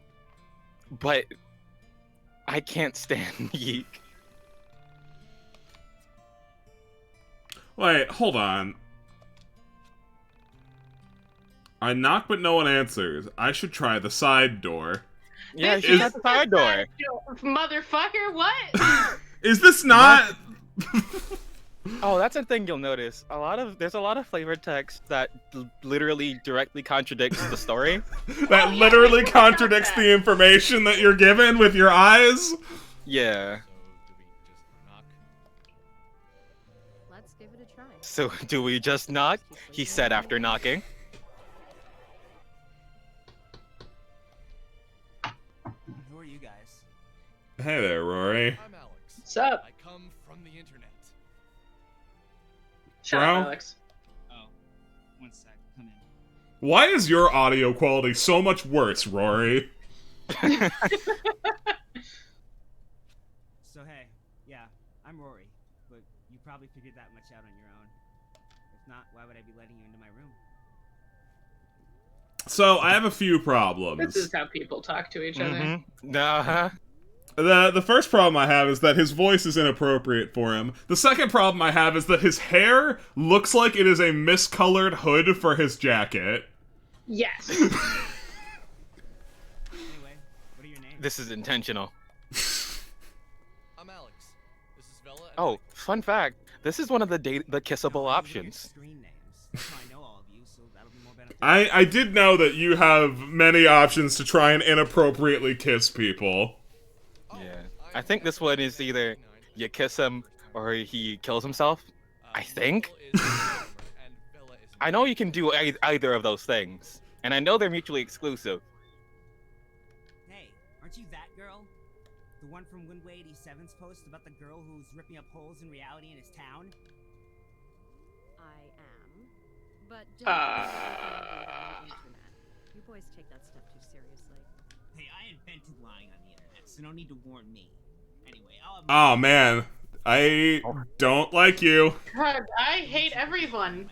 Speaker 15: But I can't stand YIIK.
Speaker 2: Wait, hold on. I knock but no one answers. I should try the side door.
Speaker 15: Yeah, you should try the side door.
Speaker 3: Motherfucker, what?
Speaker 2: Is this not...
Speaker 15: Oh, that's a thing you'll notice. There's a lot of flavor text that literally directly contradicts the story.
Speaker 2: That literally contradicts the information that you're given with your eyes?
Speaker 15: Yeah.
Speaker 12: Let's give it a try.
Speaker 15: So, do we just knock? He said after knocking.
Speaker 16: Who are you guys?
Speaker 2: Hey there, Rory.
Speaker 11: I'm Alex.
Speaker 3: What's up?
Speaker 11: I come from the internet.
Speaker 3: Shut
Speaker 2: Bro?
Speaker 3: up, Alex.
Speaker 16: Oh, one sec. Come in.
Speaker 2: Why is your audio quality so much worse, Rory?
Speaker 16: So hey, yeah, I'm Rory, but you probably figured that much out on your own. If not, why would I be letting you into my room?
Speaker 2: So, I have a few problems.
Speaker 3: This is how people talk to each other.
Speaker 15: Uh-huh.
Speaker 2: The first problem I have is that his voice is inappropriate for him. The second problem I have is that his hair looks like it is a miscolored hood for his jacket.
Speaker 3: Yes.
Speaker 16: Anyway, what are your names?
Speaker 15: This is intentional.
Speaker 11: I'm Alex. This is Vela. And
Speaker 15: Oh, fun fact. This is one of the kissable options.
Speaker 16: Screen names. That's how I know all of you, so that'll be more beneficial.
Speaker 2: I did know that you have many options to try and inappropriately kiss people.
Speaker 15: Yeah. I think this one is either you kiss him or he kills himself. I think. I know you can do either of those things, and I know they're mutually exclusive.
Speaker 16: Hey, aren't you that girl? The one from Windway 87's post about the girl who's ripping up holes in reality in his town?
Speaker 12: I am. But don't on the internet. You boys take that stuff too seriously.
Speaker 16: Hey, I invented lying on the internet, so no need to warn me. Anyway, I'll have
Speaker 2: Oh man, I don't like you.
Speaker 3: God, I hate everyone.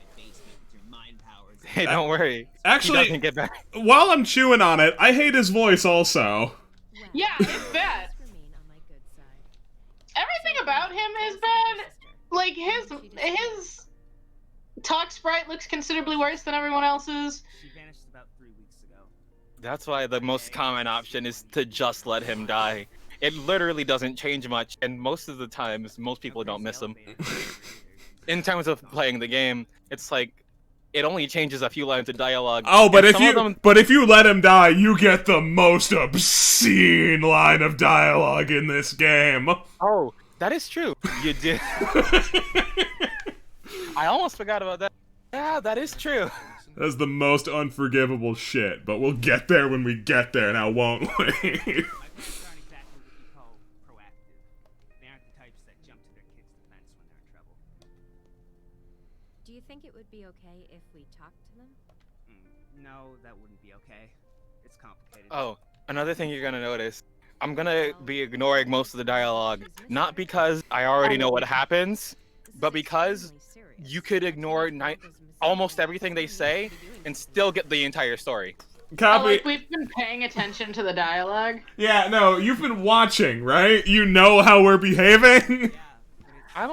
Speaker 15: Hey, don't worry.
Speaker 2: Actually,
Speaker 15: He doesn't get back.
Speaker 2: while I'm chewing on it, I hate his voice also.
Speaker 3: Yeah, it's bad. Everything about him is bad. Like his talk sprite looks considerably worse than everyone else's.
Speaker 16: She vanished about 3 weeks ago.
Speaker 15: That's why the most common option is to just let him die. It literally doesn't change much, and most of the times, most people don't miss him. In terms of playing the game, it's like, it only changes a few lines of dialogue.
Speaker 2: Oh, but
Speaker 15: and
Speaker 2: if you let him die, you get the most obscene line of dialogue in this game.
Speaker 15: Oh, that is true. You did. I almost forgot about that. Yeah, that is true.
Speaker 2: That's the most unforgivable shit, but we'll get there when we get there, now won't we?
Speaker 16: My parents aren't exactly what you call proactive. They aren't the types that jump to their kids' defense when they're in trouble.
Speaker 12: Do you think it would be okay if we talked to them?
Speaker 16: No, that wouldn't be okay. It's complicated.
Speaker 15: Oh, another thing you're gonna notice. I'm gonna be ignoring most of the dialogue, not because I already know what happens, but because you could ignore almost everything they say and still get the entire story.
Speaker 2: Copy.
Speaker 3: Like we've been paying attention to the dialogue.
Speaker 2: Yeah, no, you've been watching, right? You know how we're behaving?
Speaker 15: I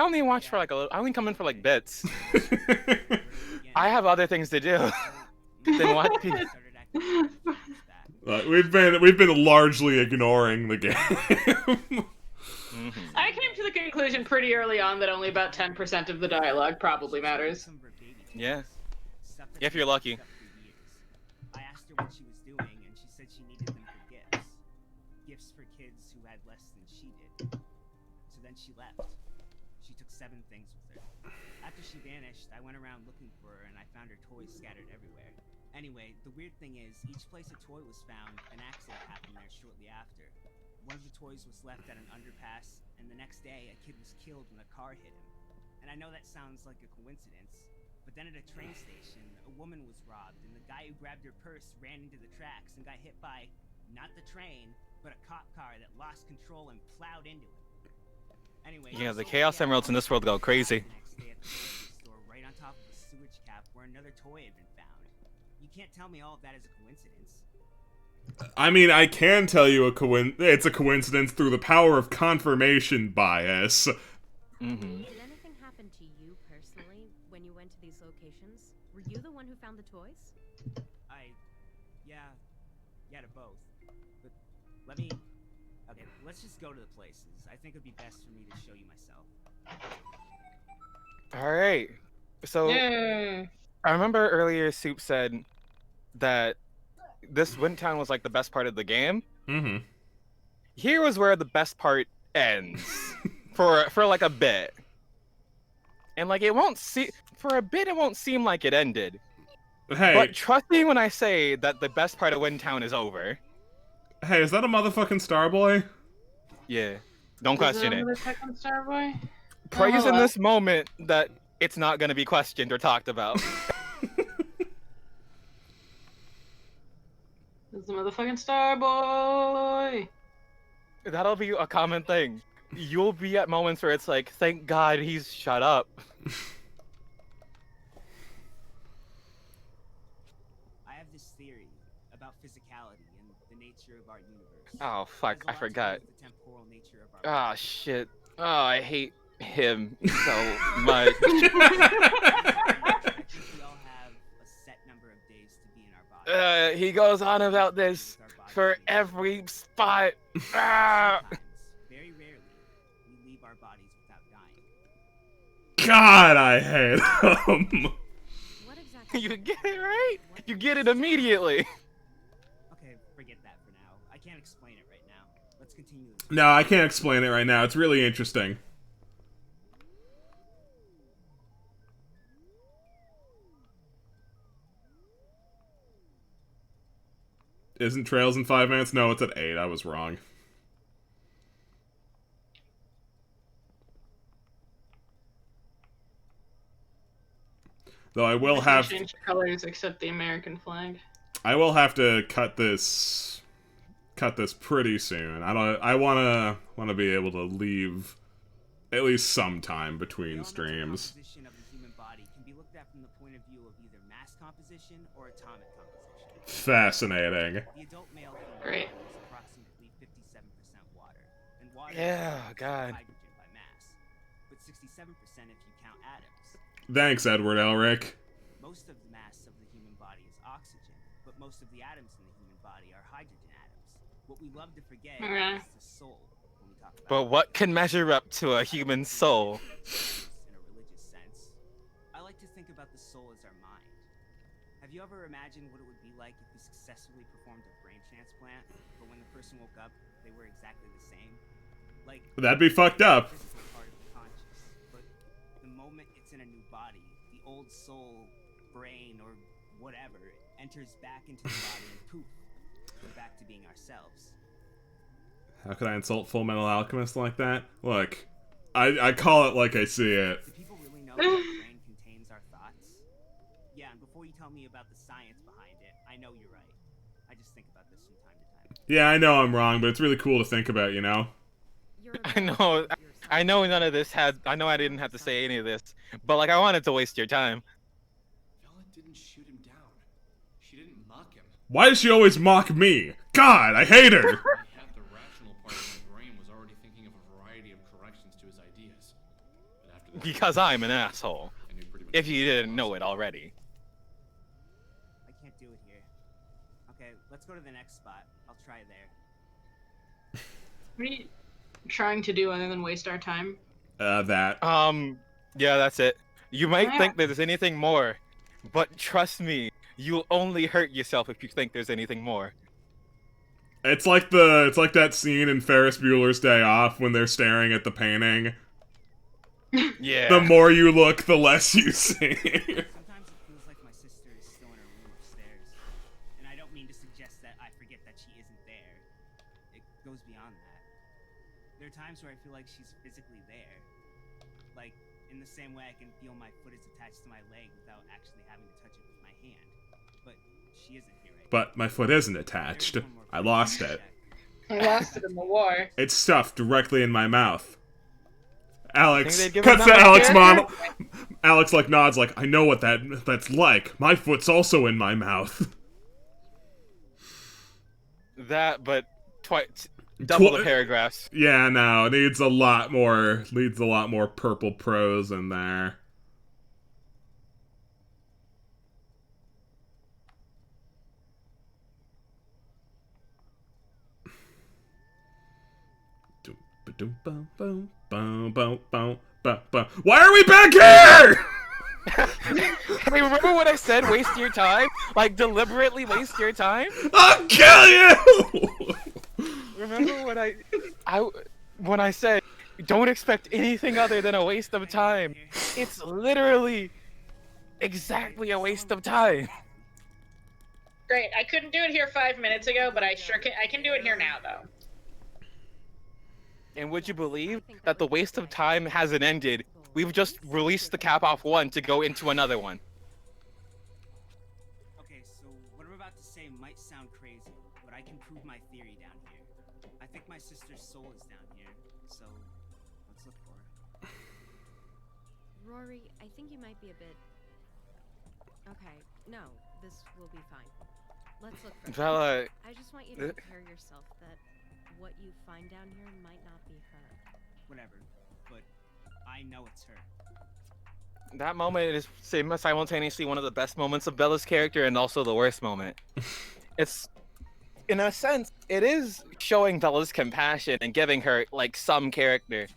Speaker 15: only watch for like I only come in for like bits. I have other things to do than watch people.
Speaker 2: We've been largely ignoring the game.
Speaker 3: I came to the conclusion pretty early on that only about 10% of the dialogue probably matters.
Speaker 15: Yeah. If you're lucky.
Speaker 16: I asked her what she was doing, and she said she needed them for gifts. Gifts for kids who had less than she did. So then she left. She took 7 things with her. After she vanished, I went around looking for her, and I found her toys scattered everywhere. Anyway, the weird thing is, each place a toy was found, an accident happened there shortly after. One of the toys was left at an underpass, and the next day, a kid was killed when a car hit him. And I know that sounds like a coincidence, but then at a train station, a woman was robbed, and the guy who grabbed her purse ran into the tracks and got hit by, not the train, but a cop car that lost control and plowed into him. Anyway,
Speaker 15: Yeah, the Chaos Emeralds in this world go crazy.
Speaker 16: the next day at the grocery store, right on top of a sewage cap where another toy had been found. You can't tell me all of that is a coincidence.
Speaker 2: I mean, I can tell you it's a coincidence through the power of confirmation bias.
Speaker 15: Mm-hmm.
Speaker 12: Did anything happen to you personally when you went to these locations? Were you the one who found the toys?
Speaker 16: Yeah, to both. But let me... Okay, let's just go to the places. I think it'd be best for me to show you myself.
Speaker 15: Alright. So, I remember earlier Soup said that this Windtown was like the best part of the game.
Speaker 2: Mm-hmm.
Speaker 15: Here was where the best part ends. for like a bit. And like it won't for a bit it won't seem like it ended.
Speaker 2: Hey.
Speaker 15: But trust me when I say that the best part of Windtown is over.
Speaker 2: Hey, is that a motherfucking Starboy?
Speaker 15: Yeah. Don't question it.
Speaker 3: Motherfucking Starboy.
Speaker 15: Praise in
Speaker 3: hello.
Speaker 15: this moment that it's not going to be questioned or talked about.
Speaker 3: It's the motherfucking Starboy.
Speaker 15: That'll be a common thing. You'll be at moments where it's like, thank God he's shut up.
Speaker 16: I have this theory about physicality and the nature of our universe.
Speaker 15: Oh, fuck, I forgot.
Speaker 16: The temporal nature of our
Speaker 15: Ah, shit. Oh, I hate him so much.
Speaker 16: I think we all have a set number of days to be in our body.
Speaker 15: He goes on about this for every spot. Ah!
Speaker 16: Very rarely, we leave our bodies without dying.
Speaker 2: God, I hate him.
Speaker 15: You get it right? You get it immediately.
Speaker 16: Okay, forget that for now. I can't explain it right now. Let's continue this.
Speaker 2: No, I can't explain it right now. It's really interesting. Isn't Trails in 5 minutes? No, it's at 8. I was wrong. Though I will have
Speaker 3: change colors except the American flag.
Speaker 2: I will have to cut this pretty soon. I wanna be able to leave at least some time between streams.
Speaker 16: The composition of the human body can be looked at from the point of view of either mass composition or atomic composition.
Speaker 2: Fascinating.
Speaker 16: The adult male
Speaker 3: Great.
Speaker 16: is approximately 57% water, and water
Speaker 15: Yeah,
Speaker 16: is
Speaker 15: God.
Speaker 16: hydrogen by mass, but 67% if you count atoms.
Speaker 2: Thanks, Edward Elric.
Speaker 16: Most of the mass of the human body is oxygen, but most of the atoms in the human body are hydrogen atoms. What we love to forget
Speaker 3: Okay.
Speaker 16: is the soul when we talk about
Speaker 15: But what can measure up to a human soul?
Speaker 16: in a religious sense. I like to think about the soul as our mind. Have you ever imagined what it would be like if we successfully performed a brain transplant, but when the person woke up, they were exactly the same? Like,
Speaker 2: That'd be fucked up.
Speaker 16: physical part of the conscious, but the moment it's in a new body, the old soul, brain, or whatever enters back into the body and poof, we're back to being ourselves.
Speaker 2: How could I insult Full Metal Alchemist like that? Look, I call it like I see it.
Speaker 16: Do people really know that the brain contains our thoughts? Yeah, and before you tell me about the science behind it, I know you're right. I just think about this from time to time.
Speaker 2: Yeah, I know I'm wrong, but it's really cool to think about, you know?
Speaker 15: I know none of this had. I know I didn't have to say any of this, but like I wanted to waste your time.
Speaker 7: Vela didn't shoot him down. She didn't mock him.
Speaker 2: Why does she always mock me? God, I hate her!
Speaker 7: Half the rational part of my brain was already thinking of a variety of corrections to his ideas. But after the
Speaker 15: Because I'm an asshole.
Speaker 7: I knew pretty much
Speaker 15: If you didn't know it already.
Speaker 16: I can't do it here. Okay, let's go to the next spot. I'll try there.
Speaker 3: What are you trying to do other than waste our time?
Speaker 2: That.
Speaker 15: Yeah, that's it. You might
Speaker 3: Yeah.
Speaker 15: think there's anything more, but trust me, you'll only hurt yourself if you think there's anything more.
Speaker 2: It's like that scene in Ferris Bueller's Day Off when they're staring at the painting.
Speaker 15: Yeah.
Speaker 2: The more you look, the less you see.
Speaker 16: Sometimes it feels like my sister is still in her room upstairs. And I don't mean to suggest that I forget that she isn't there. It goes beyond that. There are times where I feel like she's physically there. Like, in the same way I can feel my foot is attached to my leg without actually having to touch it with my hand. But she isn't here right
Speaker 2: But my foot isn't attached. I lost it.
Speaker 3: I lost it in the war.
Speaker 2: It's stuffed directly in my mouth. Alex
Speaker 15: Think they'd give
Speaker 2: cuts
Speaker 15: him
Speaker 2: to
Speaker 15: that
Speaker 2: Alex
Speaker 15: character?
Speaker 2: Alex like nods like, I know what that's like. My foot's also in my mouth.
Speaker 15: That, but double the paragraphs.
Speaker 2: Yeah, no, it needs a lot more purple prose in there. Why are we back here?
Speaker 15: Hey, remember what I said? Waste your time? Like, deliberately waste your time?
Speaker 2: I'll kill you!
Speaker 15: Remember when I said, don't expect anything other than a waste of time? It's literally exactly a waste of time.
Speaker 3: Great. I couldn't do it here 5 minutes ago, but I can do it here now, though.
Speaker 15: And would you believe that the waste of time hasn't ended? We've just released the cap off one to go into another one.
Speaker 16: Okay, so what I'm about to say might sound crazy, but I can prove my theory down here. I think my sister's soul is down here, so let's look for her.
Speaker 12: Rory, I think you might be a bit... Okay, no, this will be fine. Let's look for her.
Speaker 15: Bella...
Speaker 12: I just want you to prepare yourself that what you find down here might not be her.
Speaker 16: Whatever, but I know it's her.
Speaker 15: That moment is simultaneously one of the best moments of Bella's character and also the worst moment. It's, in a sense, it is showing Bella's compassion and giving her, like, some character.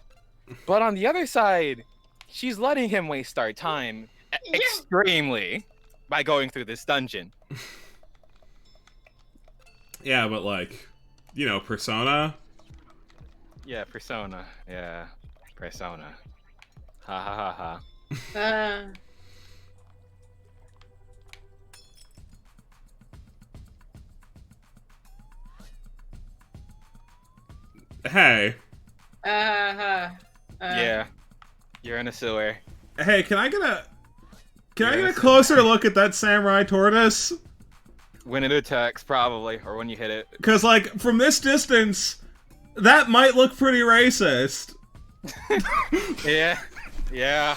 Speaker 15: But on the other side, she's letting him waste our time extremely by going through this dungeon.
Speaker 2: Yeah, but like, you know, Persona?
Speaker 15: Yeah, Persona. Yeah, Persona. Ha ha ha ha.
Speaker 2: Hey.
Speaker 15: Yeah. You're in a sewer.
Speaker 2: Hey, can I get a closer look at that samurai tortoise?
Speaker 15: When it attacks, probably, or when you hit it.
Speaker 2: Because, like, from this distance, that might look pretty racist.
Speaker 15: Yeah.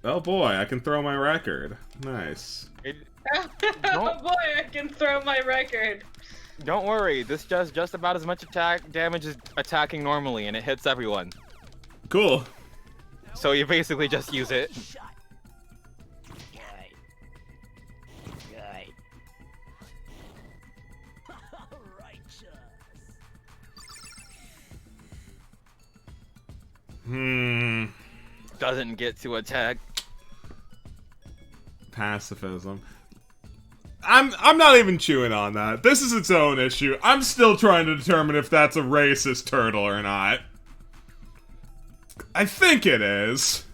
Speaker 2: Oh boy, I can throw my record. Nice.
Speaker 3: Oh boy, I can throw my record.
Speaker 15: Don't worry, this does just about as much attack damage as attacking normally, and it hits everyone.
Speaker 2: Cool.
Speaker 15: So you basically just use it. Doesn't get to attack.
Speaker 2: Pacifism. I'm not even chewing on that. This is its own issue. I'm still trying to determine if that's a racist turtle or not. I think it is.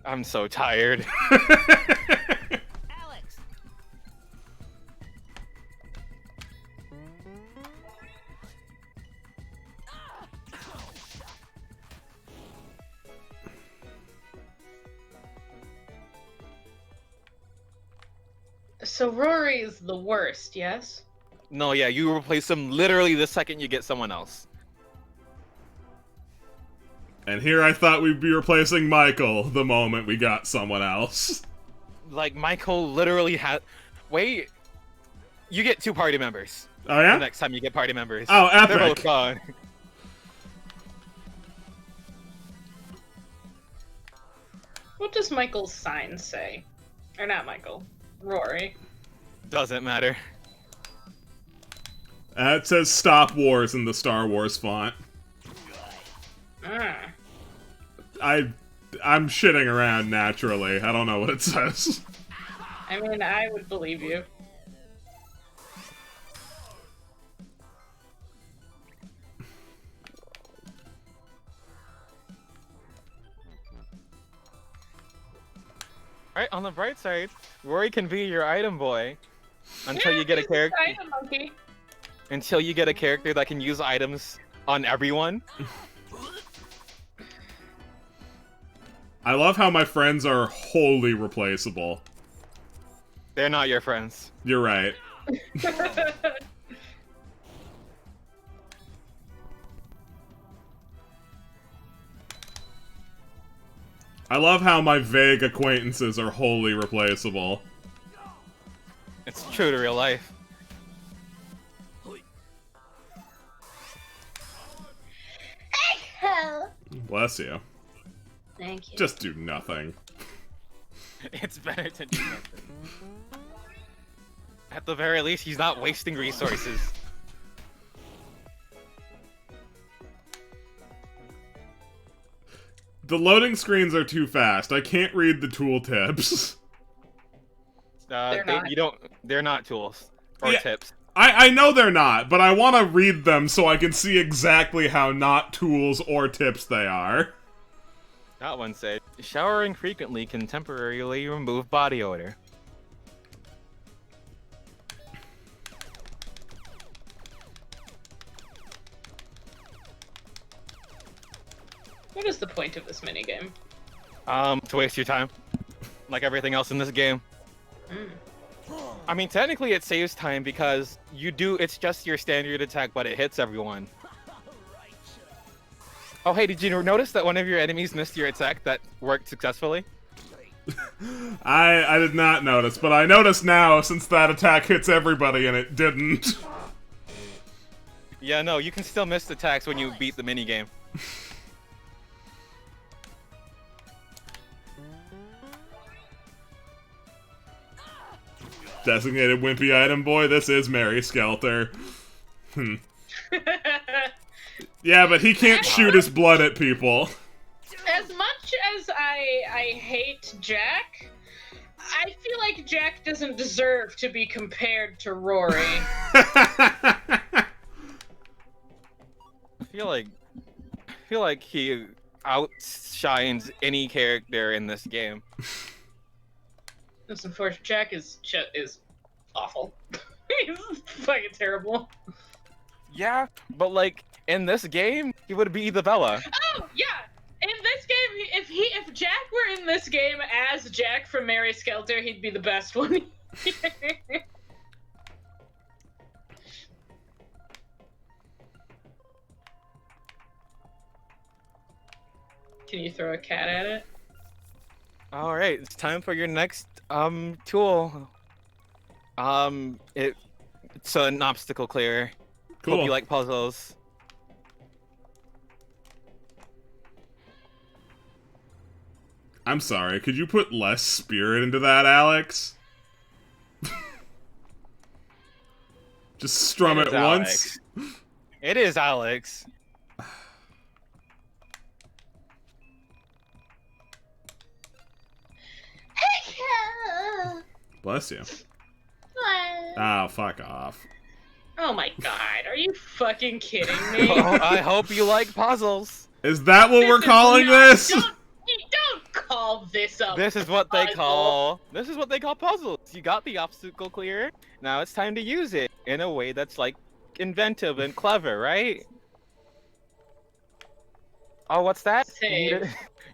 Speaker 15: I'm so tired.
Speaker 3: So Rory is the worst, yes?
Speaker 15: No, yeah, you replace him literally the second you get someone else.
Speaker 2: And here I thought we'd be replacing Michael the moment we got someone else.
Speaker 15: Like, Michael literally had... Wait. You get 2 party members.
Speaker 2: Oh, yeah?
Speaker 15: The next time you get party members.
Speaker 2: Oh, epic.
Speaker 15: They're both gone.
Speaker 3: What does Michael's sign say? Or not Michael. Rory.
Speaker 15: Doesn't matter.
Speaker 2: It says Stop Wars in the Star Wars font. I'm shitting around naturally. I don't know what it says.
Speaker 3: I mean, I would believe you.
Speaker 15: Alright, on the bright side, Rory can be your item boy until you get a character.
Speaker 3: Item monkey.
Speaker 15: Until you get a character that can use items on everyone.
Speaker 2: I love how my friends are wholly replaceable.
Speaker 15: They're not your friends.
Speaker 2: You're right. I love how my vague acquaintances are wholly replaceable.
Speaker 15: It's true to real life.
Speaker 2: Bless you.
Speaker 3: Thank you.
Speaker 2: Just do nothing.
Speaker 15: It's better to do nothing. At the very least, he's not wasting resources.
Speaker 2: The loading screens are too fast. I can't read the tooltips.
Speaker 15: They're not tools or tips.
Speaker 2: I know they're not, but I want to read them so I can see exactly how not tools or tips they are.
Speaker 15: That one said, showering frequently can temporarily remove body odor.
Speaker 3: What is the point of this minigame?
Speaker 15: To waste your time. Like everything else in this game. I mean, technically it saves time because it's just your standard attack, but it hits everyone. Oh, hey, did you notice that one of your enemies missed your attack that worked successfully?
Speaker 2: I did not notice, but I notice now since that attack hits everybody and it didn't.
Speaker 15: Yeah, no, you can still miss attacks when you beat the minigame.
Speaker 2: Designated wimpy item boy, this is Mary Skelter. Yeah, but he can't shoot his blood at people.
Speaker 3: As much as I hate Jack, I feel like Jack doesn't deserve to be compared to Rory.
Speaker 15: I feel like he outshines any character in this game.
Speaker 3: That's unfortunate. Jack is awful. He's fucking terrible.
Speaker 15: Yeah, but like in this game, he would be the Bella.
Speaker 3: Oh yeah, in this game, if Jack were in this game as Jack from Mary Skelter, he'd be the best one. Can you throw a cat at it?
Speaker 15: All right, it's time for your next tool. It's an obstacle clearer.
Speaker 2: Cool.
Speaker 15: Hope you like puzzles.
Speaker 2: I'm sorry, could you put less spirit into that, Alex? Just strum it once.
Speaker 15: It is Alex.
Speaker 2: Bless you. Oh, fuck off.
Speaker 3: Oh my god, are you fucking kidding me?
Speaker 15: Oh, I hope you like puzzles.
Speaker 2: Is that what we're calling this?
Speaker 3: Don't call this a
Speaker 15: This is what they
Speaker 3: puzzle.
Speaker 15: call puzzles. You got the obstacle clearer. Now it's time to use it in a way that's like inventive and clever, right? Oh, what's that? You need a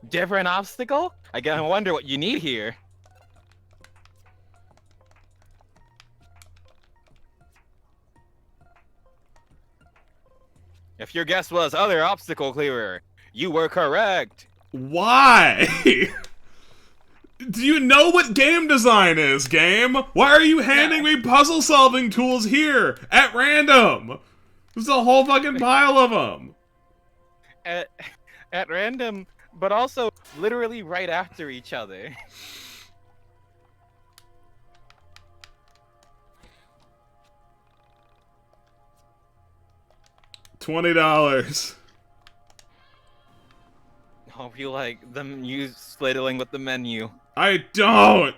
Speaker 15: different obstacle? I gotta wonder what you need here. If your guess was other obstacle clearer, you were correct.
Speaker 2: Why? Do you know what game design is, game? Why are you handing me puzzle-solving tools here, at random? There's a whole fucking pile of them.
Speaker 15: At random, but also literally right after each other.
Speaker 2: $20.
Speaker 15: Hope you like them sliddling with the menu.
Speaker 2: I don't!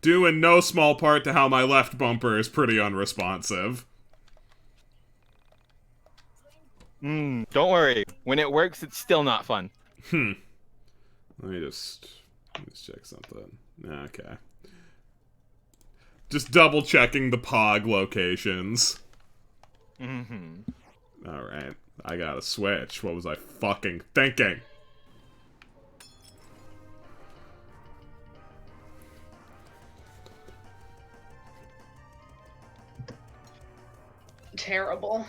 Speaker 2: Due in no small part to how my left bumper is pretty unresponsive.
Speaker 15: Don't worry. When it works, it's still not fun.
Speaker 2: Let me just check something. Okay. Just double checking the POG locations. Alright. I gotta switch. What was I fucking thinking?
Speaker 3: Terrible.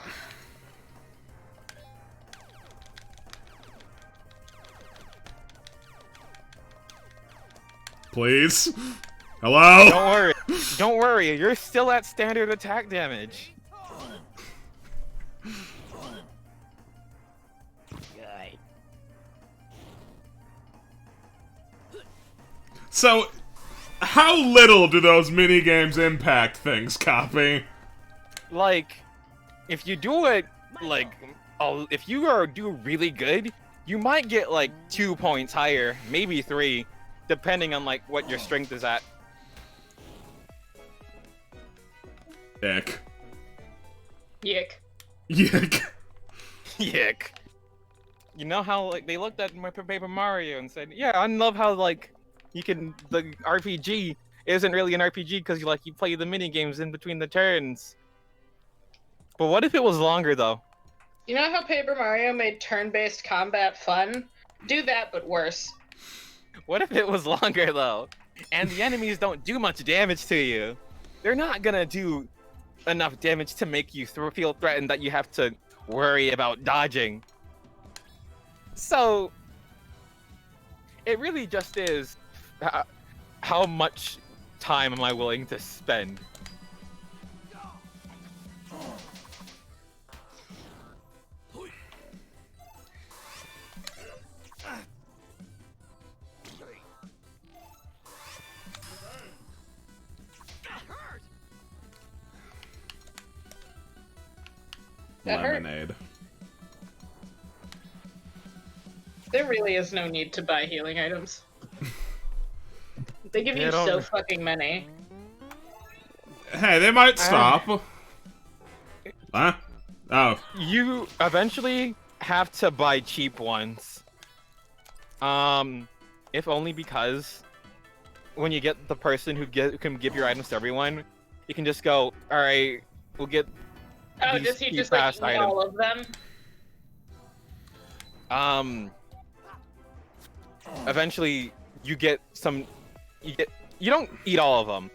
Speaker 2: Please? Hello?
Speaker 15: Don't worry. Don't worry. You're still at standard attack damage.
Speaker 2: So, how little do those minigames impact things, Copy?
Speaker 15: Like, if you do it, like, if you do really good, you might get, like, 2 points higher, maybe 3, depending on, like, what your strength is at.
Speaker 2: Ick.
Speaker 3: YIIK.
Speaker 2: YIIK.
Speaker 15: YIIK. You know how like they looked at my Paper Mario and said, "Yeah, I love how like you can the RPG isn't really an RPG because you play the mini games in between the turns." But what if it was longer though?
Speaker 3: You know how Paper Mario made turn-based combat fun? Do that, but worse.
Speaker 15: What if it was longer though, and the enemies don't do much damage to you? They're not gonna do enough damage to make you feel threatened that you have to worry about dodging. So it really just is how much time am I willing to spend?
Speaker 3: That hurt.
Speaker 2: Lemonade.
Speaker 3: There really is no need to buy healing items. They give you
Speaker 15: They
Speaker 3: so
Speaker 15: don't-
Speaker 3: fucking many.
Speaker 2: Hey, they might stop. Huh? Oh.
Speaker 15: You eventually have to buy cheap ones. If only because when you get the person who can give your items to everyone, you can just go, all right, we'll get
Speaker 3: Oh,
Speaker 15: these
Speaker 3: does he
Speaker 15: cheap
Speaker 3: just like
Speaker 15: fast
Speaker 3: eat
Speaker 15: items.
Speaker 3: all of them?
Speaker 15: Eventually you get some. You don't eat all of them.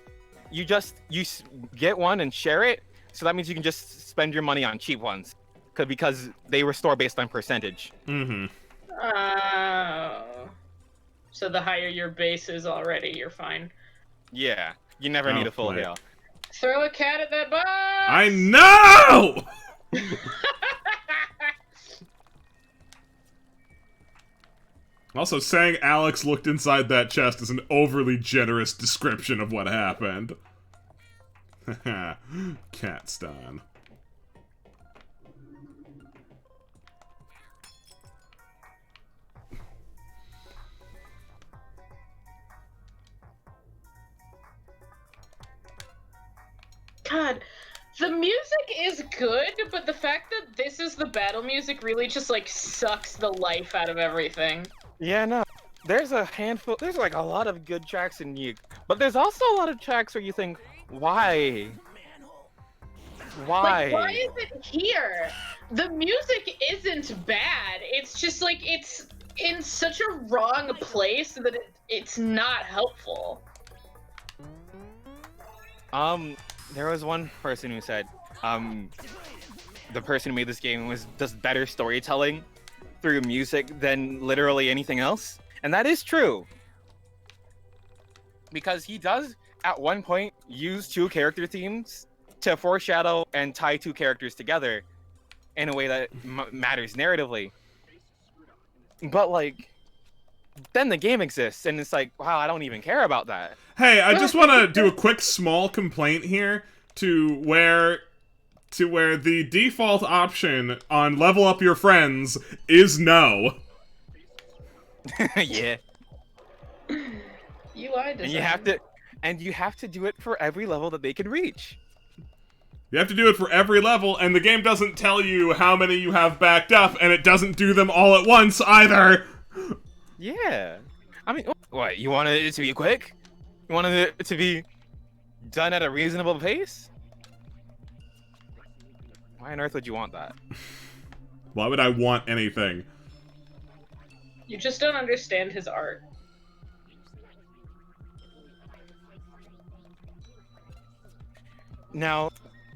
Speaker 15: You get one and share it. So that means you can just spend your money on cheap ones, because they restore based on percentage.
Speaker 2: Mm-hmm.
Speaker 3: Oh. So the higher your base is already, you're fine.
Speaker 15: Yeah, you never need a full
Speaker 2: wait.
Speaker 15: heal.
Speaker 3: Throw a cat at that box!
Speaker 2: I know! Also, saying Alex looked inside that chest is an overly generous description of what happened. Cat Stan.
Speaker 3: God, the music is good, but the fact that this is the battle music really just like sucks the life out of everything.
Speaker 15: Yeah, no. There's a handful. There's like a lot of good tracks in YIIK, but there's also a lot of tracks where you think, why? Why?
Speaker 3: Like, why is it here? The music isn't bad. It's just like it's in such a wrong place that it's not helpful.
Speaker 15: There was one person who said, the person who made this game does better storytelling through music than literally anything else, and that is true. Because he does, at one point, use two character themes to foreshadow and tie two characters together in a way that matters narratively. But, like, then the game exists, and it's like, wow, I don't even care about that.
Speaker 2: Hey, I just want to do a quick small complaint here to where the default option on level up your friends is no.
Speaker 15: Yeah.
Speaker 3: UI
Speaker 15: design. And you have to do it for every level that they can reach.
Speaker 2: You have to do it for every level, and the game doesn't tell you how many you have backed up, and it doesn't do them all at once either.
Speaker 15: Yeah. I mean, what, you wanted it to be quick? You wanted it to be done at a reasonable pace? Why on earth would you want that?
Speaker 2: Why would I want anything?
Speaker 3: You just don't understand his art.
Speaker 15: Now,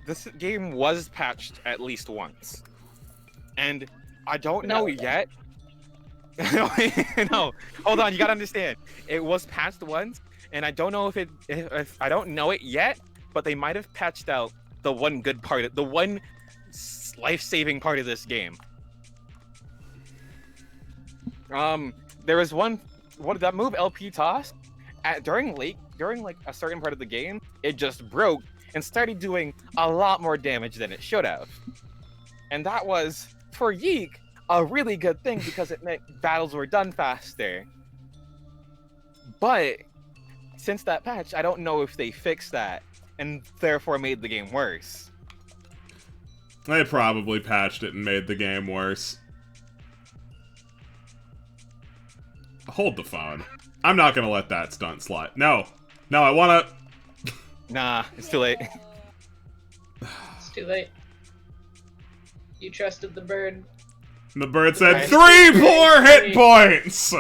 Speaker 15: this game was patched at least once. And I don't know yet. No, hold on, you gotta understand. It was patched once, and I don't know if I don't know it yet, but they might have patched out the one good part, the one life-saving part of this game. There was one that move LP toss during like a certain part of the game, it just broke and started doing a lot more damage than it should have. And that was, for YIIK, a really good thing because it meant battles were done faster. But since that patch, I don't know if they fixed that and therefore made the game worse.
Speaker 2: They probably patched it and made the game worse. Hold the phone. I'm not gonna let that stunt slide. No. No, I wanna...
Speaker 15: Nah, it's too late.
Speaker 3: It's too late. You trusted the bird.
Speaker 2: And the bird said,
Speaker 3: Right.
Speaker 2: 3 more hit points!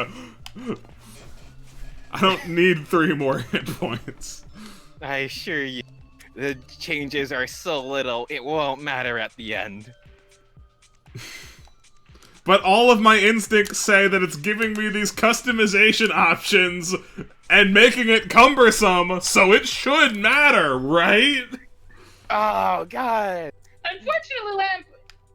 Speaker 2: I don't need 3 more hit points.
Speaker 15: I assure you, the changes are so little, it won't matter at the end.
Speaker 2: But all of my instincts say that it's giving me these customization options and making it cumbersome, so it should matter, right?
Speaker 15: Oh, God.
Speaker 3: Unfortunately, Lamp,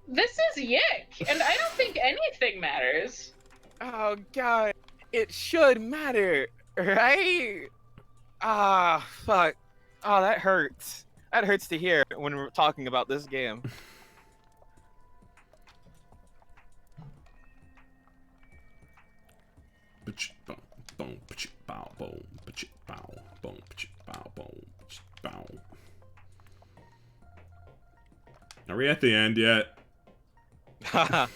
Speaker 3: this is YIIK, and I don't think anything matters.
Speaker 15: Oh, God. It should matter, right? Ah, fuck. Oh, that hurts. That hurts to hear when we're talking about this game.
Speaker 2: Are we at the end yet?
Speaker 15: Haha.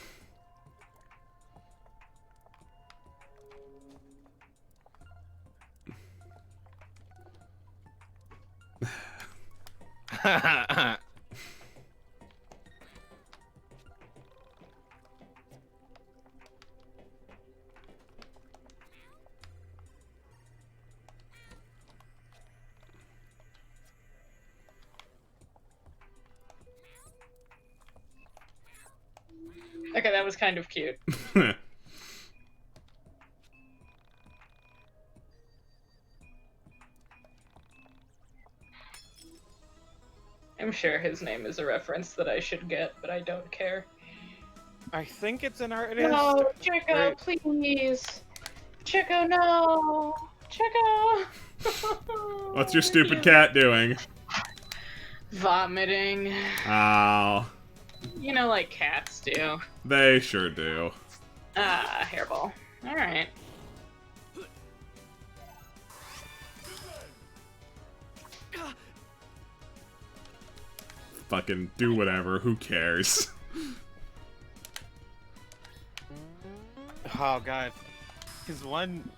Speaker 3: Okay, that was kind of cute. I'm sure his name is a reference that I should get, but I don't care.
Speaker 15: I think it's an artist.
Speaker 3: No, Chico,
Speaker 15: right?
Speaker 3: please. Chico, no. Chico.
Speaker 2: What's your stupid cat doing?
Speaker 3: Vomiting.
Speaker 2: Oh,
Speaker 3: You know, like cats do.
Speaker 2: they sure do.
Speaker 3: Ah, hairball. Alright.
Speaker 2: Fucking do whatever, who cares?
Speaker 15: Oh, God. His one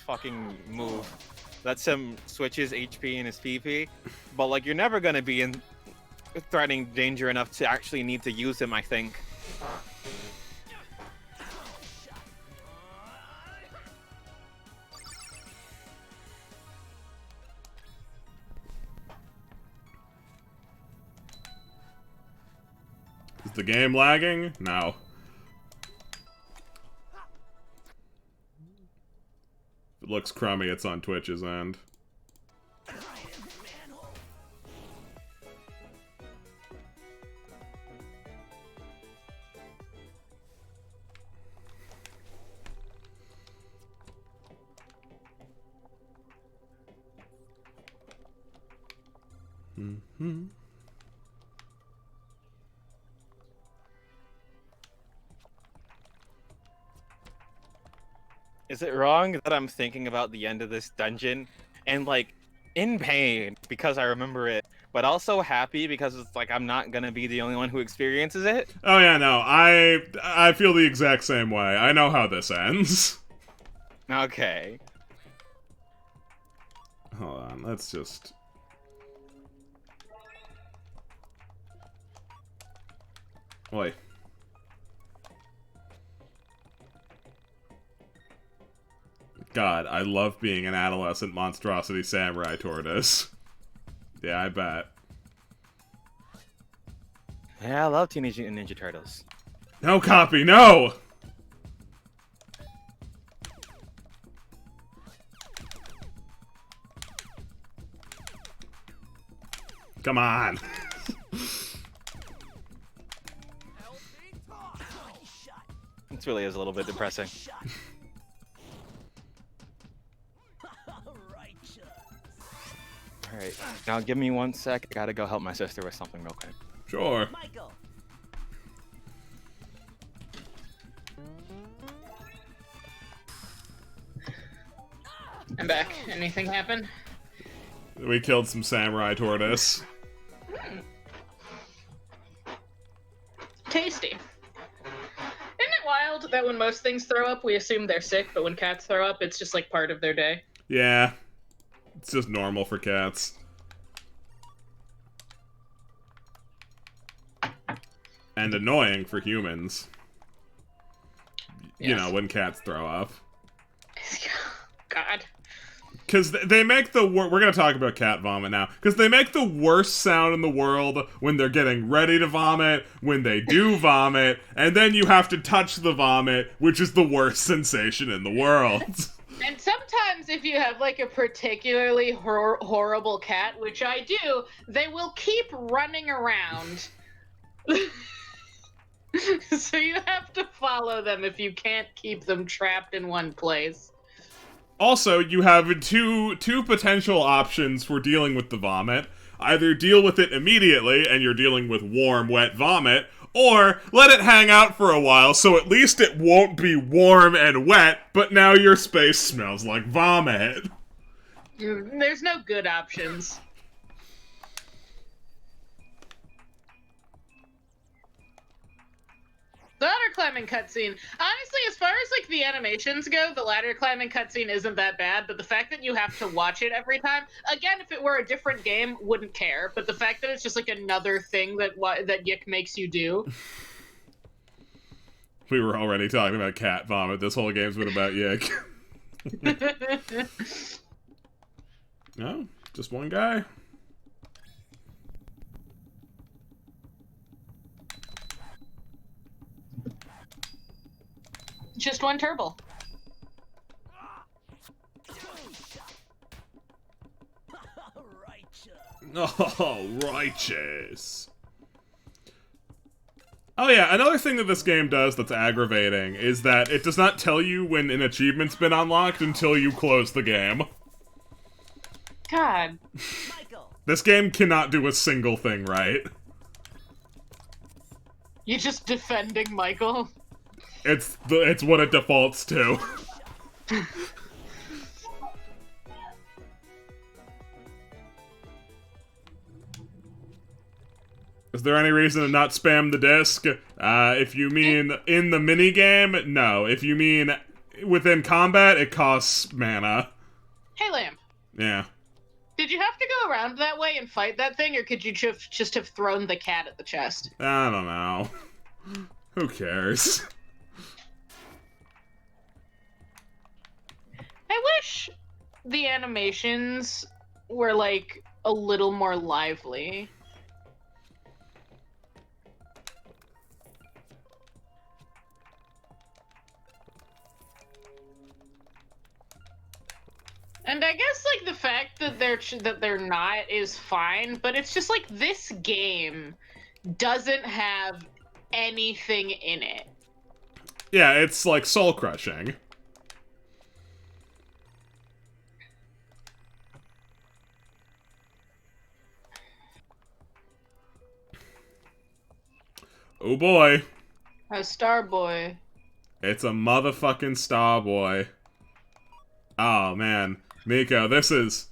Speaker 15: fucking move lets him switch his HP and his PP, but, like, you're never gonna be in threatening danger enough to actually need to use him, I think.
Speaker 2: Is the game lagging? No. If it looks crummy, it's on Twitch's end. Mm-hmm.
Speaker 15: Is it wrong that I'm thinking about the end of this dungeon and, like, in pain because I remember it, but also happy because it's like I'm not gonna be the only one who experiences it?
Speaker 2: Oh yeah, no, I feel the exact same way. I know how this ends.
Speaker 15: Okay.
Speaker 2: Hold on, let's just... Oi. God, I love being an adolescent monstrosity samurai tortoise. Yeah, I bet.
Speaker 15: Yeah, I love Teenage Mutant Ninja Turtles.
Speaker 2: No copy, no! Come on.
Speaker 15: This really is a little bit depressing. Alright, now give me 1 sec. I gotta go help my sister with something real quick.
Speaker 2: Sure.
Speaker 3: I'm back. Anything happen?
Speaker 2: We killed some samurai tortoise.
Speaker 3: that when most things throw up, we assume they're sick, but when cats throw up, it's just like part of their day.
Speaker 2: Yeah. It's just normal for cats. And annoying for humans. You know, when cats throw up.
Speaker 3: God.
Speaker 2: Because they make the we're gonna talk about cat vomit now. Because they make the worst sound in the world when they're getting ready to vomit, when they do vomit, and then you have to touch the vomit, which is the worst sensation in the world.
Speaker 3: And sometimes if you have like a particularly horrible cat, which I do, they will keep running around. So you have to follow them if you can't keep them trapped in one place.
Speaker 2: Also, you have two potential options for dealing with the vomit. Either deal with it immediately, and you're dealing with warm, wet vomit, or let it hang out for a while so at least it won't be warm and wet, but now your space smells like vomit.
Speaker 3: There's no good options. The ladder climbing cutscene. Honestly, as far as like the animations go, the ladder climbing cutscene isn't that bad, but the fact that you have to watch it every time, again, if it were a different game, wouldn't care. But the fact that it's just like another thing that YIIK makes you do.
Speaker 2: We were already talking about cat vomit. This whole game's been about YIIK. No, just one guy.
Speaker 3: Just one turtle.
Speaker 2: Oh, righteous. Oh yeah, another thing that this game does that's aggravating is that it does not tell you when an achievement's been unlocked until you close the game.
Speaker 3: God.
Speaker 2: This game cannot do a single thing right.
Speaker 3: You just defending Michael?
Speaker 2: It's what it defaults to. Is there any reason to not spam the disc? If you mean in the minigame, no. If you mean within combat, it costs mana.
Speaker 3: Hey, Lamb.
Speaker 2: Yeah.
Speaker 3: Did you have to go around that way and fight that thing, or could you just have thrown the cat at the chest?
Speaker 2: I don't know. Who cares?
Speaker 3: I wish the animations were, like, a little more lively. And I guess, like, the fact that they're not is fine, but it's just, like, this game doesn't have anything in it.
Speaker 2: Yeah, it's, like, soul-crushing. Oh boy.
Speaker 3: A Star Boy.
Speaker 2: It's a motherfucking Star Boy. Oh, man. Miko, this is...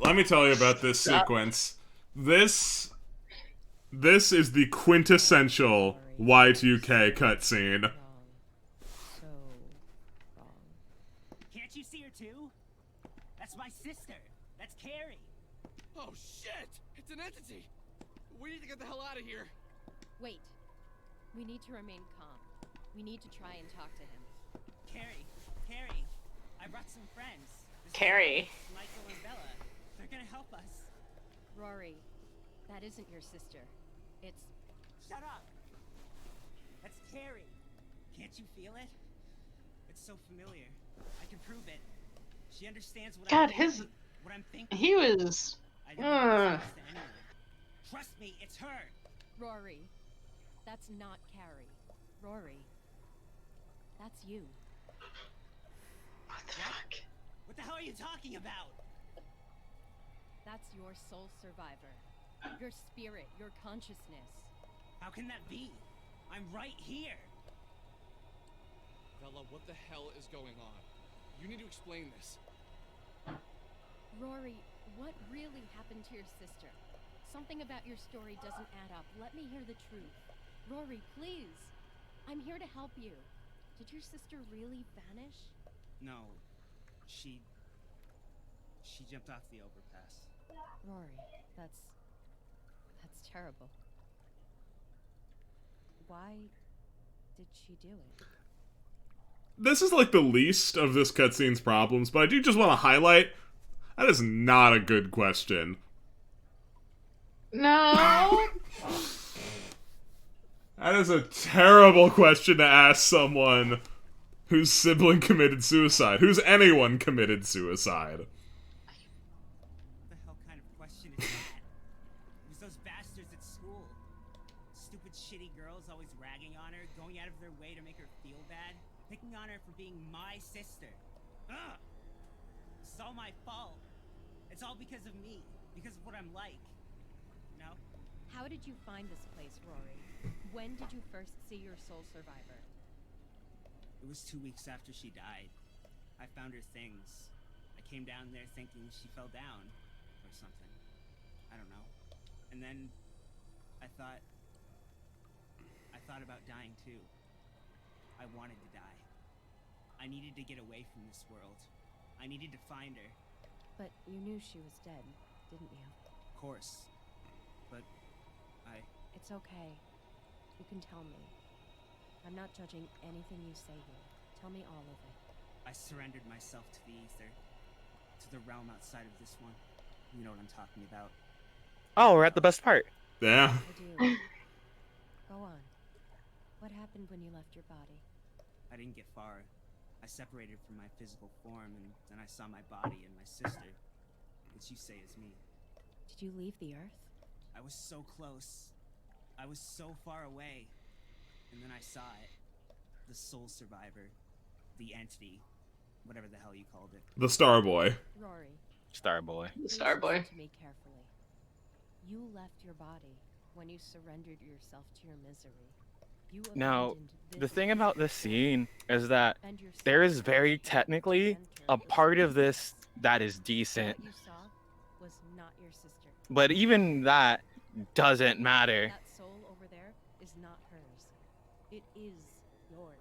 Speaker 2: Let me tell you about this sequence. This is the quintessential Y2K cutscene.
Speaker 16: Can't you see her too? That's my sister. That's Carrie.
Speaker 11: Oh shit! It's an entity! We need to get the hell out of here.
Speaker 12: Wait. We need to remain calm. We need to try and talk to him.
Speaker 16: Carrie, I brought some friends.
Speaker 3: Carrie.
Speaker 16: Michael and Bella. They're gonna help us.
Speaker 12: Rory, that isn't your sister. It's...
Speaker 16: Shut up! That's Carrie. Can't you feel it? It's so familiar. I can prove it. She understands what
Speaker 3: God,
Speaker 16: what I'm thinking.
Speaker 3: He was...
Speaker 16: I never to anyone. Trust me, it's her.
Speaker 12: Rory, that's not Carrie. Rory, that's you.
Speaker 3: What the fuck?
Speaker 16: What the hell are you talking about?
Speaker 12: That's your soul survivor. Your spirit, your consciousness.
Speaker 16: How can that be? I'm right here.
Speaker 11: Bella, what the hell is going on? You need to explain this.
Speaker 12: Rory, what really happened to your sister? Something about your story doesn't add up. Let me hear the truth. Rory, please. I'm here to help you. Did your sister really vanish?
Speaker 16: No, she jumped off the overpass.
Speaker 12: Rory, that's terrible. Why did she do it?
Speaker 2: This is like the least of this cutscene's problems, but I do just want to highlight that is not a good question.
Speaker 3: No.
Speaker 2: That is a terrible question to ask someone whose sibling committed suicide, whose anyone committed suicide.
Speaker 16: What the hell kind of question is that? It was those bastards at school. Stupid, shitty girls always ragging on her, going out of their way to make her feel bad, picking on her for being my sister. Ugh! It's all my fault. It's all because of me, because of what I'm like. No?
Speaker 12: How did you find this place, Rory? When did you first see your soul survivor?
Speaker 16: It was 2 weeks after she died. I found her things. I came down there thinking she fell down or something. I don't know. And then I thought about dying too. I wanted to die. I needed to get away from this world. I needed to find her.
Speaker 12: But you knew she was dead, didn't you?
Speaker 16: Of course. But
Speaker 12: It's okay. You can tell me. I'm not judging anything you say here. Tell me all of it.
Speaker 16: I surrendered myself to the ether. To the realm outside of this one. You know what I'm talking about.
Speaker 15: Oh, we're at the best part.
Speaker 2: Yeah.
Speaker 12: I do. Go on. What happened when you left your body?
Speaker 16: I didn't get far. I separated from my physical form, and then I saw my body and my sister, which you say is me.
Speaker 12: Did you leave the Earth?
Speaker 16: I was so close. I was so far away. And then I saw it. The soul survivor. The entity. Whatever the hell you called it.
Speaker 2: The Star Boy.
Speaker 12: Rory.
Speaker 15: Star Boy.
Speaker 3: The Star Boy.
Speaker 12: Listen to me carefully. You left your body when you surrendered yourself to your misery. You
Speaker 15: Now,
Speaker 12: abandoned
Speaker 15: the
Speaker 12: this
Speaker 15: thing about this scene is that
Speaker 12: and your
Speaker 15: there is
Speaker 12: soul
Speaker 15: very technically a part of this that is decent,
Speaker 12: What you saw was not your sister.
Speaker 15: but even that doesn't matter.
Speaker 12: That soul over there is not hers. It is yours.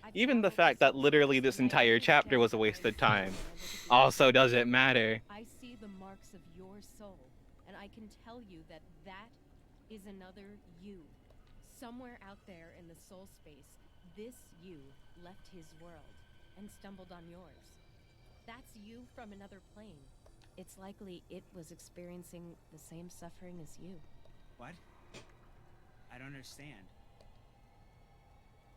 Speaker 12: I've
Speaker 15: Even the
Speaker 12: traveled
Speaker 15: fact that
Speaker 12: this
Speaker 15: literally this entire chapter was a waste of time also doesn't matter.
Speaker 12: I see the marks of your soul, and I can tell you that that is another you. Somewhere out there in the soul space, this you left his world and stumbled on yours. That's you from another plane. It's likely it was experiencing the same suffering as you.
Speaker 16: What? I don't understand.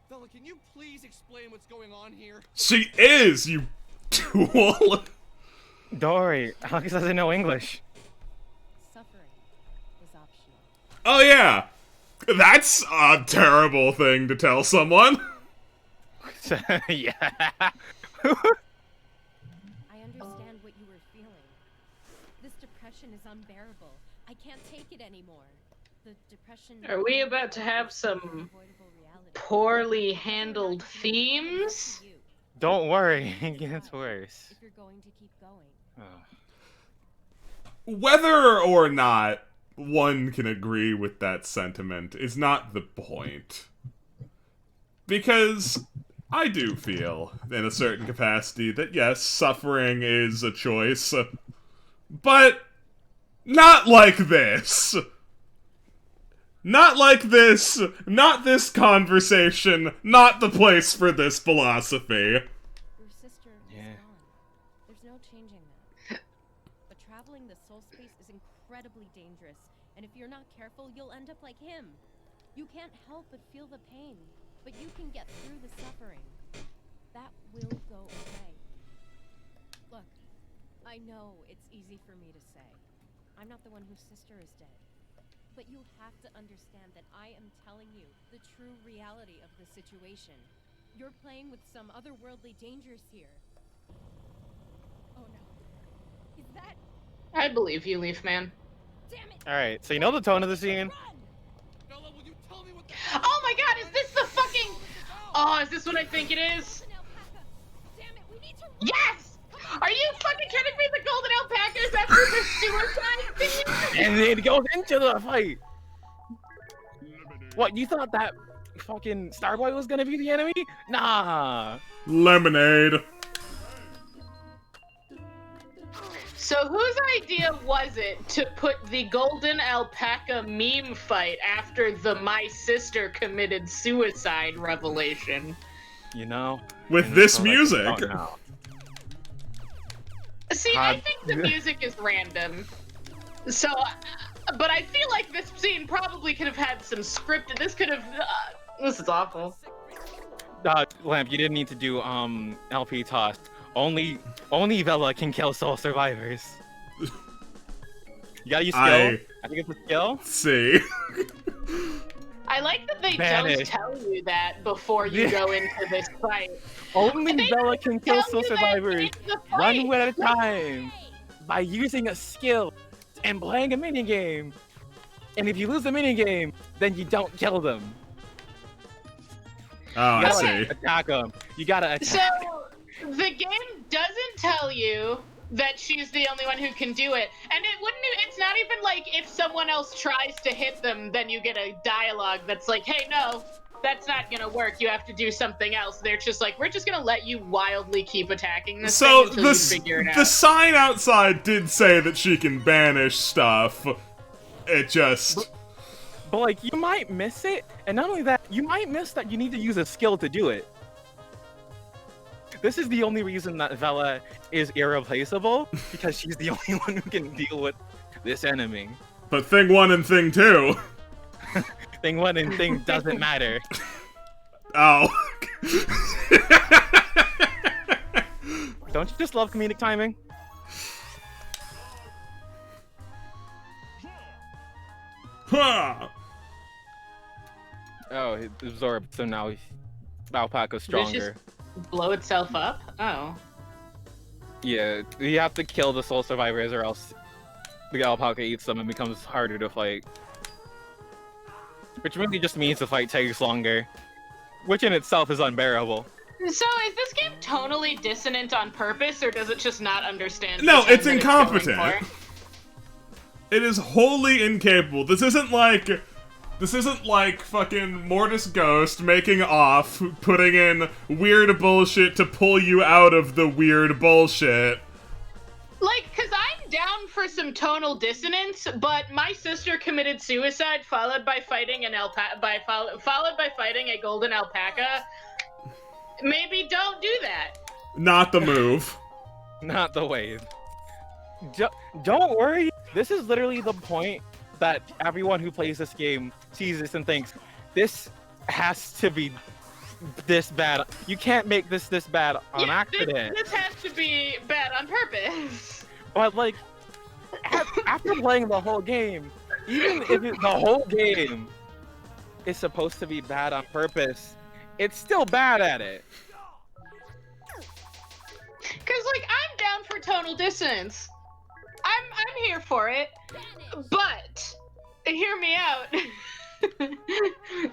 Speaker 11: Fella, can you please explain what's going on here?
Speaker 2: She is, you tool.
Speaker 15: Dory, Alex doesn't know English.
Speaker 12: Suffering is optional.
Speaker 2: Oh yeah. That's a terrible thing to tell someone.
Speaker 15: Yeah.
Speaker 12: I understand what you were feeling. This depression is unbearable. I can't take it anymore. The depression.
Speaker 3: Are we about to have some poorly handled themes?
Speaker 15: Don't worry, it gets worse.
Speaker 12: If you're going to keep going.
Speaker 2: Whether or not one can agree with that sentiment is not the point. Because I do feel, in a certain capacity, that yes, suffering is a choice, but not like this. Not like this, not this conversation, not the place for this philosophy.
Speaker 12: Your sister is gone. There's no changing that. But traveling the soul space is incredibly dangerous, and if you're not careful, you'll end up like him. You can't help but feel the pain, but you can get through the suffering. That will go away. Look, I know it's easy for me to say. I'm not the one whose sister is dead. But you have to understand that I am telling you the true reality of the situation. You're playing with some otherworldly dangers here. Oh no. Is that...
Speaker 3: I believe you, Leaf Man.
Speaker 15: Alright, so you know the tone of the scene?
Speaker 3: Oh my god, is this the fucking... Oh, is this what I think it is? Yes! Are you fucking kidding me? The golden alpacas after the suicide thing?
Speaker 15: And it goes into the fight. What, you thought that fucking Starboy was gonna be the enemy? Nah.
Speaker 2: Lemonade.
Speaker 3: So whose idea was it to put the golden alpaca meme fight after the my sister committed suicide revelation?
Speaker 15: You know?
Speaker 2: With this
Speaker 15: like,
Speaker 2: music.
Speaker 15: oh, no.
Speaker 3: See, I think the music is random. So, but I feel like this scene probably could have had some scripted. This could have. This is awful.
Speaker 15: Lamp, you didn't need to do LP toss. Only Vela can kill soul survivors. You gotta use skill. I think it's a skill.
Speaker 2: See.
Speaker 3: I like that they
Speaker 15: Vanish.
Speaker 3: don't tell you that before you go into this fight.
Speaker 15: Only Vela can kill soul survivors one at a time by using a skill and playing a minigame. And if you lose the minigame, then you don't kill them.
Speaker 2: Oh,
Speaker 15: You
Speaker 2: I
Speaker 15: gotta
Speaker 2: see.
Speaker 15: attack them. You gotta attack.
Speaker 3: So the game doesn't tell you that she's the only one who can do it, and it's not even like if someone else tries to hit them, then you get a dialogue that's like, hey, no, that's not gonna work, you have to do something else. They're just like, we're just gonna let you wildly keep attacking this
Speaker 2: So
Speaker 3: thing until you figure it out.
Speaker 2: the sign outside did say that she can banish stuff. It just...
Speaker 15: But like, you might miss it, and not only that, you might miss that you need to use a skill to do it. This is the only reason that Vela is irreplaceable, because she's the only one who can deal with this enemy.
Speaker 2: But thing 1 and thing 2...
Speaker 15: Thing 1 and thing doesn't matter.
Speaker 2: Oh.
Speaker 15: Don't you just love comedic timing?
Speaker 2: Huh.
Speaker 15: Oh, it absorbed, so now Alpaca's
Speaker 3: Did it
Speaker 15: stronger.
Speaker 3: just blow itself up? Oh.
Speaker 15: Yeah, you have to kill the soul survivors or else the Alpaca eats them and becomes harder to fight. Which really just means the fight takes longer. Which in itself is unbearable.
Speaker 3: So is this game tonally dissonant on purpose, or does it just not understand?
Speaker 2: No,
Speaker 3: the tone
Speaker 2: it's
Speaker 3: that
Speaker 2: incompetent.
Speaker 3: going for?
Speaker 2: It is wholly incapable. This isn't like fucking Mortis Ghost making off, putting in weird bullshit to pull you out of the weird bullshit.
Speaker 3: Like, cause I'm down for some tonal dissonance, but my sister committed suicide, followed by fighting followed by fighting a golden alpaca. Maybe don't do that.
Speaker 2: Not the move.
Speaker 15: Not the wave. Don't worry. This is literally the point that everyone who plays this game sees this and thinks, this has to be this bad. You can't make this bad on accident.
Speaker 3: This has to be bad on purpose.
Speaker 15: But like, after playing the whole game, even if the whole game is supposed to be bad on purpose, it's still bad at it.
Speaker 3: Cause like, I'm down for tonal dissonance. I'm here for it, but hear me out.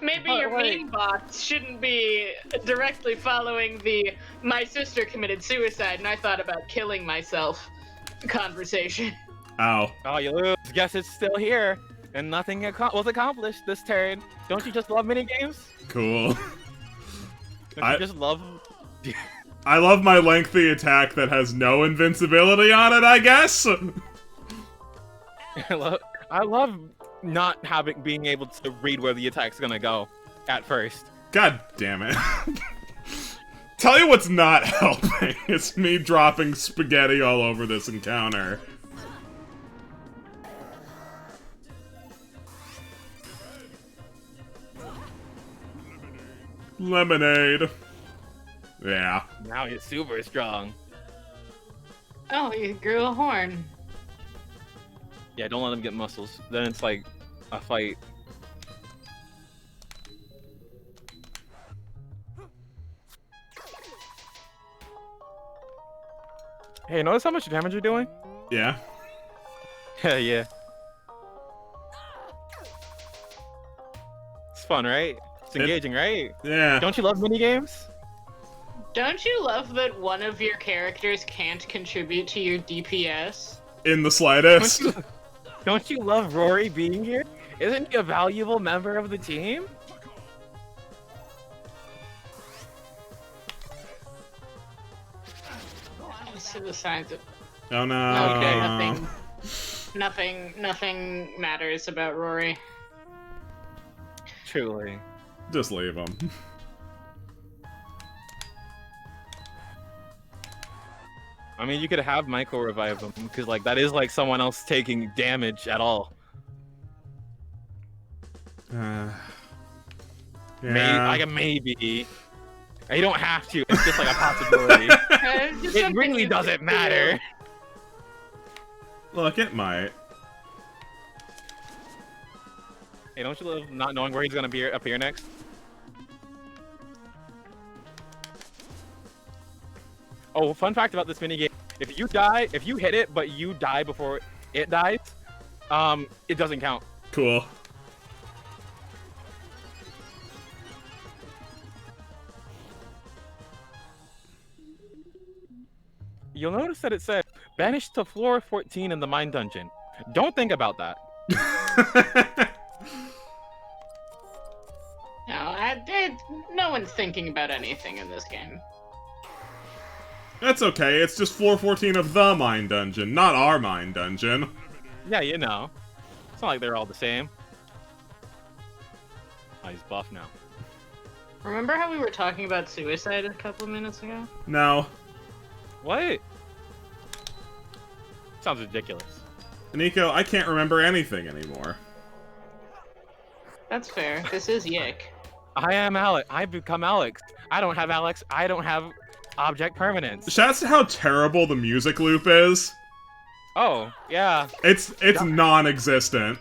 Speaker 3: Maybe your meme bots shouldn't be directly following the "my sister committed suicide and I thought about killing myself" conversation.
Speaker 2: Ow.
Speaker 15: Oh, you lose. Guess it's still here, and nothing was accomplished this turn. Don't you just love minigames?
Speaker 2: Cool.
Speaker 15: Don't you just love...
Speaker 2: I love my lengthy attack that has no invincibility on it, I guess?
Speaker 15: I love not being able to read where the attack's gonna go at first.
Speaker 2: God damn it. Tell you what's not helping. It's me dropping spaghetti all over this encounter. Lemonade. Yeah.
Speaker 15: Now he's super strong.
Speaker 3: Oh, you grew a horn.
Speaker 15: Yeah, don't let him get muscles. Then it's like a fight. Hey, notice how much damage you're doing?
Speaker 2: Yeah.
Speaker 15: Yeah. It's fun, right? It's engaging, right?
Speaker 2: Yeah.
Speaker 15: Don't you love minigames?
Speaker 3: Don't you love that one of your characters can't contribute to your DPS?
Speaker 2: In the slightest.
Speaker 15: Don't you love Rory being here? Isn't he a valuable member of the team?
Speaker 3: Suicide.
Speaker 2: Oh no.
Speaker 3: Okay, nothing matters about Rory.
Speaker 15: Truly.
Speaker 2: Just leave him.
Speaker 15: I mean, you could have Michael revive him, because, like, that is, like, someone else taking damage at all.
Speaker 2: Yeah.
Speaker 15: Maybe. You don't have to. It's just, like, a possibility. It really doesn't matter.
Speaker 2: Look, it might.
Speaker 15: Hey, don't you love not knowing where he's gonna appear next? Oh, fun fact about this minigame: if you hit it, but you die before it dies, it doesn't count.
Speaker 2: Cool.
Speaker 15: You'll notice that it said banished to floor 14 in the mine dungeon. Don't think about that.
Speaker 3: No one's thinking about anything in this game.
Speaker 2: That's okay, it's just floor 14 of the mine dungeon, not our mine dungeon.
Speaker 15: Yeah, you know. It's not like they're all the same. Oh, he's buff now.
Speaker 3: Remember how we were talking about suicide a couple minutes ago?
Speaker 2: No.
Speaker 15: What? Sounds ridiculous.
Speaker 2: Nico, I can't remember anything anymore.
Speaker 3: That's fair. This is YIIK.
Speaker 15: I am Alex. I've become Alex. I don't have Alex. I don't have object permanence.
Speaker 2: Shouts to how terrible the music loop is.
Speaker 15: Oh, yeah.
Speaker 2: It's non-existent.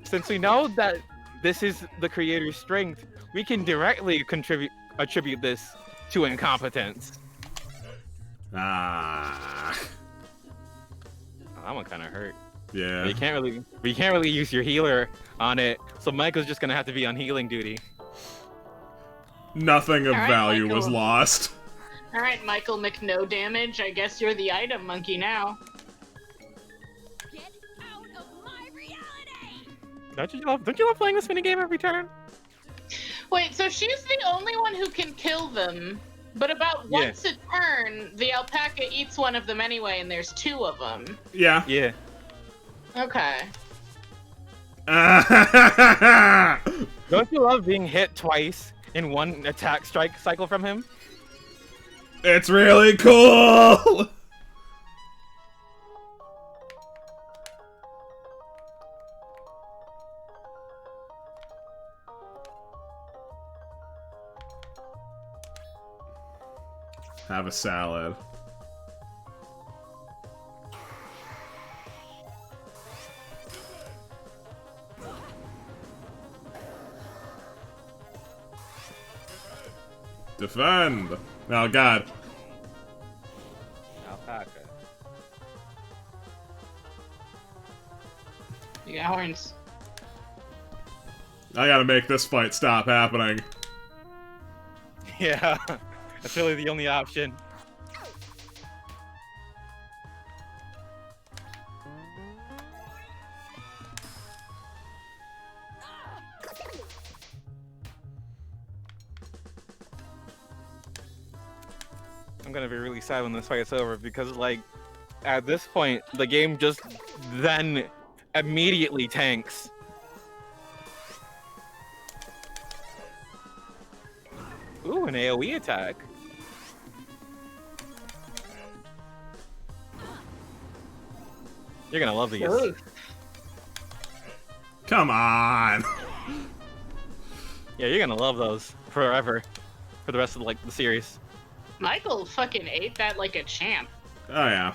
Speaker 15: Since we know that this is the creator's strength, we can directly attribute this to incompetence.
Speaker 2: Ah.
Speaker 15: Oh, that one kind of hurt.
Speaker 2: Yeah.
Speaker 15: But you can't really use your healer on it, so Michael's just gonna have to be on healing duty.
Speaker 2: Nothing of value
Speaker 3: Michael.
Speaker 2: was lost.
Speaker 3: Alright, Michael McNo damage. I guess you're the item monkey now.
Speaker 8: Get out of my reality!
Speaker 15: Don't you love playing this minigame every turn?
Speaker 3: Wait, so she's the only one who can kill them, but about once a turn, the alpaca eats one of them anyway, and there's two of them.
Speaker 2: Yeah.
Speaker 15: Yeah.
Speaker 3: Okay.
Speaker 15: Don't you love being hit twice in one attack strike cycle from him?
Speaker 2: It's really cool! Have a salad. Defend! Oh god.
Speaker 15: Alpaca.
Speaker 3: You got horns.
Speaker 2: I gotta make this fight stop happening.
Speaker 15: Yeah, that's really the only option. I'm gonna be really sad when this fight's over because, like, at this point, the game just then immediately tanks. Ooh, an AoE attack. You're gonna love these.
Speaker 3: Ooh.
Speaker 2: Come on!
Speaker 15: Yeah, you're gonna love those forever. For the rest of, like, the series.
Speaker 3: Michael fucking ate that like a champ.
Speaker 2: Oh yeah.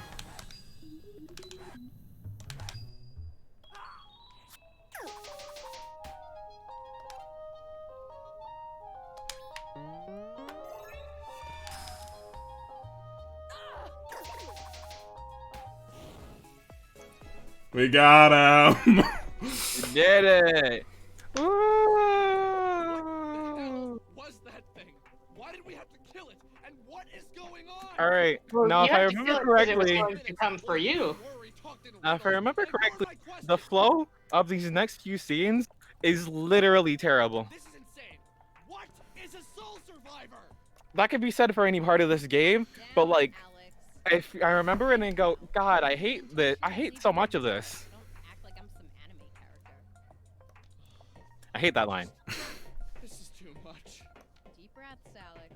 Speaker 2: We got him!
Speaker 15: We did it!
Speaker 11: Was that thing? Why did we have to kill it? And what is going on?
Speaker 15: Alright,
Speaker 3: Well,
Speaker 15: now
Speaker 3: you
Speaker 15: if I
Speaker 3: had to
Speaker 15: remember
Speaker 3: kill it 'cause it was
Speaker 15: correctly...
Speaker 3: going to come for you.
Speaker 15: Now if I remember correctly, the flow of these next few scenes is literally terrible.
Speaker 11: This is insane. What is a soul survivor?
Speaker 15: That could be said for any part of this game, but like, if I remember it and go, God, I hate this. I hate so much of this.
Speaker 12: Act like I'm some anime character.
Speaker 15: I hate that line.
Speaker 11: This is too much.
Speaker 12: Deep breaths, Alex.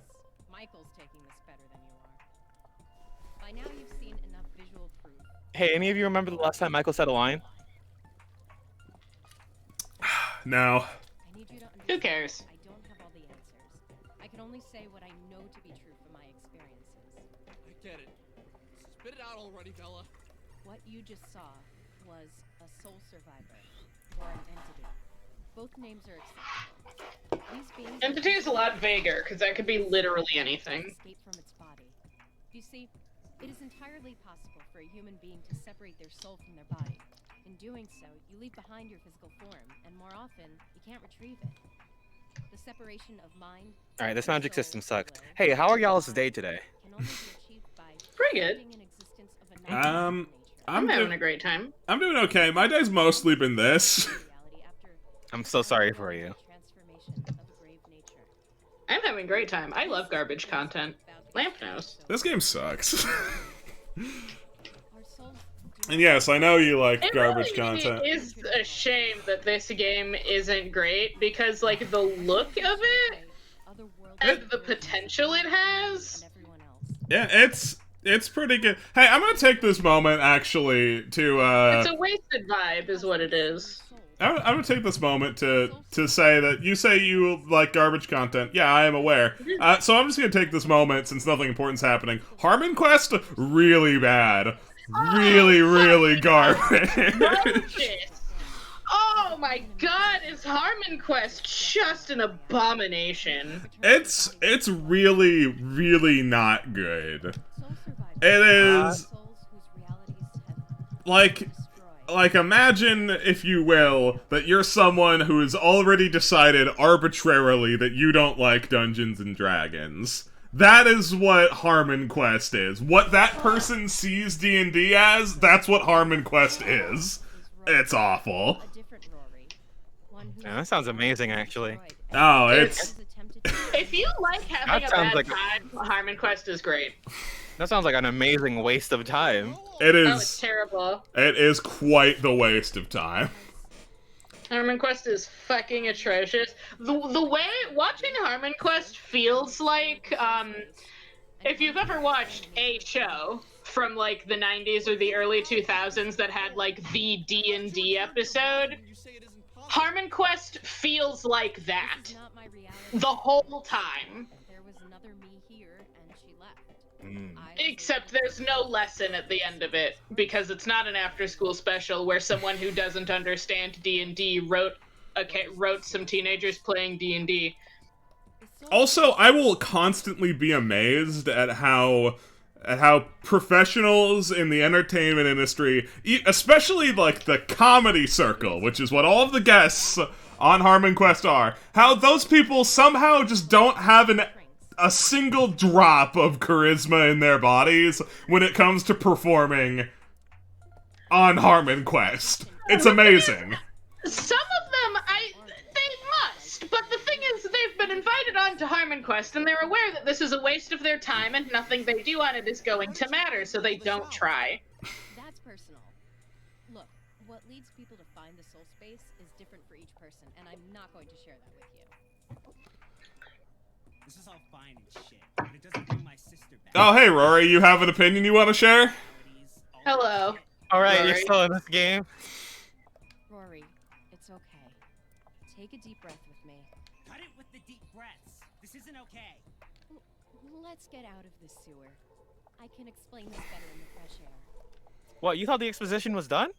Speaker 12: Michael's taking this better than you are. By now you've seen enough visual proof.
Speaker 15: Hey, any of you remember the last time Michael said a line?
Speaker 2: No.
Speaker 3: Who cares?
Speaker 12: I don't have all the answers. I can only say what I know to be true from my experiences.
Speaker 11: I get it. Spit it out already, Bella.
Speaker 12: What you just saw was a soul survivor, or an entity. Both names are acceptable. These beings
Speaker 3: Entity is a lot vaguer, because that could be literally anything.
Speaker 12: escape from its body. You see, it is entirely possible for a human being to separate their soul from their body. In doing so, you leave behind your physical form, and more often, you can't retrieve it. The separation of mind.
Speaker 15: All right, this magic system sucks. Hey, how are y'all's day today?
Speaker 12: Can only be achieved by
Speaker 3: Pretty good.
Speaker 12: living an existence of a
Speaker 3: I'm having a great time.
Speaker 2: I'm doing okay. My day's mostly been this.
Speaker 15: I'm so sorry for you.
Speaker 3: I'm having a great time. I love garbage content. Lamp knows.
Speaker 2: This game sucks. And yes, I know you like garbage content.
Speaker 3: It is a shame that this game isn't great because, like, the look of it and the potential it has.
Speaker 2: Yeah, it's pretty good. Hey, I'm gonna take this moment actually to
Speaker 3: It's a wasted vibe, is what it is.
Speaker 2: I'm gonna take this moment to say that you say you like garbage content. Yeah, I am aware. So I'm just gonna take this moment since nothing important's happening. Harmon Quest, really bad. Really garbage.
Speaker 3: Oh my god, is Harmon Quest just an abomination?
Speaker 2: It's really not good. It is like imagine, if you will, that you're someone who has already decided arbitrarily that you don't like Dungeons and Dragons. That is what Harmon Quest is. What that person sees D&D as, that's what Harmon Quest is. It's awful.
Speaker 15: Yeah, that sounds amazing, actually.
Speaker 2: Oh, it's...
Speaker 3: If you like having
Speaker 15: That
Speaker 3: a
Speaker 15: sounds
Speaker 3: bad
Speaker 15: like
Speaker 3: time, Harmon Quest is great.
Speaker 15: That sounds like an amazing waste of time.
Speaker 2: It
Speaker 3: Oh, it's
Speaker 2: is...
Speaker 3: terrible.
Speaker 2: It is quite the waste of time.
Speaker 3: Harmon Quest is fucking atrocious. The way watching Harmon Quest feels like, if you've ever watched a show from like the 90s or the early 2000s that had like the D&D episode, Harmon Quest feels like that the whole time.
Speaker 12: There was another me here, and she left.
Speaker 3: Except there's no lesson at the end of it, because it's not an after-school special where someone who doesn't understand D&D wrote some teenagers playing D&D.
Speaker 2: Also, I will constantly be amazed at how professionals in the entertainment industry, especially like the comedy circle, which is what all of the guests on Harmon Quest are, how those people somehow just don't have a single drop of charisma in their bodies when it comes to performing on Harmon Quest. It's amazing.
Speaker 3: Some of them, they must, but the thing is, they've been invited on to Harmon Quest, and they're aware that this is a waste of their time, and nothing they do on it is going to matter, so they don't try.
Speaker 12: That's personal. Look, what leads people to find the soul space is different for each person, and I'm not going to share that with you.
Speaker 16: This is all fine and shit, but it doesn't bring my sister back.
Speaker 2: Oh, hey, Rory, you have an opinion you want to share?
Speaker 3: Hello.
Speaker 15: Alright,
Speaker 3: Rory.
Speaker 15: you're still in this game.
Speaker 12: Rory, it's okay. Take a deep breath with me.
Speaker 16: Cut it with the deep breaths. This isn't okay.
Speaker 12: Let's get out of this sewer. I can explain this better in the fresh air.
Speaker 15: What, you thought the exposition was done?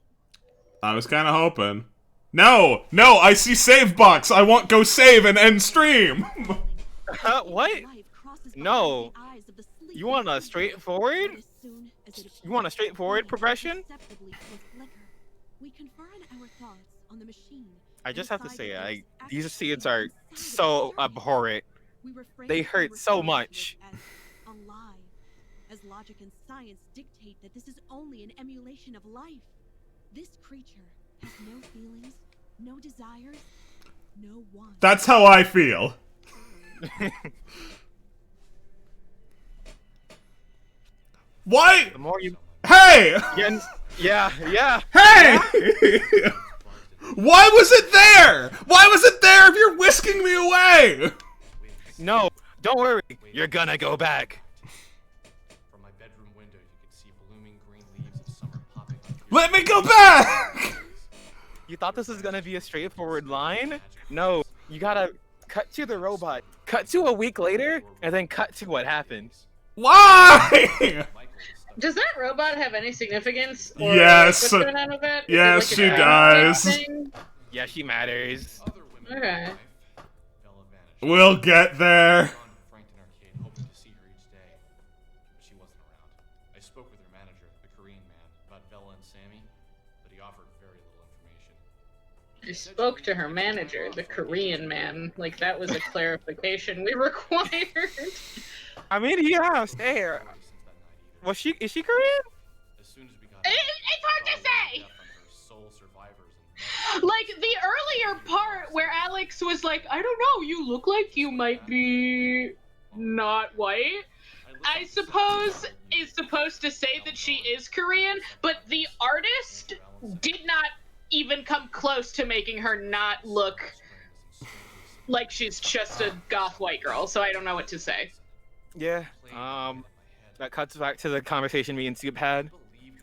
Speaker 2: I was kind of hoping. No, I see save box. I want go save and end stream.
Speaker 15: What? No. You want a straightforward? You want a straightforward progression?
Speaker 6: We confer on our thoughts on the machine.
Speaker 15: I just have to say, these scenes are so abhorrent. They hurt so much.
Speaker 6: As alive, as logic and science dictate that this is only an emulation of life. This creature has no feelings, no desires. no one.
Speaker 2: That's how I feel. Why?
Speaker 15: The more you.
Speaker 2: Hey!
Speaker 15: Yeah.
Speaker 2: Hey! Why was it there? Why was it there if you're whisking me away?
Speaker 15: No, don't worry. You're gonna go back.
Speaker 7: From my bedroom window, you could see blooming green leaves of summer popping up.
Speaker 2: Let me go back!
Speaker 15: You thought this was gonna be a straightforward line? No, you gotta cut to the robot, cut to a week later, and then cut to what happened.
Speaker 2: Why?
Speaker 3: Does that robot have any significance? Or
Speaker 2: Yes.
Speaker 3: What's going on with that? Is it
Speaker 2: Yes,
Speaker 3: like
Speaker 2: she
Speaker 3: a
Speaker 2: does.
Speaker 3: thing?
Speaker 15: Yeah, she matters.
Speaker 3: Okay.
Speaker 2: We'll get there.
Speaker 7: Frankton Arcade, hoping to see her each day, but she wasn't around. I spoke with her manager, the Korean man, about Bella and Sammy, but he offered very little information.
Speaker 3: I spoke to her manager, the Korean man. Like, that was a clarification we required.
Speaker 15: I mean, yeah, stay. Is she Korean?
Speaker 7: As soon as we got
Speaker 3: It's hard to say!
Speaker 7: sole survivors
Speaker 3: Like, the earlier part where Alex was like, I don't know, you look like you might be not white, I suppose is supposed to say that she is Korean, but the artist did not even come close to making her not look like she's just a goth white girl, so I don't know what to say.
Speaker 15: Yeah. That cuts back to the conversation me and Soup had.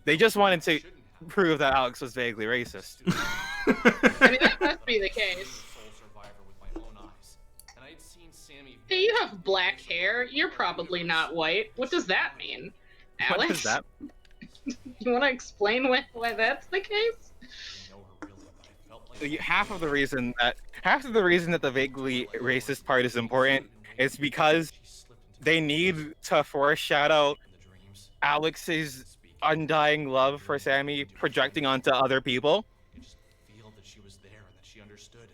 Speaker 15: They just wanted to prove that Alex was vaguely racist.
Speaker 3: I mean, that must be the case. Hey, you have black hair. You're probably not white. What does that mean, Alex?
Speaker 15: What does that?
Speaker 3: You want to explain why that's the case?
Speaker 15: Half of the reason that the vaguely racist part is important is because they need to foreshadow Alex's undying love for Sammy projecting onto other people.
Speaker 7: feel that she was there and that she understood.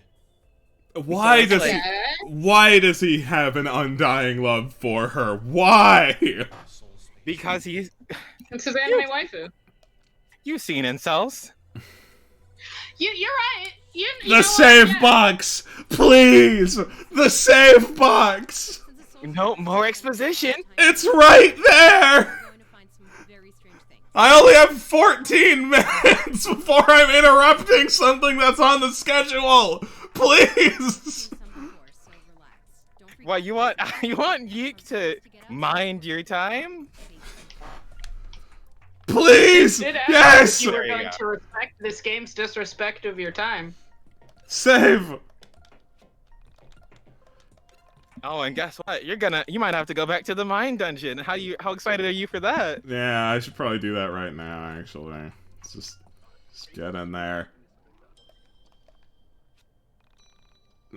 Speaker 2: Why does he have an undying love for her? Why?
Speaker 15: Because he's
Speaker 3: It's his anime waifu.
Speaker 15: You've seen incels.
Speaker 3: You're right. You
Speaker 2: The
Speaker 3: know
Speaker 2: save
Speaker 3: what? Yeah.
Speaker 2: box! Please! The save box!
Speaker 15: No more exposition.
Speaker 2: It's right there! I only have 14 minutes before I'm interrupting something that's on the schedule! Please!
Speaker 15: What, you want YIIK to mind your time?
Speaker 2: Please!
Speaker 3: You did ask
Speaker 2: Yes!
Speaker 3: if you were
Speaker 15: There you
Speaker 3: going
Speaker 15: go.
Speaker 3: to respect this game's disrespect of your time.
Speaker 2: Save!
Speaker 15: Oh, and guess what? You might have to go back to the mine dungeon. How excited are you for that?
Speaker 2: Yeah, I should probably do that right now, actually. Let's just get in there.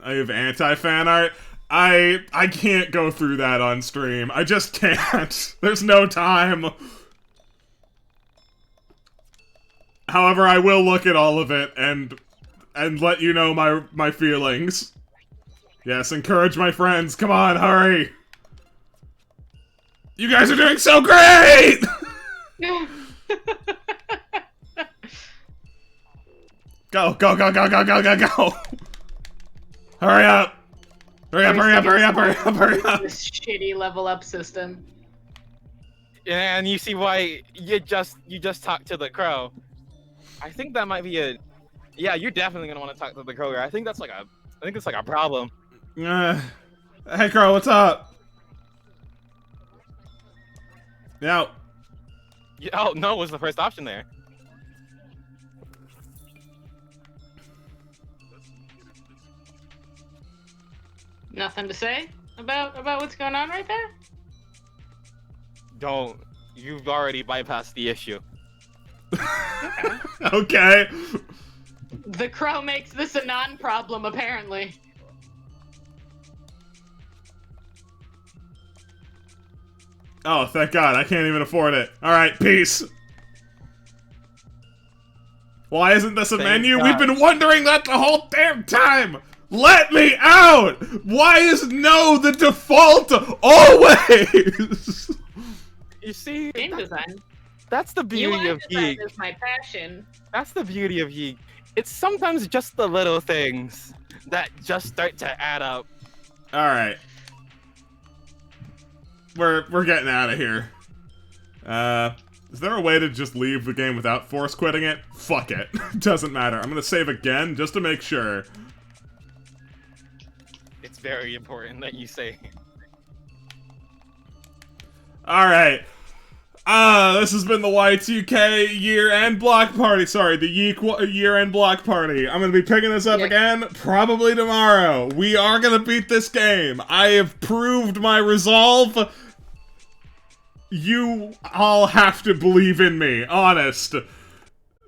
Speaker 2: I have anti-fan art. I can't go through that on stream. I just can't. There's no time. However, I will look at all of it and let you know my feelings. Yes, encourage my friends. Come on, hurry. You guys are doing so great! Go, go, go, go, go, go, go, go! Hurry up! Hurry up, hurry up, hurry up, hurry up, hurry up!
Speaker 3: This shitty level up system.
Speaker 15: And you see why you just talked to the crow. I think that might be a. Yeah, you're definitely gonna want to talk to the crow. I think it's like a problem.
Speaker 2: Hey, Crow, what's up? Yeah.
Speaker 15: Oh, no was the first option there.
Speaker 3: Nothing to say about what's going on right there?
Speaker 15: Don't. You've already bypassed the issue.
Speaker 2: Okay.
Speaker 3: The crow makes this a non-problem, apparently.
Speaker 2: Oh, thank God, I can't even afford it. Alright, peace. Why isn't this a
Speaker 15: Thank
Speaker 2: menu?
Speaker 15: God.
Speaker 2: We've been wondering that the whole damn time! Let me out! Why is no the default always?
Speaker 15: You see,
Speaker 3: Game design.
Speaker 15: that's the
Speaker 3: UI
Speaker 15: beauty of
Speaker 3: design
Speaker 15: YIIK.
Speaker 3: is my passion.
Speaker 15: That's the beauty of YIIK. It's sometimes just the little things that just start to add up.
Speaker 2: All right. We're getting out of here. Is there a way to just leave the game without force quitting it? Fuck it. Doesn't matter. I'm gonna save again just to make sure.
Speaker 15: It's very important that you say.
Speaker 2: Alright. This has been the Y2K year-end block party. Sorry, the YIIK year-end block party. I'm gonna be picking this up again, probably tomorrow. We are gonna beat this game. I have proved my resolve. You all have to believe in me, honest.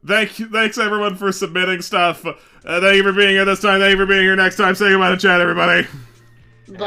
Speaker 2: Thanks everyone for submitting stuff. Thank you for being here this time. Thank you for being here next time. Say goodbye to chat, everybody.